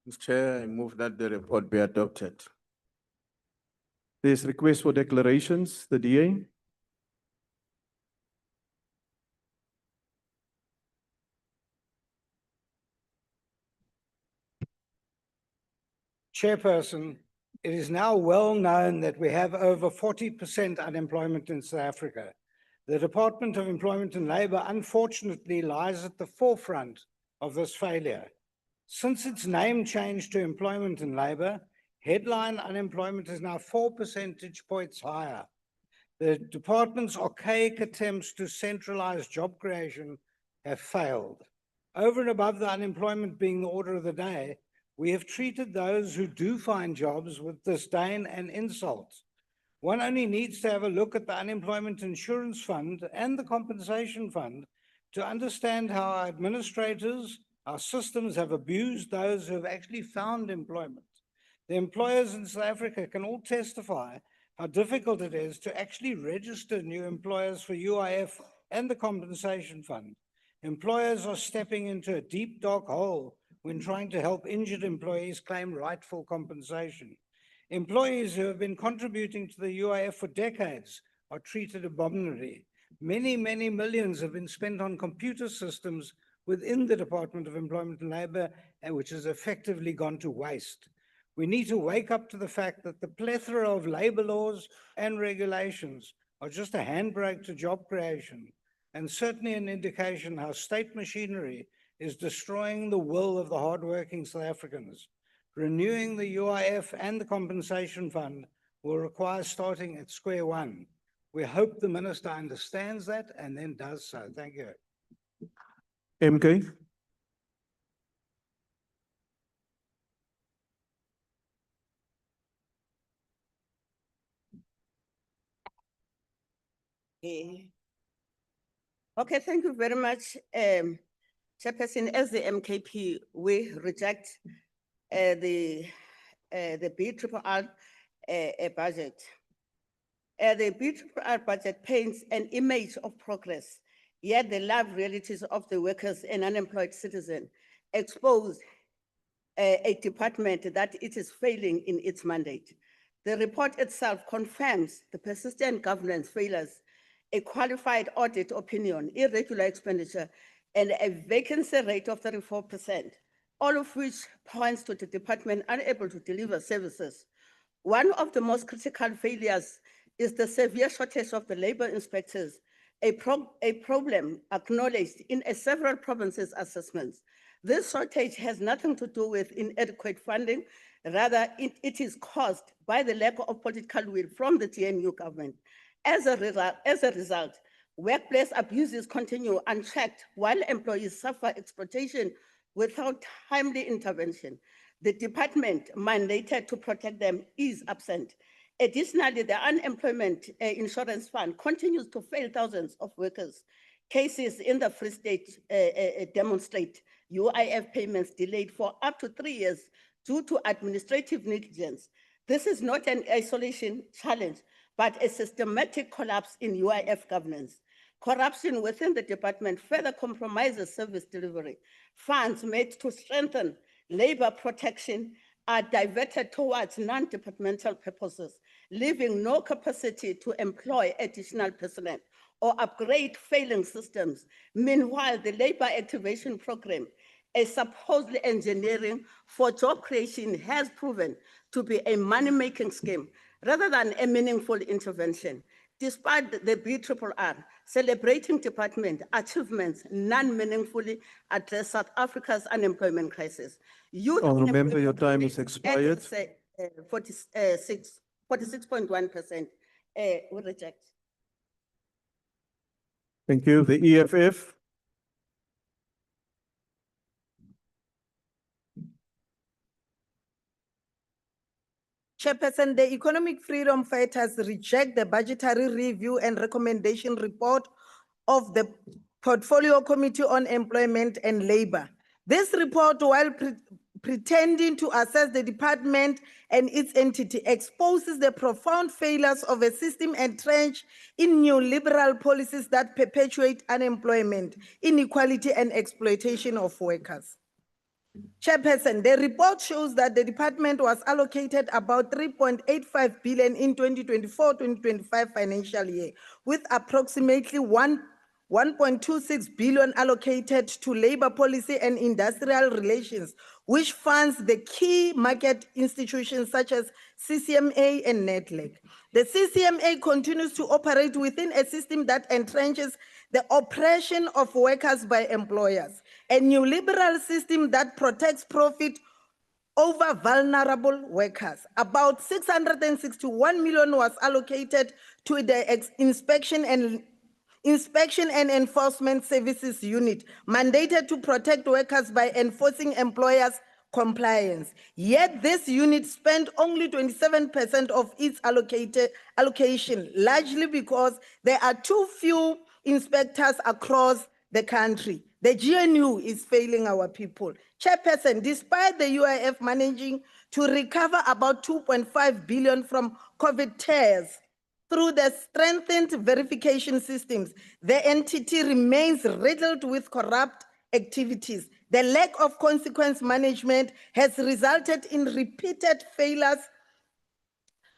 Mr. Chair, I move that the report be adopted. There's request for declarations, the DA. Chairperson, it is now well known that we have over 40% unemployment in South Africa. The Department of Employment and Labour unfortunately lies at the forefront of this failure. Since its name change to Employment and Labour, headline unemployment is now 4 percentage points higher. The department's archaic attempts to centralize job creation have failed. Over and above the unemployment being the order of the day, we have treated those who do find jobs with disdain and insult. One only needs to have a look at the Unemployment Insurance Fund and the Compensation Fund to understand how our administrators, our systems have abused those who have actually found employment. The employers in South Africa can all testify how difficult it is to actually register new employers for UIF and the Compensation Fund. Employers are stepping into a deep, dark hole when trying to help injured employees claim rightful compensation. Employees who have been contributing to the UIF for decades are treated abominably. Many, many millions have been spent on computer systems within the Department of Employment and Labour, which has effectively gone to waste. We need to wake up to the fact that the plethora of labour laws and regulations are just a handbrake to job creation, and certainly an indication how state machinery is destroying the will of the hardworking South Africans. Renewing the UIF and the Compensation Fund will require starting at square one. We hope the Minister understands that and then does so. Thank you. MK. Okay, thank you very much. Chairperson, as the MKP, we reject the BRRR budget. The BRRR budget paints an image of progress, yet the live realities of the workers and unemployed citizen expose a department that it is failing in its mandate. The report itself confirms the persistent governance failures, a qualified audit opinion, irregular expenditure, and a vacancy rate of 34%, all of which points to the department unable to deliver services. One of the most critical failures is the severe shortage of the labor inspectors, a problem acknowledged in several provinces' assessments. This shortage has nothing to do with inadequate funding, rather it is caused by the lack of political will from the TNU government. As a result, Workplace abuses continue unchecked while employees suffer exploitation without timely intervention. The department mandated to protect them is absent. Additionally, the Unemployment Insurance Fund continues to fail thousands of workers. Cases in the Free State demonstrate UIF payments delayed for up to 3 years due to administrative negligence. This is not an isolation challenge, but a systematic collapse in UIF governance. Corruption within the department further compromises service delivery. Funds made to strengthen labor protection are diverted towards non-departmental purposes, leaving no capacity to employ additional personnel or upgrade failing systems. Meanwhile, the labor activation program, a supposedly engineering for job creation, has proven to be a money-making scheme rather than a meaningful intervention. Despite the BRRR celebrating department achievements, none meaningfully address South Africa's unemployment crisis. Youth Honourable Member, your unemployment time rate is expired. at 46.1%. We reject. Thank you. The EFF. Chairperson, the Economic Freedom Fighters reject the budgetary review and recommendation report of the Portfolio Committee on Employment and Labor. This report, while pretending to assess the department and its entity, exposes the profound failures of a system entrenched in neoliberal policies that perpetuate unemployment, inequality, and exploitation of workers. Chairperson, the report shows that the department was allocated about 3.85 billion in 2024-2025 financial year, with approximately 1.26 billion allocated to labor policy and industrial relations, which funds the key market institutions such as CCMA and NETLEC. The CCMA continues to operate within a system that entrenches the oppression of workers by employers, a neoliberal system that protects profit over vulnerable workers. About 661 million was allocated to the Inspection and Enforcement Services Unit, mandated to protect workers by enforcing employers' compliance. Yet this unit spent only 27% of its allocation, largely because there are too few inspectors across the country. The GNU is failing our people. Chairperson, despite the UIF managing to recover about 2.5 billion from COVID tears, through the strengthened verification systems, the entity remains riddled with corrupt activities. The lack of consequence management has resulted in repeated failures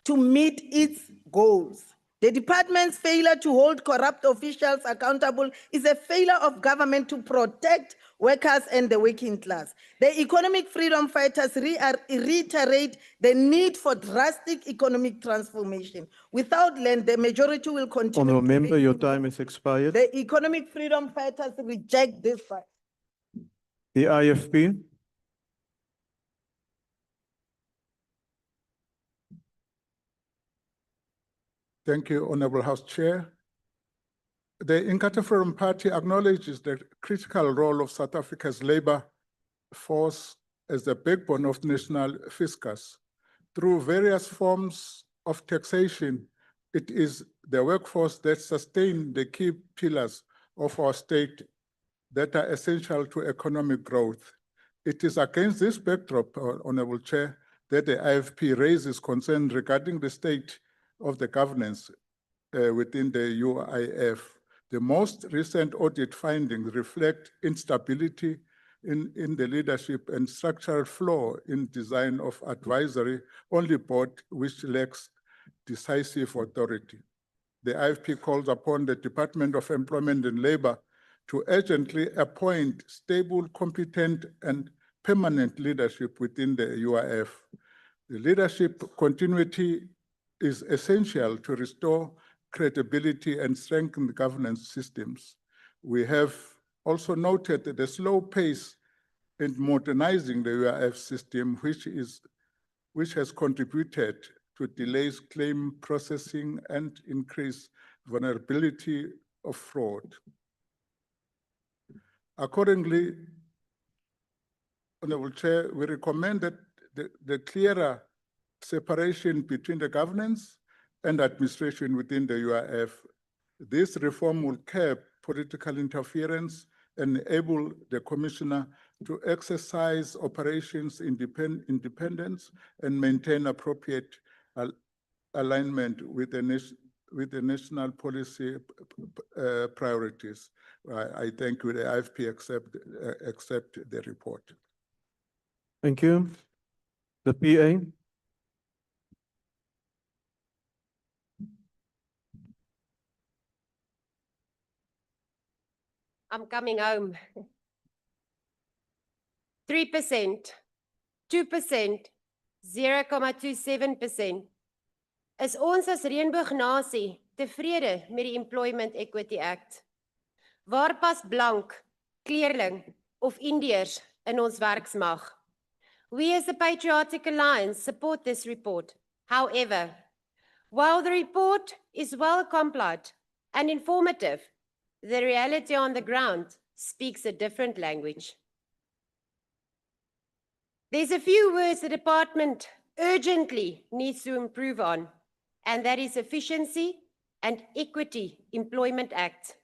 to meet its goals. The department's failure to hold corrupt officials accountable is a failure of government to protect workers and the working class. The Economic Freedom Fighters reiterate the need for drastic economic transformation. Without land, the majority will continue. Honourable Member, your time is expired. The Economic Freedom Fighters reject this fight. The IFP. Thank you, Honorable House Chair. The Inkatha Freedom Party acknowledges the critical role of South Africa's labor force as the backbone of national fiscus. Through various forms of taxation, it is the workforce that sustain the key pillars of our state that are essential to economic growth. It is against this backdrop, Honorable Chair, that the IFP raises concern regarding the state of the governance within the UIF. The most recent audit findings reflect instability in the leadership and structural flaw in design of advisory only board, which lacks decisive authority. The IFP calls upon the Department of Employment and Labor to urgently appoint stable, competent, and permanent leadership within the UIF. The leadership continuity is essential to restore credibility and strengthen the governance systems. We have also noted that the slow pace in modernizing the UIF system, which has contributed to delays claim processing and increased vulnerability of fraud. Accordingly, Honorable Chair, we recommend that the clearer separation between the governance and administration within the UIF. This reform will curb political interference and enable the commissioner to exercise operations independence and maintain appropriate alignment with the national policy priorities. I thank you. The IFP accept the report. Thank you. The PA. I'm coming home. 3%, 2%, 0,27%. Is ons as reënboognasie tevrede met die Employment Equity Act? Waar pas blank, kleerling of Indiërs in ons werksmag? We as the Patriotic Alliance support this report. However, while the report is well compiled and informative, the reality on the ground speaks a different language. There's a few words the department urgently needs to improve on, and that is Efficiency and Equity Employment Act.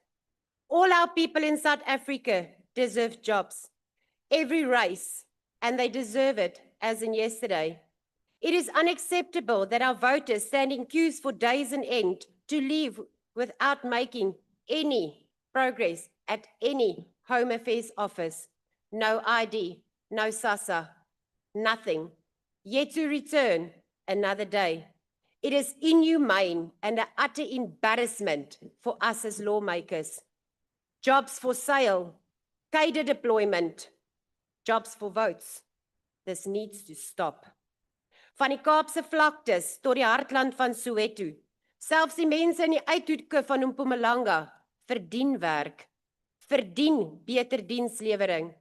All our people in South Africa deserve jobs, every race, and they deserve it as in yesterday. It is unacceptable that our voters stand in queues for days on end to leave without making any progress at any Home Affairs office. No ID, no SASSA, nothing. Yet to return another day. It is inhumane and an utter embarrassment for us as lawmakers. Jobs for sale, cadre deployment, jobs for votes. This needs to stop. Van die Kaapse vlaktes tot die hartland van Soweto, selfs die mense in die uithoeke van Mpumalanga verdien werk, verdien beter dienslewering.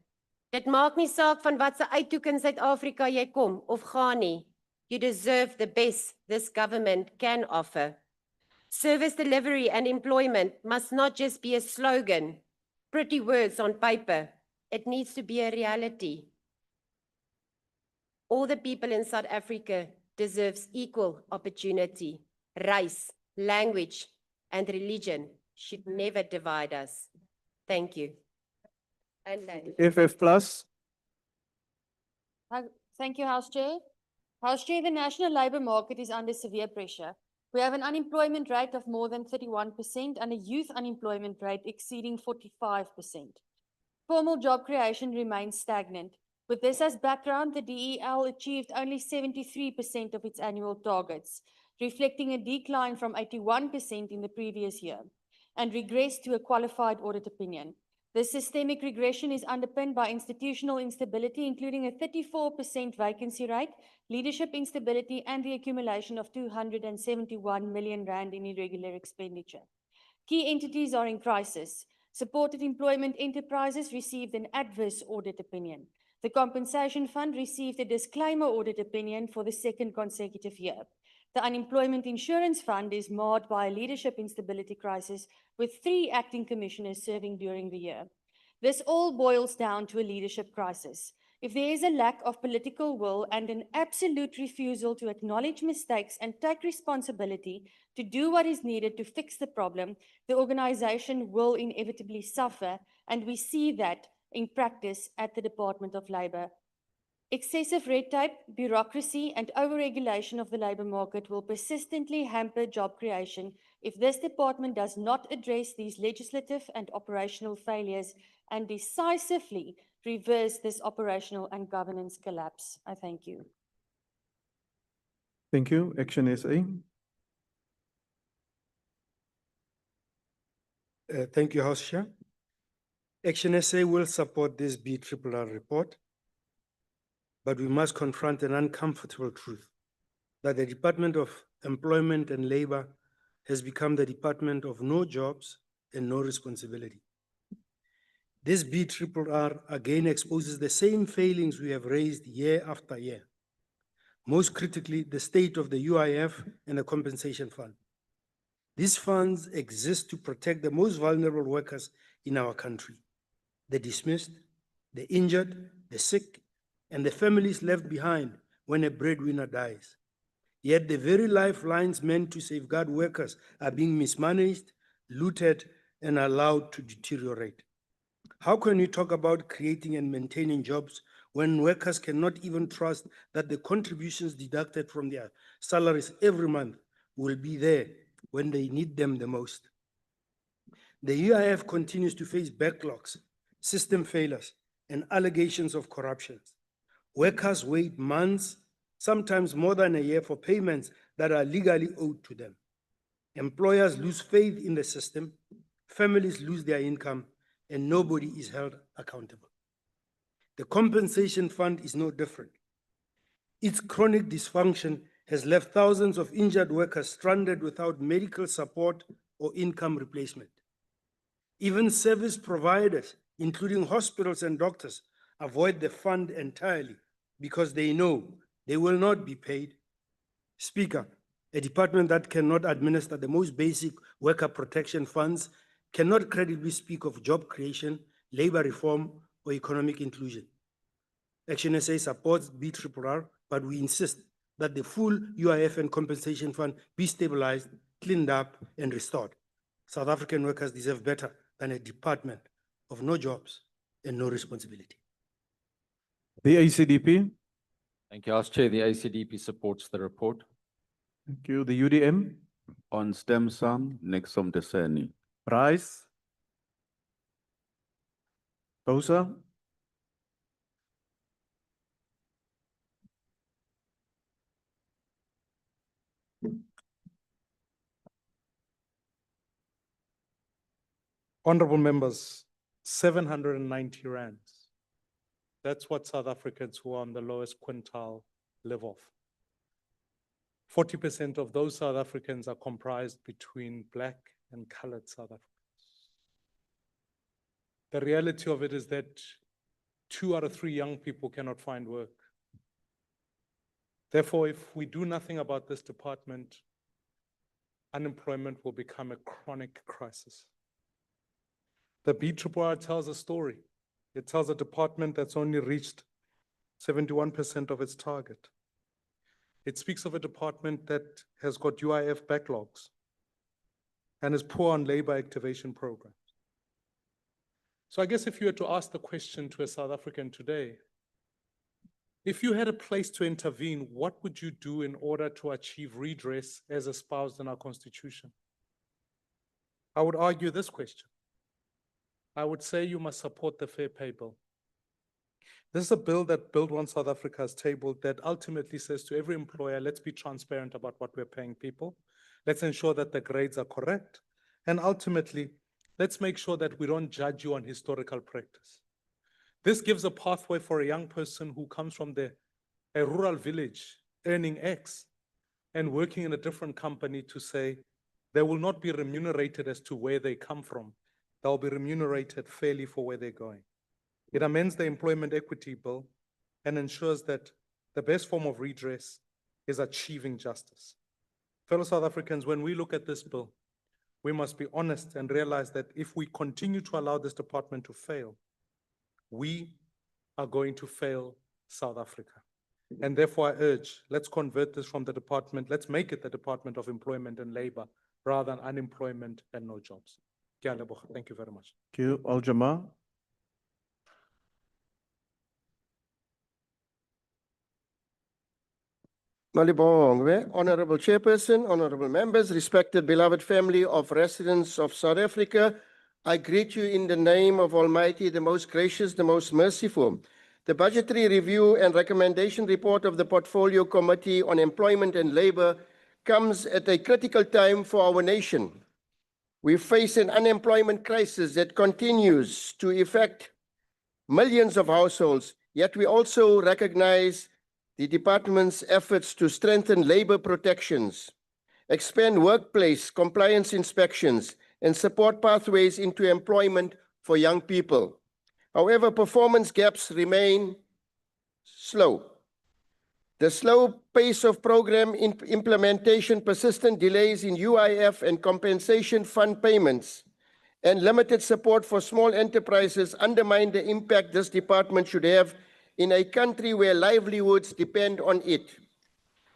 Dit maak nie saak van wat se uithoek in Suid-Afrika jy kom of gaan nie. You deserve the best this government can offer. Service delivery and employment must not just be a slogan, pretty words on paper. It needs to be a reality. All the people in South Africa deserves equal opportunity. Race, language, and religion should never divide us. Thank you. FF Plus. Thank you, House Chair. House Chair, the national labour market is under severe pressure. We have an unemployment rate of more than 31% and a youth unemployment rate exceeding 45%. Formal job creation remains stagnant. With this as background, the DEL achieved only 73% of its annual targets, reflecting a decline from 81% in the previous year, and regressed to a qualified audit opinion. This systemic regression is underpinned by institutional instability, including a 34% vacancy rate, leadership instability, and the accumulation of 271 million rand in irregular expenditure. Key entities are in crisis. Supported employment enterprises received an adverse audit opinion. The Compensation Fund received a disclaimer audit opinion for the second consecutive year. The Unemployment Insurance Fund is marred by a leadership instability crisis, with 3 acting commissioners serving during the year. This all boils down to a leadership crisis. If there is a lack of political will and an absolute refusal to acknowledge mistakes and take responsibility to do what is needed to fix the problem, the organization will inevitably suffer, and we see that in practice at the Department of Labour. Excessive red tape, bureaucracy, and overregulation of the labour market will persistently hamper job creation if this department does not address these legislative and operational failures and decisively reverse this operational and governance collapse. I thank you. Thank you. Action SA. Thank you, House Chair. Action SA will support this BRRR report, but we must confront an uncomfortable truth that the Department of Employment and Labour has become the Department of no jobs and no responsibility. This BRRR again exposes the same failings we have raised year after year. Most critically, the state of the UIF and the Compensation Fund. These funds exist to protect the most vulnerable workers in our country: the dismissed, the injured, the sick, and the families left behind when a breadwinner dies. Yet the very lifelines meant to safeguard workers are being mismanaged, looted, and allowed to deteriorate. How can we talk about creating and maintaining jobs when workers cannot even trust that the contributions deducted from their salaries every month will be there when they need them the most? The UIF continues to face backlogs, system failures, and allegations of corruption. Workers wait months, sometimes more than a year, for payments that are legally owed to them. Employers lose faith in the system, families lose their income, and nobody is held accountable. The compensation fund is no different. Its chronic dysfunction has left thousands of injured workers stranded without medical support or income replacement. Even service providers, including hospitals and doctors, avoid the fund entirely because they know they will not be paid. Speaker, a department that cannot administer the most basic worker protection funds cannot credibly speak of job creation, labor reform, or economic inclusion. Action SA supports BRRR, but we insist that the full UIF and compensation fund be stabilized, cleaned up, and restored. South African workers deserve better than a department of no jobs and no responsibility. The ACDP. Thank you, House Chair. The ACDP supports the report. Thank you. The UDM. On stem cell, Nixon Deseni. Rice. Bosa. Honorable members, 790 rands. That's what South Africans who are on the lowest quintile live off. 40% of those South Africans are comprised between Black and colored South Africans. The reality of it is that 2 out of 3 young people cannot find work. Therefore, if we do nothing about this department, unemployment will become a chronic crisis. The BRRR tells a story. It tells a department that's only reached 71% of its target. It speaks of a department that has got UIF backlogs and is poor on labor activation programs. So I guess if you were to ask the question to a South African today, if you had a place to intervene, what would you do in order to achieve redress as espoused in our Constitution? I would argue this question. I would say you must support the Fair Pay Bill. This is a bill that Build One South Africa has tabled that ultimately says to every employer, let's be transparent about what we're paying people. Let's ensure that the grades are correct. And ultimately, let's make sure that we don't judge you on historical practice. This gives a pathway for a young person who comes from a rural village earning X and working in a different company to say they will not be remunerated as to where they come from. They'll be remunerated fairly for where they're going. It amends the Employment Equity Bill and ensures that the best form of redress is achieving justice. Fellow South Africans, when we look at this bill, we must be honest and realize that if we continue to allow this department to fail, we are going to fail South Africa. And therefore I urge, let's convert this from the department, let's make it the Department of Employment and Labor rather than unemployment and no jobs. Thank you very much. Thank you. Al-Jamaa. Malibongwe, Honorable Chairperson, honorable members, respected beloved family of residents of South Africa, I greet you in the name of Almighty, the most gracious, the most merciful. The Budgetary Review and Recommendation Report of the Portfolio Committee on Employment and Labor comes at a critical time for our nation. We face an unemployment crisis that continues to affect millions of households, yet we also recognize the department's efforts to strengthen labor protections, expand workplace compliance inspections, and support pathways into employment for young people. However, performance gaps remain slow. The slow pace of program implementation, persistent delays in UIF and compensation fund payments, and limited support for small enterprises undermine the impact this department should have in a country where livelihoods depend on it.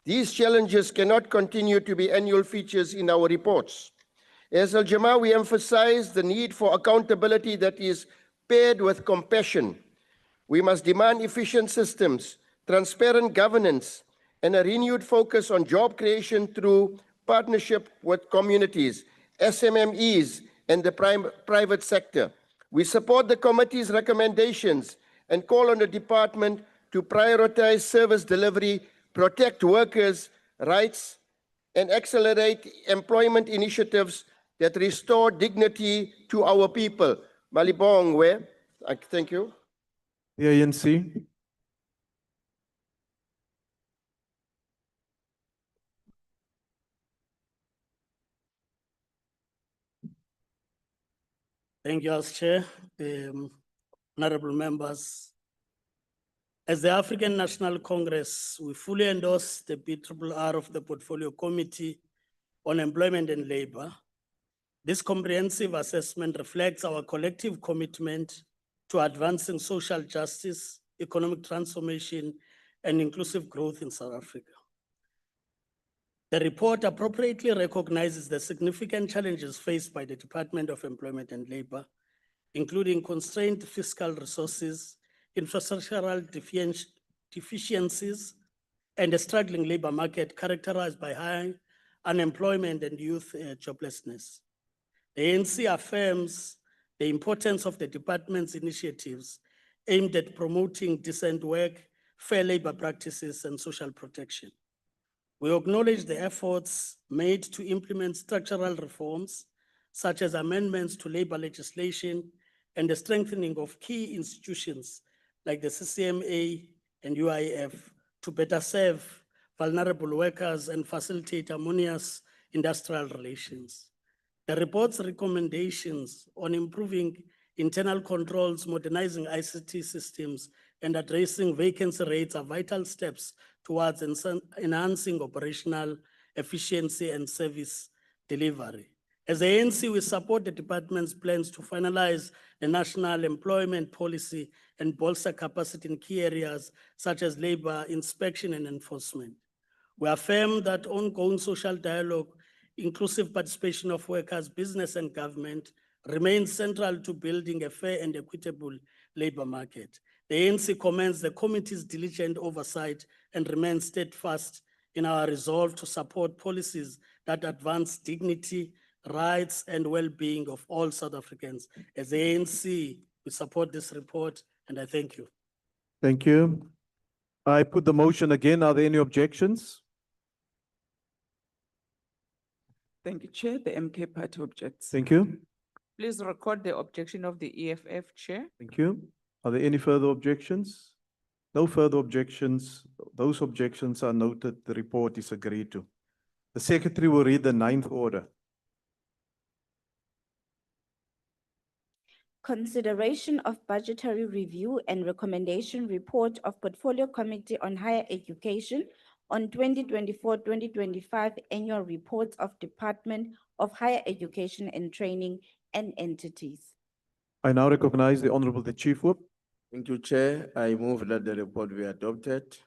These challenges cannot continue to be annual features in our reports. As Al-Jama, we emphasize the need for accountability that is paired with compassion. We must demand efficient systems, transparent governance, and a renewed focus on job creation through partnership with communities, SMMEs, and the private sector. We support the committee's recommendations and call on the department to prioritize service delivery, protect workers' rights, and accelerate employment initiatives that restore dignity to our people. Malibongwe, thank you. The ANC. Thank you, House Chair. Honorable members. As the African National Congress, we fully endorse the PRRR of the Portfolio Committee on Employment and Labor. This comprehensive assessment reflects our collective commitment to advancing social justice, economic transformation, and inclusive growth in South Africa. The report appropriately recognizes the significant challenges faced by the Department of Employment and Labor, including constrained fiscal resources, infrastructural deficiencies, and a struggling labor market characterized by high unemployment and youth joblessness. The ANC affirms the importance of the department's initiatives aimed at promoting decent work, fair labor practices, and social protection. We acknowledge the efforts made to implement structural reforms, such as amendments to labor legislation and the strengthening of key institutions like the CCMA and UIF to better serve vulnerable workers and facilitate harmonious industrial relations. The report's recommendations on improving internal controls, modernizing ICT systems, and addressing vacancy rates are vital steps towards enhancing operational efficiency and service delivery. As the ANC, we support the department's plans to finalize the national employment policy and bolster capacity in key areas such as labor inspection and enforcement. We affirm that ongoing social dialogue, inclusive participation of workers, business, and government remains central to building a fair and equitable labor market. The ANC commends the committee's diligent oversight and remains steadfast in our resolve to support policies that advance dignity, rights, and well-being of all South Africans. As the ANC, we support this report, and I thank you. Thank you. I put the motion again. Are there any objections? Thank you, Chair. The MK Party objects. Thank you. Please record the objection of the EFF, Chair. Thank you. Are there any further objections? No further objections. Those objections are noted. The report is agreed to. The Secretary will read the ninth order. Consideration of budgetary review and recommendation report of Portfolio Committee on Higher Education on 2024-2025 annual reports of Department of Higher Education and Training and entities. I now recognize the Honorable the Chief Whip. Thank you, Chair. I move that the report be adopted.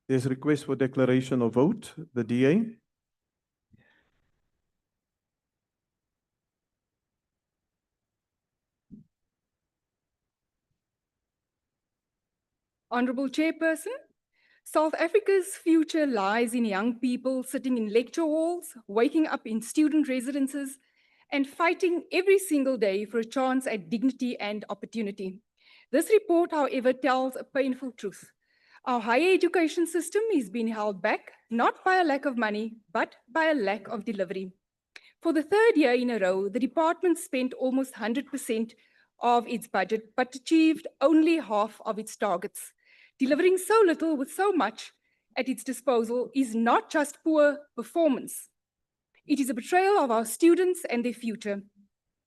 There's a request for declaration of vote. The DA. Honorable Chairperson, South Africa's future lies in young people sitting in lecture halls, waking up in student residences, and fighting every single day for a chance at dignity and opportunity. This report, however, tells a painful truth. Our higher education system is being held back, not by a lack of money, but by a lack of delivery. For the third year in a row, the department spent almost 100% of its budget, but achieved only half of its targets. Delivering so little with so much at its disposal is not just poor performance. It is a betrayal of our students and their future.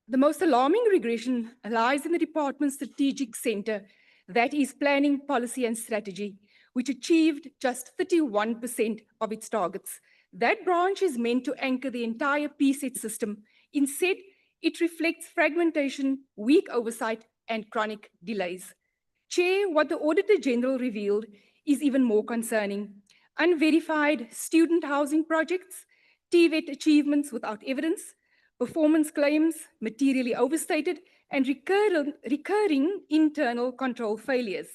The most alarming regression lies in the department's strategic center, that is planning, policy, and strategy. which achieved just 31% of its targets. That branch is meant to anchor the entire PSET system. Instead, it reflects fragmentation, weak oversight, and chronic delays. Chair, what the Auditor General revealed is even more concerning. Unverified student housing projects, TVET achievements without evidence, performance claims materially overstated, and recurring internal control failures.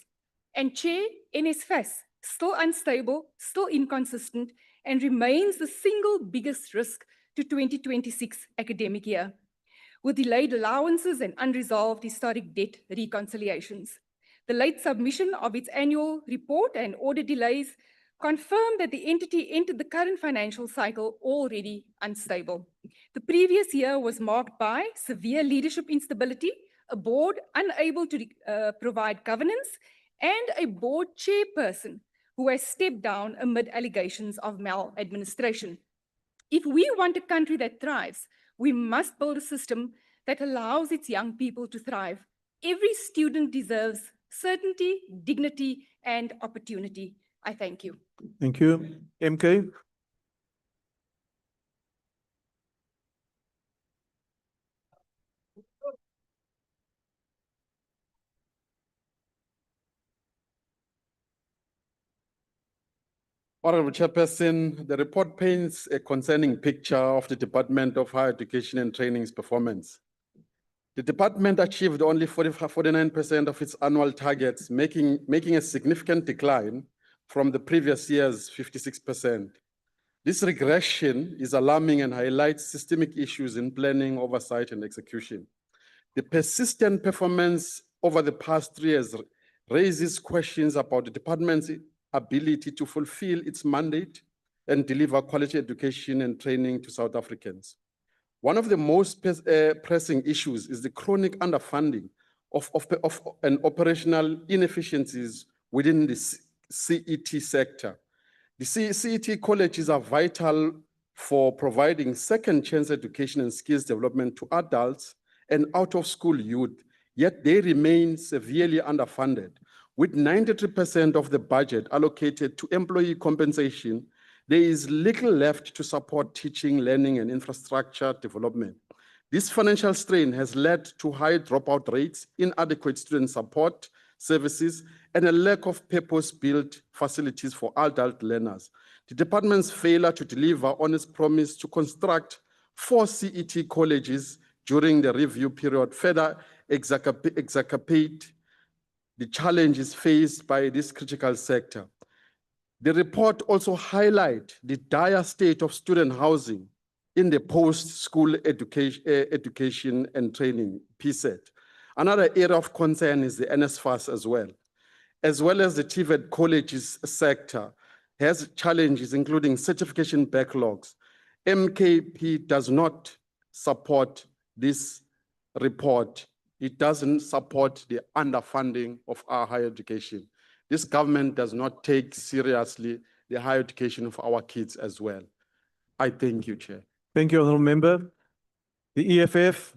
And Chair, NSFAS, still unstable, still inconsistent, and remains the single biggest risk to 2026 academic year, with delayed allowances and unresolved historic debt reconciliations. The late submission of its annual report and audit delays confirmed that the entity entered the current financial cycle already unstable. The previous year was marked by severe leadership instability, a board unable to provide governance, and a board chairperson who has stepped down amid allegations of maladministration. If we want a country that thrives, we must build a system that allows its young people to thrive. Every student deserves certainty, dignity, and opportunity. I thank you. Thank you. MK? Honorable Chairperson, the report paints a concerning picture of the Department of Higher Education and Training's performance. The department achieved only 49% of its annual targets, making a significant decline from the previous year's 56%. This regression is alarming and highlights systemic issues in planning, oversight, and execution. The persistent performance over the past 3 years raises questions about the department's ability to fulfill its mandate and deliver quality education and training to South Africans. One of the most pressing issues is the chronic underfunding and operational inefficiencies within the CET sector. The CET colleges are vital for providing second chance education and skills development to adults and out-of-school youth, yet they remain severely underfunded. With 93% of the budget allocated to employee compensation, there is little left to support teaching, learning, and infrastructure development. This financial strain has led to high dropout rates, inadequate student support services, and a lack of purpose-built facilities for adult learners. The department's failure to deliver on its promise to construct 4 CET colleges during the review period further exacerbate the challenges faced by this critical sector. The report also highlights the dire state of student housing in the post-school education and training, PSET. Another area of concern is the NSFAS as well as the TVET colleges sector has challenges including certification backlogs. MKP does not support this report. It doesn't support the underfunding of our higher education. This government does not take seriously the higher education of our kids as well. I thank you, Chair. Thank you, Honourable Member. The EFF.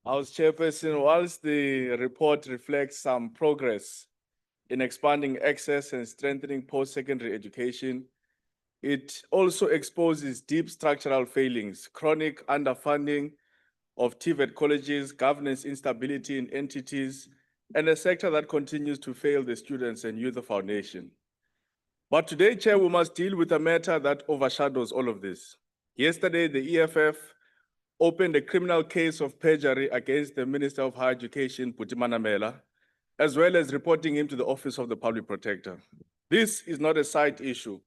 House Chairperson, whilst the report reflects some progress in expanding access and strengthening post-secondary education, it also exposes deep structural failings, chronic underfunding of TVET colleges, governance instability in entities, and a sector that continues to fail the students and youth of our nation. But today, Chair, we must deal with a matter that overshadows all of this. Yesterday, the EFF opened a criminal case of perjury against the Minister of Higher Education, Putimana Mela, as well as reporting him to the Office of the Public Protector. This is not a side issue.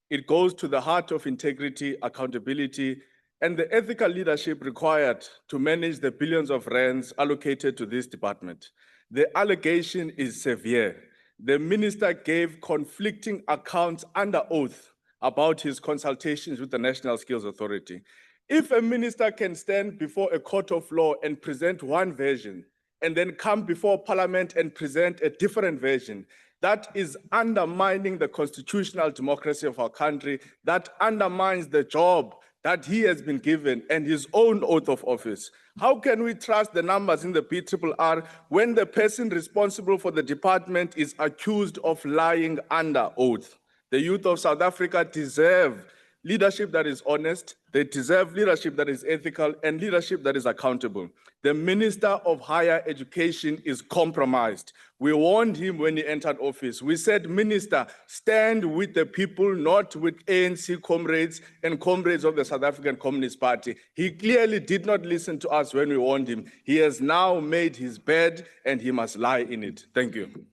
It goes to the heart of integrity, accountability, and the ethical leadership required to manage the billions of rands allocated to this department. The allegation is severe. The minister gave conflicting accounts under oath about his consultations with the National Skills Authority. If a minister can stand before a court of law and present one version, and then come before Parliament and present a different version, that is undermining the constitutional democracy of our country, that undermines the job that he has been given and his own oath of office. How can we trust the numbers in the PRRR when the person responsible for the department is accused of lying under oath? The youth of South Africa deserve leadership that is honest, they deserve leadership that is ethical, and leadership that is accountable. The Minister of Higher Education is compromised. We warned him when he entered office. We said, Minister, stand with the people, not with ANC comrades and comrades of the South African Communist Party. He clearly did not listen to us when we warned him. He has now made his bed and he must lie in it. Thank you.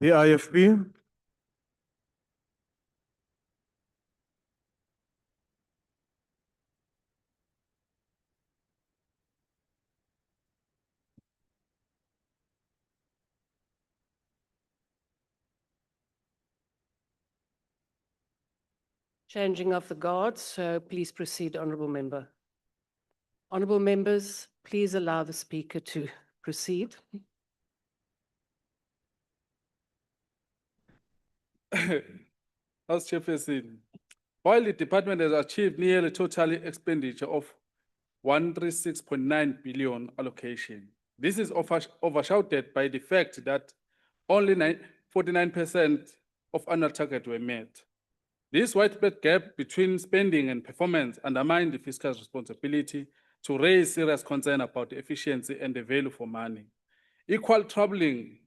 The IFP. Changing of the guards, so please proceed, Honourable Member. Honourable Members, please allow the Speaker to proceed. House Chairperson, while the department has achieved nearly total expenditure of 136.9 billion allocation, this is overshadowed by the fact that only 49% of annual target were met. This widespread gap between spending and performance undermines the fiscal responsibility to raise serious concern about the efficiency and the value for money. Equal troubling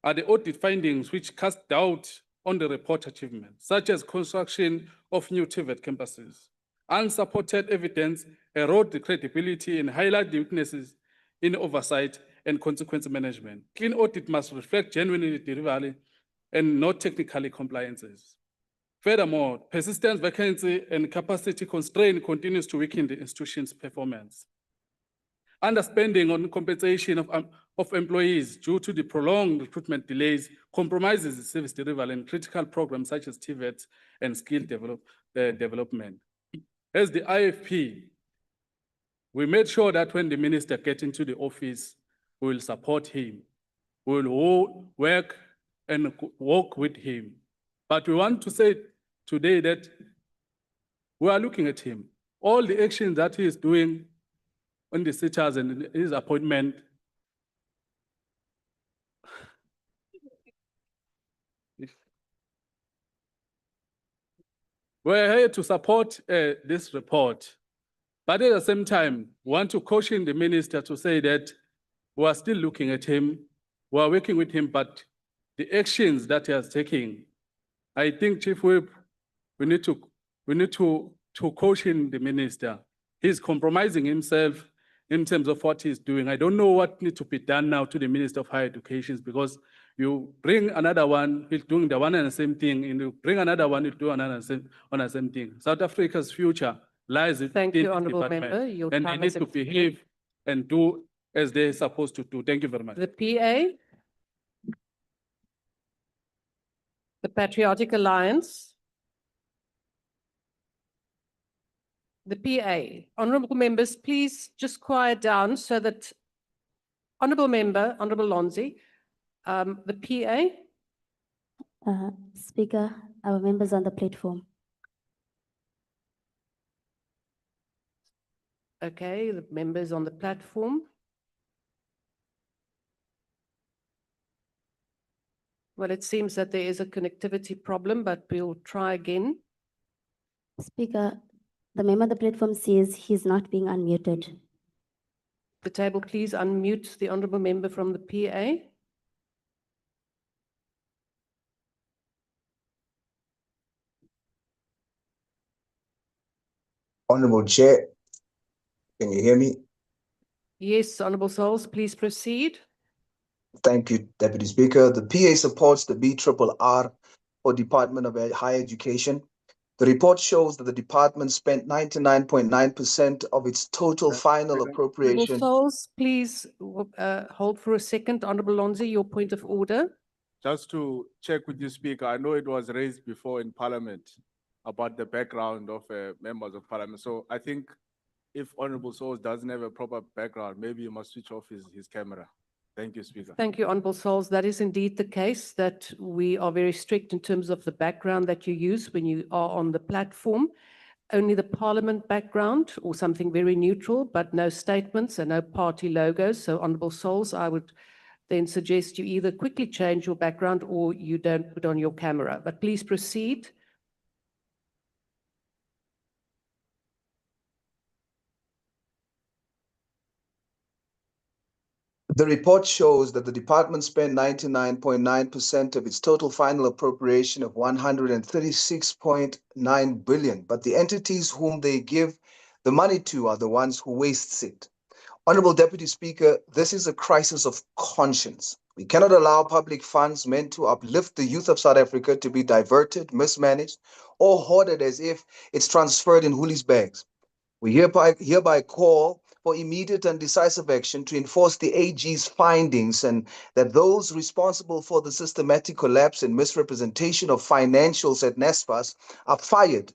are the audit findings which cast doubt on the report achievements, such as construction of new TVET campuses. Unsupported evidence erode the credibility and highlight the weaknesses in oversight and consequence management. Clean audit must reflect genuine delivery and not technically compliances. Furthermore, persistent vacancy and capacity constraint continues to weaken the institution's performance. Underspending on compensation of employees due to the prolonged recruitment delays compromises the service delivery and critical programs such as TVET and skill development. As the IFP, we made sure that when the minister gets into the office, we will support him. We will work and walk with him. But we want to say today that we are looking at him. All the actions that he is doing on the status and his appointment, we're here to support this report. But at the same time, we want to caution the minister to say that we are still looking at him, we are working with him, but the actions that he is taking, I think, Chief Whip, we need to caution the minister. He's compromising himself in terms of what he's doing. I don't know what needs to be done now to the Minister of Higher Education, because you bring another one, he's doing the one and the same thing, and you bring another one, he'll do another same thing. South Africa's future lies in Thank this you, Honourable department, Member. Your and they time need has to expired. behave and do as they're supposed to do. Thank you very much. The PA. The Patriotic Alliance. The PA. Honourable Members, please just quiet down so that Honourable Member, Honourable Lonzi, the PA. Speaker, our members on the platform. Okay, the members on the platform. Well, it seems that there is a connectivity problem, but we'll try again. Speaker, the member on the platform says he's not being unmuted. The table, please unmute the Honourable Member from the PA. Honourable Chair, can you hear me? Yes, Honourable Souls, please proceed. Thank you, Deputy Speaker. The PA supports the BRRR for Department of Higher Education. The report shows that the department spent 99.9% of its total final appropriation. Honourable Souls, please hold for a second. Honourable Lonzi, your point of order. Just to check with you, Speaker, I know it was raised before in Parliament about the background of members of Parliament. So I think if Honourable Souls doesn't have a proper background, maybe he must switch off his camera. Thank you, Speaker. Thank you, Honourable Souls. That is indeed the case, that we are very strict in terms of the background that you use when you are on the platform. only the Parliament background or something very neutral, but no statements and no party logos. So Honourable Souls, I would then suggest you either quickly change your background or you don't put on your camera. But please proceed. The report shows that the department spent 99.9% of its total final appropriation of 136.9 billion, but the entities whom they give the money to are the ones who waste it. Honorable Deputy Speaker, this is a crisis of conscience. We cannot allow public funds meant to uplift the youth of South Africa to be diverted, mismanaged, or hoarded as if it's transferred in hoolies bags. We hereby call for immediate and decisive action to enforce the AG's findings and that those responsible for the systematic collapse and misrepresentation of financials at NSFAS are fired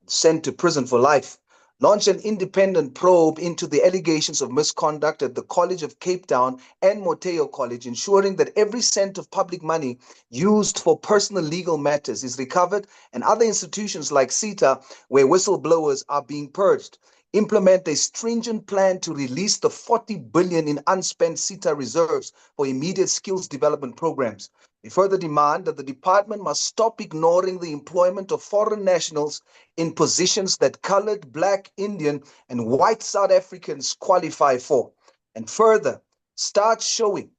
and sent to prison for life. Launch an independent probe into the allegations of misconduct at the College of Cape Town and Moteo College, ensuring that every cent of public money used for personal legal matters is recovered, and other institutions like CETA, where whistleblowers are being purged. Implement a stringent plan to release the 40 billion in unspent CETA reserves for immediate skills development programs. We further demand that the department must stop ignoring the employment of foreign nationals in positions that colored, Black, Indian, and white South Africans qualify for. And further, start showing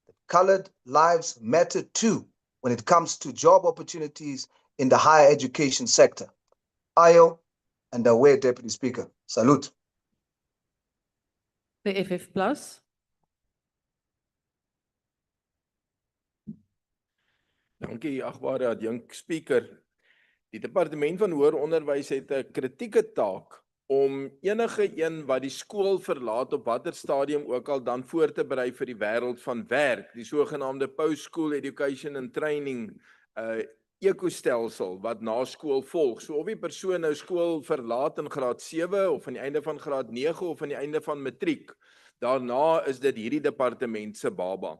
that colored lives matter too when it comes to job opportunities in the higher education sector. Ayo and aware, Deputy Speaker. Salute. The FF Plus. Dankie, agbare adjunk speaker. Die departement van hoër onderwys het 'n kritieke taak om enige een wat die skool verlaat op watter stadium ook al dan voor te berei vir die wêreld van werk, die sogenaamde post-school education and training ekostelsel wat na skool volg. So of die persoon nou skool verlaat in graad 7 of aan die einde van graad 9 of aan die einde van matriek, daarna is dit hierdie departement se baba.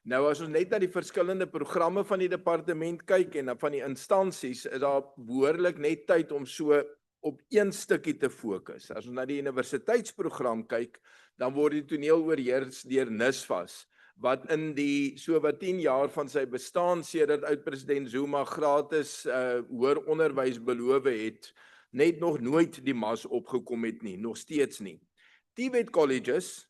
Nou as ons net na die verskillende programme van die departement kyk en van die instansies, is daar behoorlik net tyd om so op een stukkie te fokus. As ons na die universiteitsprogram kyk, dan word die toneel oorheers deur NSFAS, wat in die so wat 10 jaar van sy bestaan sedert oud-president Zuma gratis hoër onderwys beloof het, net nog nooit die mas opgekom het nie, nog steeds nie. TVET colleges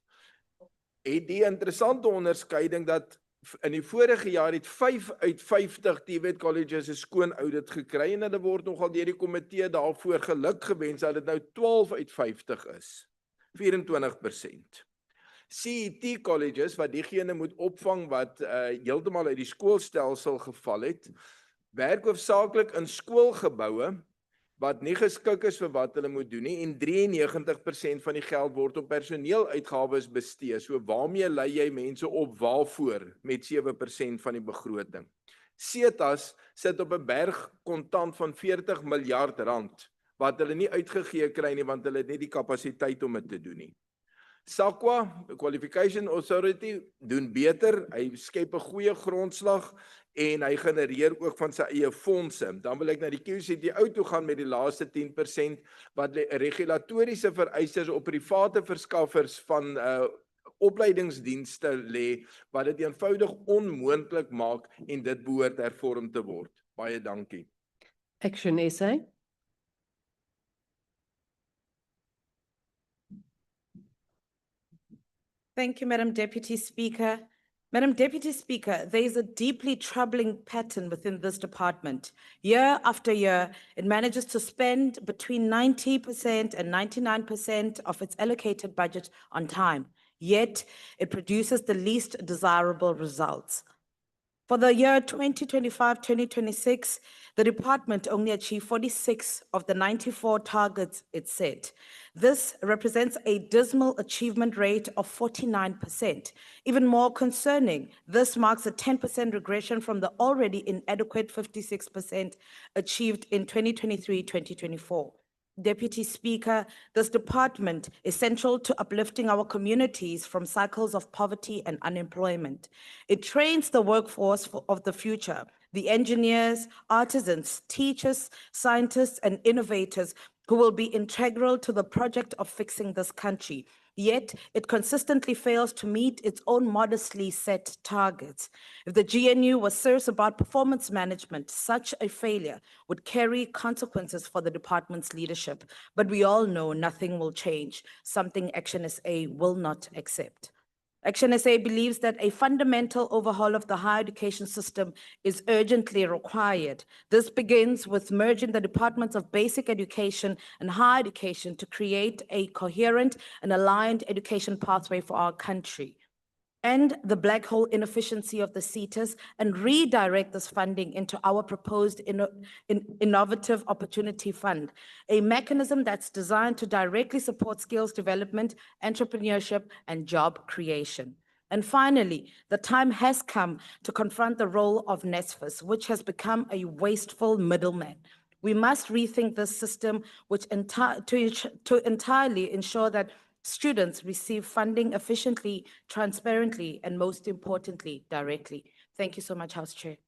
het die interessante onderskeiding dat in die vorige jaar het 5 uit 50 TVET colleges 'n skoon audit gekry en hulle word nogal deur die komitee daarvoor geluk gewens dat dit nou 12 uit 50 is. 24%. CET colleges wat diegene moet opvang wat heeltemal uit die skoolstelsel geval het, werk hoofsaaklik in skoolgeboue wat nie geskik is vir wat hulle moet doen nie en 93% van die geld word op personeeluitgawes bestee. So waarmee lei jy mense op waarvoor met 7% van die begroting? CETA's sit op 'n berg kontant van 40 miljard rand wat hulle nie uitgegee kry nie want hulle het nie die kapasiteit om dit te doen nie. SAQA, Qualification Authority, doen beter. Hy skep 'n goeie grondslag en hy genereer ook van sy eie fondse. Dan wil ek na die QCT toe gaan met die laaste 10% wat regulatoriese vereistes op private verskaffers van opleidingsdienste lê wat dit eenvoudig onmoontlik maak en dit behoort hervorm te word. Baie dankie. Action essay. Thank you, Madam Deputy Speaker. Madam Deputy Speaker, there is a deeply troubling pattern within this department. Year after year, it manages to spend between 90% and 99% of its allocated budget on time, yet it produces the least desirable results. For the year 2025-2026, the department only achieved 46 of the 94 targets it set. This represents a dismal achievement rate of 49%. Even more concerning, this marks a 10% regression from the already inadequate 56% achieved in 2023-2024. Deputy Speaker, this department is central to uplifting our communities from cycles of poverty and unemployment. It trains the workforce of the future, the engineers, artisans, teachers, scientists, and innovators who will be integral to the project of fixing this country. Yet it consistently fails to meet its own modestly set targets. If the GNU was serious about performance management, such a failure would carry consequences for the department's leadership. But we all know nothing will change, something Action SA will not accept. Action SA believes that a fundamental overhaul of the higher education system is urgently required. This begins with merging the departments of basic education and higher education to create a coherent and aligned education pathway for our country. End the black hole inefficiency of the CETAs and redirect this funding into our proposed innovative opportunity fund, a mechanism that's designed to directly support skills development, entrepreneurship, and job creation. And finally, the time has come to confront the role of NSFAS, which has become a wasteful middleman. We must rethink this system to entirely ensure that students receive funding efficiently, transparently, and most importantly, directly. Thank you so much, House Chair.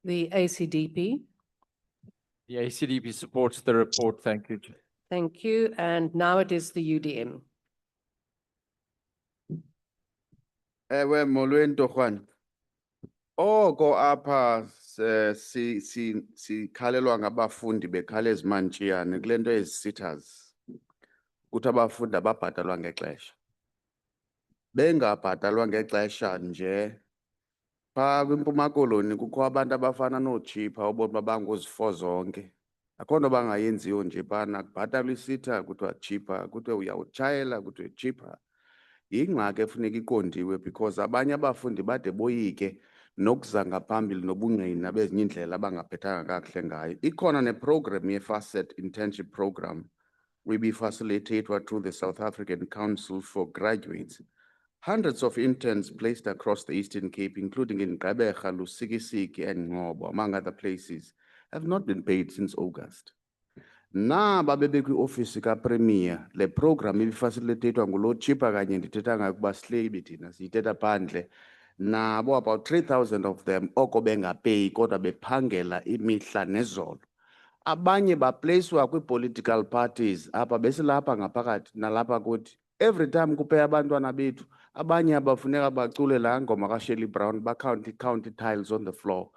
The ACDP. The ACDP supports the report. Thank you, Chair. Thank you. And now it is the UDM. Ewe molweni torhwana. Oko apha sikhalelwa ngabafundi bekhala ezimantshiyane kule nto ezi-SETAs. Kuthi abafundi ababhatalwa ngexesha. Bengabhatalwa ngexesha nje. Phaa kwiMpuma Koloni kukho abantu abafana nooJipa obona uba bangozifo zonke. Akho nto bangayenziyo nje phana kubhatalwa i-SETA kuthiwa Jipa, kuthiwe uyawutshayela kuthiwe Jipa. Yingxaki efuneka iqondiwe because abanye abafundi bade boyike nokuza ngaphambili nobungqina bezinye indlela abangaphethanga kakuhle ngayo. Ikhona neprogram ye-FASET internship program will be facilitated through the South African Council for Graduates. Hundreds of interns placed across the Eastern Cape, including in Gqeberha, Lusikisiki, and Ngobo, among other places, have not been paid since August. Na babebekwi office ka premier le program ibifacilitated ngulo Chipa kanye ndithetha ngayo kuba sihleli thina siyithetha phandle nabo about 3,000 of them oko bengapeyi kodwa bephangela imihla nezolo. Abanye baplacwa kwi-political parties apha besilapha ngaphakathi nalapha kuthi. Every time kupeya abantwana bethu abanye abafuneka bacule laa ngoma kaShelly Brown count tiles on the floor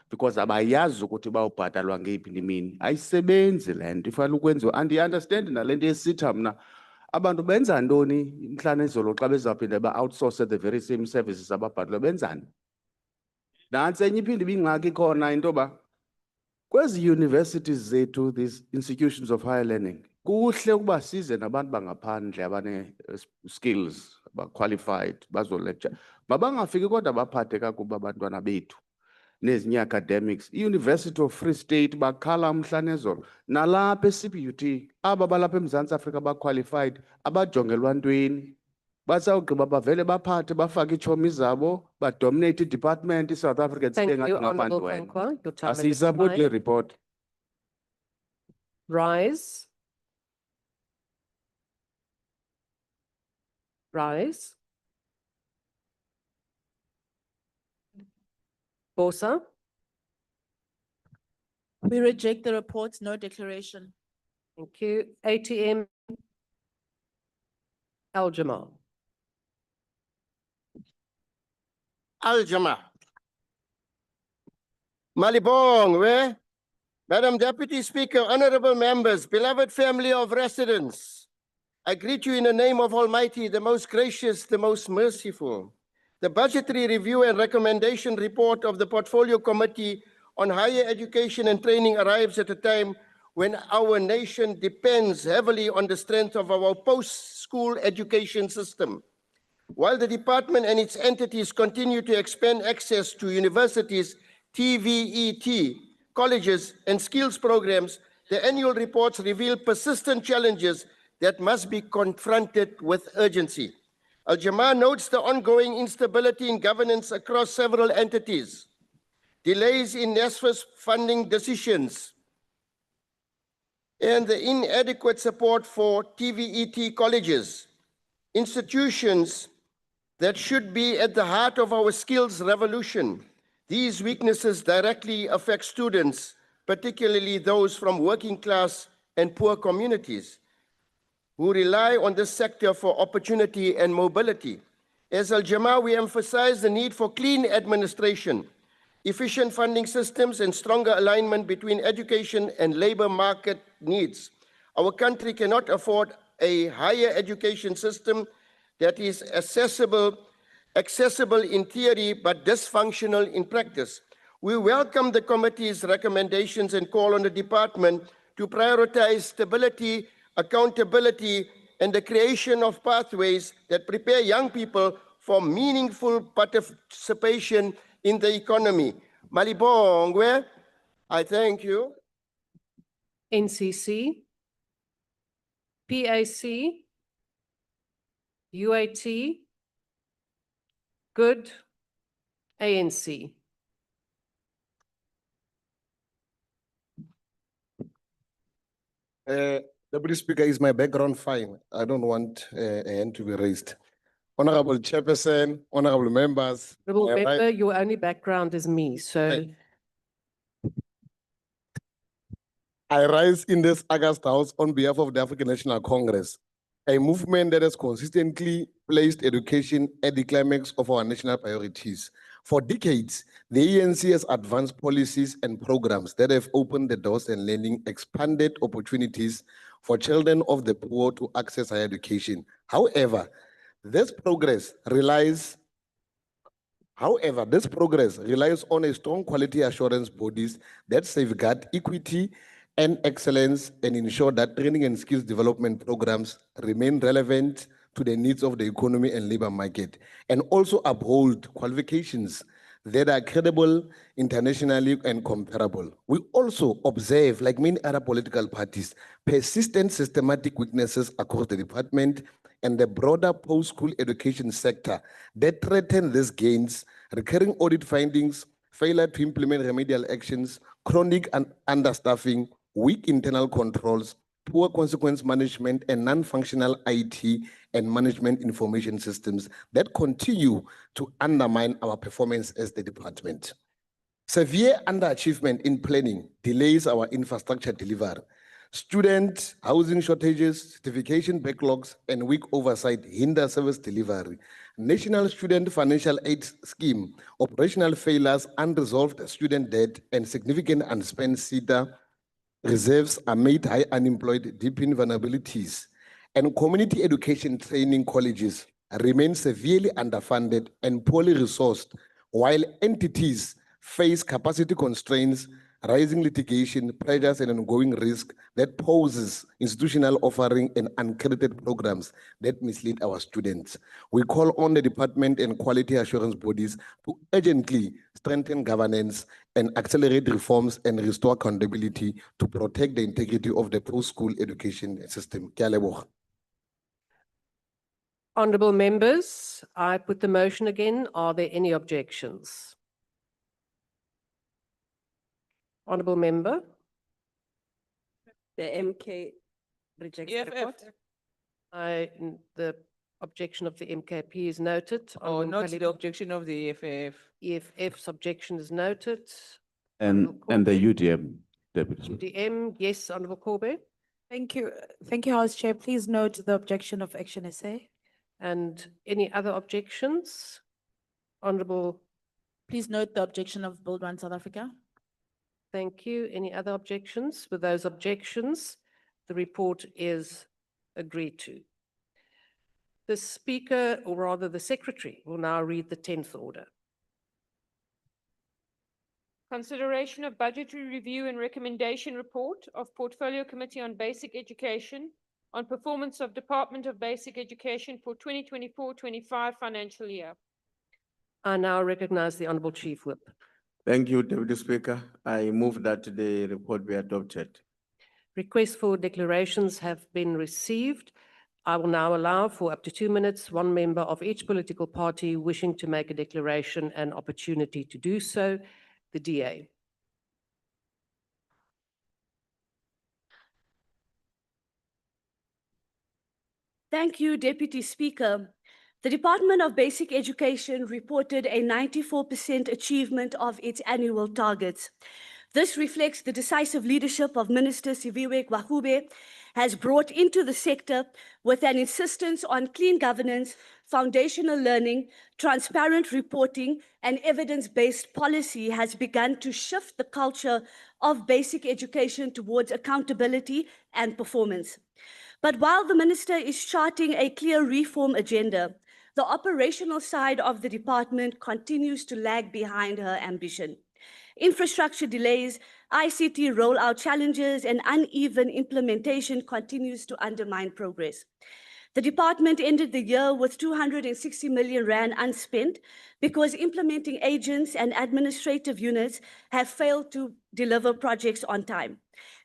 because abayazi ukuthi bawubhatalwa ngeyiphi imini. Ayisebenzi le nto ifanele ukwenziwa. And I-understand nale nto yesitha mna abantu benza ntoni mhla nezolo xa bezawuphinda ba-outsource the very same services ababhatalwa benzani. Nantsi enye iphinde ibingxaki khona into yoba kwezi universities zethu, these institutions of higher learning, kuhle ukuba size nabantu bangaphandle abane-skills, ba-qualified, bazolecture. Mabangafiki kodwa baphathe kakubi abantwana bethu nezinye academics. I-University of Free State bakhala mhla nezolo. Nalapha e-CPUT, aba balapha eMzantsi Afrika ba-qualified, abajongelwa ntweni. Basawugqiba bavele baphathe bafake itshomi zabo, badominate i-department i-South African Thank ngathi you, ngabantu Honourable wena. Kankwa. Your time has Asiyisupport le expired. report. Rise. Rise. Bosa. We reject the report, no declaration. Thank you. ATM. Al-Jamal. Al-Jama. Malibong, where? Madam Deputy Speaker, honorable members, beloved family of residents, I greet you in the name of Almighty, the most gracious, the most merciful. The Budgetary Review and Recommendation Report of the Portfolio Committee on Higher Education and Training arrives at a time when our nation depends heavily on the strength of our post-school education system. While the department and its entities continue to expand access to universities, TVET, colleges, and skills programs, the annual reports reveal persistent challenges that must be confronted with urgency. Al-Jama notes the ongoing instability in governance across several entities, delays in NSFAS funding decisions, and the inadequate support for TVET colleges, institutions that should be at the heart of our skills revolution. These weaknesses directly affect students, particularly those from working class and poor communities who rely on this sector for opportunity and mobility. As Al-Jamaa, we emphasize the need for clean administration, efficient funding systems, and stronger alignment between education and labor market needs. Our country cannot afford a higher education system that is accessible in theory but dysfunctional in practice. We welcome the committee's recommendations and call on the department to prioritize stability, accountability, and the creation of pathways that prepare young people for meaningful participation in the economy. Malibongwe, I thank you. NCC, PAC, UAT, Good, ANC. Deputy Speaker, is my background fine? I don't want a hand to be raised. Honorable Chairperson, honorable members. Remember, your only background is me, so. I rise in this August House on behalf of the African National Congress, a movement that has consistently placed education at the climax of our national priorities. For decades, the ANC has advanced policies and programs that have opened the doors and lending expanded opportunities for children of the poor to access higher education. However, this progress relies on a strong quality assurance bodies that safeguard equity and excellence and ensure that training and skills development programs remain relevant to the needs of the economy and labor market, and also uphold qualifications that are credible internationally and comparable. We also observe, like many other political parties, persistent systematic weaknesses across the department and the broader post-school education sector that threaten these gains, recurring audit findings, failure to implement remedial actions, chronic understaffing, weak internal controls, poor consequence management, and non-functional IT and management information systems that continue to undermine our performance as the department. Severe underachievement in planning delays our infrastructure delivery. Student housing shortages, certification backlogs, and weak oversight hinder service delivery. National Student Financial Aid Scheme, operational failures, unresolved student debt, and significant unspent SETA reserves amid high unemployed, deepen vulnerabilities, and community education training colleges remain severely underfunded and poorly resourced, while entities face capacity constraints, rising litigation, pressures, and ongoing risk that poses institutional offering and uncredited programs that mislead our students. We call on the department and quality assurance bodies to urgently strengthen governance and accelerate reforms and restore accountability to protect the integrity of the post-school education system. Ke a leboga. Honorable members, I put the motion again. Are there any objections? Honorable member. The MK rejects the report. The objection of the MKP is noted. Oh, not the objection of the EFF. EFF's objection is noted. And the UDM, Deputy Speaker. UDM, yes, Honorable Corbe. Thank you. Thank you, House Chair. Please note the objection of Action SA. And any other objections? Honorable. Please note the objection of Build One South Africa. Thank you. Any other objections? With those objections, the report is agreed to. The Speaker, or rather the Secretary, will now read the 10th order. Consideration of budgetary review and recommendation report of Portfolio Committee on Basic Education on performance of Department of Basic Education for 2024-25 financial year. I now recognize the Honorable Chief Whip. Thank you, Deputy Speaker. I move that the report be adopted. Requests for declarations have been received. I will now allow for up to 2 minutes, one member of each political party wishing to make a declaration an opportunity to do so. The DA. Thank you, Deputy Speaker. The Department of Basic Education reported a 94% achievement of its annual targets. This reflects the decisive leadership of Minister Siviwe Gwahube has brought into the sector with an insistence on clean governance, foundational learning, transparent reporting, and evidence-based policy has begun to shift the culture of basic education towards accountability and performance. But while the minister is charting a clear reform agenda, the operational side of the department continues to lag behind her ambition. Infrastructure delays, ICT rollout challenges, and uneven implementation continues to undermine progress. The department ended the year with 260 million rand unspent because implementing agents and administrative units have failed to deliver projects on time.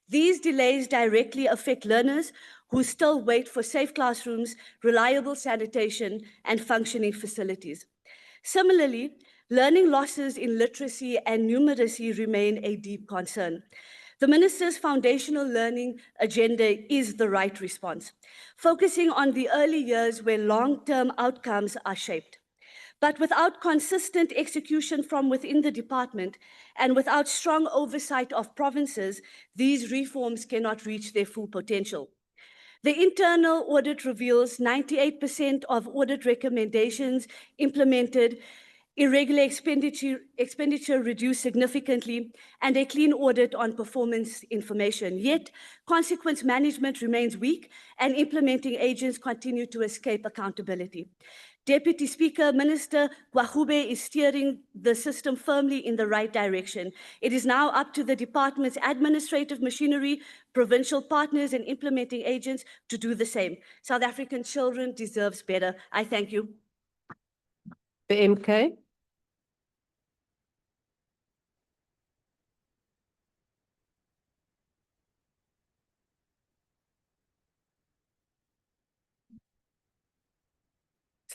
These delays directly affect learners who still wait for safe classrooms, reliable sanitation, and functioning facilities. Similarly, learning losses in literacy and numeracy remain a deep concern. The minister's foundational learning agenda is the right response, focusing on the early years where long-term outcomes are shaped. But without consistent execution from within the department and without strong oversight of provinces, these reforms cannot reach their full potential. The internal audit reveals 98% of audit recommendations implemented, irregular expenditure reduced significantly, and a clean audit on performance information. Yet, consequence management remains weak, and implementing agents continue to escape accountability. Deputy Speaker, Minister Gwahube is steering the system firmly in the right direction. It is now up to the department's administrative machinery, provincial partners, and implementing agents to do the same. South African children deserve better. I thank you. The MK.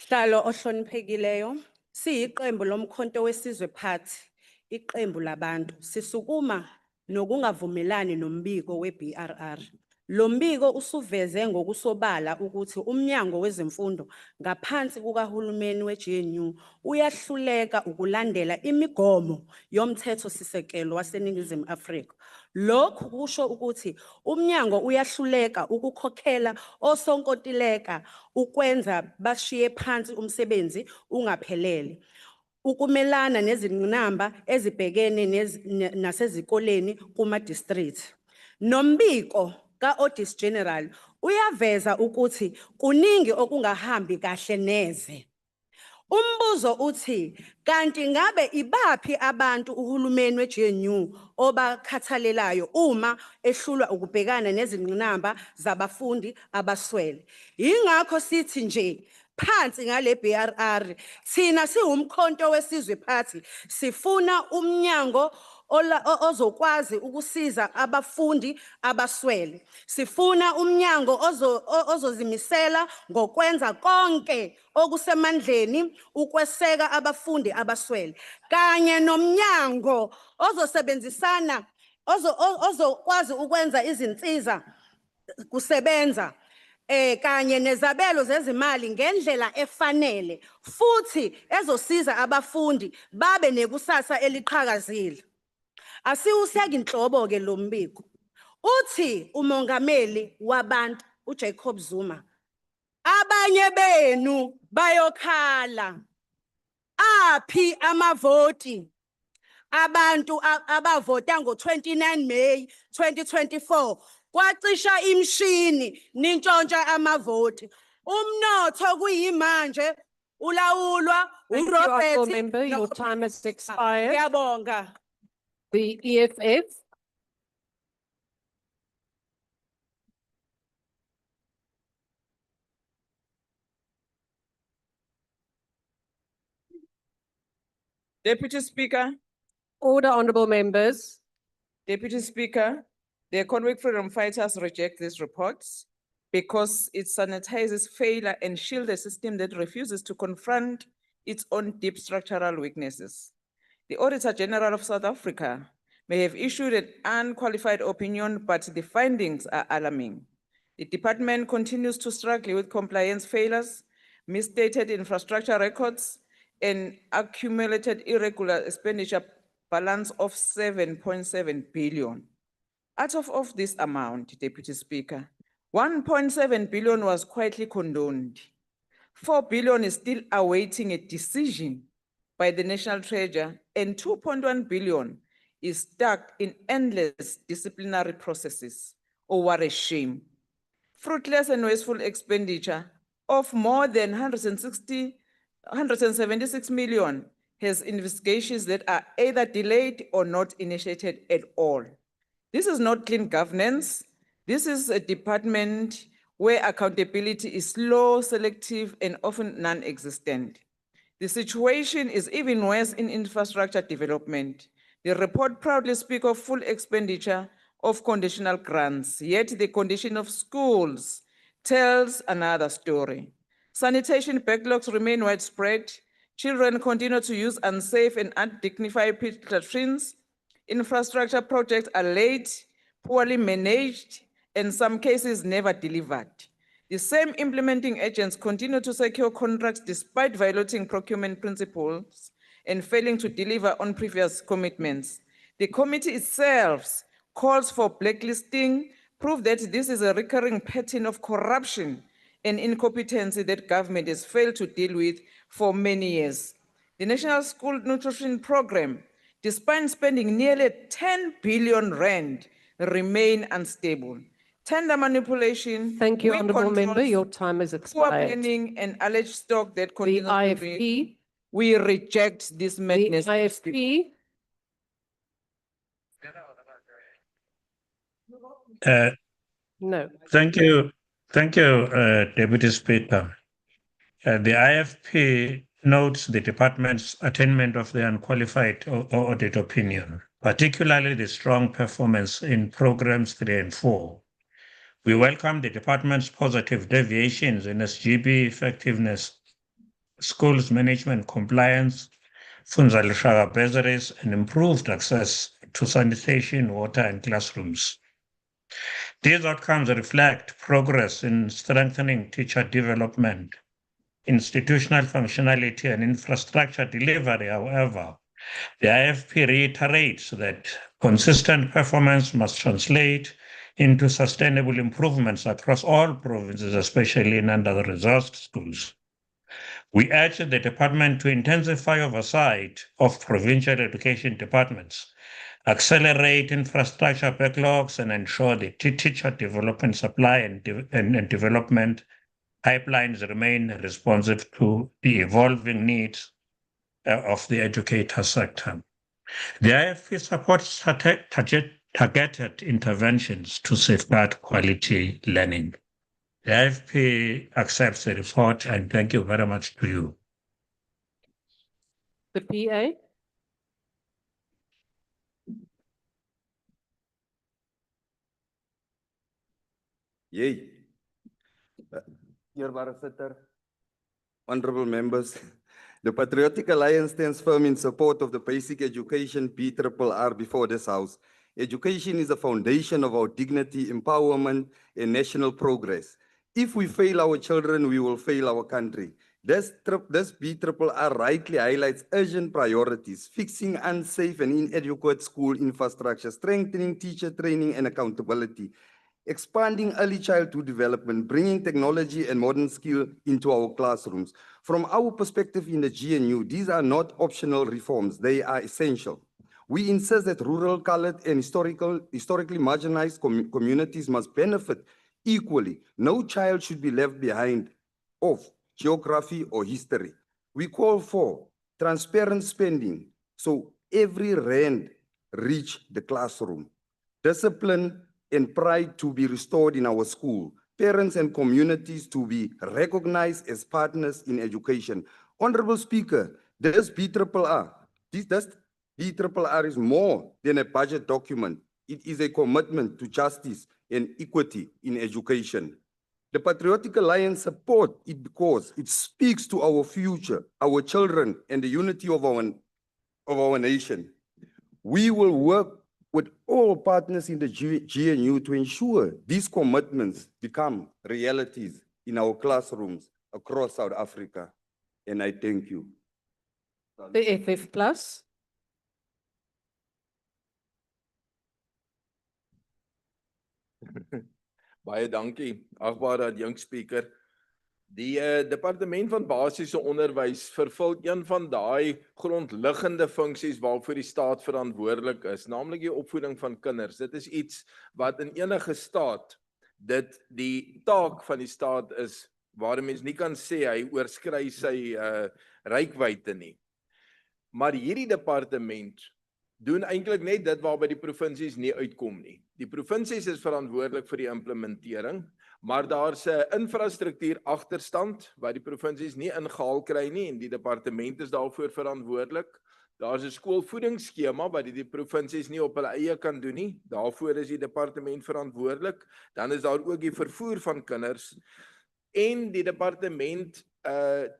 Sihlalo ohloniphekileyo, siyiqembu lomkhonto wesizwe phansi, iqembu labantu, sisukuma nokungavumelani nombiko we-BRR. Lo mbiko usuveze ngokusobala ukuthi umnyango wezemfundo ngaphansi kukahulumeni we-GNU uyahluleka ukulandela imigomo yomthetho sisekelo waseNingizimu Afrika. Lokhu kusho ukuthi umnyango uyahluleka ukukhokhela osonkontileka ukwenza bashiye phansi umsebenzi ungaphelele. Ukumelana nezingqinamba ezibhekene nasezikoleni kuma-district. Nombiko ka-Audit General uyaveza ukuthi kuningi okungahambi kahle neze. Umbuzo uthi, kanti ngabe ibaphi abantu uhulumeni we-GNU obakhathalelayo uma ehlulwa ukubhekana nezingqinamba zabafundi abaswele? Ingakho sithi nje, phansi ngale BRR, thina siwumkhonto wesizwe phansi, sifuna umnyango ozokwazi ukusiza abafundi abaswele. Sifuna umnyango ozozimisela ngokwenza konke okusemandleni ukweseka abafundi abaswele. Kanye nomnyango ozosebenzisana, ozokwazi ukwenza izinsiza kusebenza kanye nezabelo zezimali ngendlela efanele, futhi ezosiza abafundi babe nekusasa eliqhakazile. Asiwuseki inhlobo ke lo mbiko. Uthi umongameli wabantu uJacob Zuma, abanye benu bayokhala. Aphi amavoti? Abantu abavota ngo-29 May 2024 kwacisha imshini nintshontsha amavoti. Umnotho kuyimanje ulawulwa uRobert. Member, your time has expired. Ngiyabonga. The EFF. Deputy Speaker. Order, honorable members. Deputy Speaker, the Economic Freedom Fighters reject these reports because it sanitizes failure and shields a system that refuses to confront its own deep structural weaknesses. The Auditor General of South Africa may have issued an unqualified opinion, but the findings are alarming. The department continues to struggle with compliance failures, misstated infrastructure records, and accumulated irregular expenditure balance of 7.7 billion. Out of this amount, Deputy Speaker, 1.7 billion was quietly condoned. 4 billion is still awaiting a decision by the National Treasurer, and 2.1 billion is stuck in endless disciplinary processes. Oh, what a shame. Fruitless and wasteful expenditure of more than 176 million has investigations that are either delayed or not initiated at all. This is not clean governance. This is a department where accountability is slow, selective, and often non-existent. The situation is even worse in infrastructure development. The report proudly speaks of full expenditure of conditional grants, yet the condition of schools tells another story. Sanitation backlogs remain widespread. Children continue to use unsafe and undignified pit latrines. Infrastructure projects are late, poorly managed, and in some cases never delivered. The same implementing agents continue to secure contracts despite violating procurement principles and failing to deliver on previous commitments. The committee itself calls for blacklisting, proof that this is a recurring pattern of corruption and incompetency that government has failed to deal with for many years. The National School Nutrition Program, despite spending nearly 10 billion rand, remain unstable. Tender manipulation. Thank you, weak Honourable Member. controls, Your time has poor expired. planning and alleged stock that The continues to be. IFP, We reject this the madness. IFP, no. Thank you, Deputy Speaker. The IFP notes the department's attainment of the unqualified audit opinion, particularly the strong performance in programs 3 and 4. We welcome the department's positive deviations in SGB effectiveness, schools management compliance, Funza Lishaka bursaries, and improved access to sanitation, water, and classrooms. These outcomes reflect progress in strengthening teacher development, institutional functionality, and infrastructure delivery. However, the IFP reiterates that consistent performance must translate into sustainable improvements across all provinces, especially in under-resourced schools. We urge the department to intensify oversight of provincial education departments, accelerate infrastructure backlogs, and ensure the teacher development supply and development pipelines remain responsive to the evolving needs of the educator sector. The IFP supports targeted interventions to safeguard quality learning. The IFP accepts the report, and thank you very much to you. The PA, Yay. Dear Sitter, honorable members, the Patriotic Alliance stands firm in support of the basic education PRRR before this House. Education is the foundation of our dignity, empowerment, and national progress. If we fail our children, we will fail our country. This PRRR rightly highlights urgent priorities: fixing unsafe and inadequate school infrastructure, strengthening teacher training and accountability, expanding early childhood development, bringing technology and modern skill into our classrooms. From our perspective in the GNU, these are not optional reforms, they are essential. We insist that rural, colored, and historically marginalized communities must benefit equally. No child should be left behind of geography or history. We call for transparent spending so every rand reach the classroom. Discipline and pride to be restored in our school. Parents and communities to be recognized as partners in education. Honorable Speaker, this PRRR is more than a budget document. It is a commitment to justice and equity in education. The Patriotic Alliance support it because it speaks to our future, our children, and the unity of our nation. We will work with all partners in the GNU to ensure these commitments become realities in our classrooms across South Africa. And I thank you. the FF Plus, Baie dankie, agbare adjunkspreker. Die departement van basiese onderwys vervul een van daai grondliggende funksies waarvoor die staat verantwoordelik is, naamlik die opvoeding van kinders. Dit is iets wat in enige staat dit die taak van die staat is waar 'n mens nie kan sê hy oorskry sy reikwyte nie. Maar hierdie departement doen eintlik net dit waarby die provinsies nie uitkom nie. Die provinsies is verantwoordelik vir die implementering, maar daar's 'n infrastruktuur agterstand wat die provinsies nie ingehaal kry nie en die departement is daarvoor verantwoordelik. Daar's 'n skoolvoedingsskema wat die provinsies nie op hulle eie kan doen nie. Daarvoor is die departement verantwoordelik. Dan is daar ook die vervoer van kinders en die departement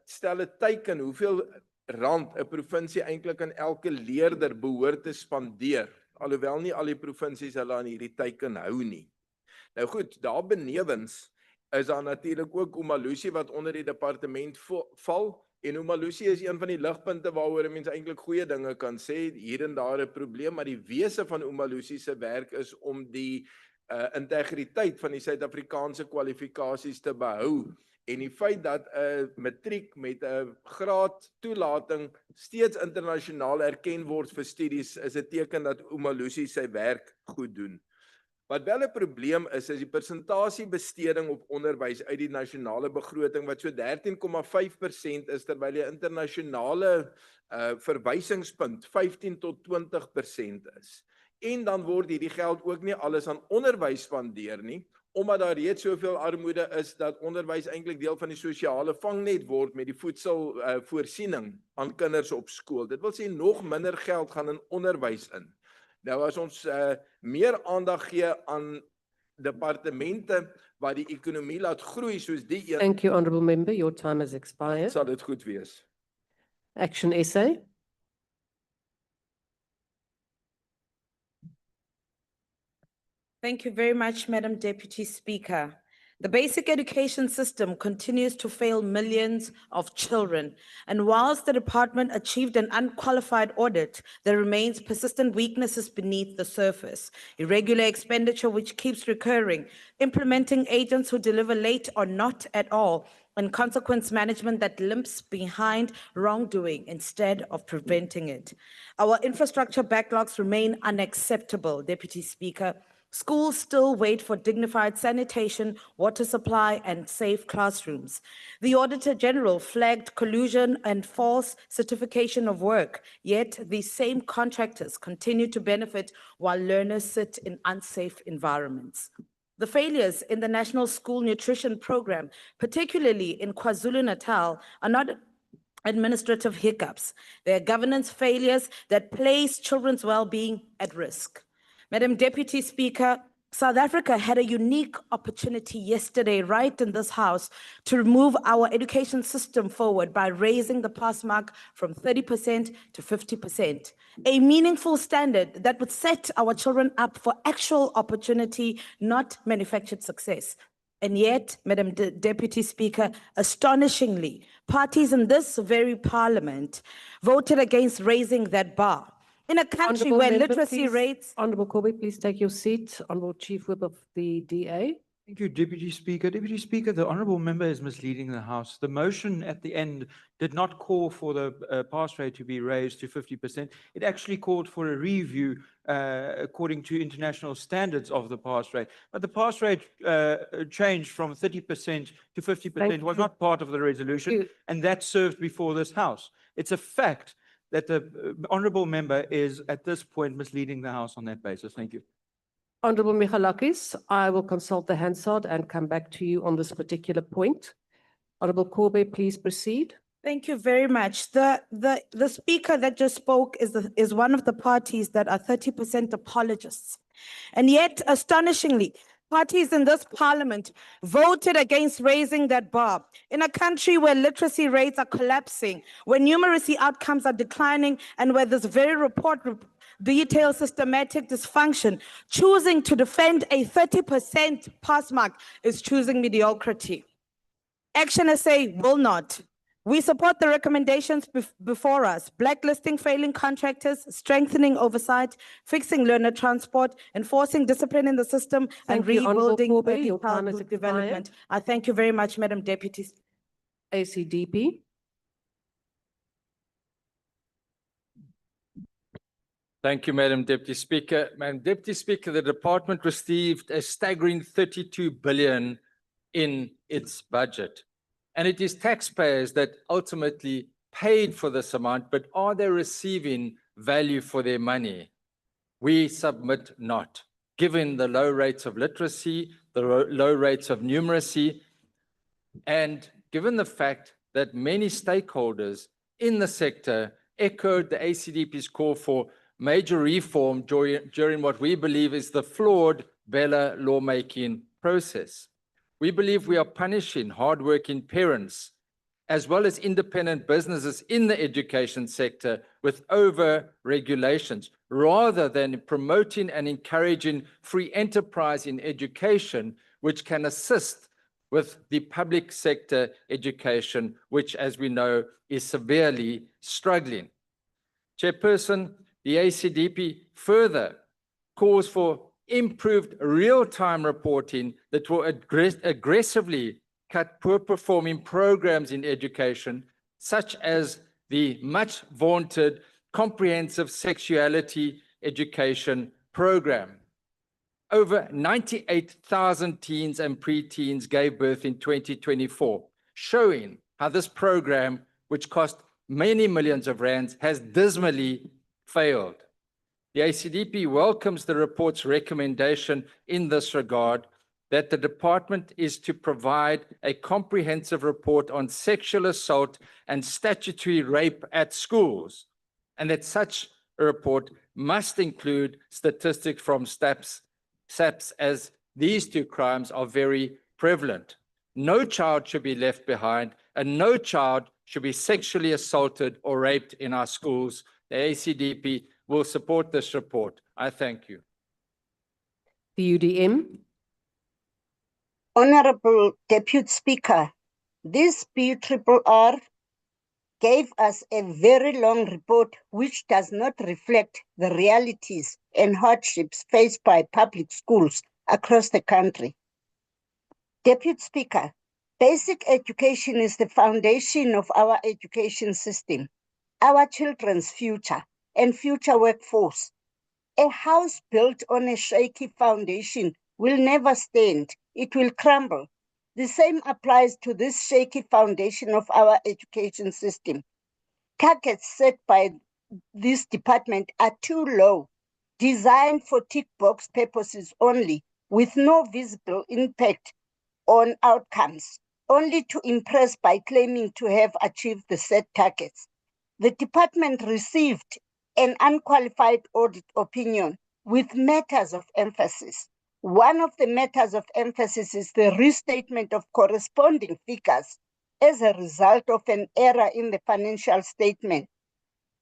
stel 'n teiken hoeveel rand 'n provinsie eintlik aan elke leerder behoort te spandeer, alhoewel nie al die provinsies hulle aan hierdie teiken hou nie. Nou goed, daar benewens is daar natuurlik ook Umalusi wat onder die departement val, en Umalusi is een van die ligpunte waaroor mense eintlik goeie dinge kan sê, hier en daar 'n probleem, maar die wese van Umalusi se werk is om die integriteit van die Suid-Afrikaanse kwalifikasies te behou. En die feit dat 'n matriek met 'n graad toelating steeds internasionaal erken word vir studies is 'n teken dat Umalusi sy werk goed doen. Wat wel 'n probleem is die persentasie besteding op onderwys uit die nasionale begroting wat so 13,5% is terwyl die internasionale verwysingspunt 15 tot 20% is. En dan word hierdie geld ook nie alles aan onderwys spandeer nie, omdat daar reeds soveel armoede is dat onderwys eintlik deel van die sosiale vangnet word met die voedselvoorsiening aan kinders op skool. Dit wil sê nog minder geld gaan in onderwys in. Nou as ons meer aandag gee aan departemente wat die ekonomie laat groei soos die een, Thank you, honourable member. Your time has expired. sal dit goed wees. Action essay. Thank you very much, Madam Deputy Speaker. The basic education system continues to fail millions of children. And whilst the department achieved an unqualified audit, there remains persistent weaknesses beneath the surface. Irregular expenditure which keeps recurring, implementing agents who deliver late or not at all, and consequence management that limps behind wrongdoing instead of preventing it. Our infrastructure backlogs remain unacceptable, Deputy Speaker. Schools still wait for dignified sanitation, water supply, and safe classrooms. The Auditor General flagged collusion and false certification of work, yet these same contractors continue to benefit while learners sit in unsafe environments. The failures in the National School Nutrition Program, particularly in KwaZulu-Natal, are not administrative hiccups. They are governance failures that place children's well-being at risk. Madam Deputy Speaker, South Africa had a unique opportunity yesterday, right in this House, to move our education system forward by raising the pass mark from 30% to 50%. A meaningful standard that would set our children up for actual opportunity, not manufactured success. And yet, Madam Deputy Speaker, astonishingly, parties in this very parliament voted against raising that bar. In a country Honourable where member, literacy please- rates... Honourable Corby, please take your seat. Honourable Chief Whip of the DA. Thank you, Deputy Speaker. Deputy Speaker, the honourable member is misleading the House. The motion at the end did not call for the pass rate to be raised to 50%. It actually called for a review according to international standards of the pass rate. But the pass rate changed from 30% to 50% was not part of the resolution, and that served before this House. It's a fact that the honourable member is at this point misleading the House on that basis. Thank you. Honourable Michalakis, I will consult the Hansard and come back to you on this particular point. Honourable Corby, please proceed. Thank you very much. The speaker that just spoke is one of the parties that are 30% apologists. And yet, astonishingly, parties in this parliament voted against raising that bar. In a country where literacy rates are collapsing, where numeracy outcomes are declining, and where this very report details systematic dysfunction, choosing to defend a 30% pass mark is choosing mediocrity. Action SA will We support the recommendations before us, blacklisting failing contractors, strengthening oversight, fixing learner transport, enforcing discipline in the system, and Thank you, Honourable rebuilding Kobe. early Your time has childhood expired. development. I thank you very much, Madam Deputy. ACDP. Thank you, Madam Deputy Speaker. Madam Deputy Speaker, the department received a staggering 32 billion in its budget. And it is taxpayers that ultimately paid for this amount, but are they receiving value for their money? We submit not, given the low rates of literacy, the low rates of numeracy, and given the fact that many stakeholders in the sector echoed the ACDP's call for major reform during what we believe is the flawed Bella lawmaking process. We believe we are punishing hardworking parents as well as independent businesses in the education sector with over-regulations, rather than promoting and encouraging free enterprise in education, which can assist with the public sector education, which, as we know, is severely struggling. Chairperson, the ACDP further calls for improved real-time reporting that will aggressively cut poor-performing programs in education, such as the much-vaunted comprehensive sexuality education program. Over 98,000 teens and preteens gave birth in 2024, showing how this program, which cost many millions of rands, has dismally failed. The ACDP welcomes the report's recommendation in this regard that the department is to provide a comprehensive report on sexual assault and statutory rape at schools, and that such a report must include statistics from SAPS, as these two crimes are very prevalent. No child should be left behind, and no child should be sexually assaulted or raped in our schools. The ACDP will support this report. I thank you. The UDM. Honorable Deputy Speaker, this PRRR gave us a very long report which does not reflect the realities and hardships faced by public schools across the country. Deputy Speaker, basic education is the foundation of our education system, our children's future and future workforce. A house built on a shaky foundation will never stand, it will crumble. The same applies to this shaky foundation of our education system. Targets set by this department are too low, designed for tick box purposes only, with no visible impact on outcomes, only to impress by claiming to have achieved the set targets. The department received an unqualified audit opinion with matters of emphasis. One of the matters of emphasis is the restatement of corresponding figures as a result of an error in the financial statement.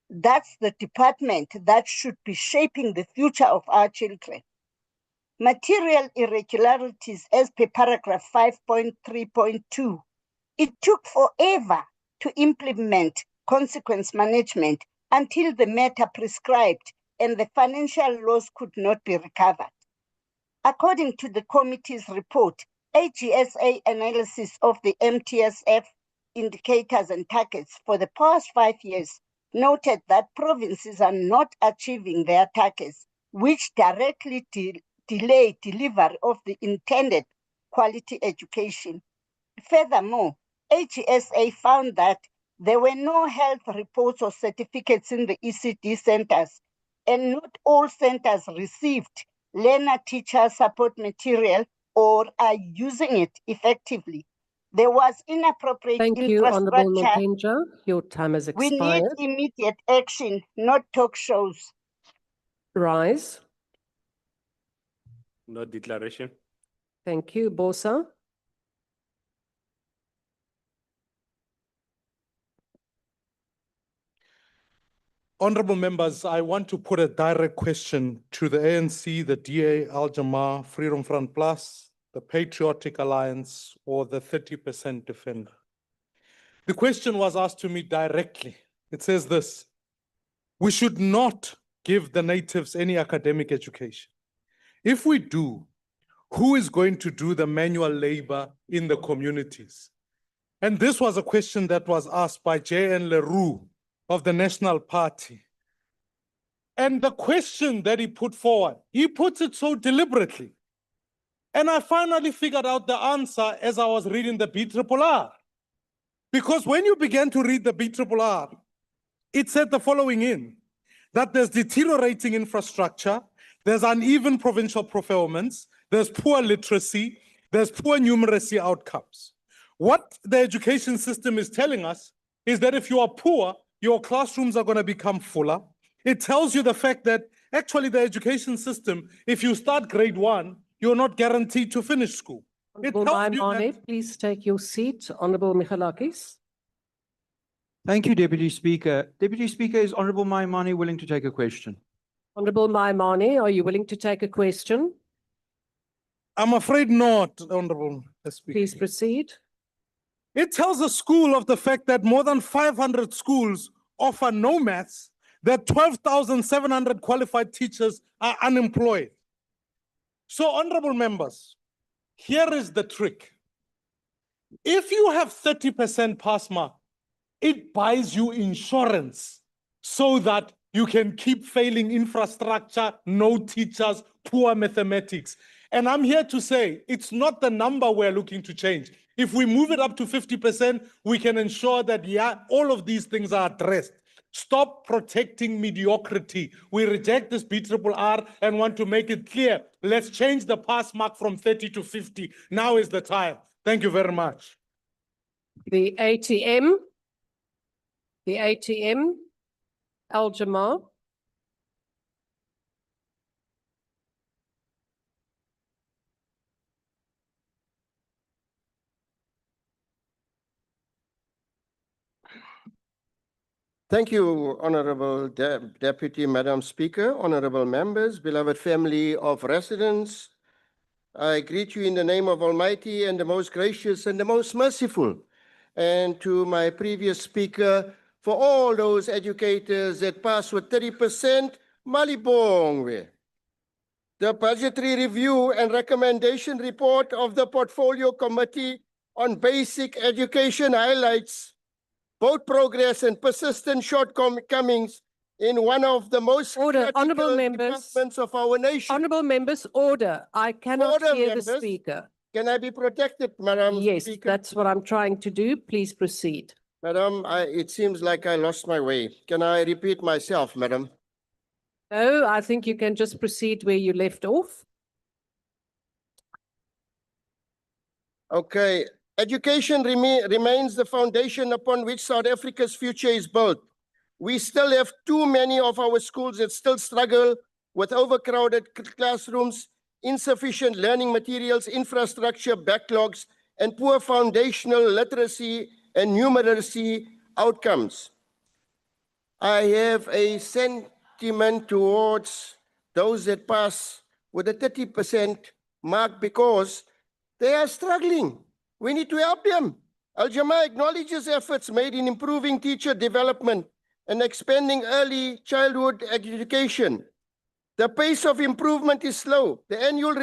That's the department that should be shaping the future of our children. Material irregularities as per paragraph 5.3.2. It took forever to implement consequence management until the matter prescribed and the financial loss could not be recovered. According to the committee's report, AGSA analysis of the MTSF indicators and targets for the past 5 years noted that provinces are not achieving their targets, which directly delay delivery of the intended quality education. Furthermore, AGSA found that there were no health reports or certificates in the ECD centers, and not all centers received learner-teacher support material or are using it effectively. There was inappropriate Thank you, infrastructure. Honourable Makenja. Your time has We expired. need immediate action, not talk shows. Rise. No declaration. Thank you. Bosa. Honorable members, I want to put a direct question to the ANC, the DA, Al Jamaa, Freedom Front Plus, the Patriotic Alliance, or the 30% Defender. the question was asked to me directly. It says this: we should not give the natives any academic education. If we do, who is going to do the manual labor in the communities? And this was a question that was asked by J.N. Leroux of the National Party. And the question that he put forward, he puts it so deliberately. And I finally figured out the answer as I was reading the BRRR. Because when you began to read the BRRR, it said the following that there's deteriorating infrastructure, there's uneven provincial performance, there's poor literacy, there's poor numeracy outcomes. What the education system is telling us is that if you are poor, your classrooms are going to become fuller. It tells you the fact that actually the education system, if you start grade 1, you're not guaranteed to finish school. Honourable Maimane, please take your seat. Honourable Michalakis. Thank you, Deputy Speaker. Deputy Speaker, is Honourable Maimane willing to take a question? Honourable Maimane, are you willing to take a question? I'm afraid not, Honourable Speaker. Please proceed. It tells a school of the fact that more than 500 schools offer no maths, that 12,700 qualified teachers are unemployed. So, honourable members, here is the trick. If you have 30% pass mark, it buys you insurance so that you can keep failing infrastructure, no teachers, poor mathematics. And I'm here to say it's not the number we're looking to change. If we move it up to 50%, we can ensure that, yeah, all of these things are addressed. Stop protecting mediocrity. We reject this BRRR and want to make it clear. Let's change the pass mark from 30 to 50. Now is the time. Thank you very much. The ATM, Al-Jamal. Thank you, Honorable Deputy Madam Speaker, honorable members, beloved family of residents. I greet you in the name of Almighty and the most gracious and the most merciful. And to my previous speaker, for all those educators that pass with 30%, malibongwe. The budgetary review and recommendation report of the Portfolio Committee on Basic Education highlights both progress and persistent shortcomings in one of the most Honourable members, departments of our nation. Honourable members, order. I cannot hear the speaker. Can I be protected, Madam Yes, Speaker? that's what I'm trying to do. Please proceed. Madam, it seems like I lost my way. Can I repeat myself, Madam? No, I think you can just proceed where you left off. Okay. Education remains the foundation upon which South Africa's future is built. We still have too many of our schools that still struggle with overcrowded classrooms, insufficient learning materials, infrastructure backlogs, and poor foundational literacy and numeracy outcomes. I have a sentiment towards those that pass with a 30% mark because they are struggling. We need to help them. Al-Jamaa acknowledges efforts made in improving teacher development and expanding early childhood education. The pace of improvement is slow. The annual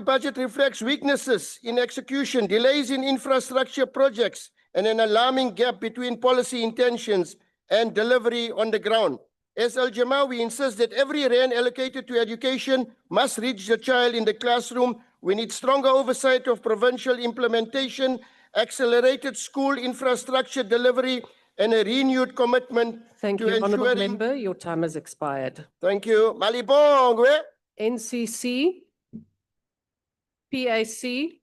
budget reflects weaknesses in execution, delays in infrastructure projects, and an alarming gap between policy intentions and delivery on the ground. As Al-Jamaa, we insist that every rand allocated to education must reach the child in the classroom. We need stronger oversight of provincial implementation, accelerated school infrastructure delivery, and a renewed commitment Thank to you, Honourable ensuring... Member. Your time has expired. Thank you. Malibongwe. NCC, PAC,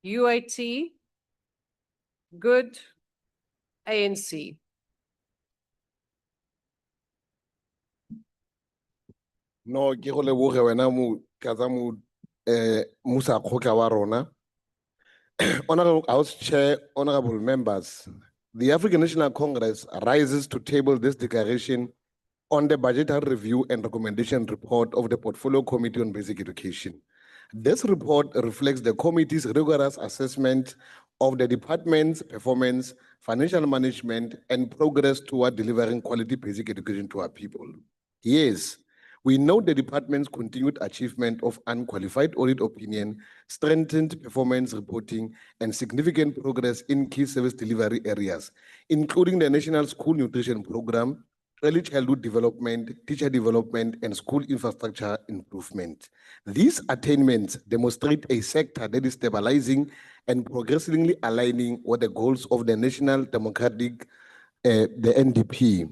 UAT, Good, ANC. No, ke go leboge wena Musa Kgotla wa rona. Honorable House Chair, honorable members, the African National Congress rises to table this declaration on the budgetary review and recommendation report of the Portfolio Committee on Basic Education. This report reflects the committee's rigorous assessment of the department's performance, financial management, and progress toward delivering quality basic education to our people. Yes, we note the department's continued achievement of unqualified audit opinion, strengthened performance reporting, and significant progress in key service delivery areas, including the National School Nutrition Program, early childhood development, teacher development, and school infrastructure improvement. These attainments demonstrate a sector that is stabilizing and progressively aligning with the goals of the National Democratic, the NDP,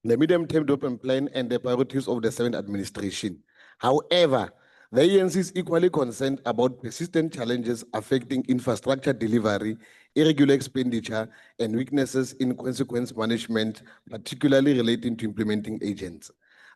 the medium-term development plan, and the priorities of the 7th administration. However, the ANC is equally concerned about persistent challenges affecting infrastructure delivery, irregular expenditure, and weaknesses in consequence management, particularly relating to implementing agents.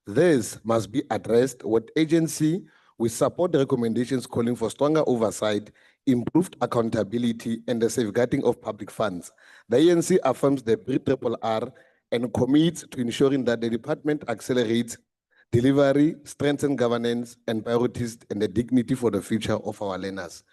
This must be addressed with agency. We support the recommendations calling for stronger oversight, improved accountability, and the safeguarding of public funds. The ANC affirms the PRRR and commits to ensuring that the department accelerates delivery, strengthen governance, and priorities and the dignity for the future of our learners.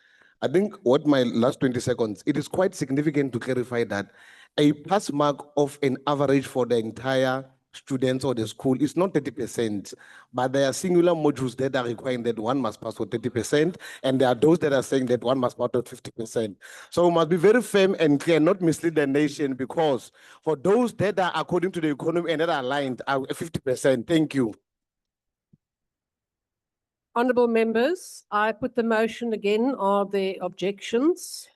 I think what my last 20 seconds, it is quite significant to clarify that a pass mark of an average for the entire students or the school is not 30%, but there are singular modules that are requiring that one must pass for 30%, and there are those that are saying that one must pass for 50%. So we must be very firm and clear, not mislead the nation, because for those that are according to the economy and that are aligned are 50%. Thank you. Honourable members, I put the motion again. Are there objections?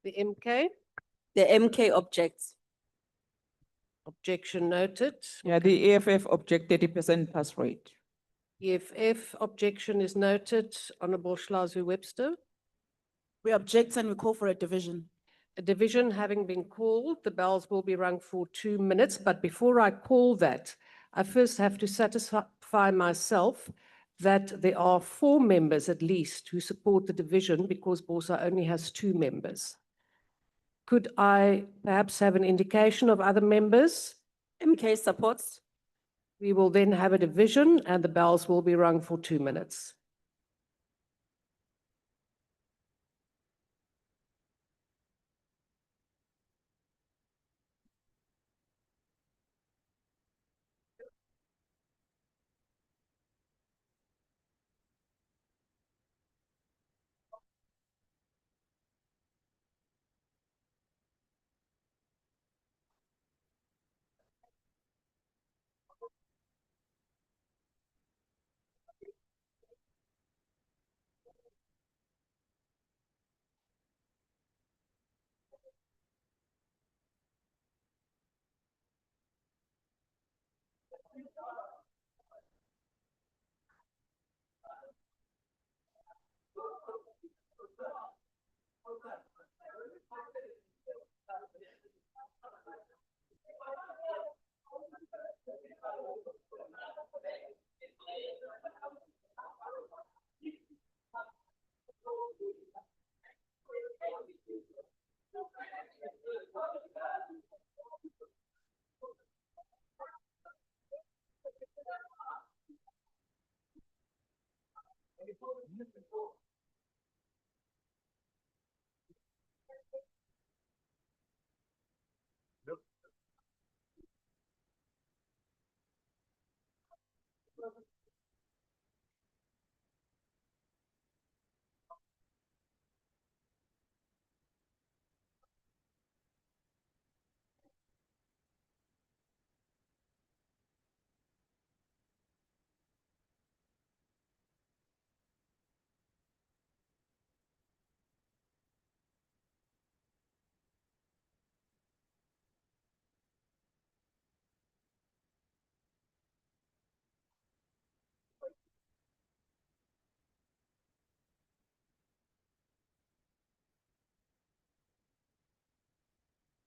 The MK? The MK objects. Objection noted. Yeah, the EFF object 30% pass rate. EFF objection is noted. Honourable Shlazu Webster. We object and we call for a division. A division having been called, the bells will be rung for 2 minutes. But before I call that, I first have to satisfy myself that there are 4 members at least who support the division, because BOSA only has 2 members. Could I perhaps have an indication of other members? MK supports. We will then have a division and the bells will be rung for 2 minutes.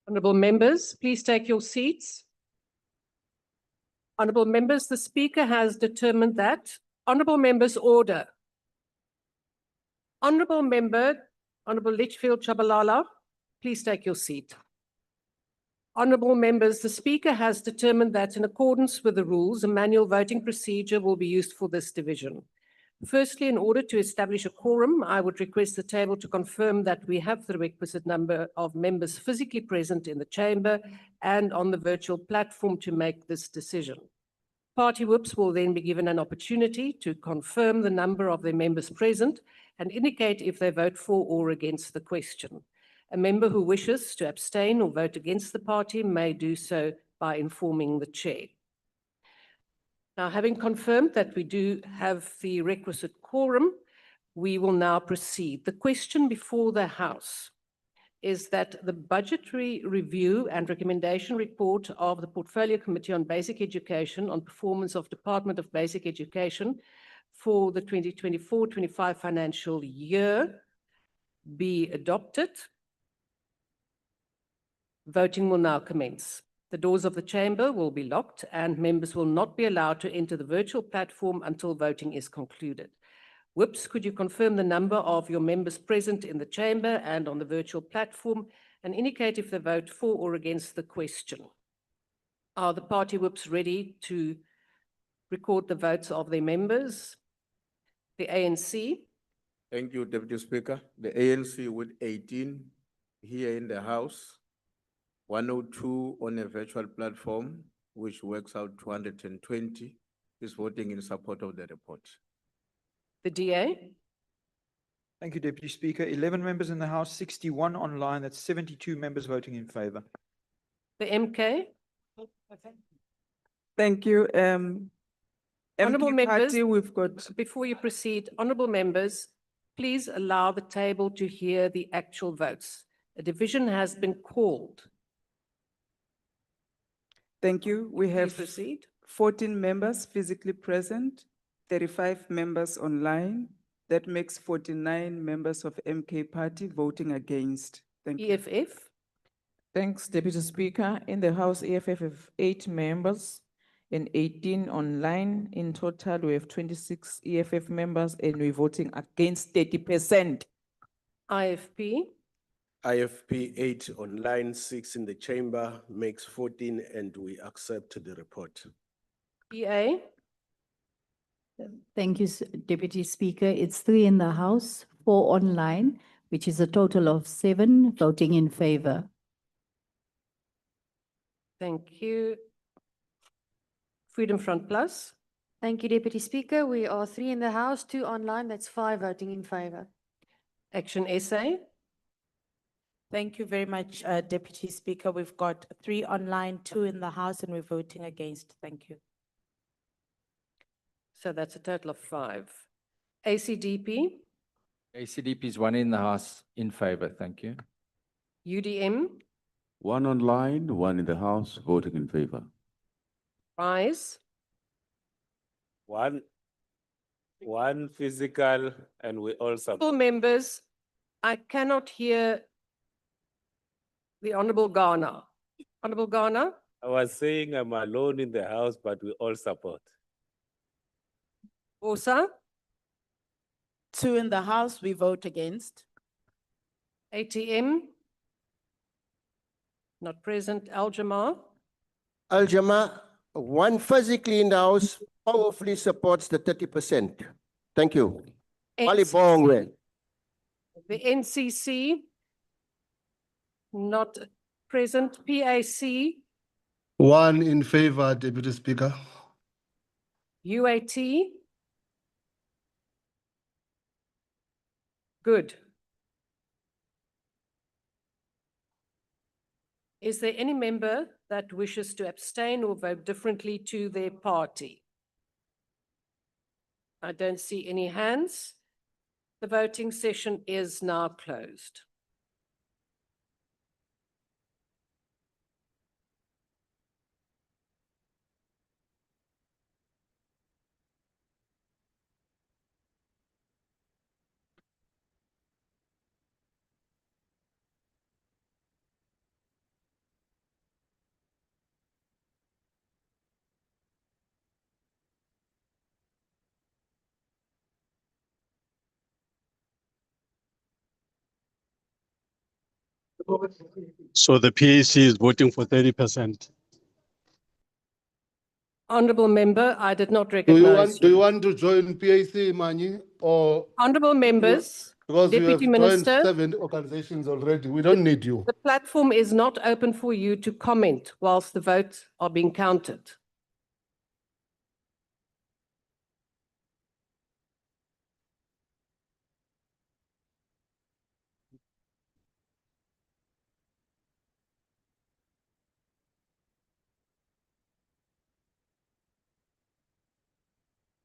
Honourable members, please take your seats. Honourable members, the Speaker has determined that. Honourable members, order. Honourable member, Honourable Litchfield Chabalala, please take your seat. Honourable members, the Speaker has determined that in accordance with the rules, a manual voting procedure will be used for this division. Firstly, in order to establish a quorum, I would request the table to confirm that we have the requisite number of members physically present in the chamber and on the virtual platform to make this decision. Party whips will then be given an opportunity to confirm the number of their members present and indicate if they vote for or against the question. A member who wishes to abstain or vote against the party may do so by informing the chair. Now, having confirmed that we do have the requisite quorum, we will now proceed. The question before the House is that the budgetary review and recommendation report of the Portfolio Committee on Basic Education on performance of Department of Basic Education for the 2024-25 financial year be adopted. Voting will now commence. The doors of the chamber will be locked and members will not be allowed to enter the virtual platform until voting is concluded. Whips, could you confirm the number of your members present in the chamber and on the virtual platform and indicate if they vote for or against the question? Are the party whips ready to record the votes of their members? The ANC. Thank you, Deputy Speaker. The ANC with 18 here in the House, 102 on a virtual platform, which works out 220, is voting in support of the report. The DA. Thank you, Deputy Speaker. 11 members in the House, 61 online. That's 72 members voting in favor. The MK. Thank you. Honourable MK members, Party, we've got. before you proceed, honourable members, please allow the table to hear the actual votes. A division has been called. Thank you. We have proceed. 14 members physically present, 35 members online. That makes 49 members of MK Party voting against. Thank you. EFF. Thanks, Deputy Speaker. In the House, EFF have 8 members and 18 online. In total, we have 26 EFF members and we're voting against 30%. IFP. IFP 8 online, 6 in the chamber, makes 14, and we accept the report. EA. Thank you, Deputy Speaker. It's 3 in the House, 4 online, which is a total of 7 voting in favor. Thank you. Freedom Front Plus. Thank you, Deputy Speaker. We are 3 in the House, 2 online. That's 5 voting in favor. Action SA. Thank you very much, Deputy Speaker. We've got 3 online, 2 in the House, and we're voting against. Thank you. So that's a total of 5. ACDP. ACDP is 1 in the House in favor. Thank you. UDM. 1 online, 1 in the House, voting in favor. RISE. One physical, and we all support. Full members, I cannot hear the Honourable Ghana. Honourable Ghana. I was saying I'm alone in the House, but we all support. Osa. 2 in the House, we vote against. ATM. Not present. Al-Jamaa. Al-Jamaa, 1 physically in the House, powerfully supports the 30%. Thank you. The NCC. Not present. PAC. 1 in favor, Deputy Speaker. UAT. Good. Is there any member that wishes to abstain or vote differently to their party? I don't see any hands. The voting session is now closed. So the PAC is voting for 30%. Honourable member, I did not Do you recognise do you you. want to join PAC, Mani, or? Honourable members, Because you have Deputy joined Minister, 7 organizations already. We don't need you. the platform is not open for you to comment whilst the votes are being counted.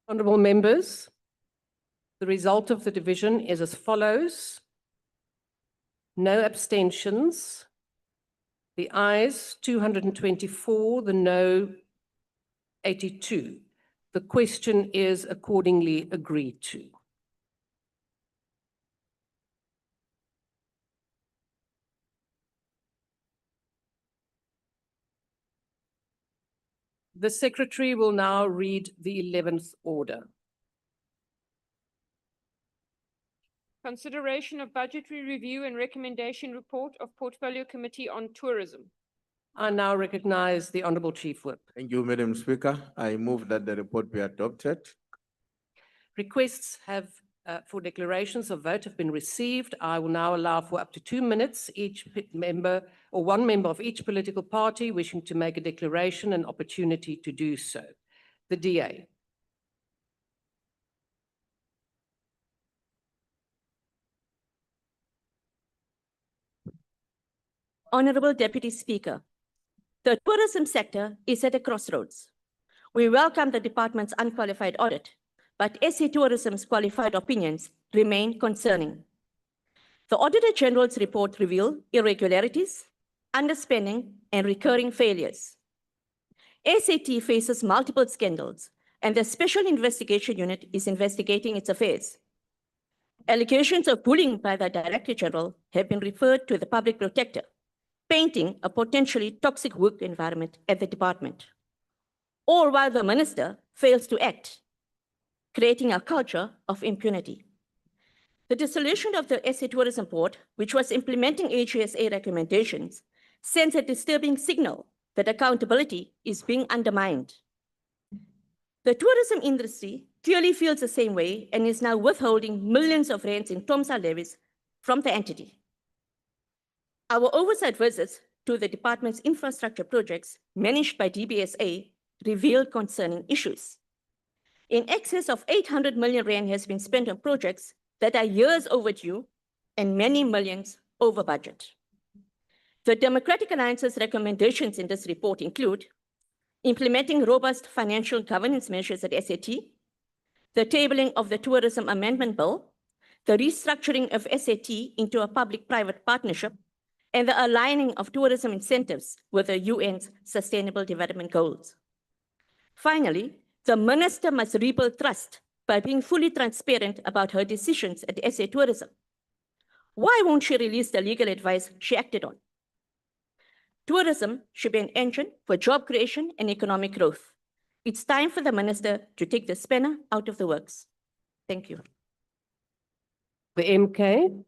Honourable members, the result of the division is as follows. No abstentions. The ayes 224, the no 82. The question is accordingly agreed to. The Secretary will now read the 11th order. Consideration of budgetary review and recommendation report of Portfolio Committee on Tourism. I now recognise the Honourable Chief Whip. Thank you, Madam Speaker. I move that the report be adopted. Requests for declarations of vote have been received. I will now allow for up to 2 minutes each member or one member of each political party wishing to make a declaration an opportunity to do so. The DA. Honorable Deputy Speaker, the tourism sector is at a crossroads. We welcome the department's unqualified audit, but SA Tourism's qualified opinions remain concerning. The Auditor General's report revealed irregularities, underspending, and recurring failures. SAT faces multiple scandals, and the Special Investigation Unit is investigating its affairs. Allegations of bullying by the Director General have been referred to the Public Protector, painting a potentially toxic work environment at the department. All while the Minister fails to act, creating a culture of impunity. The dissolution of the SA Tourism Board, which was implementing AGSA recommendations, sends a disturbing signal that accountability is being undermined. The tourism industry clearly feels the same way and is now withholding millions of rands in TOMSA levies from the entity. Our oversight visits to the department's infrastructure projects managed by DBSA revealed concerning issues. In excess of 800 million rand has been spent on projects that are years overdue and many millions over budget. The Democratic Alliance's recommendations in this report include implementing robust financial governance measures at SAT, the tabling of the Tourism Amendment Bill, the restructuring of SAT into a public-private partnership, and the aligning of tourism incentives with the UN's Sustainable Development Goals. Finally, the Minister must rebuild trust by being fully transparent about her decisions at SA Tourism. Why won't she release the legal advice she acted on? Tourism should be an engine for job creation and economic growth. It's time for the Minister to take the spanner out of the works. Thank you. The MK.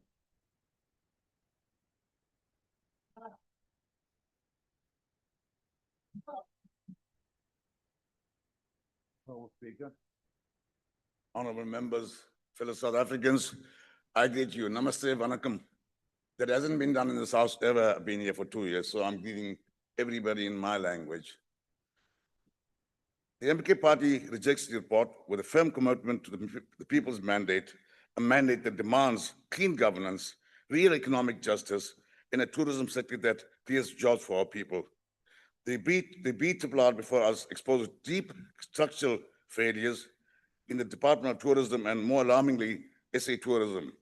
Speaker, honorable members, fellow South Africans, I greet you. Namaste, Vanakkam. That hasn't been done in this house ever. I've been here for 2 years, so I'm greeting everybody in my language. The MK party rejects the report with a firm commitment to the people's mandate, a mandate that demands clean governance, real economic justice, and a tourism sector that creates jobs for our people. The BRRR before us exposed deep structural failures in the Department of Tourism and, more alarmingly, SA Tourism.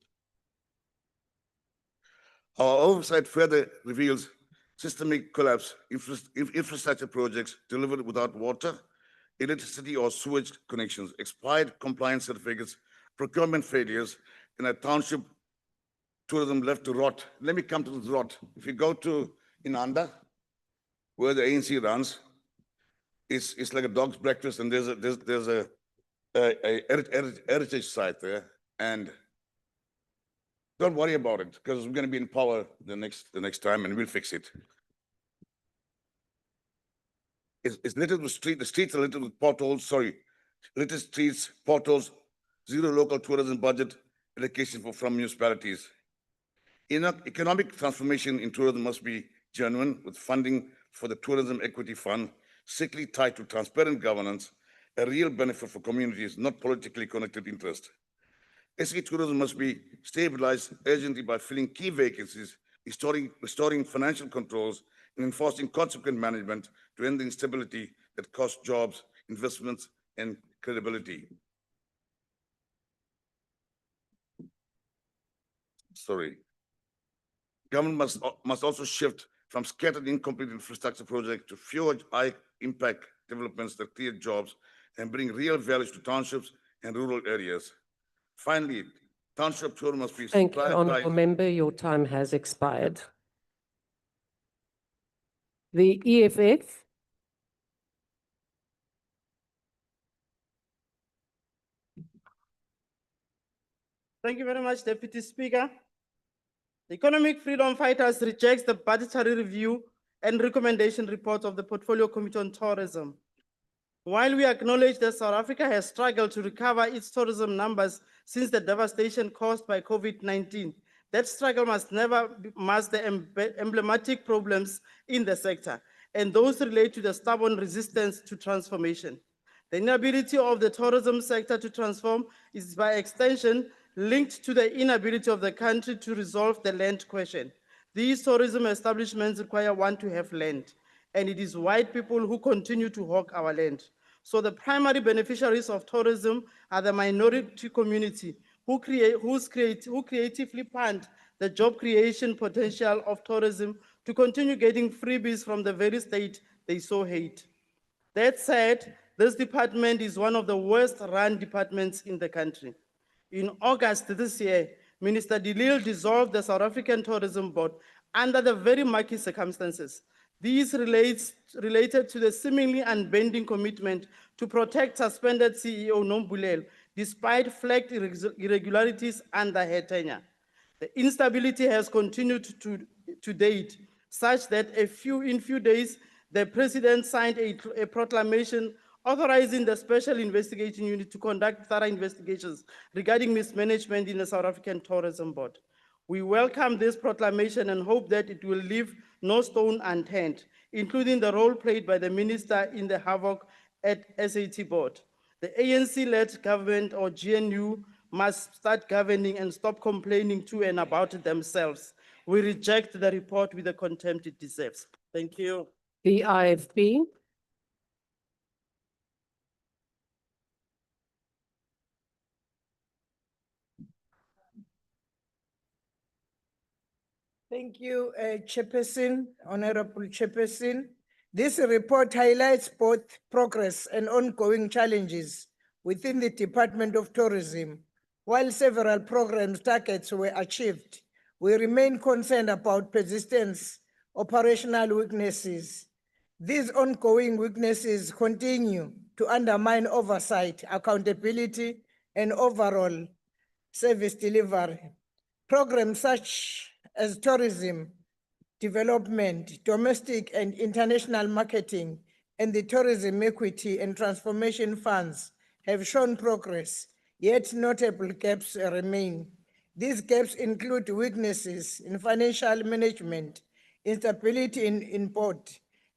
Our oversight further reveals systemic collapse, infrastructure projects delivered without water, electricity or sewage connections, expired compliance certificates, procurement failures, and a township tourism left to rot. Let me come to this rot. If you go to Inanda, where the ANC runs, it's like a dog's breakfast, and there's a heritage site there, and don't worry about it, because we're going to be in power the next time, and we'll fix it. is littered with the streets are littered with potholes, littered streets, potholes, zero local tourism budget allocation from municipalities. Economic transformation in tourism must be genuine, with funding for the Tourism Equity Fund strictly tied to transparent governance, a real benefit for communities, not politically connected interest. SA tourism must be stabilized urgently by filling key vacancies, restoring financial controls, and enforcing consequent management to end the instability that costs jobs, investments, and credibility. Government must also shift from scattered incomplete infrastructure projects to fewer high-impact developments that create jobs and bring real values to townships and rural areas. Finally, township tourism must be Thank you, Honourable prioritized. Member. Your time has expired. The EFF. Thank you very much, Deputy Speaker. The Economic Freedom Fighters rejects the budgetary review and recommendation report of the Portfolio Committee on Tourism. While we acknowledge that South Africa has struggled to recover its tourism numbers since the devastation caused by COVID-19, that struggle must never mask the emblematic problems in the sector, and those relate to the stubborn resistance to transformation. The inability of the tourism sector to transform is by extension linked to the inability of the country to resolve the land question. These tourism establishments require one to have land, and it is white people who continue to hog our land. So the primary beneficiaries of tourism are the minority community who creatively fund the job creation potential of tourism to continue getting freebies from the very state they so hate. That said, this department is one of the worst run departments in the country. In August this year, Minister De Lille dissolved the South African Tourism Board under the very murky circumstances. These related to the seemingly unbending commitment to protect suspended CEO Nombulelo, despite flagged irregularities under her tenure. The instability has continued to date, such that in few days, the President signed a proclamation authorizing the Special Investigation Unit to conduct thorough investigations regarding mismanagement in the South African Tourism Board. We welcome this proclamation and hope that it will leave no stone unturned, including the role played by the minister in the havoc at SAT Board. The ANC-led government, or GNU, must start governing and stop complaining to and about themselves. We reject the report with the contempt it deserves. Thank you. The IFP. Thank you, Chairperson, Honorable Chairperson. This report highlights both progress and ongoing challenges within the Department of Tourism. While several programs targets were achieved, we remain concerned about persistence, operational weaknesses. These ongoing weaknesses continue to undermine oversight, accountability, and overall service delivery. Programs such as tourism development, domestic and international marketing, and the tourism equity and transformation funds have shown progress, yet notable gaps remain. These gaps include weaknesses in financial management, instability in board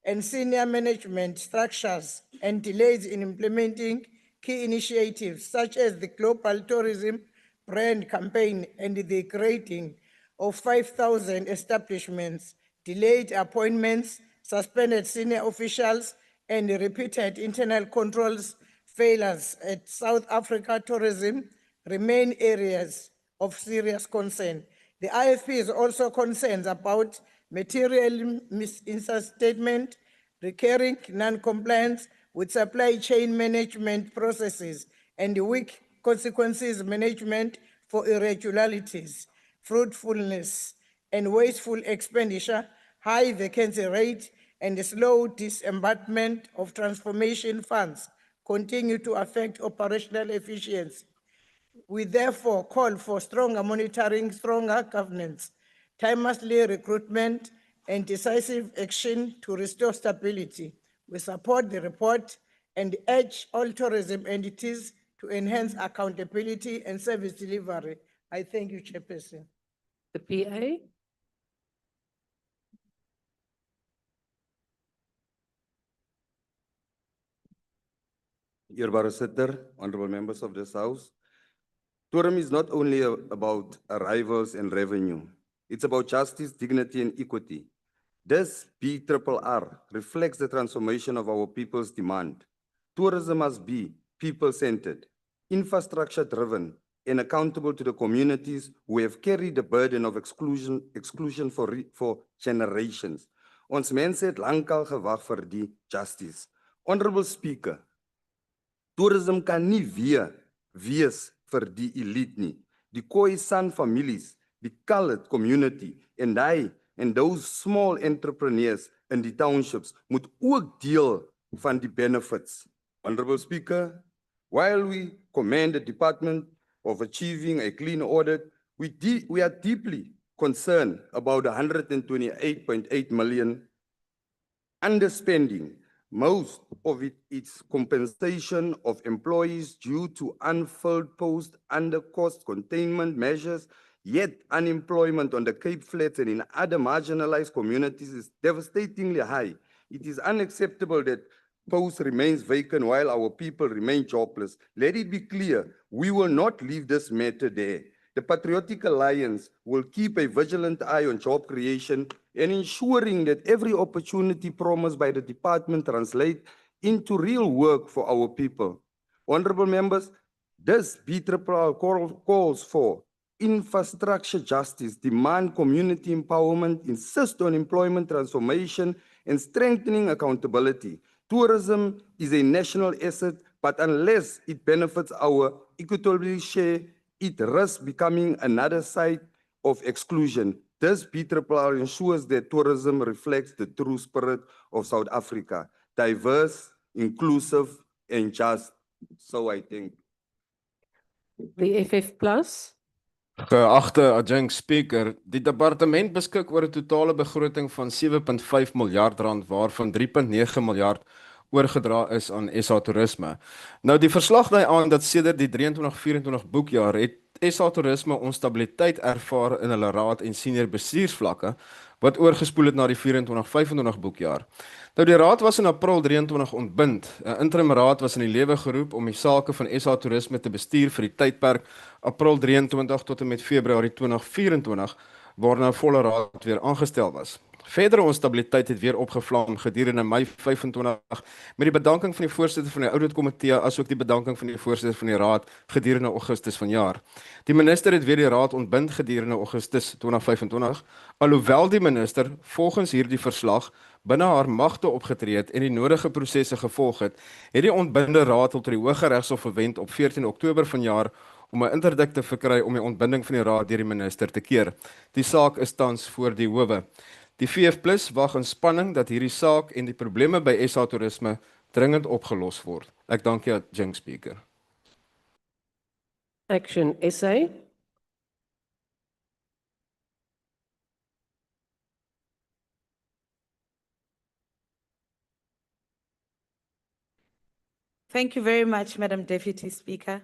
and senior management structures, and delays in implementing key initiatives such as the Global Tourism Brand Campaign and the grading of 5,000 establishments, delayed appointments, suspended senior officials, and repeated internal controls failures at South Africa tourism remain areas of serious concern. The IFP is also concerned about material misstatement, recurring non-compliance with supply chain management processes, and weak consequences management for irregularities, fruitfulness, and wasteful expenditure, high vacancy rate, and the slow disbursement of transformation funds continue to affect operational efficiency. We therefore call for stronger monitoring, stronger governance, timely recruitment, and decisive action to restore stability We support the report and urge all tourism entities to enhance accountability and service delivery. I thank you, Chairperson. The PA. Eerbare Sitter, honorable members of this House. Tourism is not only about arrivals and revenue. It's about justice, dignity, and equity. This BRRR reflects the transformation of our people's demand. Tourism must be people-centered, infrastructure-driven, and accountable to the communities who have carried the burden of exclusion for generations. Ons mense het lankal gewag vir die justice. Honorable Speaker, tourism kan nie wees vir die elite nie. Die Khoisan families, die colored community, and those small entrepreneurs in die townships moet ook deel van die benefits. Honorable Speaker, while we commend the Department of achieving a clean audit, we are deeply concerned about the 128.8 million underspending. Most of it is compensation of employees due to unfilled posts under cost containment measures, yet unemployment on the Cape Flats and in other marginalized communities is devastatingly high. It is unacceptable that posts remains vacant while our people remain jobless. Let it be clear, we will not leave this matter there. The Patriotic Alliance will keep a vigilant eye on job creation and ensuring that every opportunity promised by the department translates into real work for our people. Honorable members, this BRRR calls for infrastructure justice, demand community empowerment, insist on employment transformation, and strengthening accountability. Tourism is a national asset, but unless it benefits our equitable share, it risks becoming another site of exclusion. This BRRR ensures that tourism reflects the true spirit of South Africa, diverse, inclusive, and just. So I think. The FF Plus. Geagte adjunct speaker, die departement beskik oor 'n totale begroting van 7.5 miljard rand waarvan 3.9 miljard oorgedra is aan SA Toerisme. Nou die verslag dui aan dat sedert die 23-24 boekjaar het SA Toerisme onstabiliteit ervaar in hulle raad en senior bestuursvlakke wat oorgespoel het na die 24-25 boekjaar. Nou die raad was in April 23 ontbind. 'n Interim raad was in die lewe geroep om die sake van SA Toerisme te bestuur vir die tydperk April 23 tot en met Februarie 2024 waarna 'n volle raad weer aangestel was. Verdere onstabiliteit het weer opgevlam gedurende Mei 25 met die bedanking van die voorsitter van die ouditkomitee asook die bedanking van die voorsitter van die raad gedurende Augustus vanjaar. Die minister het weer die raad ontbind gedurende Augustus 2025, alhoewel die minister volgens hierdie verslag binne haar magte opgetree het en die nodige prosesse gevolg het die ontbinde raad tot die Hooggeregshof verwend op 14 Oktober vanjaar om 'n interdik te verkry om die ontbinding van die raad deur die minister te keer. Die saak is tans voor die howe. Die VF+ wag in spanning dat hierdie saak en die probleme by SA Toerisme dringend opgelos word. Ek dank jou, adjunct speaker. Action SA. Thank you very much, Madam Deputy Speaker.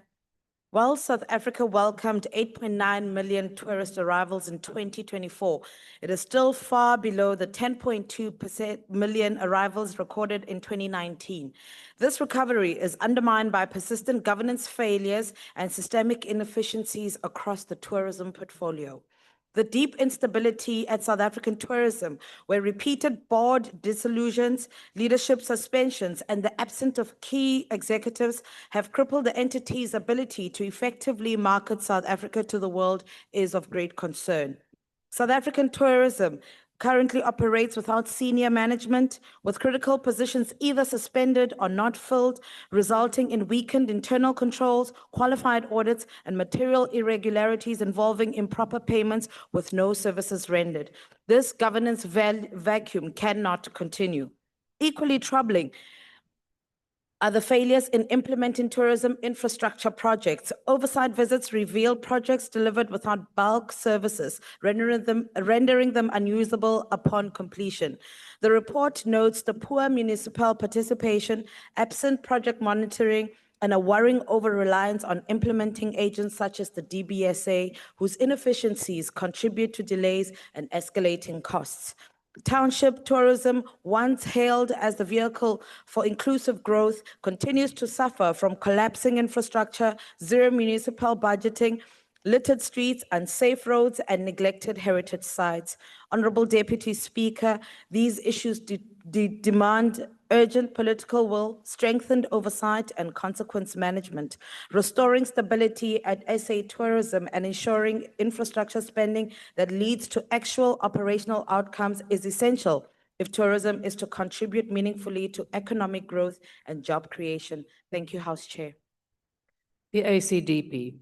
While South Africa welcomed 8.9 million tourist arrivals in 2024, it is still far below the 10.2 million arrivals recorded in 2019. This recovery is undermined by persistent governance failures and systemic inefficiencies across the tourism portfolio. The deep instability at South African tourism, where repeated board dissolutions, leadership suspensions, and the absence of key executives have crippled the entity's ability to effectively market South Africa to the world, is of great concern. South African tourism currently operates without senior management, with critical positions either suspended or not filled, resulting in weakened internal controls, qualified audits, and material irregularities involving improper payments with no services rendered. This governance vacuum cannot continue. Equally troubling, are the failures in implementing tourism infrastructure projects. Oversight visits reveal projects delivered without bulk services, rendering them unusable upon completion. The report notes the poor municipal participation, absent project monitoring, and a worrying over-reliance on implementing agents such as the DBSA, whose inefficiencies contribute to delays and escalating costs. Township tourism, once hailed as the vehicle for inclusive growth, continues to suffer from collapsing infrastructure, zero municipal budgeting, littered streets, unsafe roads, and neglected heritage sites. Honorable Deputy Speaker, these issues demand urgent political will, strengthened oversight, and consequence management. Restoring stability at SA tourism and ensuring infrastructure spending that leads to actual operational outcomes is essential if tourism is to contribute meaningfully to economic growth and job creation. Thank you, House Chair. The ACDP.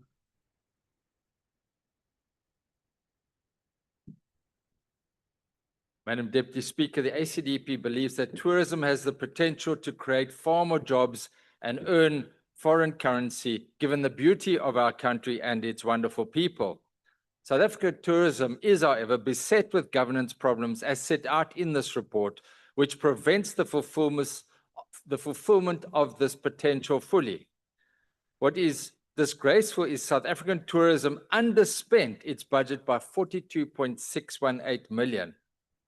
Madam Deputy Speaker, the ACDP believes that tourism has the potential to create far more jobs and earn foreign currency, given the beauty of our country and its wonderful people. South African tourism is, however, beset with governance problems as set out in this report, which prevents the fulfillment of this potential fully. What is disgraceful is South African tourism underspent its budget by 42.618 million.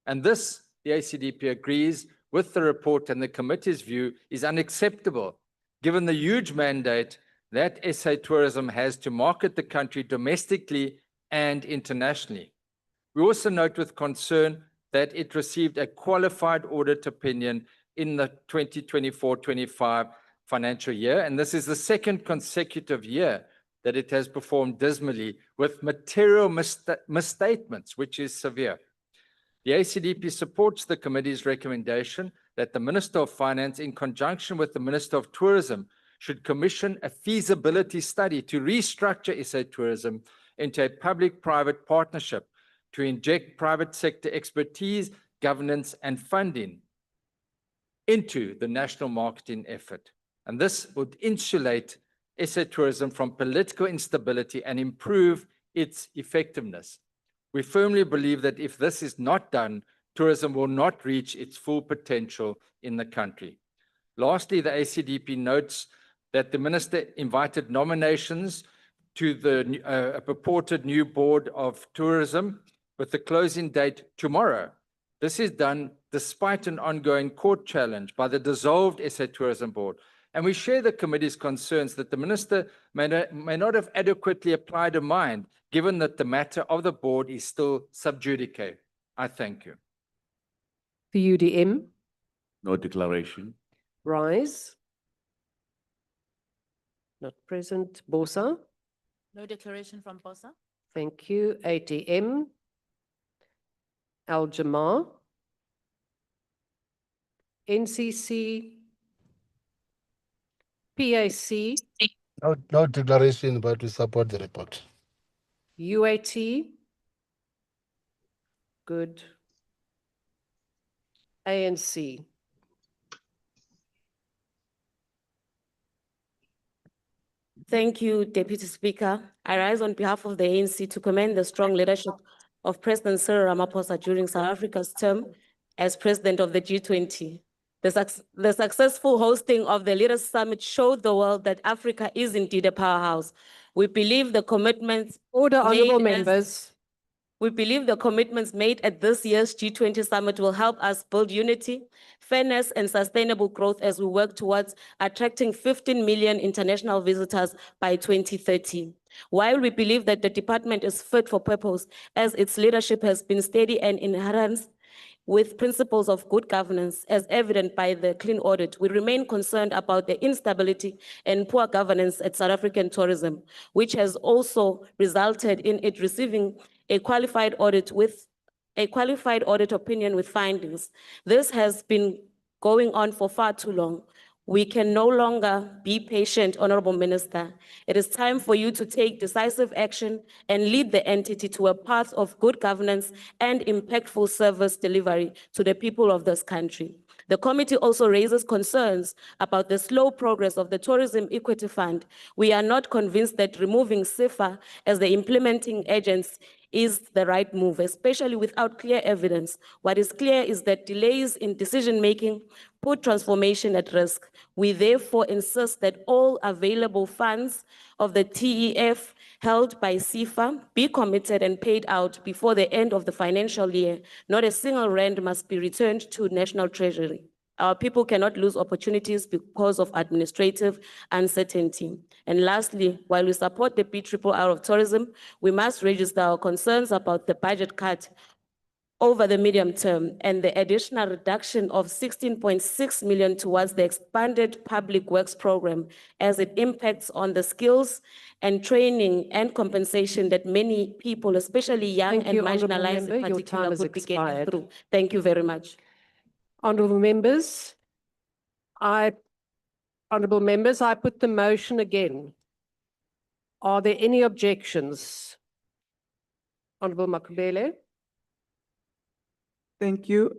And this, the ACDP agrees with the report and the committee's view, is unacceptable, given the huge mandate that SA tourism has to market the country domestically and internationally. We also note with concern that it received a qualified audit opinion in the 2024-25 financial year, and this is the second consecutive year that it has performed dismally with material misstatements, which is severe. The ACDP supports the committee's recommendation that the Minister of Finance, in conjunction with the Minister of Tourism, should commission a feasibility study to restructure SA tourism into a public-private partnership to inject private sector expertise, governance, and funding into the national marketing effort. And this would insulate SA tourism from political instability and improve its effectiveness. We firmly believe that if this is not done, tourism will not reach its full potential in the country. Lastly, the ACDP notes that the Minister invited nominations to the purported new Board of Tourism with the closing date tomorrow. This is done despite an ongoing court challenge by the dissolved SA Tourism Board. And we share the committee's concerns that the Minister may not have adequately applied a mind, given that the matter of the board is still sub judice. I thank you. The UDM. No declaration. Rise. Not present. Bosa. No declaration from Bosa. Thank you. ATM. Al-Jamar. NCC. PAC. No declaration, but we support the report. UAT. Good. ANC. Thank you, Deputy Speaker. I rise on behalf of the ANC to commend the strong leadership of President Cyril Ramaphosa during South Africa's term as President of the G20. The successful hosting of the Leaders Summit showed the world that Africa is indeed a powerhouse. We believe the commitments We believe the commitments made at this year's G20 Summit will help us build unity, fairness, and sustainable growth as we work towards attracting 15 million international visitors by 2030. While we believe that the department is fit for purpose, as its leadership has been steady and inherent with principles of good governance, as evident by the clean audit, we remain concerned about the instability and poor governance at South African tourism, which has also resulted in it receiving a qualified audit opinion with findings. This has been going on for far too long. We can no longer be patient, Honorable Minister. It is time for you to take decisive action and lead the entity to a path of good governance and impactful service delivery to the people of this country. The committee also raises concerns about the slow progress of the Tourism Equity Fund. We are not convinced that removing SIFA as the implementing agents is the right move, especially without clear evidence. What is clear is that delays in decision-making put transformation at risk. We therefore insist that all available funds of the TEF held by SIFA be committed and paid out before the end of the financial year. Not a single rand must be returned to National Treasury. Our people cannot lose opportunities because of administrative uncertainty. And lastly, while we support the PRRR of tourism, we must register our concerns about the budget cut over the medium term and the additional reduction of 16.6 million towards the expanded public works program, as it impacts on the skills and training and compensation that many people, especially young and marginalized in particular, could be getting through. Thank you very much. Honourable members, I put the motion again. Are there any objections? Honourable Makubele. Thank you.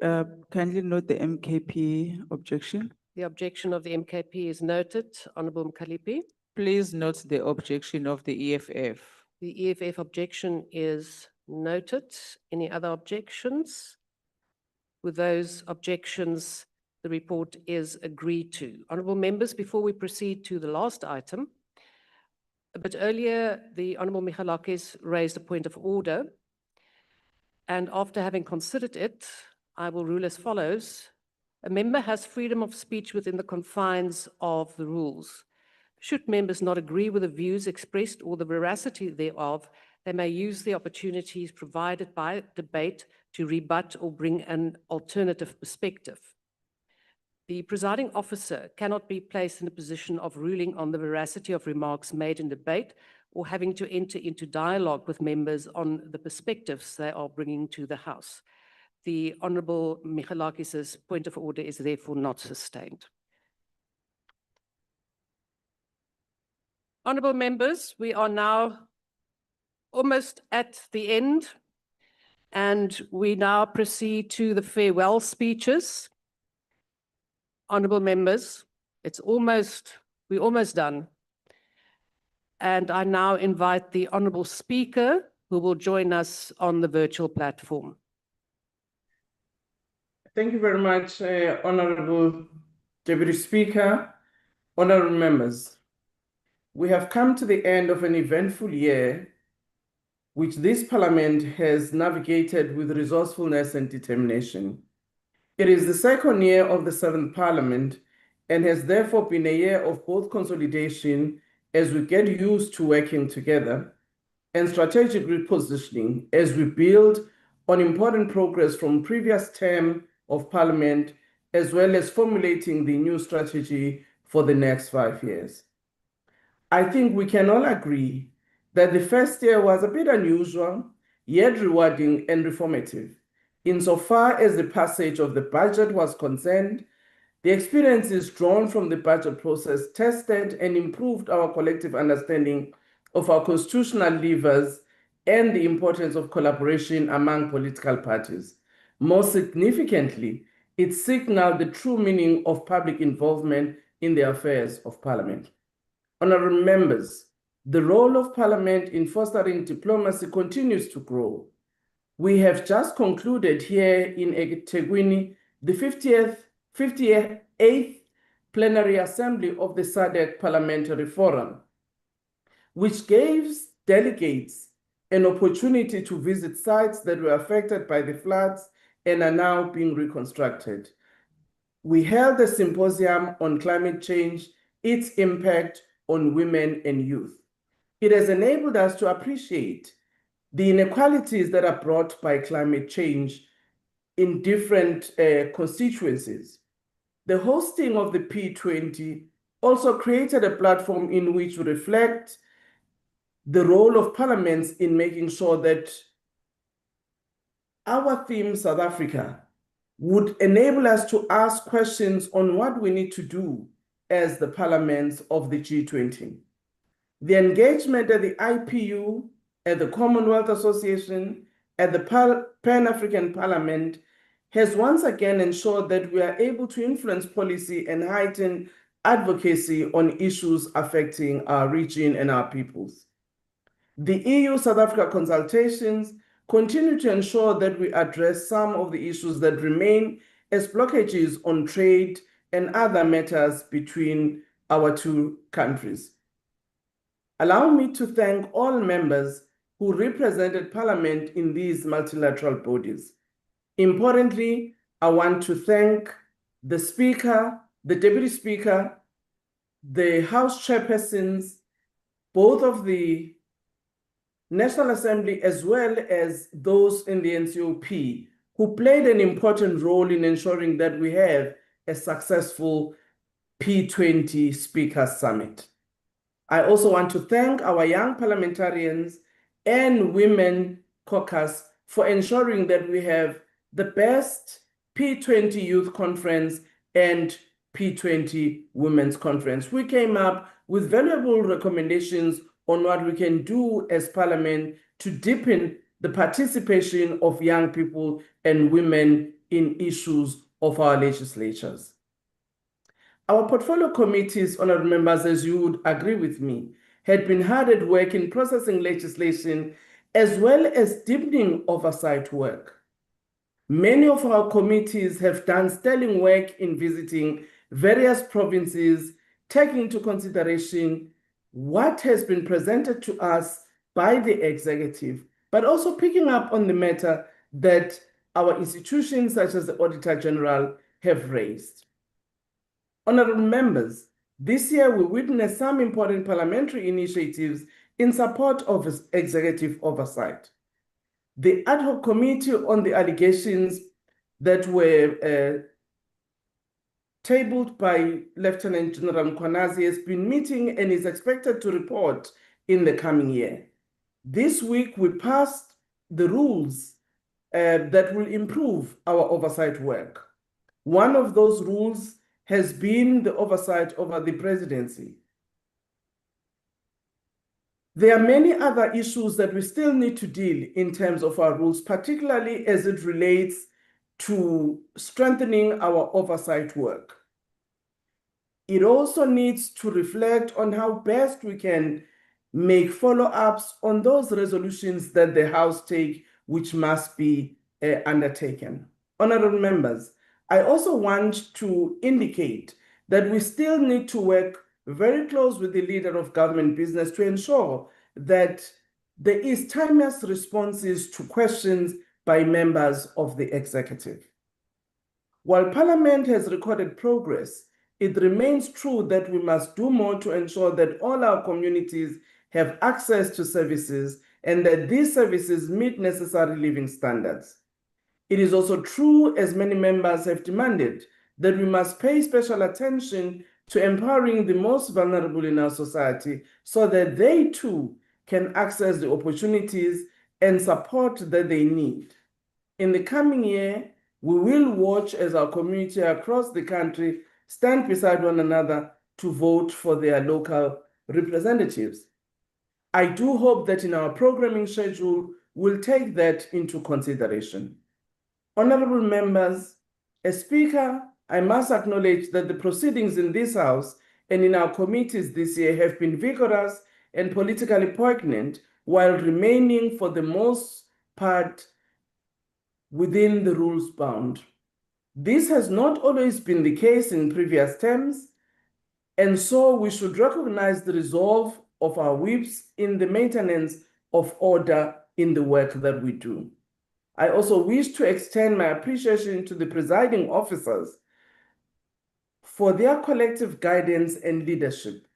Kindly note the MKP objection. The objection of the MKP is noted. Honourable Mkalipi. Please note the objection of the EFF. The EFF objection is noted. Any other objections? With those objections, the report is agreed to. Honourable members, before we proceed to the last item, but earlier the Honourable Michalakis raised a point of order, and after having considered it, I will rule as follows. A member has freedom of speech within the confines of the rules. Should members not agree with the views expressed or the veracity thereof, they may use the opportunities provided by debate to rebut or bring an alternative perspective. The presiding officer cannot be placed in a position of ruling on the veracity of remarks made in debate or having to enter into dialogue with members on the perspectives they are bringing to the House. The Honourable Michalakis' point of order is therefore not sustained. Honourable members, we are now almost at the end, and we now proceed to the farewell speeches. Honourable members, we're almost done. And I now invite the Honourable Speaker, who will join us on the virtual platform. Thank you very much, Honourable Deputy Speaker, honourable members. We have come to the end of an eventful year, which this Parliament has navigated with resourcefulness and determination. It is the second year of the 7th Parliament and has therefore been a year of both consolidation as we get used to working together and strategic repositioning as we build on important progress from previous term of Parliament, as well as formulating the new strategy for the next 5 years. I think we can all agree that the first year was a bit unusual, yet rewarding and reformative. Insofar as the passage of the budget was concerned, the experiences drawn from the budget process tested and improved our collective understanding of our constitutional levers and the importance of collaboration among political parties. Most significantly, it signaled the true meaning of public involvement in the affairs of Parliament. Honourable members, the role of Parliament in fostering diplomacy continues to grow. We have just concluded here in eThekwini the 58th plenary assembly of the SADC Parliamentary Forum, which gives delegates an opportunity to visit sites that were affected by the floods and are now being reconstructed. We held a symposium on climate change, its impact on women and youth. It has enabled us to appreciate the inequalities that are brought by climate change in different constituencies. The hosting of the P20 also created a platform in which we reflect the role of parliaments in making sure that our theme, South Africa, would enable us to ask questions on what we need to do as the parliaments of the G20. The engagement at the IPU, at the Commonwealth Association, at the Pan-African Parliament has once again ensured that we are able to influence policy and heighten advocacy on issues affecting our region and our peoples. The EU-South Africa consultations continue to ensure that we address some of the issues that remain as blockages on trade and other matters between our two countries. Allow me to thank all members who represented Parliament in these multilateral bodies. Importantly, I want to thank the Speaker, the Deputy Speaker, the House Chairpersons, both of the National Assembly as well as those in the NCOP, who played an important role in ensuring that we have a successful P20 Speakers Summit. I also want to thank our young parliamentarians and Women Caucus for ensuring that we have the best P20 Youth Conference and P20 Women's Conference. We came up with valuable recommendations on what we can do as Parliament to deepen the participation of young people and women in issues of our legislatures. Our portfolio committees, honorable members, as you would agree with me, had been hard at work in processing legislation as well as deepening oversight work. Many of our committees have done sterling work in visiting various provinces, taking into consideration what has been presented to us by the executive, but also picking up on the matter that our institutions such as the Auditor General have raised. Honorable members, this year we witnessed some important parliamentary initiatives in support of executive oversight. The ad hoc committee on the allegations that were tabled by Lieutenant General Mkhwanazi has been meeting and is expected to report in the coming year. This week we passed the rules that will improve our oversight work. One of those rules has been the oversight over the presidency. There are many other issues that we still need to deal in terms of our rules, particularly as it relates to strengthening our oversight work. It also needs to reflect on how best we can make follow-ups on those resolutions that the House take, which must be undertaken. Honorable members, I also want to indicate that we still need to work very close with the leader of government business to ensure that there is timeless responses to questions by members of the executive. While Parliament has recorded progress, it remains true that we must do more to ensure that all our communities have access to services and that these services meet necessary living standards. It is also true, as many members have demanded, that we must pay special attention to empowering the most vulnerable in our society so that they too can access the opportunities and support that they need. In the coming year, we will watch as our community across the country stand beside one another to vote for their local representatives. I do hope that in our programming schedule, we'll take that into consideration. Honorable members, as Speaker, I must acknowledge that the proceedings in this House and in our committees this year have been vigorous and politically poignant while remaining for the most part within the rules bound. This has not always been the case in previous terms, and so we should recognize the resolve of our whips in the maintenance of order in the work that we do. I also wish to extend my appreciation to the presiding officers for their collective guidance and leadership.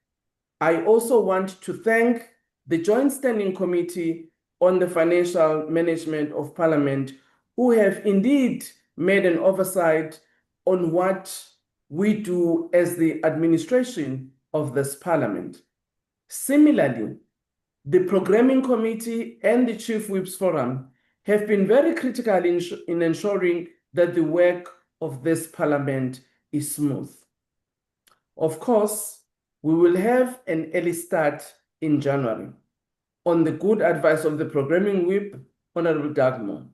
I also want to thank the Joint Standing Committee on the Financial Management of Parliament, who have indeed made an oversight on what we do as the administration of this Parliament. Similarly, the Programming Committee and the Chief Whips Forum have been very critical in ensuring that the work of this Parliament is smooth. Of course, we will have an early start in January on the good advice of the Programming Whip, Honorable Dagmore.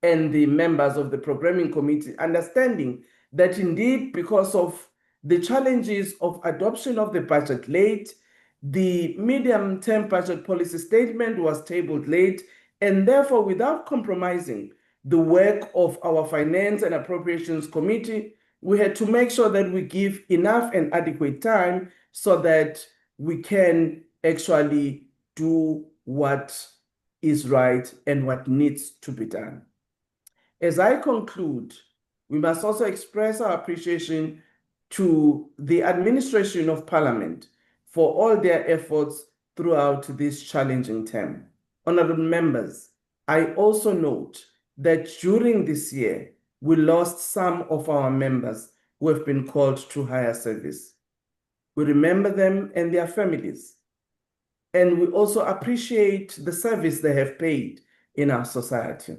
and the members of the programming committee, understanding that indeed, because of the challenges of adoption of the budget late, the medium-term budget policy statement was tabled late, and therefore, without compromising the work of our Finance and Appropriations Committee, we had to make sure that we give enough and adequate time so that we can actually do what is right and what needs to be done. As I conclude, we must also express our appreciation to the administration of Parliament for all their efforts throughout this challenging term. Honorable members, I also note that during this year, we lost some of our members who have been called to higher service. We remember them and their families. And we also appreciate the service they have paid in our society.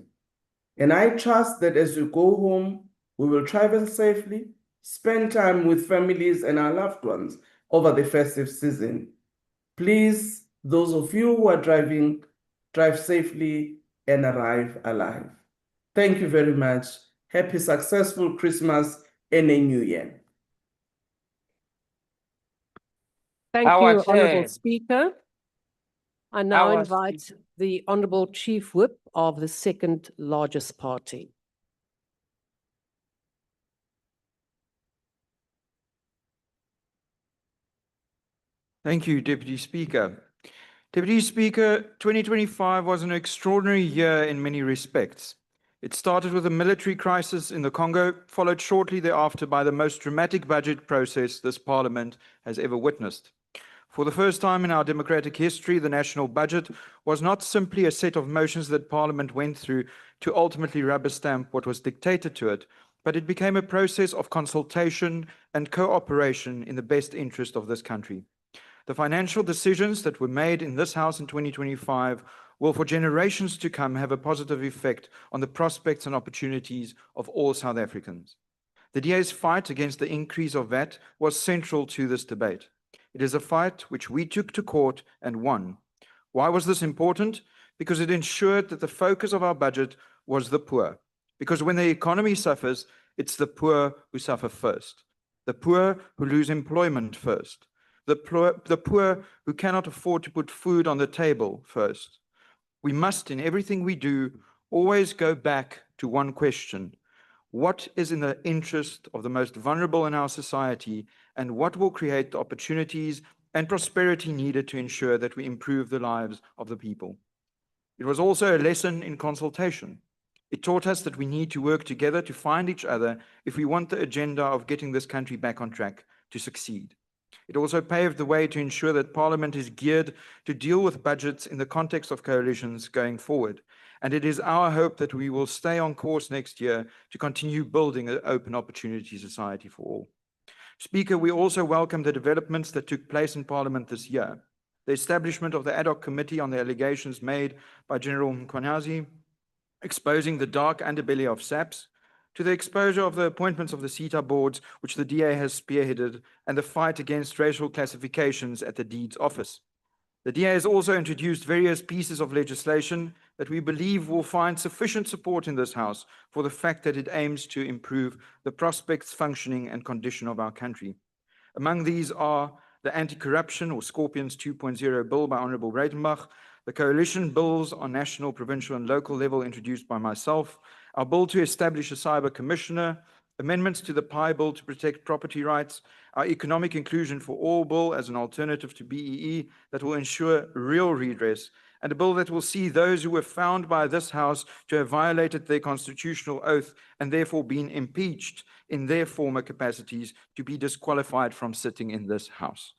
And I trust that as we go home, we will travel safely, spend time with families and our loved ones over the festive season. Please, those of you who are driving, drive safely and arrive alive. Thank you very much. Happy, successful Christmas and a new year. Thank you, Honourable Speaker. I now invite the Honourable Chief Whip of the second largest party. Thank you, Deputy Speaker. Deputy Speaker, 2025 was an extraordinary year in many respects. It started with a military crisis in the Congo, followed shortly thereafter by the most dramatic budget process this Parliament has ever witnessed. For the first time in our democratic history, the national budget was not simply a set of motions that Parliament went through to ultimately rubber stamp what was dictated to it, but it became a process of consultation and cooperation in the best interest of this country. The financial decisions that were made in this House in 2025 will for generations to come have a positive effect on the prospects and opportunities of all South Africans. The DA's fight against the increase of VAT was central to this debate. It is a fight which we took to court and won. Why was this important? Because it ensured that the focus of our budget was the poor. Because when the economy suffers, it's the poor who suffer first. The poor who lose employment first. The poor who cannot afford to put food on the table first. We must, in everything we do, always go back to one question. What is in the interest of the most vulnerable in our society, and what will create the opportunities and prosperity needed to ensure that we improve the lives of the people? It was also a lesson in consultation. It taught us that we need to work together to find each other if we want the agenda of getting this country back on track to succeed. It also paved the way to ensure that Parliament is geared to deal with budgets in the context of coalitions going forward. And it is our hope that we will stay on course next year to continue building an open opportunity society for all. Speaker, we also welcome the developments that took place in Parliament this year. The establishment of the ad hoc committee on the allegations made by General Mkhwanazi, exposing the dark underbelly of SAPS, to the exposure of the appointments of the CETA boards, which the DA has spearheaded, and the fight against racial classifications at the Deeds Office. The DA has also introduced various pieces of legislation that we believe will find sufficient support in this House for the fact that it aims to improve the prospects, functioning, and condition of our country. Among these are the Anti-Corruption or Scorpions 2.0 bill by Honourable Breitenbach, the coalition bills on national, provincial, and local level introduced by myself, our bill to establish a cyber commissioner, amendments to the PI bill to protect property rights, our economic inclusion for all bill as an alternative to BEE that will ensure real redress, and a bill that will see those who were found by this House to have violated their constitutional oath and therefore been impeached in their former capacities to be disqualified from sitting in this House.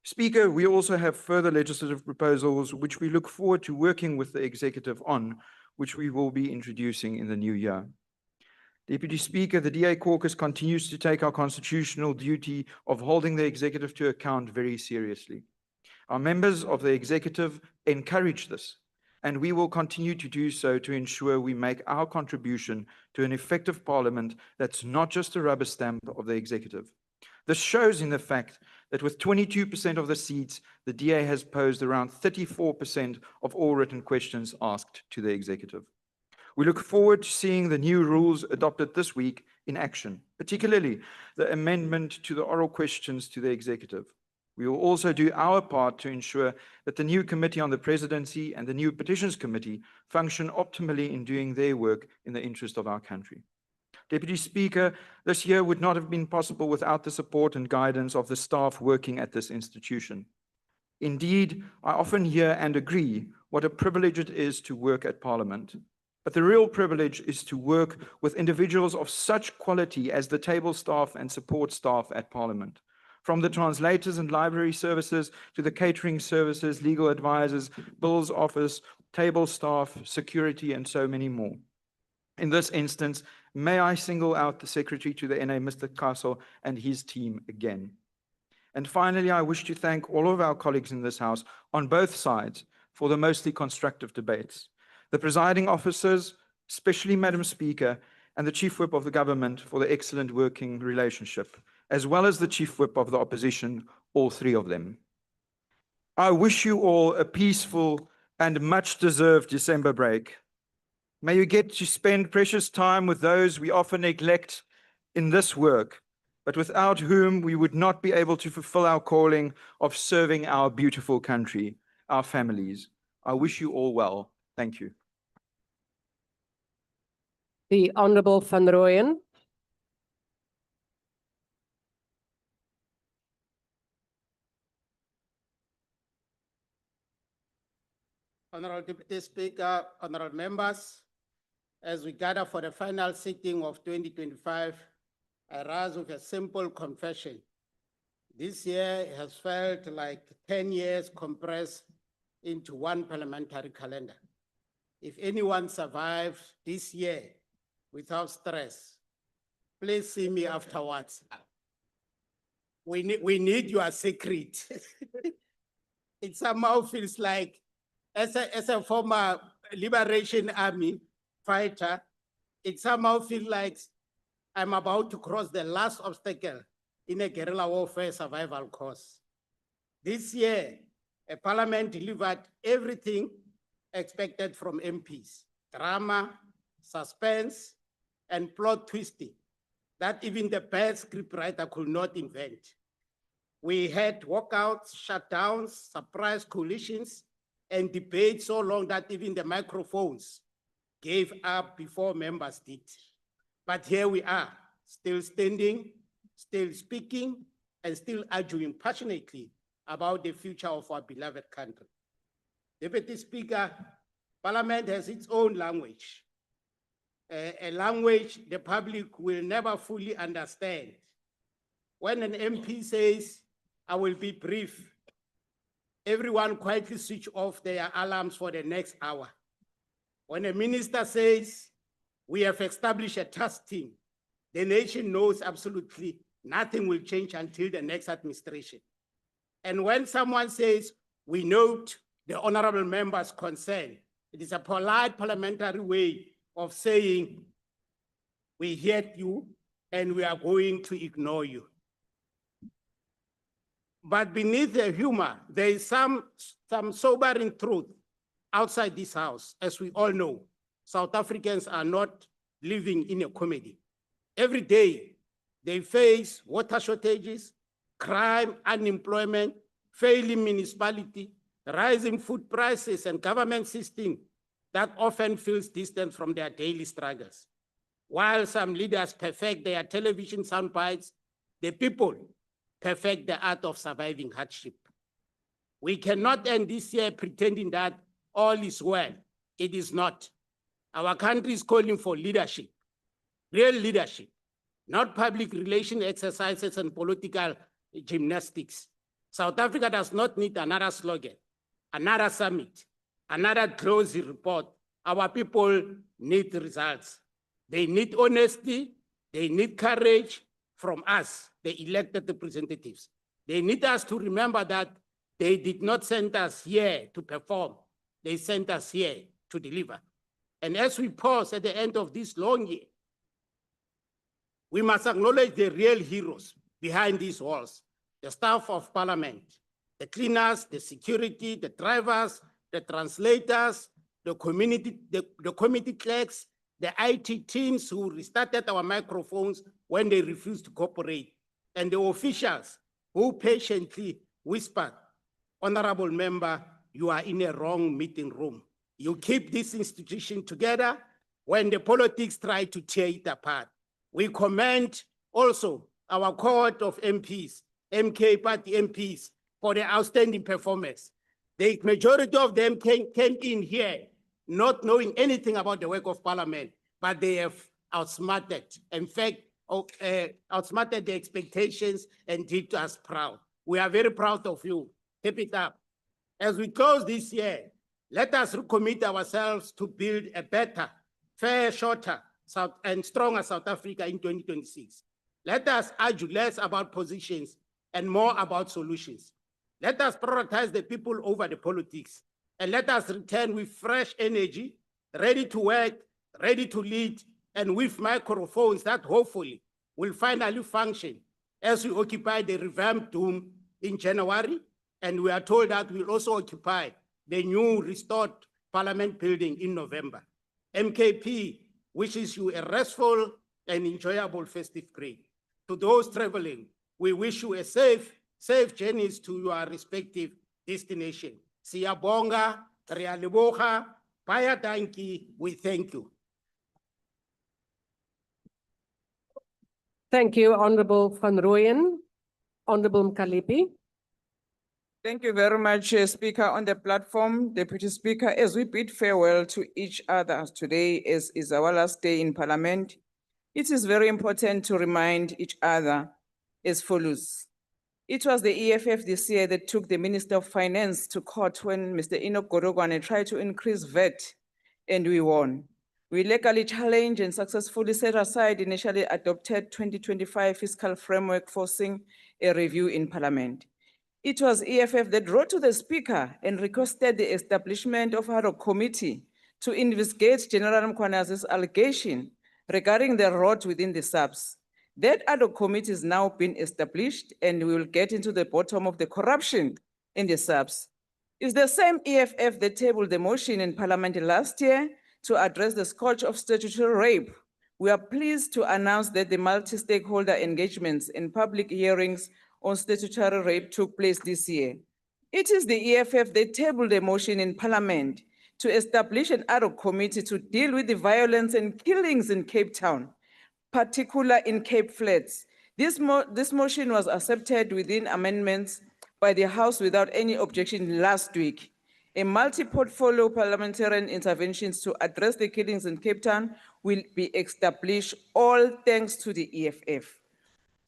Speaker, we also have further legislative proposals which we look forward to working with the executive on, which we will be introducing in the new year. Deputy Speaker, the DA caucus continues to take our constitutional duty of holding the executive to account very seriously. Our members of the executive encourage this, and we will continue to do so to ensure we make our contribution to an effective parliament that's not just a rubber stamp of the executive. This shows in the fact that with 22% of the seats, the DA has posed around 34% of all written questions asked to the executive. We look forward to seeing the new rules adopted this week in action, particularly the amendment to the oral questions to the executive. We will also do our part to ensure that the new Committee on the Presidency and the new Petitions Committee function optimally in doing their work in the interest of our country. Deputy Speaker, this year would not have been possible without the support and guidance of the staff working at this institution. Indeed, I often hear and agree what a privilege it is to work at Parliament. But the real privilege is to work with individuals of such quality as the table staff and support staff at Parliament. From the translators and library services to the catering services, legal advisors, bills office, table staff, security, and so many more. In this instance, may I single out the Secretary to the NA, Mr. Castle, and his team again. And finally, I wish to thank all of our colleagues in this House on both sides for the mostly constructive debates. The presiding officers, especially Madam Speaker, and the Chief Whip of the government for the excellent working relationship, as well as the Chief Whip of the opposition, all three of them. I wish you all a peaceful and much-deserved December break. May you get to spend precious time with those we often neglect in this work, but without whom we would not be able to fulfill our calling of serving our beautiful country, our families. I wish you all well. Thank you. The Honourable Van Rooyen. Honorable Deputy Speaker, honorable members, as we gather for the final sitting of 2025, I rise with a simple confession. This year has felt like 10 years compressed into one parliamentary calendar. If anyone survives this year without stress, please see me afterwards. We need your secret. It somehow feels like, as a former Liberation Army fighter, it somehow feels like I'm about to cross the last obstacle in a guerrilla warfare survival course. This year, a parliament delivered everything expected from MPs: drama, suspense, and plot twisting that even the best scriptwriter could not invent. We had walkouts, shutdowns, surprise coalitions, and debates so long that even the microphones gave up before members did. But here we are, still standing, still speaking, and still arguing passionately about the future of our beloved country. Deputy Speaker, Parliament has its own language, a language the public will never fully understand. When an MP says, "I will be brief," everyone quietly switch off their alarms for the next hour. When a minister says, "We have established a task team," the nation knows absolutely nothing will change until the next administration. And when someone says, "We note the honorable member's concern," it is a polite parliamentary way of saying, "We heard you and we are going to ignore you." But beneath the humor, there is some sobering truth outside this House. As we all know, South Africans are not living in a comedy. Every day, they face water shortages, crime, unemployment, failing municipality, rising food prices, and government system that often feels distant from their daily struggles. While some leaders perfect their television soundbites, the people perfect the art of surviving hardship. We cannot end this year pretending that all is well. It is not. Our country is calling for leadership, real leadership, not public relation exercises and political gymnastics. South Africa does not need another slogan, another summit, another closing report. Our people need results. They need honesty, they need courage from us, the elected representatives. They need us to remember that they did not send us here to perform. They sent us here to deliver. And as we pause at the end of this long year, we must acknowledge the real heroes behind these walls, the staff of Parliament, the cleaners, the security, the drivers, the translators, the committee clerks, the IT teams who restarted our microphones when they refused to cooperate, and the officials who patiently whispered, "Honorable member, you are in a wrong meeting room. You keep this institution together when the politics try to tear it apart." We commend also our cohort of MPs, MK party MPs, for their outstanding performance. The majority of them came in here not knowing anything about the work of Parliament, but they have outsmarted, in fact, outsmarted the expectations and did us proud. We are very proud of you. Keep it up. As we close this year, let us recommit ourselves to build a better, fair, shorter, and stronger South Africa in 2026. Let us argue less about positions and more about solutions. Let us prioritize the people over the politics, and let us return with fresh energy, ready to work, ready to lead, and with microphones that hopefully will finally function as we occupy the revamped Dome in January, and we are told that we'll also occupy the new restored Parliament building in November. MKP wishes you a restful and enjoyable festive break. To those traveling, we wish you a safe journeys to your respective destination. Siyabonga, Rialiboga, Paya Danki, we thank you. Thank you, Honorable Van Rooyen. Honorable Mkalipi. Thank you very much, Speaker. On the platform, Deputy Speaker, as we bid farewell to each other today, as is our last day in Parliament, it is very important to remind each other as follows. It was the EFF this year that took the Minister of Finance to court when Mr. Enoch Godogwane tried to increase VAT, and we won. We legally challenged and successfully set aside initially adopted 2025 fiscal framework, forcing a review in Parliament. It was EFF that wrote to the Speaker and requested the establishment of a committee to investigate General Mkwana's allegation regarding the rot within the subs. That ad hoc committee is now been established, and we will get into the bottom of the corruption in the subs. It's the same EFF that tabled the motion in Parliament last year to address the scourge of statutory rape. We are pleased to announce that the multi-stakeholder engagements and public hearings on statutory rape took place this year. It is the EFF that tabled a motion in Parliament to establish an ad hoc committee to deal with the violence and killings in Cape Town, particularly in Cape Flats. This motion was accepted within amendments by the House without any objection last week. A multi-portfolio parliamentarian interventions to address the killings in Cape Town will be established, all thanks to the EFF.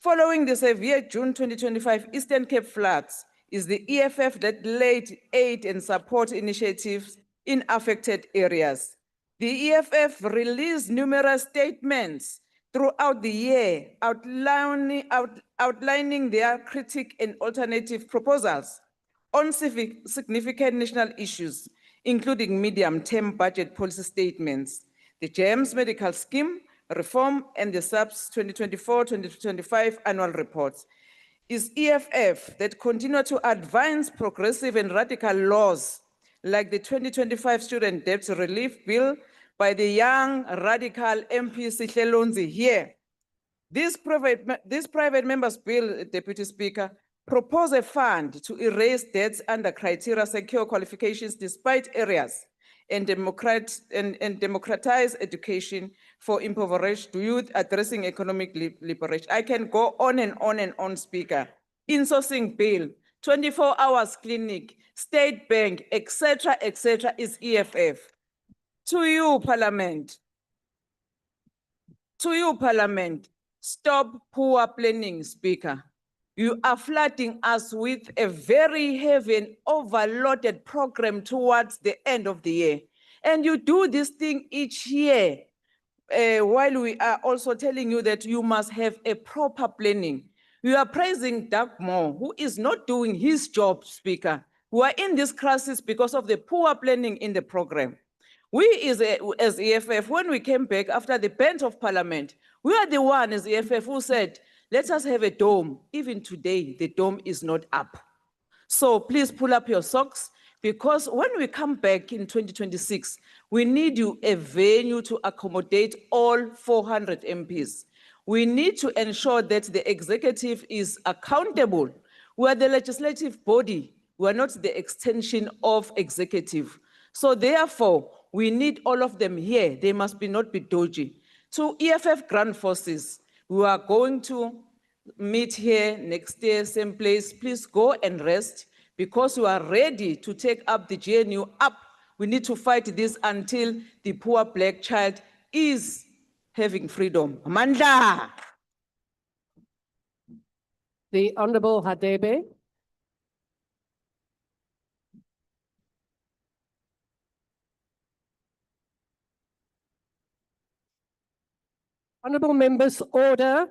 Following the severe June 2025 Eastern Cape floods, is the EFF that led aid and support initiatives in affected areas. The EFF released numerous statements throughout the year outlining their critique and alternative proposals on significant national issues, including medium-term budget policy statements, the GEMS medical scheme reform, and the SAPS 2024-2025 annual reports. Is EFF that continue to advance progressive and radical laws like the 2025 Student Debt Relief Bill by the young radical MP Sihlelonzi here. This private member's bill, Deputy Speaker, propose a fund to erase debts under criteria secure qualifications despite areas and democratize education for impoverished youth, addressing economic liberation. I can go on and on and on, Speaker. Insourcing bill, 24 hours clinic, State Bank, etc., is EFF. To you, Parliament. To you, Parliament, stop poor planning, Speaker. You are flooding us with a very heavy and overloaded program towards the end of the year. And you do this thing each year, while we are also telling you that you must have a proper planning. You are praising Doug Moore, who is not doing his job, Speaker. We are in this crisis because of the poor planning in the program. We as EFF, when we came back after the bent of Parliament, we are the one as EFF who said, let us have a dome. Even today, the dome is not up. So please pull up your socks, Because when we come back in 2026, we need a venue to accommodate all 400 MPs. We need to ensure that the executive is accountable. We are the legislative body. We are not the extension of executive. So therefore, we need all of them here. They must not be dodgy. To EFF Grand Forces, we are going to meet here next year, same place. Please go and rest because we are ready to take up the GNU up. We need to fight this until the poor black child is having freedom. Amanda. The Honorable Hadebe. Honorable members, order.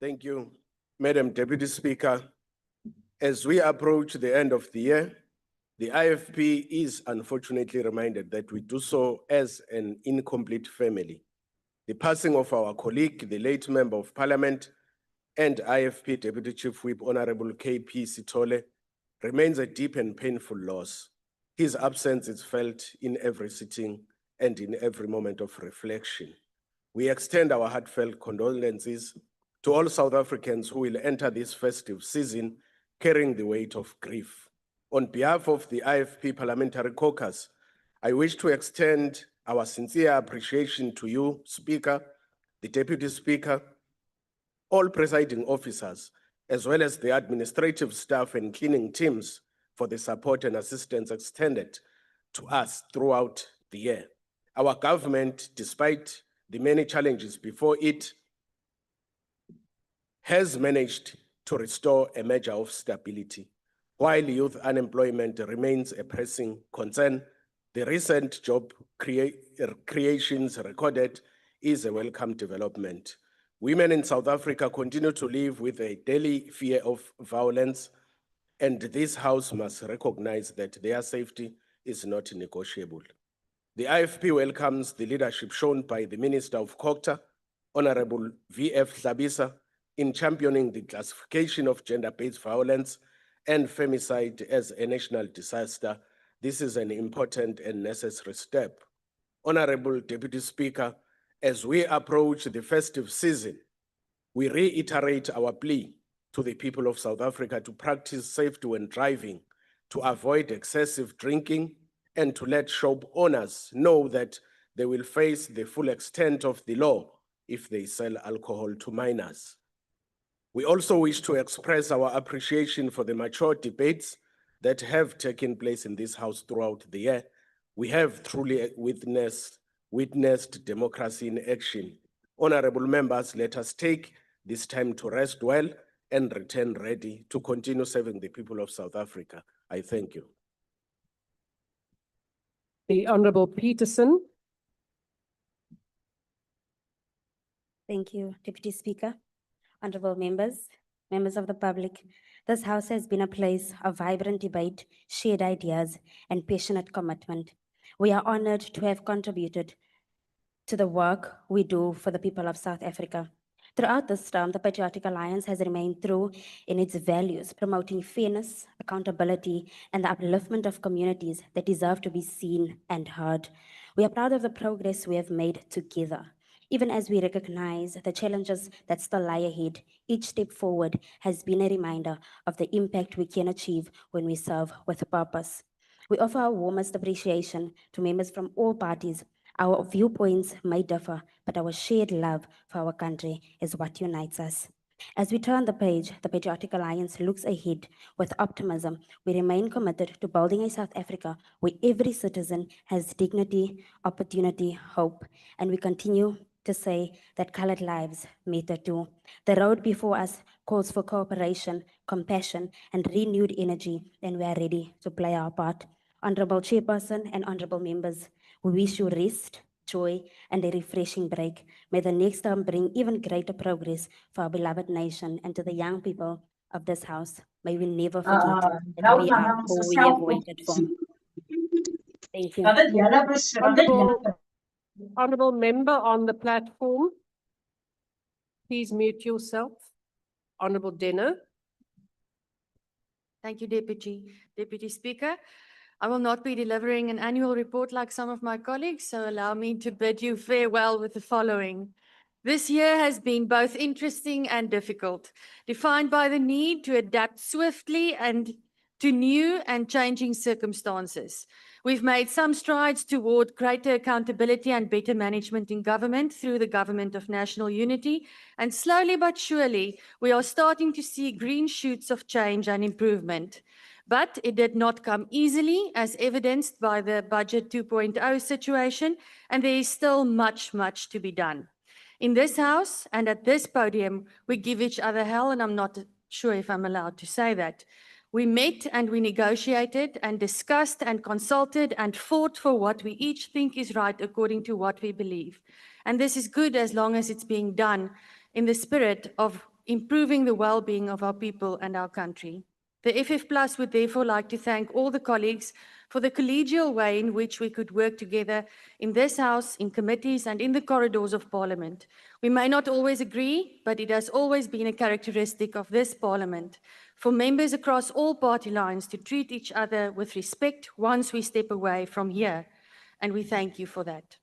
Thank you, Madam Deputy Speaker. As we approach the end of the year, the IFP is unfortunately reminded that we do so as an incomplete family. The passing of our colleague, the late Member of Parliament and IFP Deputy Chief Whip, Honorable KP Sithole, remains a deep and painful loss. His absence is felt in every sitting and in every moment of reflection. We extend our heartfelt condolences to all South Africans who will enter this festive season carrying the weight of grief. On behalf of the IFP Parliamentary Caucus, I wish to extend our sincere appreciation to you, Speaker, the Deputy Speaker, all presiding officers, as well as the administrative staff and cleaning teams for the support and assistance extended to us throughout the year. Our government, despite the many challenges before it, has managed to restore a measure of stability. While youth unemployment remains a pressing concern, the recent job creations recorded is a welcome development. Women in South Africa continue to live with a daily fear of violence, and this House must recognize that their safety is not negotiable. The IFP welcomes the leadership shown by the Minister of Culture, Honorable V.F. Hlabisa, in championing the classification of gender-based violence and femicide as a national disaster. This is an important and necessary step. Honorable Deputy Speaker, as we approach the festive season, we reiterate our plea to the people of South Africa to practice safety when driving, to avoid excessive drinking, and to let shop owners know that they will face the full extent of the law if they sell alcohol to minors. We also wish to express our appreciation for the mature debates that have taken place in this House throughout the year. We have truly witnessed democracy in action. Honorable members, let us take this time to rest well and return ready to continue serving the people of South Africa. I thank you. The Honorable Peterson. Thank you, Deputy Speaker. Honorable members, members of the public, this House has been a place of vibrant debate, shared ideas, and passionate commitment. We are honored to have contributed to the work we do for the people of South Africa. Throughout this term, the Patriotic Alliance has remained true in its values, promoting fairness, accountability, and the upliftment of communities that deserve to be seen and heard. We are proud of the progress we have made together. Even as we recognize the challenges that still lie ahead, each step forward has been a reminder of the impact we can achieve when we serve with a purpose. We offer our warmest appreciation to members from all parties. Our viewpoints may differ, but our shared love for our country is what unites us. As we turn the page, the Patriotic Alliance looks ahead with optimism. We remain committed to building a South Africa where every citizen has dignity, opportunity, hope, and we continue to say that colored lives matter too. The road before us calls for cooperation, compassion, and renewed energy, and we are ready to play our part. Honorable Chairperson and honorable members, we wish you rest, joy, and a refreshing break. May the next term bring even greater progress for our beloved nation, and to the young people of this House, may we never forget that we are who we have waited for. Thank you. Honorable member on the platform, please mute yourself. Honorable Denner. Thank you, Deputy Speaker. I will not be delivering an annual report like some of my colleagues, so allow me to bid you farewell with the following. This year has been both interesting and difficult, defined by the need to adapt swiftly and to new and changing circumstances. We've made some strides toward greater accountability and better management in government through the Government of National Unity, and slowly but surely, we are starting to see green shoots of change and improvement. But it did not come easily, as evidenced by the Budget 2.0 situation, and there is still much to be done. In this House and at this podium, we give each other hell, and I'm not sure if I'm allowed to say that. We met and we negotiated and discussed and consulted and fought for what we each think is right according to what we believe. And this is good as long as it's being done in the spirit of improving the well-being of our people and our country. The FF Plus would therefore like to thank all the colleagues for the collegial way in which we could work together in this House, in committees, and in the corridors of Parliament. We may not always agree, but it has always been a characteristic of this Parliament for members across all party lines to treat each other with respect once we step away from here, and we thank you for that.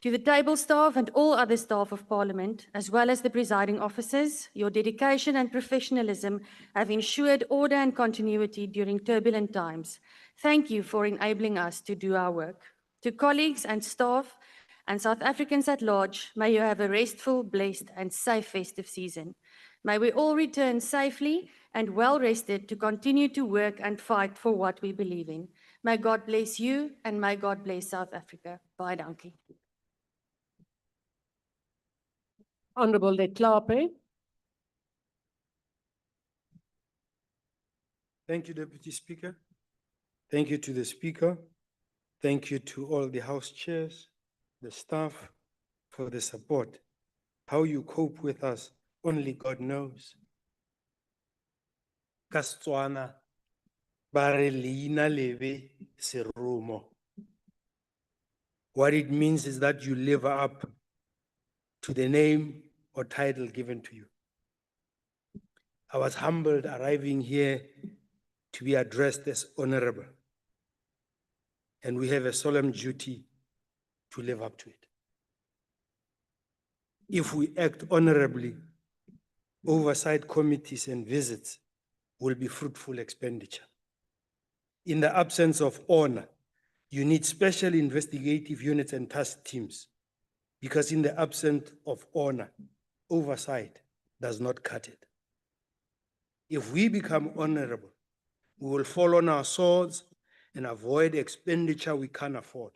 To the table staff and all other staff of Parliament, as well as the presiding officers, your dedication and professionalism have ensured order and continuity during turbulent times. Thank you for enabling us to do our work. To colleagues and staff and South Africans at large, may you have a restful, blessed and safe festive season. May we all return safely and well-rested to continue to work and fight for what we believe in. May God bless you and may God bless South Africa. Baie dankie. Honorable De Klape. Thank you, Deputy Speaker. Thank you to the Speaker. Thank you to all the House chairs, the staff, for the support. How you cope with us, only God knows. Ka Setswana, ba re leina lebe seromo. What it means is that you live up to the name or title given to you. I was humbled arriving here to be addressed as honorable, and we have a solemn duty to live up to it. If we act honorably, oversight committees and visits will be fruitful expenditure. In the absence of honor, you need special investigative units and task teams, because in the absence of honor, oversight does not cut it. If we become honorable, we will fall on our swords and avoid expenditure we can't afford.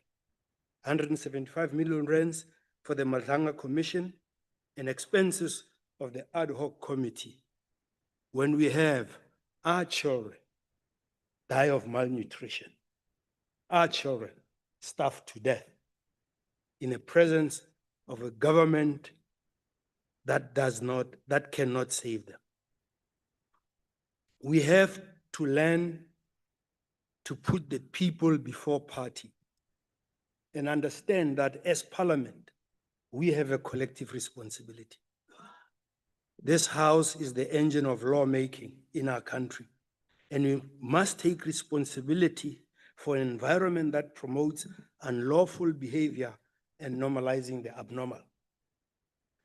175 million rands for the Madlanga Commission and expenses of the ad hoc committee, when we have our children die of malnutrition, our children starved to death in the presence of a government that cannot save them. We have to learn to put the people before party and understand that as Parliament, we have a collective responsibility. This House is the engine of lawmaking in our country, and we must take responsibility for an environment that promotes unlawful behavior and normalizing the abnormal.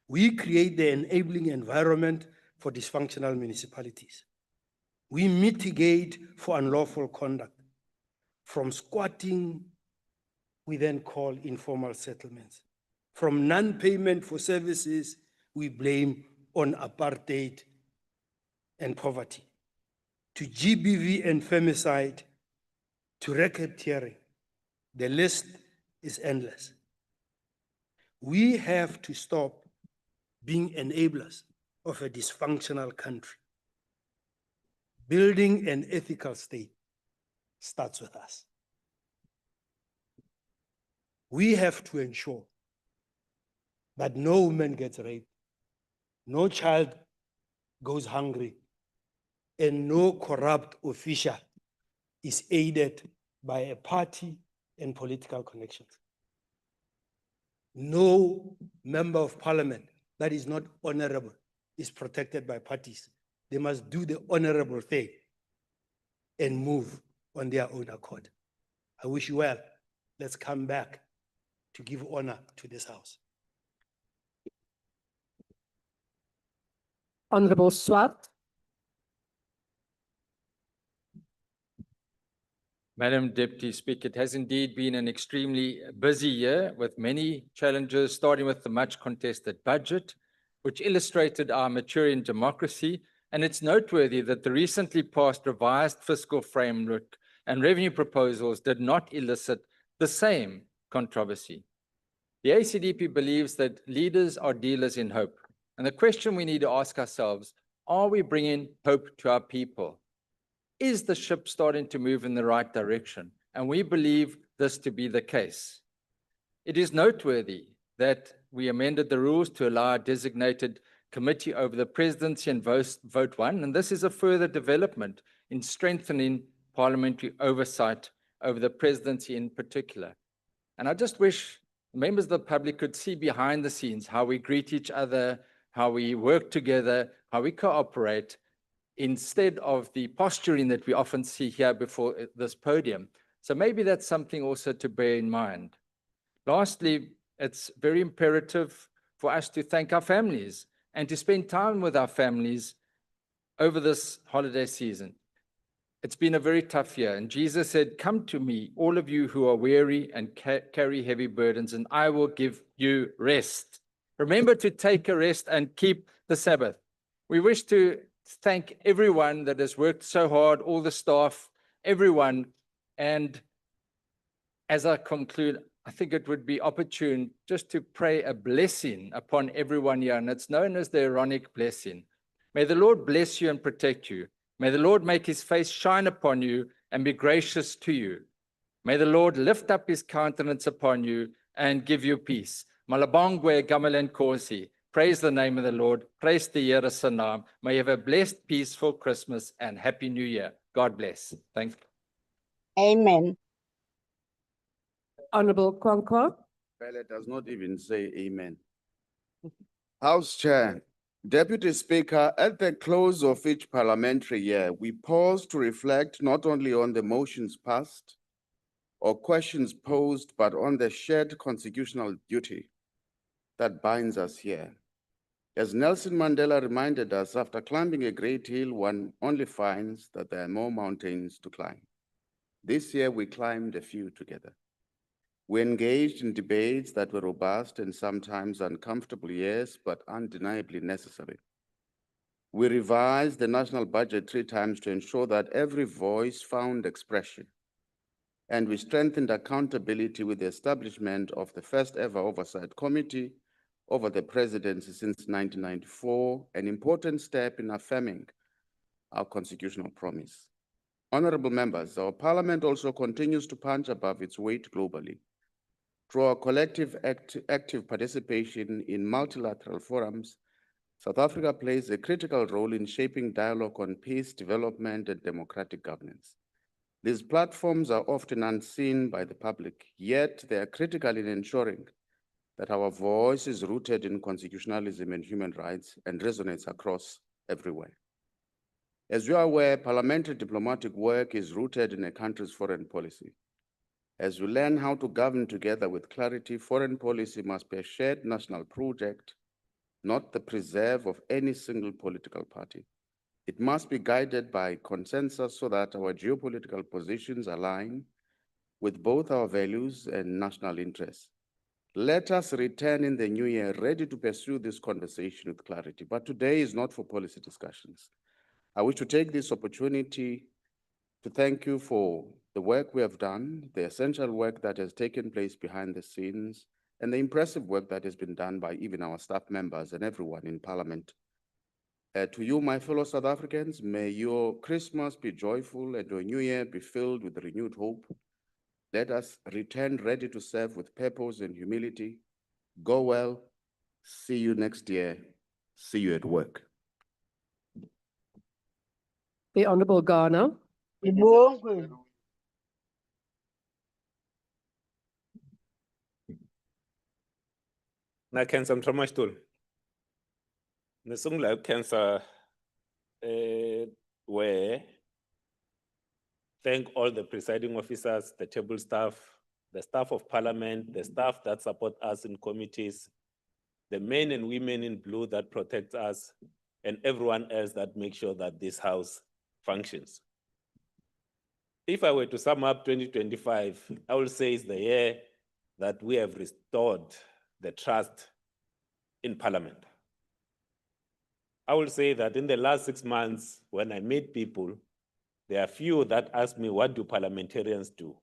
We create the enabling environment for dysfunctional municipalities. We mitigate for unlawful conduct. From squatting, we then call informal settlements. From non-payment for services, we blame on apartheid and poverty. To GBV and femicide, to racketeering, the list is endless. We have to stop being enablers of a dysfunctional country. Building an ethical state starts with us. We have to ensure that no woman gets raped, no child goes hungry, and no corrupt official is aided by a party and political connections. No member of parliament that is not honorable is protected by parties. They must do the honorable thing. and move on their own accord. I wish you well. Let's come back to give honor to this house. Honorable Swart. Madam Deputy Speaker, it has indeed been an extremely busy year with many challenges, starting with the much contested budget, which illustrated our maturing democracy. And it's noteworthy that the recently passed revised fiscal framework and revenue proposals did not elicit the same controversy. The ACDP believes that leaders are dealers in hope. And the question we need to ask ourselves, are we bringing hope to our people? Is the ship starting to move in the right direction? And we believe this to be the case. It is noteworthy that we amended the rules to allow a designated committee over the presidency and vote one, and this is a further development in strengthening parliamentary oversight over the presidency in particular. And I just wish members of the public could see behind the scenes how we greet each other, how we work together, how we cooperate, instead of the posturing that we often see here before this podium. So maybe that's something also to bear in mind. Lastly, it's very imperative for us to thank our families and to spend time with our families over this holiday season. It's been a very tough year, and Jesus said, "Come to me, all of you who are weary and carry heavy burdens, and I will give you rest." Remember to take a rest and keep the Sabbath. We wish to thank everyone that has worked so hard, all the staff, everyone. And as I conclude, I think it would be opportune just to pray a blessing upon everyone here, and it's known as the Aaronic blessing. May the Lord bless you and protect you. May the Lord make his face shine upon you and be gracious to you. May the Lord lift up his countenance upon you and give you peace. Malabongwe Gamalen Kosi. Praise the name of the Lord. Praise the Here se naam. May you have a blessed, peaceful Christmas and Happy New Year. God bless. Thank you. Amen. Honorable Kwankwa. Well, it does not even say amen. House Chair, Deputy Speaker, at the close of each parliamentary year, we pause to reflect not only on the motions passed or questions posed, but on the shared constitutional duty that binds us here. As Nelson Mandela reminded us, after climbing a great hill, one only finds that there are more mountains to climb. This year, we climbed a few together. We engaged in debates that were robust and sometimes uncomfortable, yes, but undeniably necessary. We revised the national budget 3 times to ensure that every voice found expression. And we strengthened accountability with the establishment of the first ever oversight committee over the presidency since 1994, an important step in affirming our constitutional promise. Honorable members, our parliament also continues to punch above its weight globally. Through our collective active participation in multilateral forums, South Africa plays a critical role in shaping dialogue on peace, development, and democratic governance. These platforms are often unseen by the public, yet they are critical in ensuring that our voice is rooted in constitutionalism and human rights and resonates across everywhere. As you are aware, parliamentary diplomatic work is rooted in a country's foreign policy. As we learn how to govern together with clarity, foreign policy must be a shared national project, not the preserve of any single political party. It must be guided by consensus so that our geopolitical positions align with both our values and national interests. Let us return in the new year ready to pursue this conversation with clarity. But today is not for policy discussions. I wish to take this opportunity to thank you for the work we have done, the essential work that has taken place behind the scenes, and the impressive work that has been done by even our staff members and everyone in Parliament. To you, my fellow South Africans, may your Christmas be joyful and your New Year be filled with renewed hope. Let us return ready to serve with purpose and humility. Go well. See you next year. See you at work. The Honorable Ghana. Na cancer mtramastul. Nesung live cancer where thank all the presiding officers, the table staff, the staff of parliament, the staff that support us in committees, the men and women in blue that protect us, and everyone else that makes sure that this house functions. If I were to sum up 2025, I will say it's the year that we have restored the trust in parliament. I will say that in the last 6 months, when I meet people, there are few that ask me, what do parliamentarians do?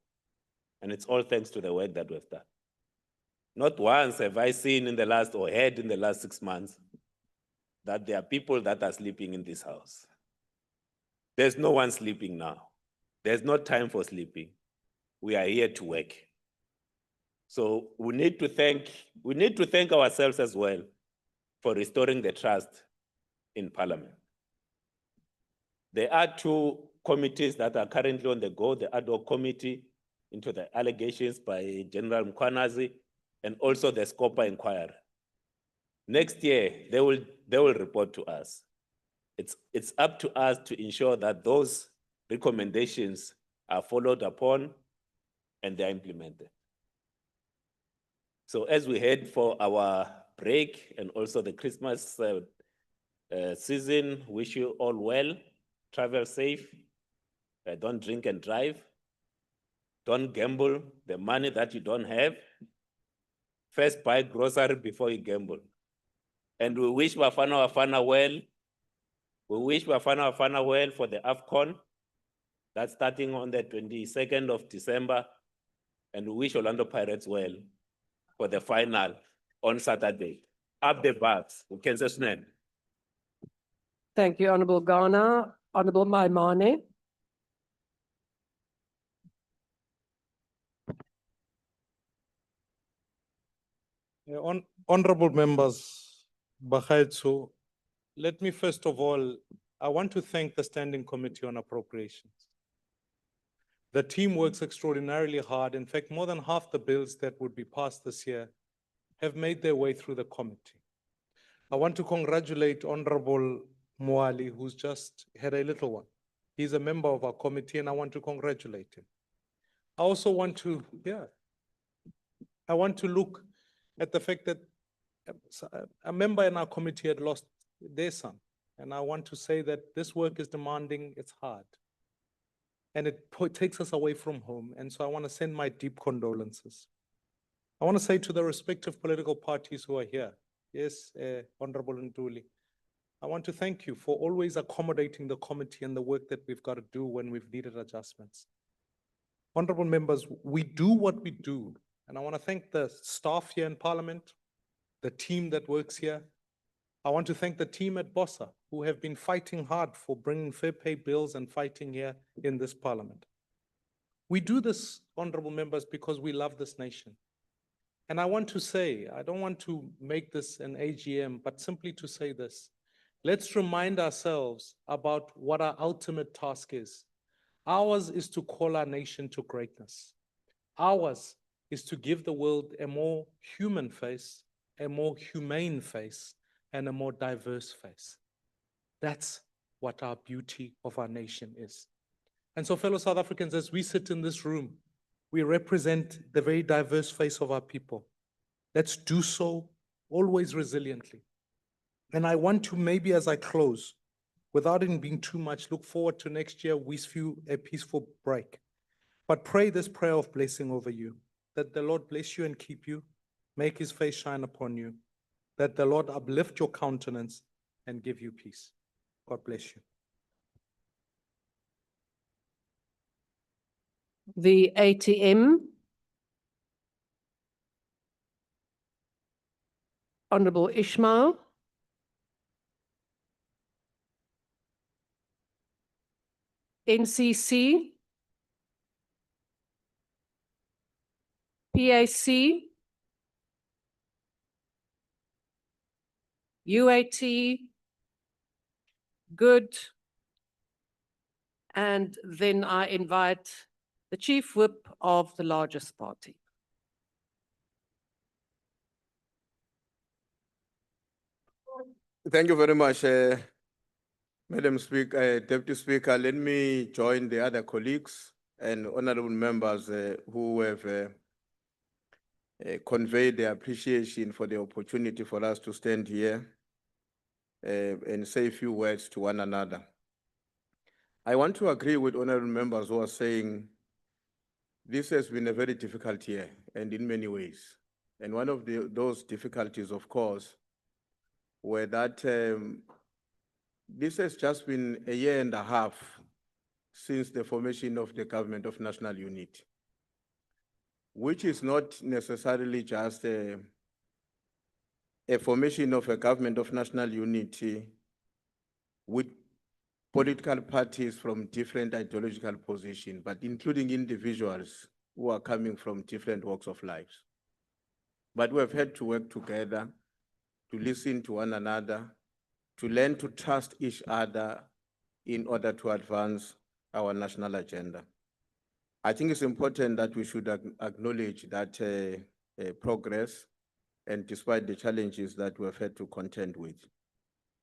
And it's all thanks to the work that we've done. Not once have I seen in the last or heard in the last 6 months that there are people that are sleeping in this house. There's no one sleeping now. There's no time for sleeping. We are here to work. So we need to thank ourselves as well for restoring the trust in parliament. There are 2 committees that are currently on the go, the ad hoc committee into the allegations by General Mkwanazi and also the Scopa inquiry. Next year, they will report to us. It's up to us to ensure that those recommendations are followed upon and they're implemented. So as we head for our break and also the Christmas season, wish you all well, travel safe, don't drink and drive, don't gamble the money that you don't have. First buy grocery before you gamble. And we wish Bafana well. We wish Bafana well for the AFCON. That's starting on the 22nd of December. And we wish Orlando Pirates well for the final on Saturday. Up the backs, we can just name. Thank you, Honourable Ghana. Honourable Maimane. Honourable members, Bakhaitsu, let me first of all, I want to thank the Standing Committee on Appropriations. The team works extraordinarily hard. In fact, more than half the bills that would be passed this year have made their way through the committee. I want to congratulate Honourable Moali, who's just had a little one. He's a member of our committee and I want to congratulate him. I also want to, I want to look at the fact that a member in our committee had lost their son. And I want to say that this work is demanding, it's hard. And it takes us away from home. And so I want to send my deep condolences. I want to say to the respective political parties who are here, yes, Honorable Ntuli, I want to thank you for always accommodating the committee and the work that we've got to do when we've needed adjustments. Honorable members, we do what we do. And I want to thank the staff here in Parliament, the team that works here. I want to thank the team at BOSA who have been fighting hard for bringing fair pay bills and fighting here in this Parliament. We do this, honorable members, because we love this nation. And I want to say, I don't want to make this an AGM, but simply to say this. Let's remind ourselves about what our ultimate task is. Ours is to call our nation to greatness. Ours is to give the world a more human face, a more humane face, and a more diverse face. That's what our beauty of our nation is. And so, fellow South Africans, as we sit in this room, we represent the very diverse face of our people. Let's do so always resiliently. And I want to, maybe as I close, without it being too much, look forward to next year, wish you a peaceful break. But pray this prayer of blessing over you, that the Lord bless you and keep you, make his face shine upon you, that the Lord uplift your countenance and give you peace. God bless you. The ATM. Honourable Ishmael. NCC. PAC. UAT. Good. And then I invite the Chief Whip of the largest party. Thank you very much, Madam Speaker, Deputy Speaker, let me join the other colleagues and honorable members who have conveyed their appreciation for the opportunity for us to stand here and say a few words to one another. I want to agree with honorable members who are saying this has been a very difficult year and in many ways. And one of those difficulties, of course, were that this has just been a year and a half since the formation of the Government of National Unity, which is not necessarily just a formation of a Government of National Unity with political parties from different ideological positions, but including individuals who are coming from different walks of life. But we have had to work together, to listen to one another, to learn to trust each other in order to advance our national agenda. I think it's important that we should acknowledge that progress, and despite the challenges that we've had to contend with.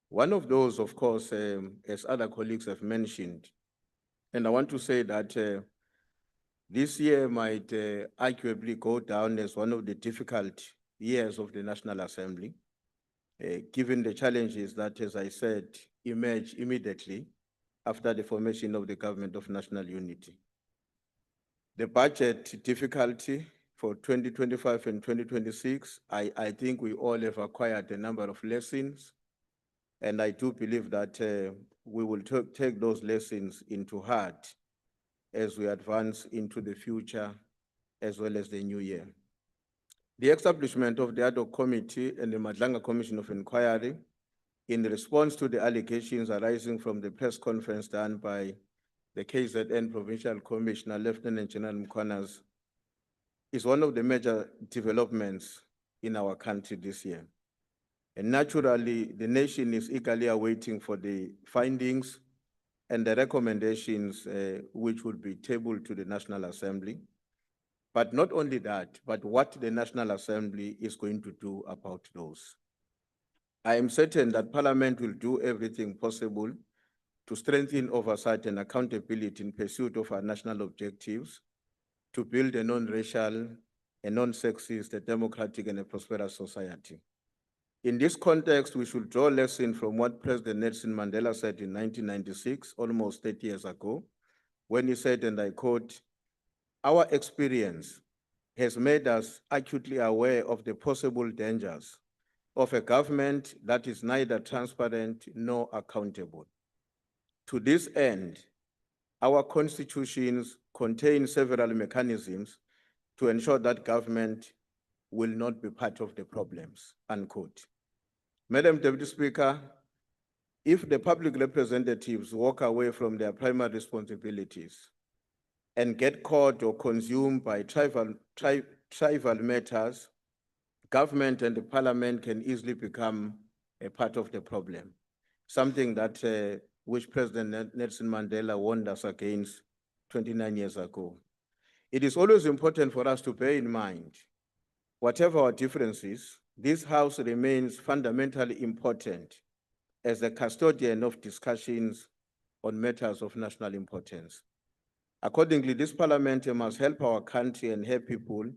One of those, of course, as other colleagues have mentioned, and I want to say that this year might arguably go down as one of the difficult years of the National Assembly, given the challenges that, as I said, emerged immediately after the formation of the Government of National Unity. The budget difficulty for 2025 and 2026, I think we all have acquired a number of lessons, and I do believe that we will take those lessons into heart as we advance into the future as well as the new year. The establishment of the ad hoc committee and the Madlanga Commission of Inquiry in response to the allegations arising from the press conference done by the KZN Provincial Commissioner, Lieutenant General Mkwanas, is one of the major developments in our country this year. And naturally, the nation is eagerly awaiting for the findings and the recommendations which will be tabled to the National Assembly. But not only that, but what the National Assembly is going to do about those. I am certain that Parliament will do everything possible to strengthen oversight and accountability in pursuit of our national objectives, to build a non-racial, a non-sexist, a democratic and a prosperous society. In this context, we should draw lessons from what President Nelson Mandela said in 1996, almost 30 years ago, when he said, and I quote, "Our experience has made us acutely aware of the possible dangers of a government that is neither transparent nor accountable. To this end, our constitutions contain several mechanisms to ensure that government will not be part of the problems," unquote. Madam Deputy Speaker, if the public representatives walk away from their primary responsibilities and get caught or consumed by tribal matters, government and the Parliament can easily become a part of the problem, something that which President Nelson Mandela warned us against 29 years ago. It is always important for us to bear in mind, whatever our differences, this House remains fundamentally important as the custodian of discussions on matters of national importance. Accordingly, this Parliament must help our country and help people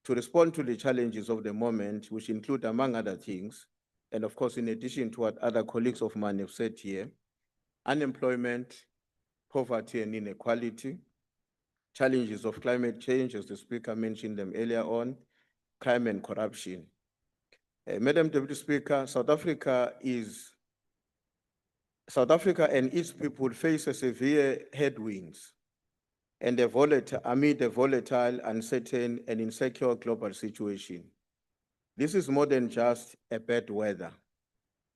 to respond to the challenges of the moment, which include, among other things, and of course, in addition to what other colleagues of mine have said here, unemployment, poverty and inequality, challenges of climate change, as the Speaker mentioned them earlier on, crime and corruption. Madam Deputy Speaker, South Africa and its people face a severe headwinds and amid a volatile, uncertain and insecure global situation. This is more than just a bad weather.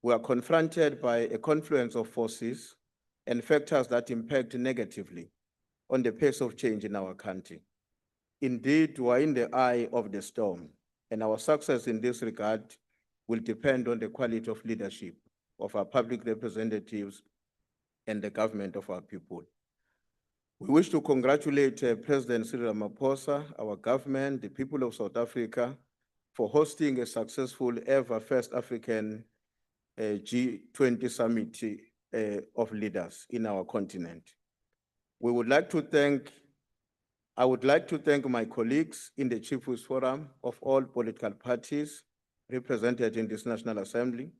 We are confronted by a confluence of forces and factors that impact negatively on the pace of change in our country. Indeed, we are in the eye of the storm, and our success in this regard will depend on the quality of leadership of our public representatives and the government of our people. We wish to congratulate President Cyril Ramaphosa, our government, the people of South Africa, for hosting a successful ever first African G20 summit of leaders in our continent. I would like to thank my colleagues in the Chief Whips Forum of all political parties represented in this National Assembly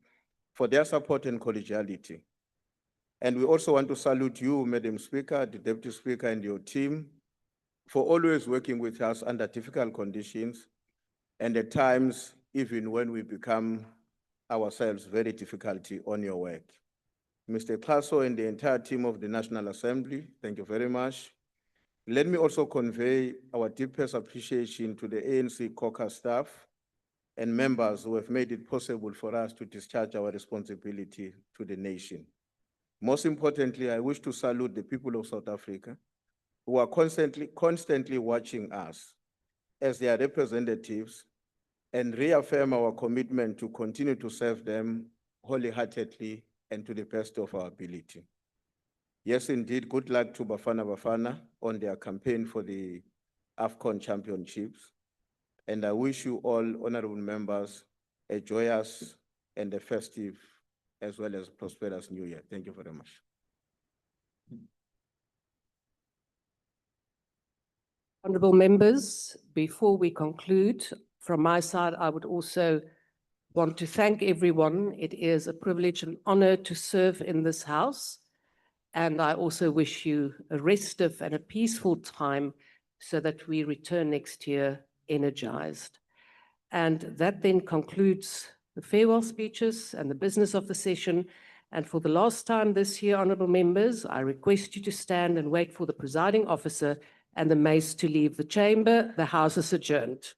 for their support and collegiality. And we also want to salute you, Madam Speaker, the Deputy Speaker, and your team for always working with us under difficult conditions and at times even when we become ourselves very difficult on your work. Mr. Klaso and the entire team of the National Assembly, thank you very much. Let me also convey our deepest appreciation to the ANC caucus staff and members who have made it possible for us to discharge our responsibility to the nation. Most importantly, I wish to salute the people of South Africa who are constantly watching us as their representatives and reaffirm our commitment to continue to serve them wholeheartedly and to the best of our ability. Yes, indeed, good luck to Bafana Bafana on their campaign for the AFCON championships. And I wish you all, honorable members, a joyous and a festive as well as prosperous New Year. Thank you very much. Honourable members, before we conclude, from my side, I would also want to thank everyone. It is a privilege and honour to serve in this House. And I also wish you a restive and a peaceful time so that we return next year energized. And that then concludes the farewell speeches and the business of the session. And for the last time this year, honourable members, I request you to stand and wait for the presiding officer and the mace to leave the chamber. The House is adjourned.